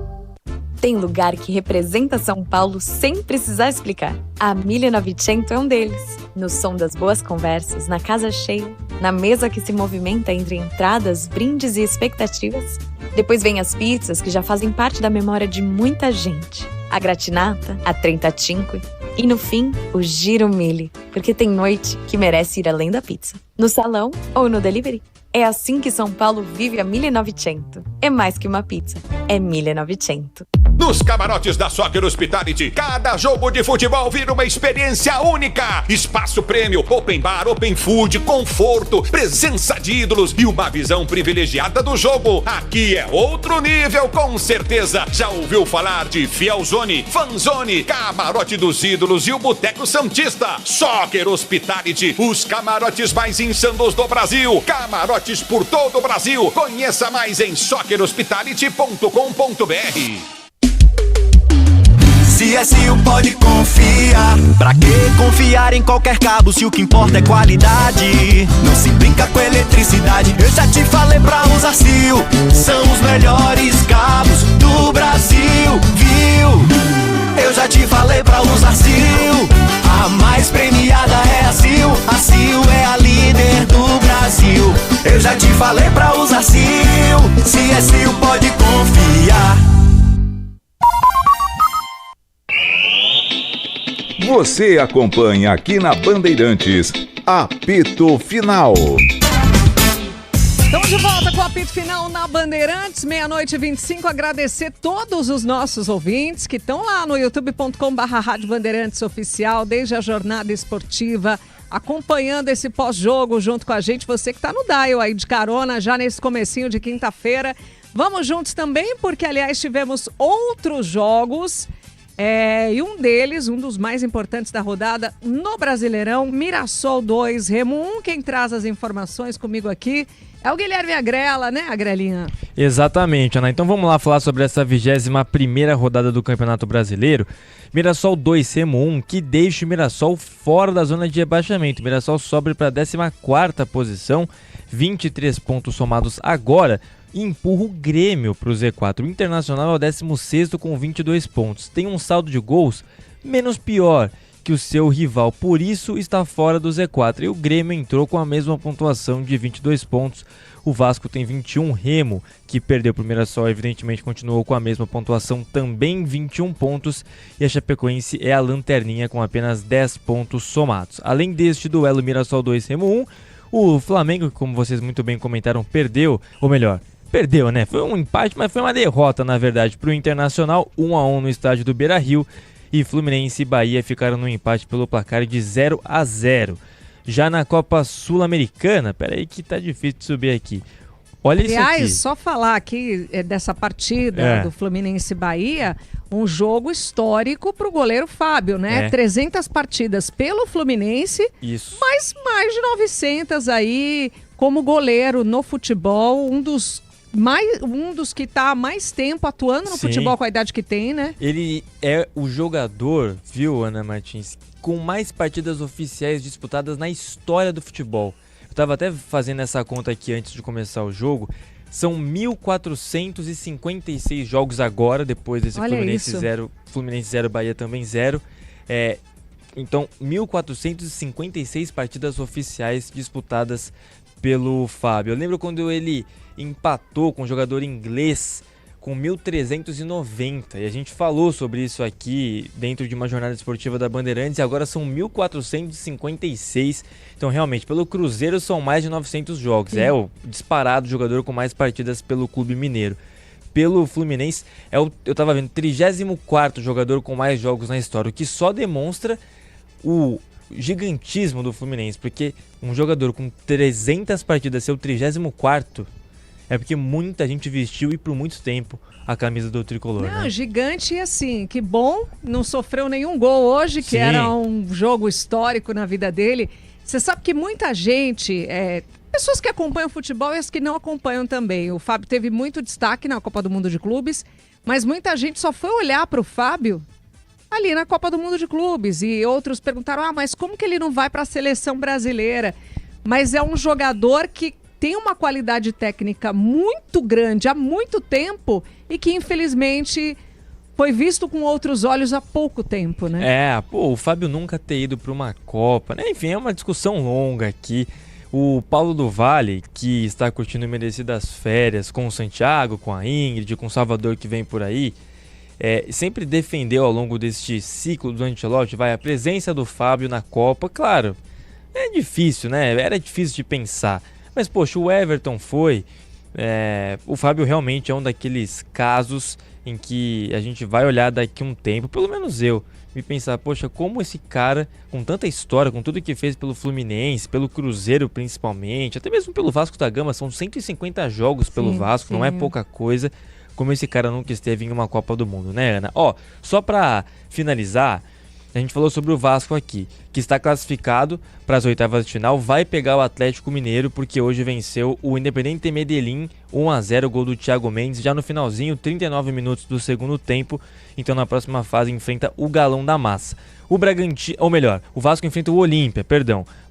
Tem lugar que representa São Paulo sem precisar explicar. A 1900 é um deles. No som das boas conversas, na casa cheia, na mesa que se movimenta entre entradas, brindes e expectativas. Depois vem as pizzas que já fazem parte da memória de muita gente. A gratinata, a trentacinque e, no fim, o giro mille, porque tem noite que merece ir além da pizza. No salão ou no delivery. É assim que São Paulo vive a 1900. É mais que uma pizza, é 1900. Nos camarotes da Soccer Hospitality, cada jogo de futebol vira uma experiência única. Espaço prêmio, open bar, open food, conforto, presença de ídolos e uma visão privilegiada do jogo. Aqui é outro nível, com certeza. Já ouviu falar de Fielzone, Fanzone, Camarote dos Ídolos e o Boteco Santista? Soccer Hospitality, os camarotes mais insanos do Brasil. Camarotes por todo o Brasil. Conheça mais em soccerhospitality.com.br. CSU pode confiar. Pra que confiar em qualquer cabo se o que importa é qualidade? Não se brinca com eletricidade. Eu já te falei pra usar CIL. São os melhores cabos do Brasil, viu? Eu já te falei pra usar CIL. A mais premiada é a CIL. A CIL é a líder do Brasil. Eu já te falei pra usar CIL. CSU pode confiar. Você acompanha aqui na Bandeirantes, Apito Final. Estamos de volta com o Apito Final na Bandeirantes, 00:25. Agradecer todos os nossos ouvintes que estão lá no youtube.com/Rádio Bandeirantes Oficial, desde a jornada esportiva, acompanhando esse pós-jogo junto com a gente. Você que está no dial aí de carona, já nesse comecinho de quinta-feira. Vamos juntos também, porque aliás tivemos outros jogos. E um deles, um dos mais importantes da rodada no Brasileirão, Mirassol 2, Remo 1. Quem traz as informações comigo aqui é o Guilherme Agrela, né, Agrelinha? Exatamente, Ana. Então vamos lá falar sobre essa 21ª rodada do Campeonato Brasileiro. Mirassol 2, Remo 1, que deixa o Mirassol fora da zona de rebaixamento. O Mirassol sobe para a 14ª posição, 23 pontos somados agora. E empurra o Grêmio para o Z4. O Internacional é o 16º com 22 pontos. Tem um saldo de gols menos pior que o seu rival, por isso está fora do Z4. E o Grêmio entrou com a mesma pontuação de 22 pontos. O Vasco tem 21, Remo, que perdeu para o Mirassol, evidentemente continuou com a mesma pontuação, também 21 pontos. E a Chapecoense é a lanterninha com apenas 10 pontos somados. Além deste duelo Mirassol 2, Remo 1, o Flamengo, como vocês muito bem comentaram, perdeu, ou melhor, perdeu, né? Foi um empate, mas foi uma derrota, na verdade, para o Internacional, 1-1 no estádio do Beira-Rio. E Fluminense e Bahia ficaram no empate pelo placar de 0-0. Já na Copa Sul-Americana, peraí que tá difícil de subir aqui. Olha isso aqui. Aliás, só falar aqui dessa partida do Fluminense e Bahia, um jogo histórico para o goleiro Fábio, né? 300 partidas pelo Fluminense, isso, mas mais de 900 aí como goleiro no futebol, um dos que está há mais tempo atuando no futebol com a idade que tem, né? Ele é o jogador, viu, Ana Martins, com mais partidas oficiais disputadas na história do futebol. Eu estava até fazendo essa conta aqui antes de começar o jogo. São 1.456 jogos agora, depois desse Fluminense 0, Fluminense 0, Bahia também 0. Então, 1.456 partidas oficiais disputadas pelo Fábio. Eu lembro quando ele empatou com um jogador inglês com 1.390. E a gente falou sobre isso aqui dentro de uma jornada esportiva da Bandeirantes e agora são 1.456. Então, realmente, pelo Cruzeiro são mais de 900 jogos. Sim. É o disparado jogador com mais partidas pelo Clube Mineiro. Pelo Fluminense, eu tava vendo, 34º jogador com mais jogos na história, o que só demonstra o gigantismo do Fluminense, porque um jogador com 300 partidas ser o 34º é porque muita gente vestiu e por muito tempo a camisa do tricolor. Não, né? Gigante e assim, que bom, não sofreu nenhum gol hoje, que Sim. era um jogo histórico na vida dele. Você sabe que muita gente, pessoas que acompanham futebol e as que não acompanham também. O Fábio teve muito destaque na Copa do Mundo de Clubes, mas muita gente só foi olhar para o Fábio ali na Copa do Mundo de Clubes. E outros perguntaram, mas como que ele não vai para a seleção brasileira? Mas é um jogador que tem uma qualidade técnica muito grande há muito tempo e que infelizmente foi visto com outros olhos há pouco tempo, né? O Fábio nunca ter ido para uma Copa, né? Enfim, é uma discussão longa aqui. O Paulo do Vale, que está curtindo merecidas férias com o Santiago, com a Ingrid, com o Salvador que vem por aí, sempre defendeu ao longo deste ciclo do Ancelotti, a presença do Fábio na Copa. Claro, é difícil, né? Era difícil de pensar. Mas, poxa, o Everton foi. O Fábio realmente é um daqueles casos em que a gente vai olhar daqui a um tempo, pelo menos eu, e pensar, poxa, como esse cara, com tanta história, com tudo que fez pelo Fluminense, pelo Cruzeiro principalmente, até mesmo pelo Vasco da Gama, são 150 jogos pelo Vasco, não é pouca coisa, como esse cara nunca esteve em uma Copa do Mundo, né, Ana? Só pra finalizar, a gente falou sobre o Vasco aqui, que está classificado para as oitavas de final, vai pegar o Atlético Mineiro, porque hoje venceu o Independiente Medellín, 1-0, gol do Thiago Mendes, já no finalzinho, 39 minutos do segundo tempo, então na próxima fase enfrenta o Galão da Massa. O Bragantino, ou melhor, o Vasco enfrenta o Olímpia,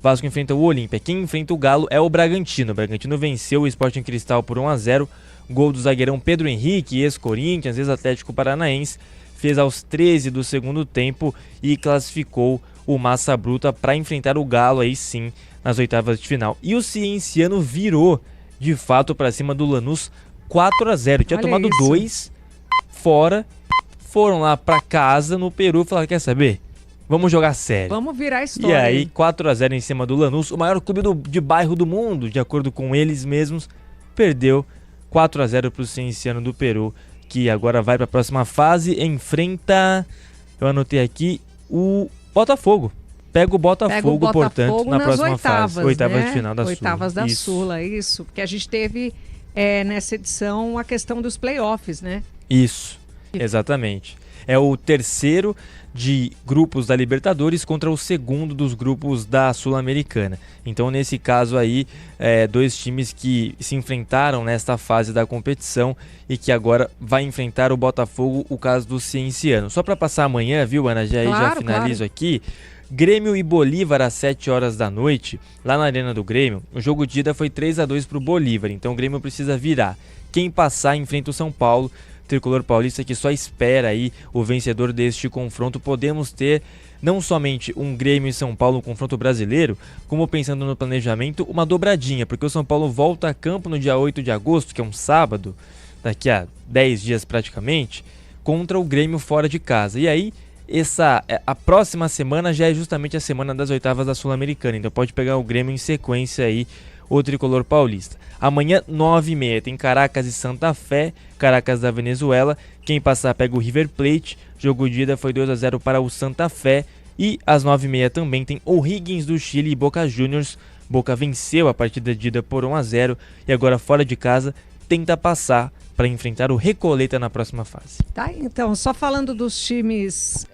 Vasco enfrenta o Olímpia, quem enfrenta o Galo é o Bragantino venceu o Sporting Cristal por 1-0, gol do zagueirão Pedro Henrique, ex-Corinthians, ex-Atlético Paranaense, fez aos 13 do segundo tempo e classificou o Massa Bruta para enfrentar o Galo aí sim nas oitavas de final. E o Cienciano virou de fato para cima do Lanús 4-0. Tinha tomado 2 fora, foram lá para casa no Peru e falaram, quer saber? Vamos jogar sério. Vamos virar a história. E aí 4-0 em cima do Lanús, o maior clube de bairro do mundo, de acordo com eles mesmos, perdeu 4-0 para o Cienciano do Peru, que agora vai para a próxima fase, enfrenta, eu anotei aqui, o Botafogo. Pega o Botafogo, portanto, na próxima fase. Oitavas de final da Sula. Oitavas da Sula, isso. Porque a gente teve nessa edição a questão dos playoffs, né? Isso, exatamente. É o terceiro de grupos da Libertadores contra o segundo dos grupos da Sul-Americana. Então, nesse caso aí, dois times que se enfrentaram nesta fase da competição e que agora vai enfrentar o Botafogo, o caso do Cienciano. Só para passar amanhã, viu, Ana? Já finalizo aqui. Grêmio e Bolívar às 7 horas da noite, lá na Arena do Grêmio. O jogo de ida foi 3-2 para o Bolívar, então o Grêmio precisa virar. Quem passar enfrenta o São Paulo, tricolor paulista que só espera aí o vencedor deste confronto. Podemos ter não somente um Grêmio e São Paulo, um confronto brasileiro, como pensando no planejamento, uma dobradinha, porque o São Paulo volta a campo no dia 8 de agosto, que é um sábado, daqui a 10 dias praticamente, contra o Grêmio fora de casa. E aí, a próxima semana já é justamente a semana das oitavas da Sul-Americana, então pode pegar o Grêmio em sequência aí, o tricolor paulista. Amanhã, 9h30, tem Caracas e Santa Fé, Caracas da Venezuela. Quem passar pega o River Plate. Jogo de ida foi 2-0 para o Santa Fé. E às 9h30 também tem O'Higgins do Chile e Boca Juniors. Boca venceu a partida de ida por 1-0 e agora fora de casa tenta passar para enfrentar o Recoleta na próxima fase. Tá, então, só falando dos times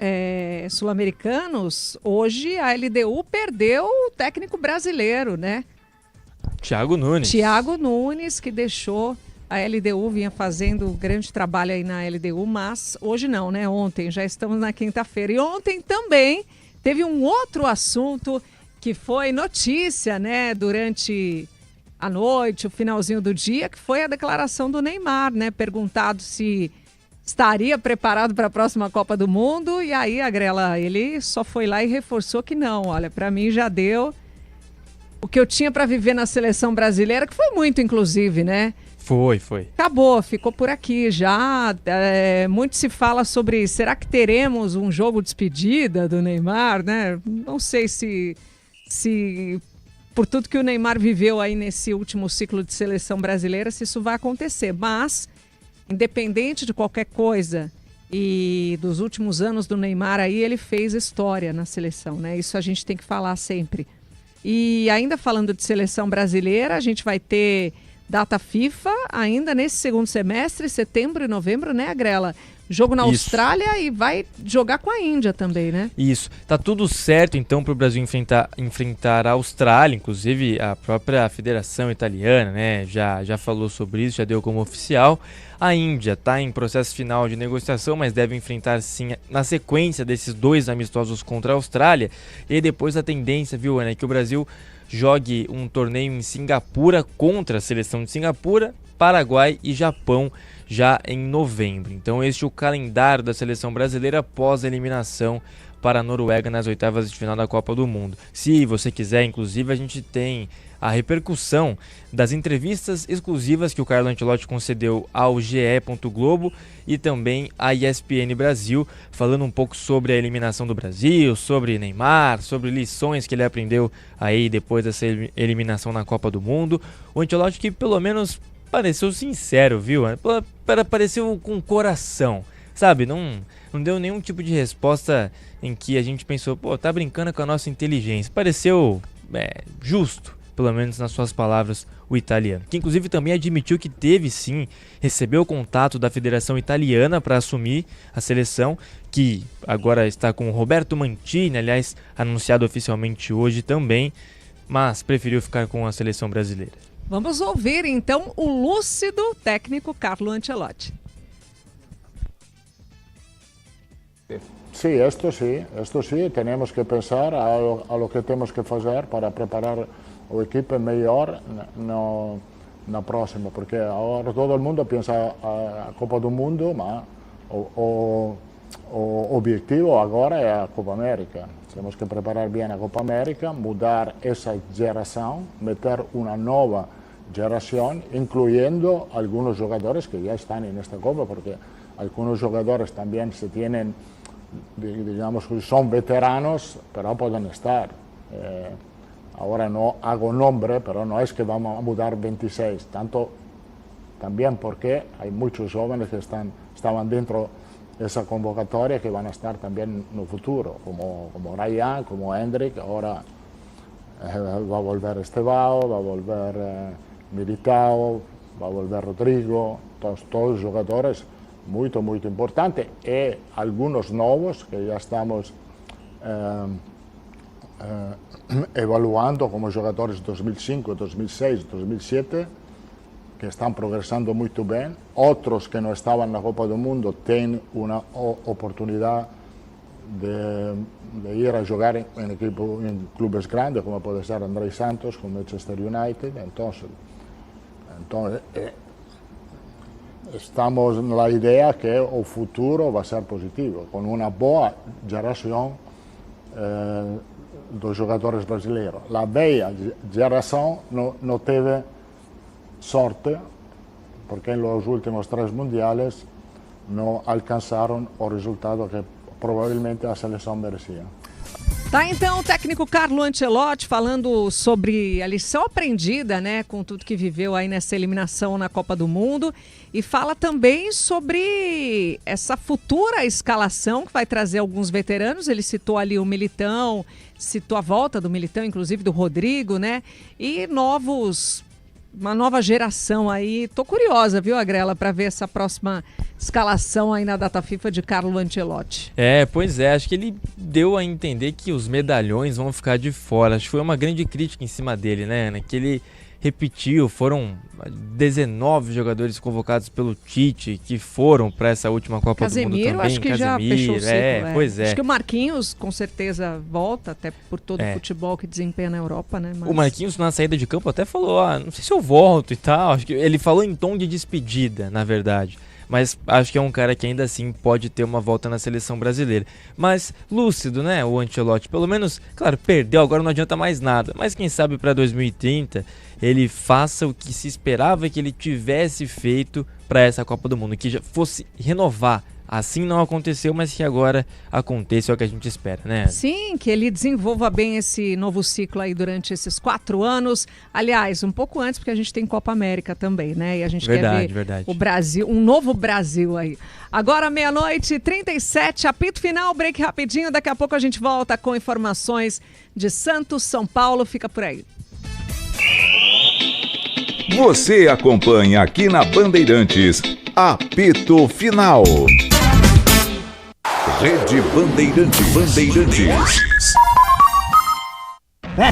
sul-americanos, hoje a LDU perdeu o técnico brasileiro, né? Thiago Nunes, que deixou a LDU, vinha fazendo grande trabalho aí na LDU, mas hoje não, né? Ontem, já estamos na quinta-feira. E ontem também teve um outro assunto que foi notícia, né? Durante a noite, o finalzinho do dia, que foi a declaração do Neymar, né? Perguntado se estaria preparado para a próxima Copa do Mundo. E aí, Agrela, ele só foi lá e reforçou que não. Olha, para mim já deu. o que eu tinha para viver na seleção brasileira, que foi muito, inclusive, né? Foi. Acabou, ficou por aqui já. Muito se fala sobre, será que teremos um jogo de despedida do Neymar, né? Não sei se por tudo que o Neymar viveu aí nesse último ciclo de seleção brasileira, se isso vai acontecer. Mas, independente de qualquer coisa e dos últimos anos do Neymar aí, ele fez história na seleção, né? Isso a gente tem que falar sempre. E ainda falando de seleção brasileira, a gente vai ter data FIFA ainda nesse segundo semestre, setembro e novembro, né, Agrela? Jogo na Austrália e vai jogar com a Índia também, né? Isso. Tá tudo certo, então, para o Brasil enfrentar a Austrália. Inclusive, a própria Federação Italiana, né, já falou sobre isso, já deu como oficial. A Índia está em processo final de negociação, mas deve enfrentar, sim, na sequência desses 2 amistosos contra a Austrália. E depois a tendência, viu, Ana, é que o Brasil jogue um torneio em Singapura contra a seleção de Singapura, Paraguai e Japão já em novembro. Então este é o calendário da seleção brasileira após a eliminação para a Noruega nas oitavas de final da Copa do Mundo. Se você quiser, inclusive, a gente tem a repercussão das entrevistas exclusivas que o Carlo Ancelotti concedeu ao GE. Globo e também à ESPN Brasil, falando um pouco sobre a eliminação do Brasil, sobre Neymar, sobre lições que ele aprendeu aí depois dessa eliminação na Copa do Mundo. O Ancelotti que pelo menos pareceu sincero, viu? Pareceu com coração, sabe? Não deu nenhum tipo de resposta em que a gente pensou, pô, tá brincando com a nossa inteligência. Pareceu justo, pelo menos nas suas palavras, o italiano. Que inclusive também admitiu que teve sim, recebeu o contato da Federação Italiana para assumir a seleção, que agora está com o Roberto Mantini, aliás, anunciado oficialmente hoje também, mas preferiu ficar com a seleção brasileira. Vamos ouvir então o lúcido técnico Carlo Ancelotti. Sí, esto sí, tenemos que pensar a lo que temos que fazer para preparar o equipo melhor na próxima, porque agora todo mundo pensa a Copa do Mundo, mas o objetivo agora é a Copa América. Temos que preparar bem a Copa América, mudar essa geração, meter uma nova geração, incluindo alguns jogadores que já estão nesta Copa, porque alguns jogadores também se têm, digamos, son veteranos, pero pueden estar. Ahora no hago nombre, pero no es que vamos a mudar 26, también porque hay muchos jóvenes que estaban dentro de esa convocatoria que van a estar también en el futuro, como Ryan, como Hendrik. Ahora va a volver Estevao, va a volver Militao, va a volver Rodrigo, todos los jugadores muy importante, y algunos nuevos que ya estamos evaluando como jugadores 2005, 2006, 2007, que están progresando muy bien. Otros que no estaban en la Copa del Mundo tienen una oportunidad de ir a jugar en clubes grandes, como puede ser Andrés Santos con Manchester United. Entonces estamos na ideia que o futuro vai ser positivo, com uma boa geração dos jogadores brasileiros. A velha geração não teve sorte, porque nos últimos 3 mundiais não alcançaram o resultado que provavelmente a seleção merecia. Tá, então, o técnico Carlo Ancelotti falando sobre a lição aprendida, né, com tudo que viveu aí nessa eliminação na Copa do Mundo, e fala também sobre essa futura escalação que vai trazer alguns veteranos. Ele citou ali o Militão, citou a volta do Militão, inclusive do Rodrigo, né, e uma nova geração aí. Tô curiosa, viu, Agrela, para ver essa próxima escalação aí na data FIFA de Carlo Ancelotti. Pois é, acho que ele deu a entender que os medalhões vão ficar de fora. Acho que foi uma grande crítica em cima dele, né, Ana? Que ele repetiu, foram 19 jogadores convocados pelo Tite que foram para essa última Copa do Mundo também. Acho que Casemiro, já fechou o ciclo. Pois é. Acho que o Marquinhos com certeza volta, até por todo o futebol que desempenha na Europa, né? Mas... O Marquinhos na saída de campo até falou, não sei se eu volto e tal. Acho que ele falou em tom de despedida, na verdade. mas acho que é um cara que ainda assim pode ter uma volta na seleção brasileira. Mas lúcido, né, o Ancelotti, pelo menos, claro, perdeu, agora não adianta mais nada, mas quem sabe para 2030 ele faça o que se esperava que ele tivesse feito para essa Copa do Mundo, que já fosse renovar. Assim não aconteceu, mas que agora aconteça, é o que a gente espera, né? Sim, que ele desenvolva bem esse novo ciclo aí durante esses 4 anos. Aliás, um pouco antes, porque a gente tem Copa América também, né? E a gente quer ver o Brasil, um novo Brasil aí. Agora, 00:37, apito final, break rapidinho. Daqui a pouco a gente volta com informações de Santos, São Paulo. Fica por aí. Você acompanha aqui na Bandeirantes, apito final. Rede Bandeirantes. É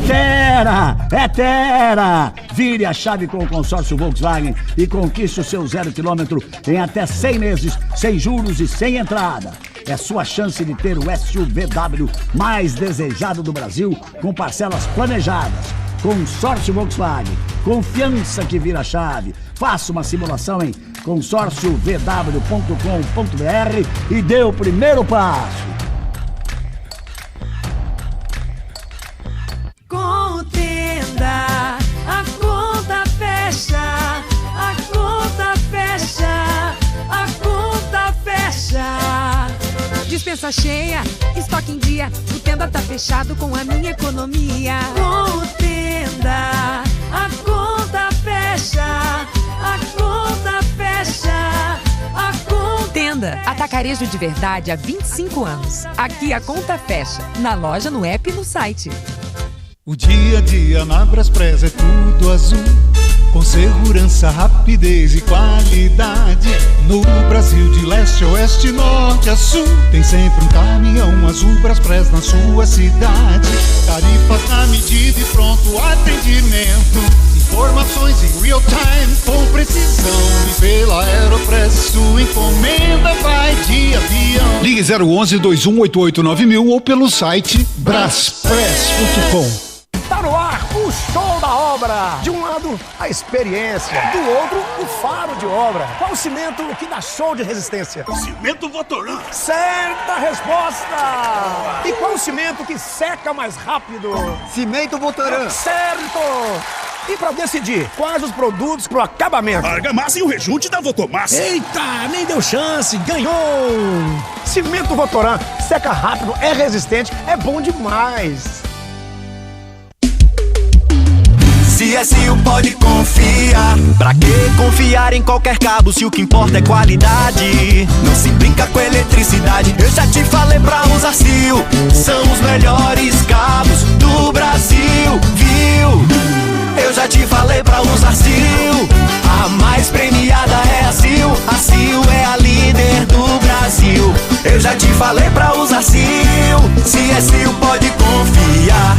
Terra! Vire a chave com o consórcio Volkswagen e conquiste o seu 0 km em até 100 meses, sem juros e sem entrada. É sua chance de ter o SUVW mais desejado do Brasil, com parcelas planejadas. Consórcio Volkswagen, confiança que vira chave. Faça uma simulação em consórciovw.com.br e dê o primeiro passo. Contenda, a conta fecha, a conta fecha, a conta fecha. Dispensa cheia, estoque em dia, o Tenda tá fechado com a minha economia. Contenda, a conta fecha, a conta fecha, a conta. Tenda, atacarejo de verdade há 25 anos. Aqui a conta fecha, na loja, no app e no site. O dia a dia na Braspress é tudo azul, com segurança, rapidez e qualidade. No Brasil de leste a oeste, norte a sul, tem sempre um caminhão azul Braspress na sua cidade. Tarifas na medida e pronto atendimento, informações em real time com precisão. E pela Aeropress sua encomenda vai de avião. Ligue 011-2188-9000 ou pelo site braspress.com. Tá no ar o show da obra. De um lado, a experiência. Do outro, o faro de obra. Qual o cimento que dá show de resistência? Cimento Votoran. Certa resposta. E qual o cimento que seca mais rápido? Cimento Votoran. Certo. E para decidir quais os produtos pro acabamento? Argamassa e o rejunte da Votomassa. Eita, nem deu chance, ganhou! Cimento Votoran, seca rápido, é resistente, é bom demais. CSU pode confiar. Pra que confiar em qualquer cabo se o que importa é qualidade? Não se brinca com eletricidade. Eu já te falei pra usar Sil. São os melhores cabos do Brasil, viu? Eu já te falei pra usar Sil. A mais premiada é a Sil. A Sil é a líder do Brasil. Eu já te falei pra usar Sil. CSU pode confiar.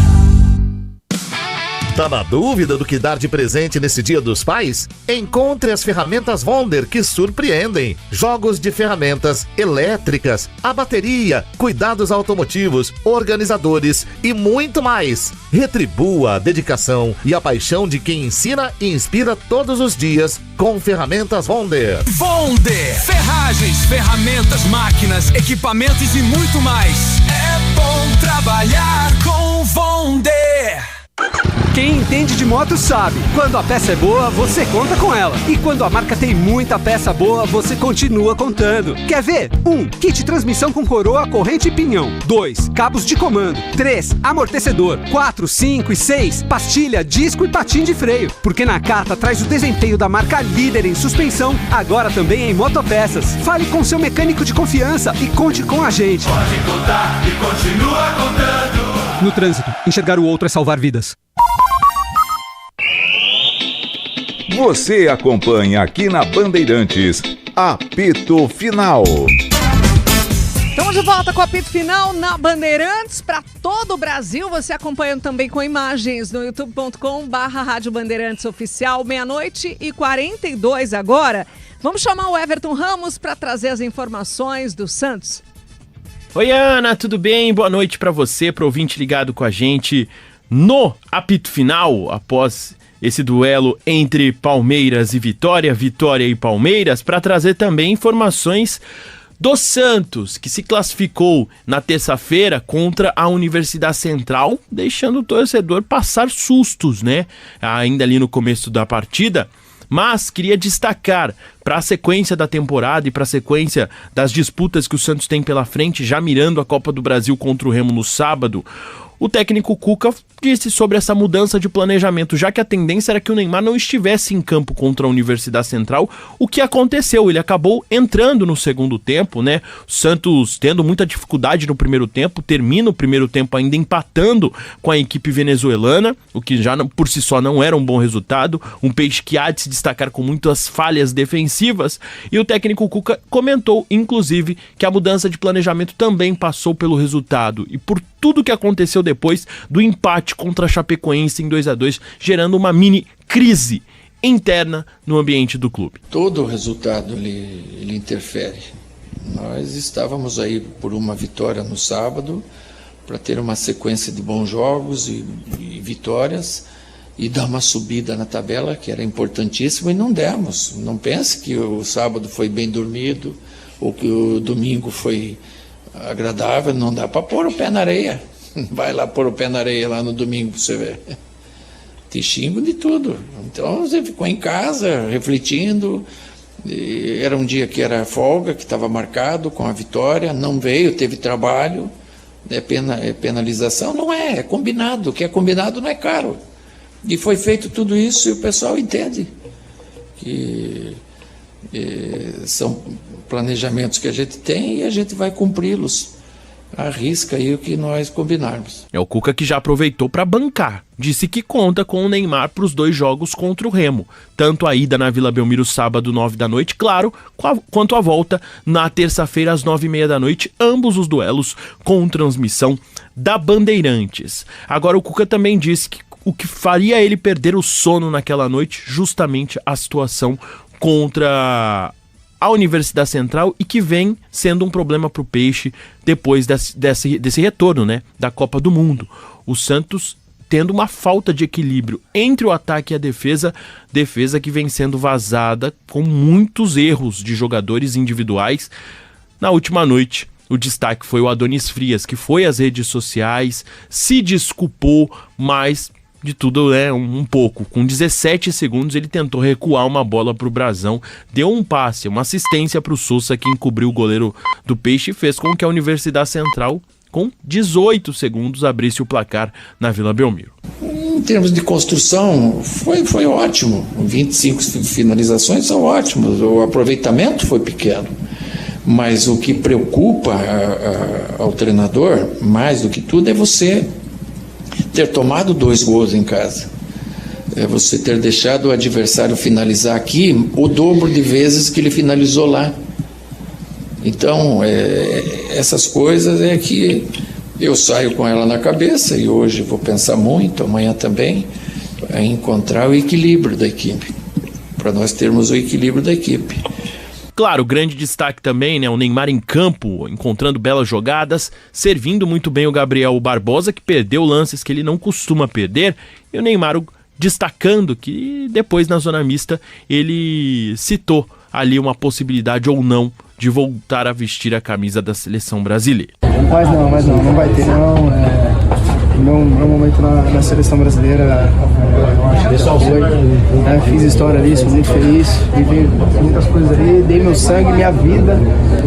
Tá na dúvida do que dar de presente nesse Dia dos Pais? Encontre as ferramentas Wonder que surpreendem. Jogos de ferramentas elétricas, a bateria, cuidados automotivos, organizadores e muito mais. Retribua a dedicação e a paixão de quem ensina e inspira todos os dias com ferramentas Wonder. Wonder! Ferragens, ferramentas, máquinas, equipamentos e muito mais. É bom trabalhar com Wonder! Quem entende de moto sabe, quando a peça é boa, você conta com ela. E quando a marca tem muita peça boa, você continua contando. Quer ver? 1. Kit transmissão com coroa, corrente e pinhão. 2. Cabos de comando. 3. Amortecedor. 4, 5 e 6. Pastilha, disco e patim de freio. Porque Nakata traz o desempenho da marca líder em suspensão, agora também em motopeças. Fale com seu mecânico de confiança e conte com a gente. Pode contar e continua contando. No trânsito, enxergar o outro é salvar vidas. Você acompanha aqui na Bandeirantes, apito final. Estamos de volta com o apito final na Bandeirantes para todo o Brasil. Você acompanhando também com imagens no youtube.com/Rádio Bandeirantes Oficial, 00:42 agora. Vamos chamar o Everton Ramos para trazer as informações do Santos. Oi, Ana, tudo bem? Boa noite para você, para o ouvinte ligado com a gente no apito final, após esse duelo entre Palmeiras e Vitória, Vitória e Palmeiras, para trazer também informações do Santos, que se classificou na terça-feira contra a Universidade Central, deixando o torcedor passar sustos, né? Ainda ali no começo da partida. Mas queria destacar para a sequência da temporada e para a sequência das disputas que o Santos tem pela frente, já mirando a Copa do Brasil contra o Remo no sábado, o técnico Cuca disse sobre essa mudança de planejamento, já que a tendência era que o Neymar não estivesse em campo contra a Universidade Central. O que aconteceu? Ele acabou entrando no segundo tempo, né? O Santos tendo muita dificuldade no primeiro tempo, termina o primeiro tempo ainda empatando com a equipe venezuelana, o que já por si só não era um bom resultado, um Peixe que há de se destacar com muitas falhas defensivas, e o técnico Cuca comentou, inclusive, que a mudança de planejamento também passou pelo resultado e por tudo que aconteceu depois do empate contra a Chapecoense em 2-2, gerando uma mini crise interna no ambiente do clube. Todo o resultado ele interfere. Nós estávamos aí por uma vitória no sábado, para ter uma sequência de bons jogos e vitórias, e dar uma subida na tabela, que era importantíssimo, e não demos. Não pense que o sábado foi bem dormido, ou que o domingo foi agradável. Não dá para pôr o pé na areia. Vai lá pôr o pé na areia lá no domingo para você ver. Te xingo de tudo. Então você ficou em casa refletindo. Era um dia que era folga, que estava marcado com a vitória, não veio, teve trabalho. É penalização? Não é, é combinado. O que é combinado não é caro. E foi feito tudo isso e o pessoal entende que são planejamentos que a gente tem e a gente vai cumpri-los. Arrisca aí o que nós combinarmos. É o Cuca que já aproveitou para bancar. Disse que conta com o Neymar para os 2 jogos contra o Remo. Tanto a ida na Vila Belmiro sábado 9 da noite, claro, quanto a volta na terça-feira às 9h30 da noite. Ambos os duelos com transmissão da Bandeirantes. Agora o Cuca também disse que o que faria ele perder o sono naquela noite, justamente a situação contra a Universidade Central, e que vem sendo um problema para o Peixe depois desse retorno, né, da Copa do Mundo. O Santos tendo uma falta de equilíbrio entre o ataque e a defesa que vem sendo vazada com muitos erros de jogadores individuais. Na última noite, o destaque foi o Adonis Frias, que foi às redes sociais, se desculpou, mas de tudo, né, um pouco. Com 17 segundos ele tentou recuar uma bola para o Brazão, deu um passe, uma assistência para o Sousa, que encobriu o goleiro do Peixe e fez com que a Universidade Central, com 18 segundos, abrisse o placar na Vila Belmiro. Em termos de construção, foi ótimo. 25 finalizações são ótimos, o aproveitamento foi pequeno. Mas o que preocupa ao treinador, mais do que tudo, é você ter tomado 2 gols em casa. É você ter deixado o adversário finalizar aqui o dobro de vezes que ele finalizou lá. Então, essas coisas é que eu saio com ela na cabeça, e hoje vou pensar muito, amanhã também, é encontrar o equilíbrio da equipe, para nós termos o equilíbrio da equipe. Claro, grande destaque também, né? O Neymar em campo, encontrando belas jogadas, servindo muito bem o Gabriel Barbosa, que perdeu lances que ele não costuma perder, e o Neymar destacando que depois na zona mista ele citou ali uma possibilidade ou não de voltar a vestir a camisa da seleção brasileira. Mas não vai ter não. Meu momento na seleção brasileira, só foi. Fiz história ali, sou muito feliz, vivi muitas coisas ali, dei meu sangue, minha vida.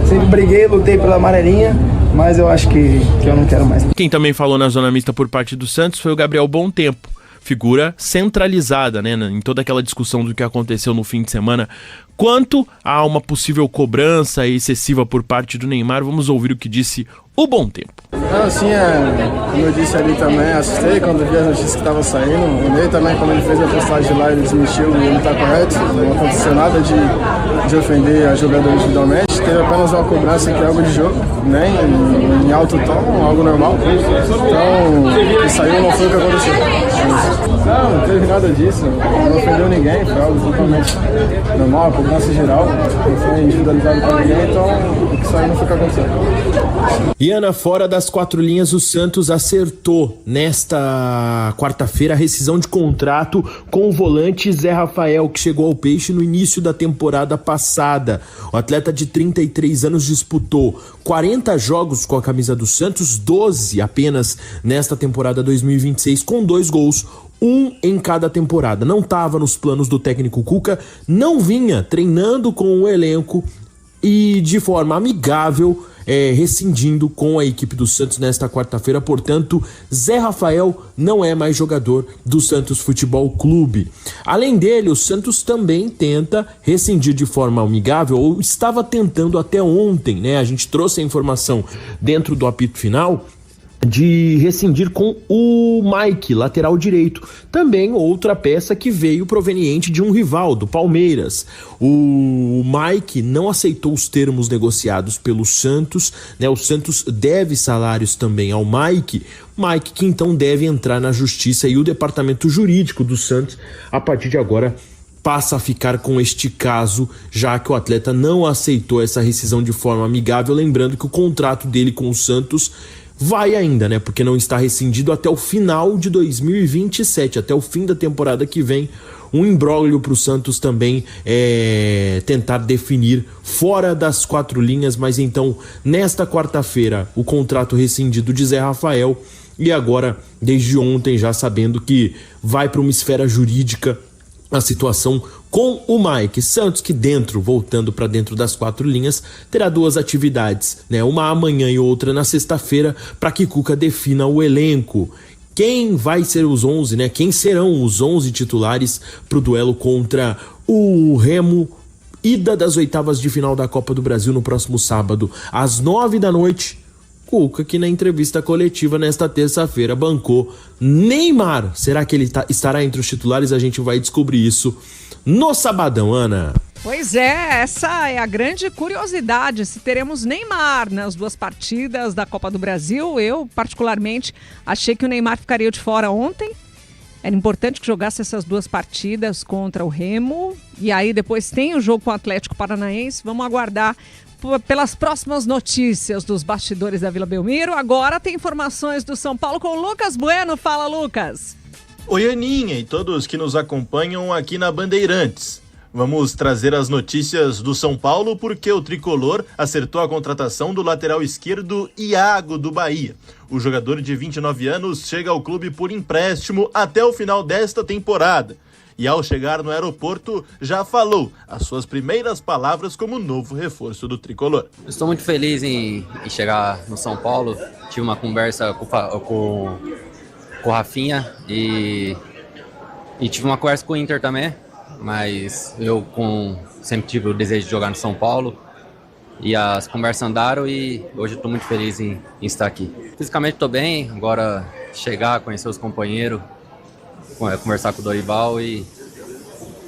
Sempre briguei, lutei pela amarelinha, mas eu acho que eu não quero mais. Quem também falou na zona mista por parte do Santos foi o Gabriel Bom Tempo, figura centralizada, né, em toda aquela discussão do que aconteceu no fim de semana. Quanto a uma possível cobrança excessiva por parte do Neymar, vamos ouvir o que disse o Bom Tempo. Sim, como eu disse ali também, assustei quando vi as notícias que estavam saindo. O Ney também, quando ele fez a postagem lá, ele desmentiu e ele está correto. Não aconteceu nada de ofender a jogador individualmente. teve apenas uma cobrança que é algo de jogo, né, em alto tom, algo normal. Então, o que saiu não foi o que aconteceu. Não teve nada disso, não ofendeu ninguém, foi algo totalmente normal, cobrança geral, não foi individualizado para ninguém, então o que saiu não foi o que aconteceu. E Ana, fora das 4 linhas, o Santos acertou nesta quarta-feira a rescisão de contrato com o volante Zé Rafael, que chegou ao Peixe no início da temporada passada. O atleta de 33 anos disputou 40 jogos com a camisa do Santos, 12 apenas nesta temporada 2026, com 2 gols, 1 em cada temporada. Não estava nos planos do técnico Cuca, não vinha treinando com o elenco e de forma amigável rescindindo com a equipe do Santos nesta quarta-feira. Portanto, Zé Rafael não é mais jogador do Santos Futebol Clube. Além dele, o Santos também tenta rescindir de forma amigável, ou estava tentando até ontem, né? A gente trouxe a informação dentro do apito final de rescindir com o Mike, lateral direito. Também outra peça que veio proveniente de um rival, do Palmeiras. O Mike não aceitou os termos negociados pelo Santos, né? O Santos deve salários também ao Mike que então deve entrar na justiça, e o departamento jurídico do Santos, a partir de agora, passa a ficar com este caso, já que o atleta não aceitou essa rescisão de forma amigável. Lembrando que o contrato dele com o Santos vai ainda, né? Porque não está rescindido até o final de 2027, até o fim da temporada que vem. Um imbróglio para o Santos também tentar definir fora das 4 linhas, mas então, nesta quarta-feira, o contrato rescindido de Zé Rafael, e agora, desde ontem, já sabendo que vai para uma esfera jurídica a situação com o Mike Santos, que voltando para dentro das 4 linhas, terá 2 atividades, né? Uma amanhã e outra na sexta-feira, para que Cuca defina o elenco. Quem vai ser os 11, né? Quem serão os 11 titulares para o duelo contra o Remo, ida das oitavas de final da Copa do Brasil no próximo sábado, às 9 da noite. Cuca, que na entrevista coletiva nesta terça-feira bancou Neymar. Será que ele estará entre os titulares? A gente vai descobrir isso no sabadão, Ana. Pois é, essa é a grande curiosidade, se teremos Neymar nas 2 partidas da Copa do Brasil. Eu, particularmente, achei que o Neymar ficaria de fora ontem. Era importante que jogasse essas 2 partidas contra o Remo. E aí depois tem o jogo com o Atlético Paranaense. Vamos aguardar pelas próximas notícias dos bastidores da Vila Belmiro. Agora tem informações do São Paulo com o Lucas Bueno. Fala, Lucas. Oi, Aninha e todos que nos acompanham aqui na Bandeirantes. Vamos trazer as notícias do São Paulo, porque o tricolor acertou a contratação do lateral esquerdo Iago do Bahia. O jogador de 29 anos chega ao clube por empréstimo até o final desta temporada. E ao chegar no aeroporto, já falou as suas primeiras palavras como novo reforço do tricolor. Estou muito feliz em chegar no São Paulo. Tive uma conversa com o Rafinha e tive uma conversa com o Inter também, mas eu sempre tive o desejo de jogar no São Paulo. E as conversas andaram e hoje estou muito feliz em estar aqui. Fisicamente estou bem, agora chegar, conhecer os companheiros, conversar com o Dorival e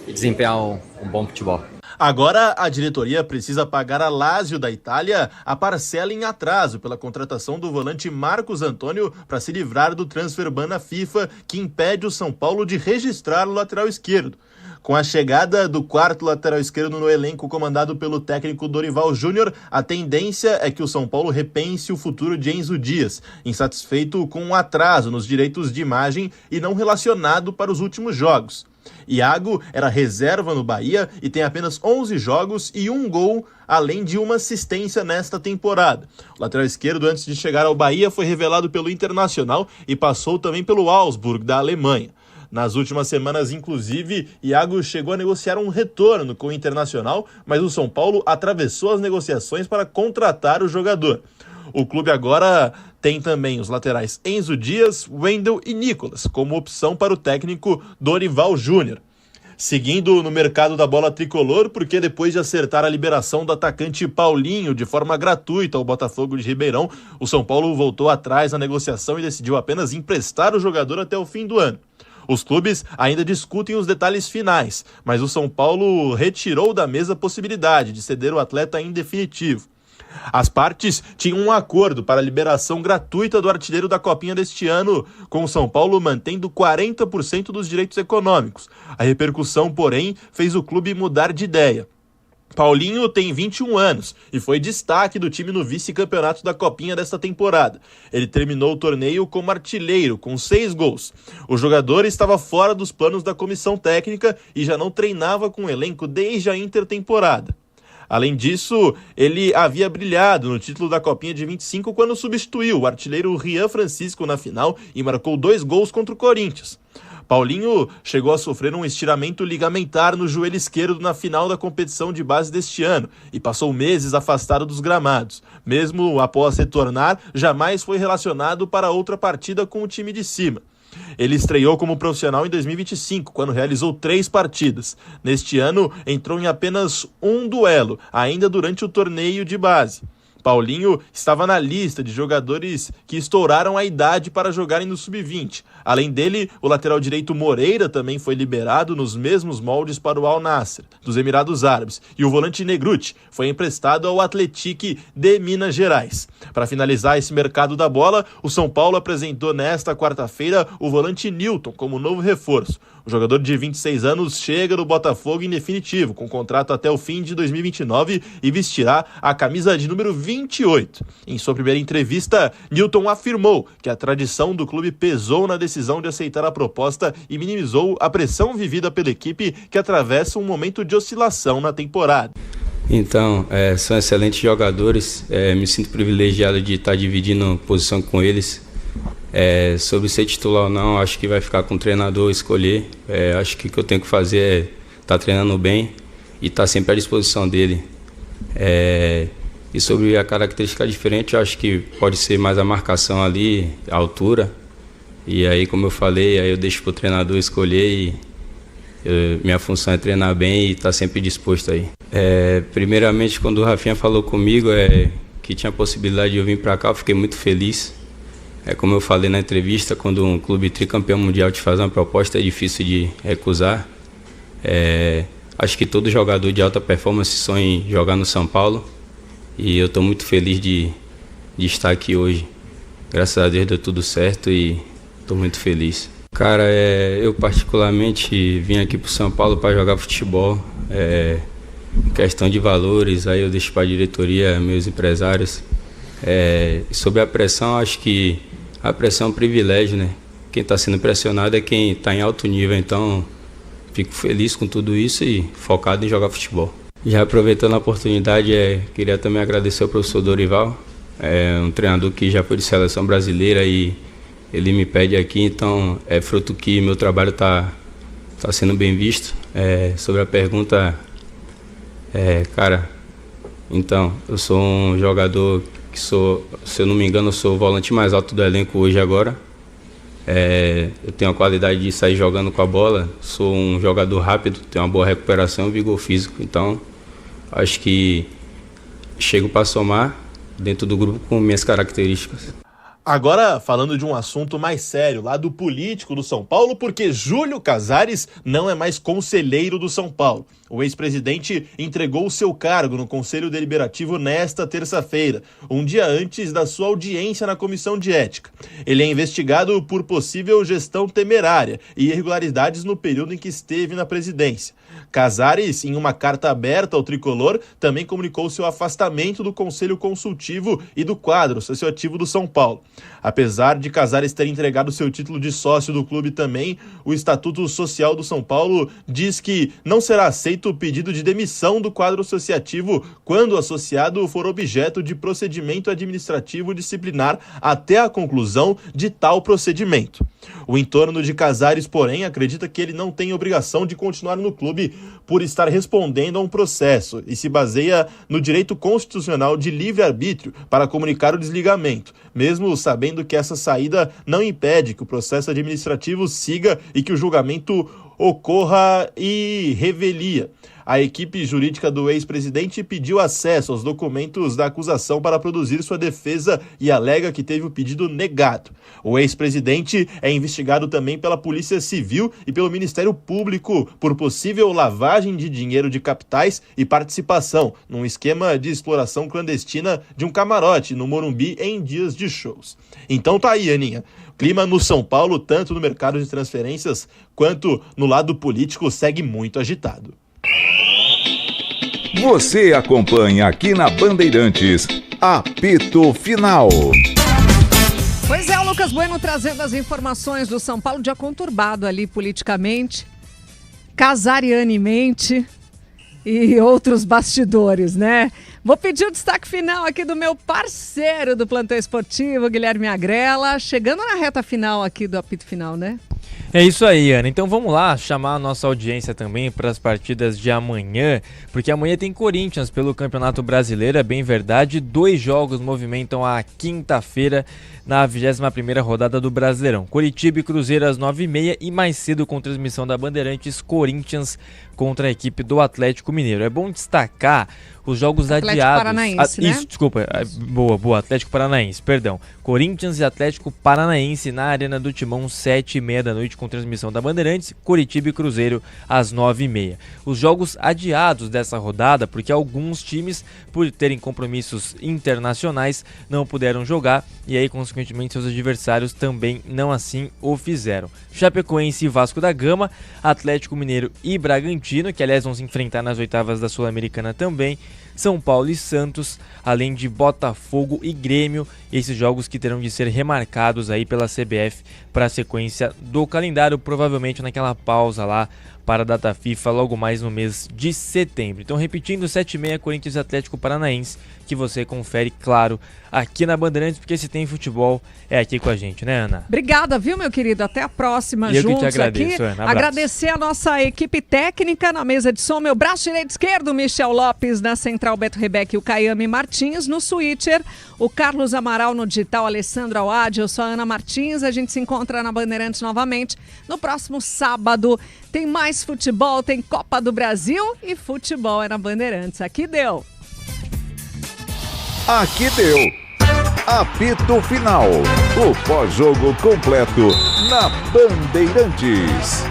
desempenhar um bom futebol. Agora a diretoria precisa pagar a Lazio da Itália a parcela em atraso pela contratação do volante Marcos Antônio para se livrar do transfer ban na FIFA, que impede o São Paulo de registrar o lateral esquerdo. Com a chegada do 4º lateral esquerdo no elenco comandado pelo técnico Dorival Júnior, a tendência é que o São Paulo repense o futuro de Enzo Dias, insatisfeito com um atraso nos direitos de imagem e não relacionado para os últimos jogos. Iago era reserva no Bahia e tem apenas 11 jogos e 1 gol, além de uma assistência nesta temporada. O lateral esquerdo, antes de chegar ao Bahia, foi revelado pelo Internacional e passou também pelo Augsburg, da Alemanha. Nas últimas semanas, inclusive, Iago chegou a negociar um retorno com o Internacional, mas o São Paulo atravessou as negociações para contratar o jogador. O clube agora tem também os laterais Enzo Dias, Wendel e Nicolas, como opção para o técnico Dorival Júnior. Seguindo no mercado da bola tricolor, porque depois de acertar a liberação do atacante Paulinho de forma gratuita ao Botafogo de Ribeirão, o São Paulo voltou atrás na negociação e decidiu apenas emprestar o jogador até o fim do ano. Os clubes ainda discutem os detalhes finais, mas o São Paulo retirou da mesa a possibilidade de ceder o atleta em definitivo. As partes tinham um acordo para a liberação gratuita do artilheiro da Copinha deste ano, com o São Paulo mantendo 40% dos direitos econômicos. A repercussão, porém, fez o clube mudar de ideia. Paulinho tem 21 anos e foi destaque do time no vice-campeonato da Copinha desta temporada. Ele terminou o torneio como artilheiro, com 6 gols. O jogador estava fora dos planos da comissão técnica e já não treinava com o elenco desde a intertemporada. Além disso, ele havia brilhado no título da Copinha de 25 quando substituiu o artilheiro Rian Francisco na final e marcou 2 gols contra o Corinthians. Paulinho chegou a sofrer um estiramento ligamentar no joelho esquerdo na final da competição de base deste ano e passou meses afastado dos gramados. Mesmo após retornar, jamais foi relacionado para outra partida com o time de cima. Ele estreou como profissional em 2025, quando realizou 3 partidas. Neste ano, entrou em apenas um duelo, ainda durante o torneio de base. Paulinho estava na lista de jogadores que estouraram a idade para jogarem no Sub-20. Além dele, o lateral direito Moreira também foi liberado nos mesmos moldes para o Al Nassr, dos Emirados Árabes, e o volante Negruti foi emprestado ao Atlético de Minas Gerais. Para finalizar esse mercado da bola, o São Paulo apresentou nesta quarta-feira o volante Newton como novo reforço. O jogador de 26 anos chega no Botafogo em definitivo, com contrato até o fim de 2029 e vestirá a camisa de número 28. Em sua primeira entrevista, Newton afirmou que a tradição do clube pesou na decisão de aceitar a proposta e minimizou a pressão vivida pela equipe que atravessa um momento de oscilação na temporada. Então, são excelentes jogadores, me sinto privilegiado de estar dividindo posição com eles. Sobre ser titular ou não, acho que vai ficar com o treinador escolher. Acho que o que eu tenho que fazer é estar treinando bem e estar sempre à disposição dele. E sobre a característica diferente, eu acho que pode ser mais a marcação ali, a altura. E aí, como eu falei, aí eu deixo para o treinador escolher e minha função é treinar bem e estar sempre disposto aí. Primeiramente, quando o Rafinha falou comigo que tinha a possibilidade de eu vir para cá, eu fiquei muito feliz. Como eu falei na entrevista, quando um clube tricampeão mundial te faz uma proposta, é difícil de recusar. Acho que todo jogador de alta performance sonha em jogar no São Paulo. E eu estou muito feliz de estar aqui hoje. Graças a Deus deu tudo certo e estou muito feliz. Cara, eu particularmente vim aqui para o São Paulo para jogar futebol. Questão de valores, aí eu deixo para a diretoria, meus empresários. Sobre a pressão, acho que a pressão é um privilégio, né? Quem está sendo pressionado é quem está em alto nível, então fico feliz com tudo isso e focado em jogar futebol. Já aproveitando a oportunidade, queria também agradecer ao professor Dorival, um treinador que já foi de seleção brasileira e ele me pede aqui, então é fruto que meu trabalho está sendo bem visto. Sobre a pergunta, cara, então, eu sou um jogador que se eu não me engano, eu sou o volante mais alto do elenco hoje agora. Eu tenho a qualidade de sair jogando com a bola, sou um jogador rápido, tenho uma boa recuperação e vigor físico. Então, acho que chego para somar dentro do grupo com minhas características. Agora, falando de um assunto mais sério, lado político do São Paulo, porque Júlio Casares não é mais conselheiro do São Paulo. O ex-presidente entregou o seu cargo no Conselho Deliberativo nesta terça-feira, um dia antes da sua audiência na Comissão de Ética. Ele é investigado por possível gestão temerária e irregularidades no período em que esteve na presidência. Casares, em uma carta aberta ao Tricolor, também comunicou seu afastamento do Conselho Consultivo e do quadro associativo do São Paulo. Apesar de Casares ter entregado seu título de sócio do clube também, o Estatuto Social do São Paulo diz que não será aceito o pedido de demissão do quadro associativo quando o associado for objeto de procedimento administrativo disciplinar até a conclusão de tal procedimento. O entorno de Casares, porém, acredita que ele não tem obrigação de continuar no clube por estar respondendo a um processo e se baseia no direito constitucional de livre-arbítrio para comunicar o desligamento, mesmo sabendo que essa saída não impede que o processo administrativo siga e que o julgamento ocorra e revelia. a equipe jurídica do ex-presidente pediu acesso aos documentos da acusação para produzir sua defesa e alega que teve o pedido negado. O ex-presidente é investigado também pela Polícia Civil e pelo Ministério Público por possível lavagem de dinheiro de capitais e participação num esquema de exploração clandestina de um camarote no Morumbi em dias de shows. Então tá aí, Aninha. Clima no São Paulo, tanto no mercado de transferências quanto no lado político, segue muito agitado. Você acompanha aqui na Bandeirantes, Apito Final. Pois é, o Lucas Bueno trazendo as informações do São Paulo, dia conturbado ali politicamente, casarianemente e outros bastidores, né? Vou pedir o destaque final aqui do meu parceiro do Plantão Esportivo, Guilherme Agrela, chegando na reta final aqui do Apito Final, né? É isso aí, Ana. Então vamos lá chamar a nossa audiência também para as partidas de amanhã, porque amanhã tem Corinthians pelo Campeonato Brasileiro, é bem verdade. 2 jogos movimentam a quinta-feira na 21ª rodada do Brasileirão. Curitiba e Cruzeiro às 9h30 e mais cedo com transmissão da Bandeirantes, Corinthians contra a equipe do Atlético Mineiro. É bom destacar os jogos adiados. Paranaense, né? Isso, desculpa. Boa. Atlético Paranaense, perdão. Corinthians e Atlético Paranaense na Arena do Timão, 7h30 da noite, com transmissão da Bandeirantes. Curitiba e Cruzeiro às 9h30. Os jogos adiados dessa rodada, porque alguns times, por terem compromissos internacionais, não puderam jogar e aí, consequentemente, seus adversários também não assim o fizeram. Chapecoense e Vasco da Gama, Atlético Mineiro e Bragantino, que aliás vão se enfrentar nas oitavas da Sul-Americana também, São Paulo e Santos, além de Botafogo e Grêmio, esses jogos que terão de ser remarcados aí pela CBF para a sequência do calendário, provavelmente naquela pausa lá para a data FIFA logo mais no mês de setembro. Então, repetindo, 7h30, Corinthians e Atlético Paranaense, que você confere, claro, aqui na Bandeirantes, porque se tem futebol é aqui com a gente, né, Ana? Obrigada, viu, meu querido? Até a próxima, e juntos eu que te agradeço, aqui. Ana. Agradecer a nossa equipe técnica na mesa de som, meu braço direito esquerdo, Michel Lopes, na central, Beto Rebeck e o Caiame Martins, no switcher, o Carlos Amaral no digital, Alessandro Awad, eu sou a Ana Martins, a gente se encontra na Bandeirantes novamente no próximo sábado. Tem mais futebol, tem Copa do Brasil e futebol é na Bandeirantes. Aqui deu. Aqui deu. Apito Final. O pós-jogo completo na Bandeirantes.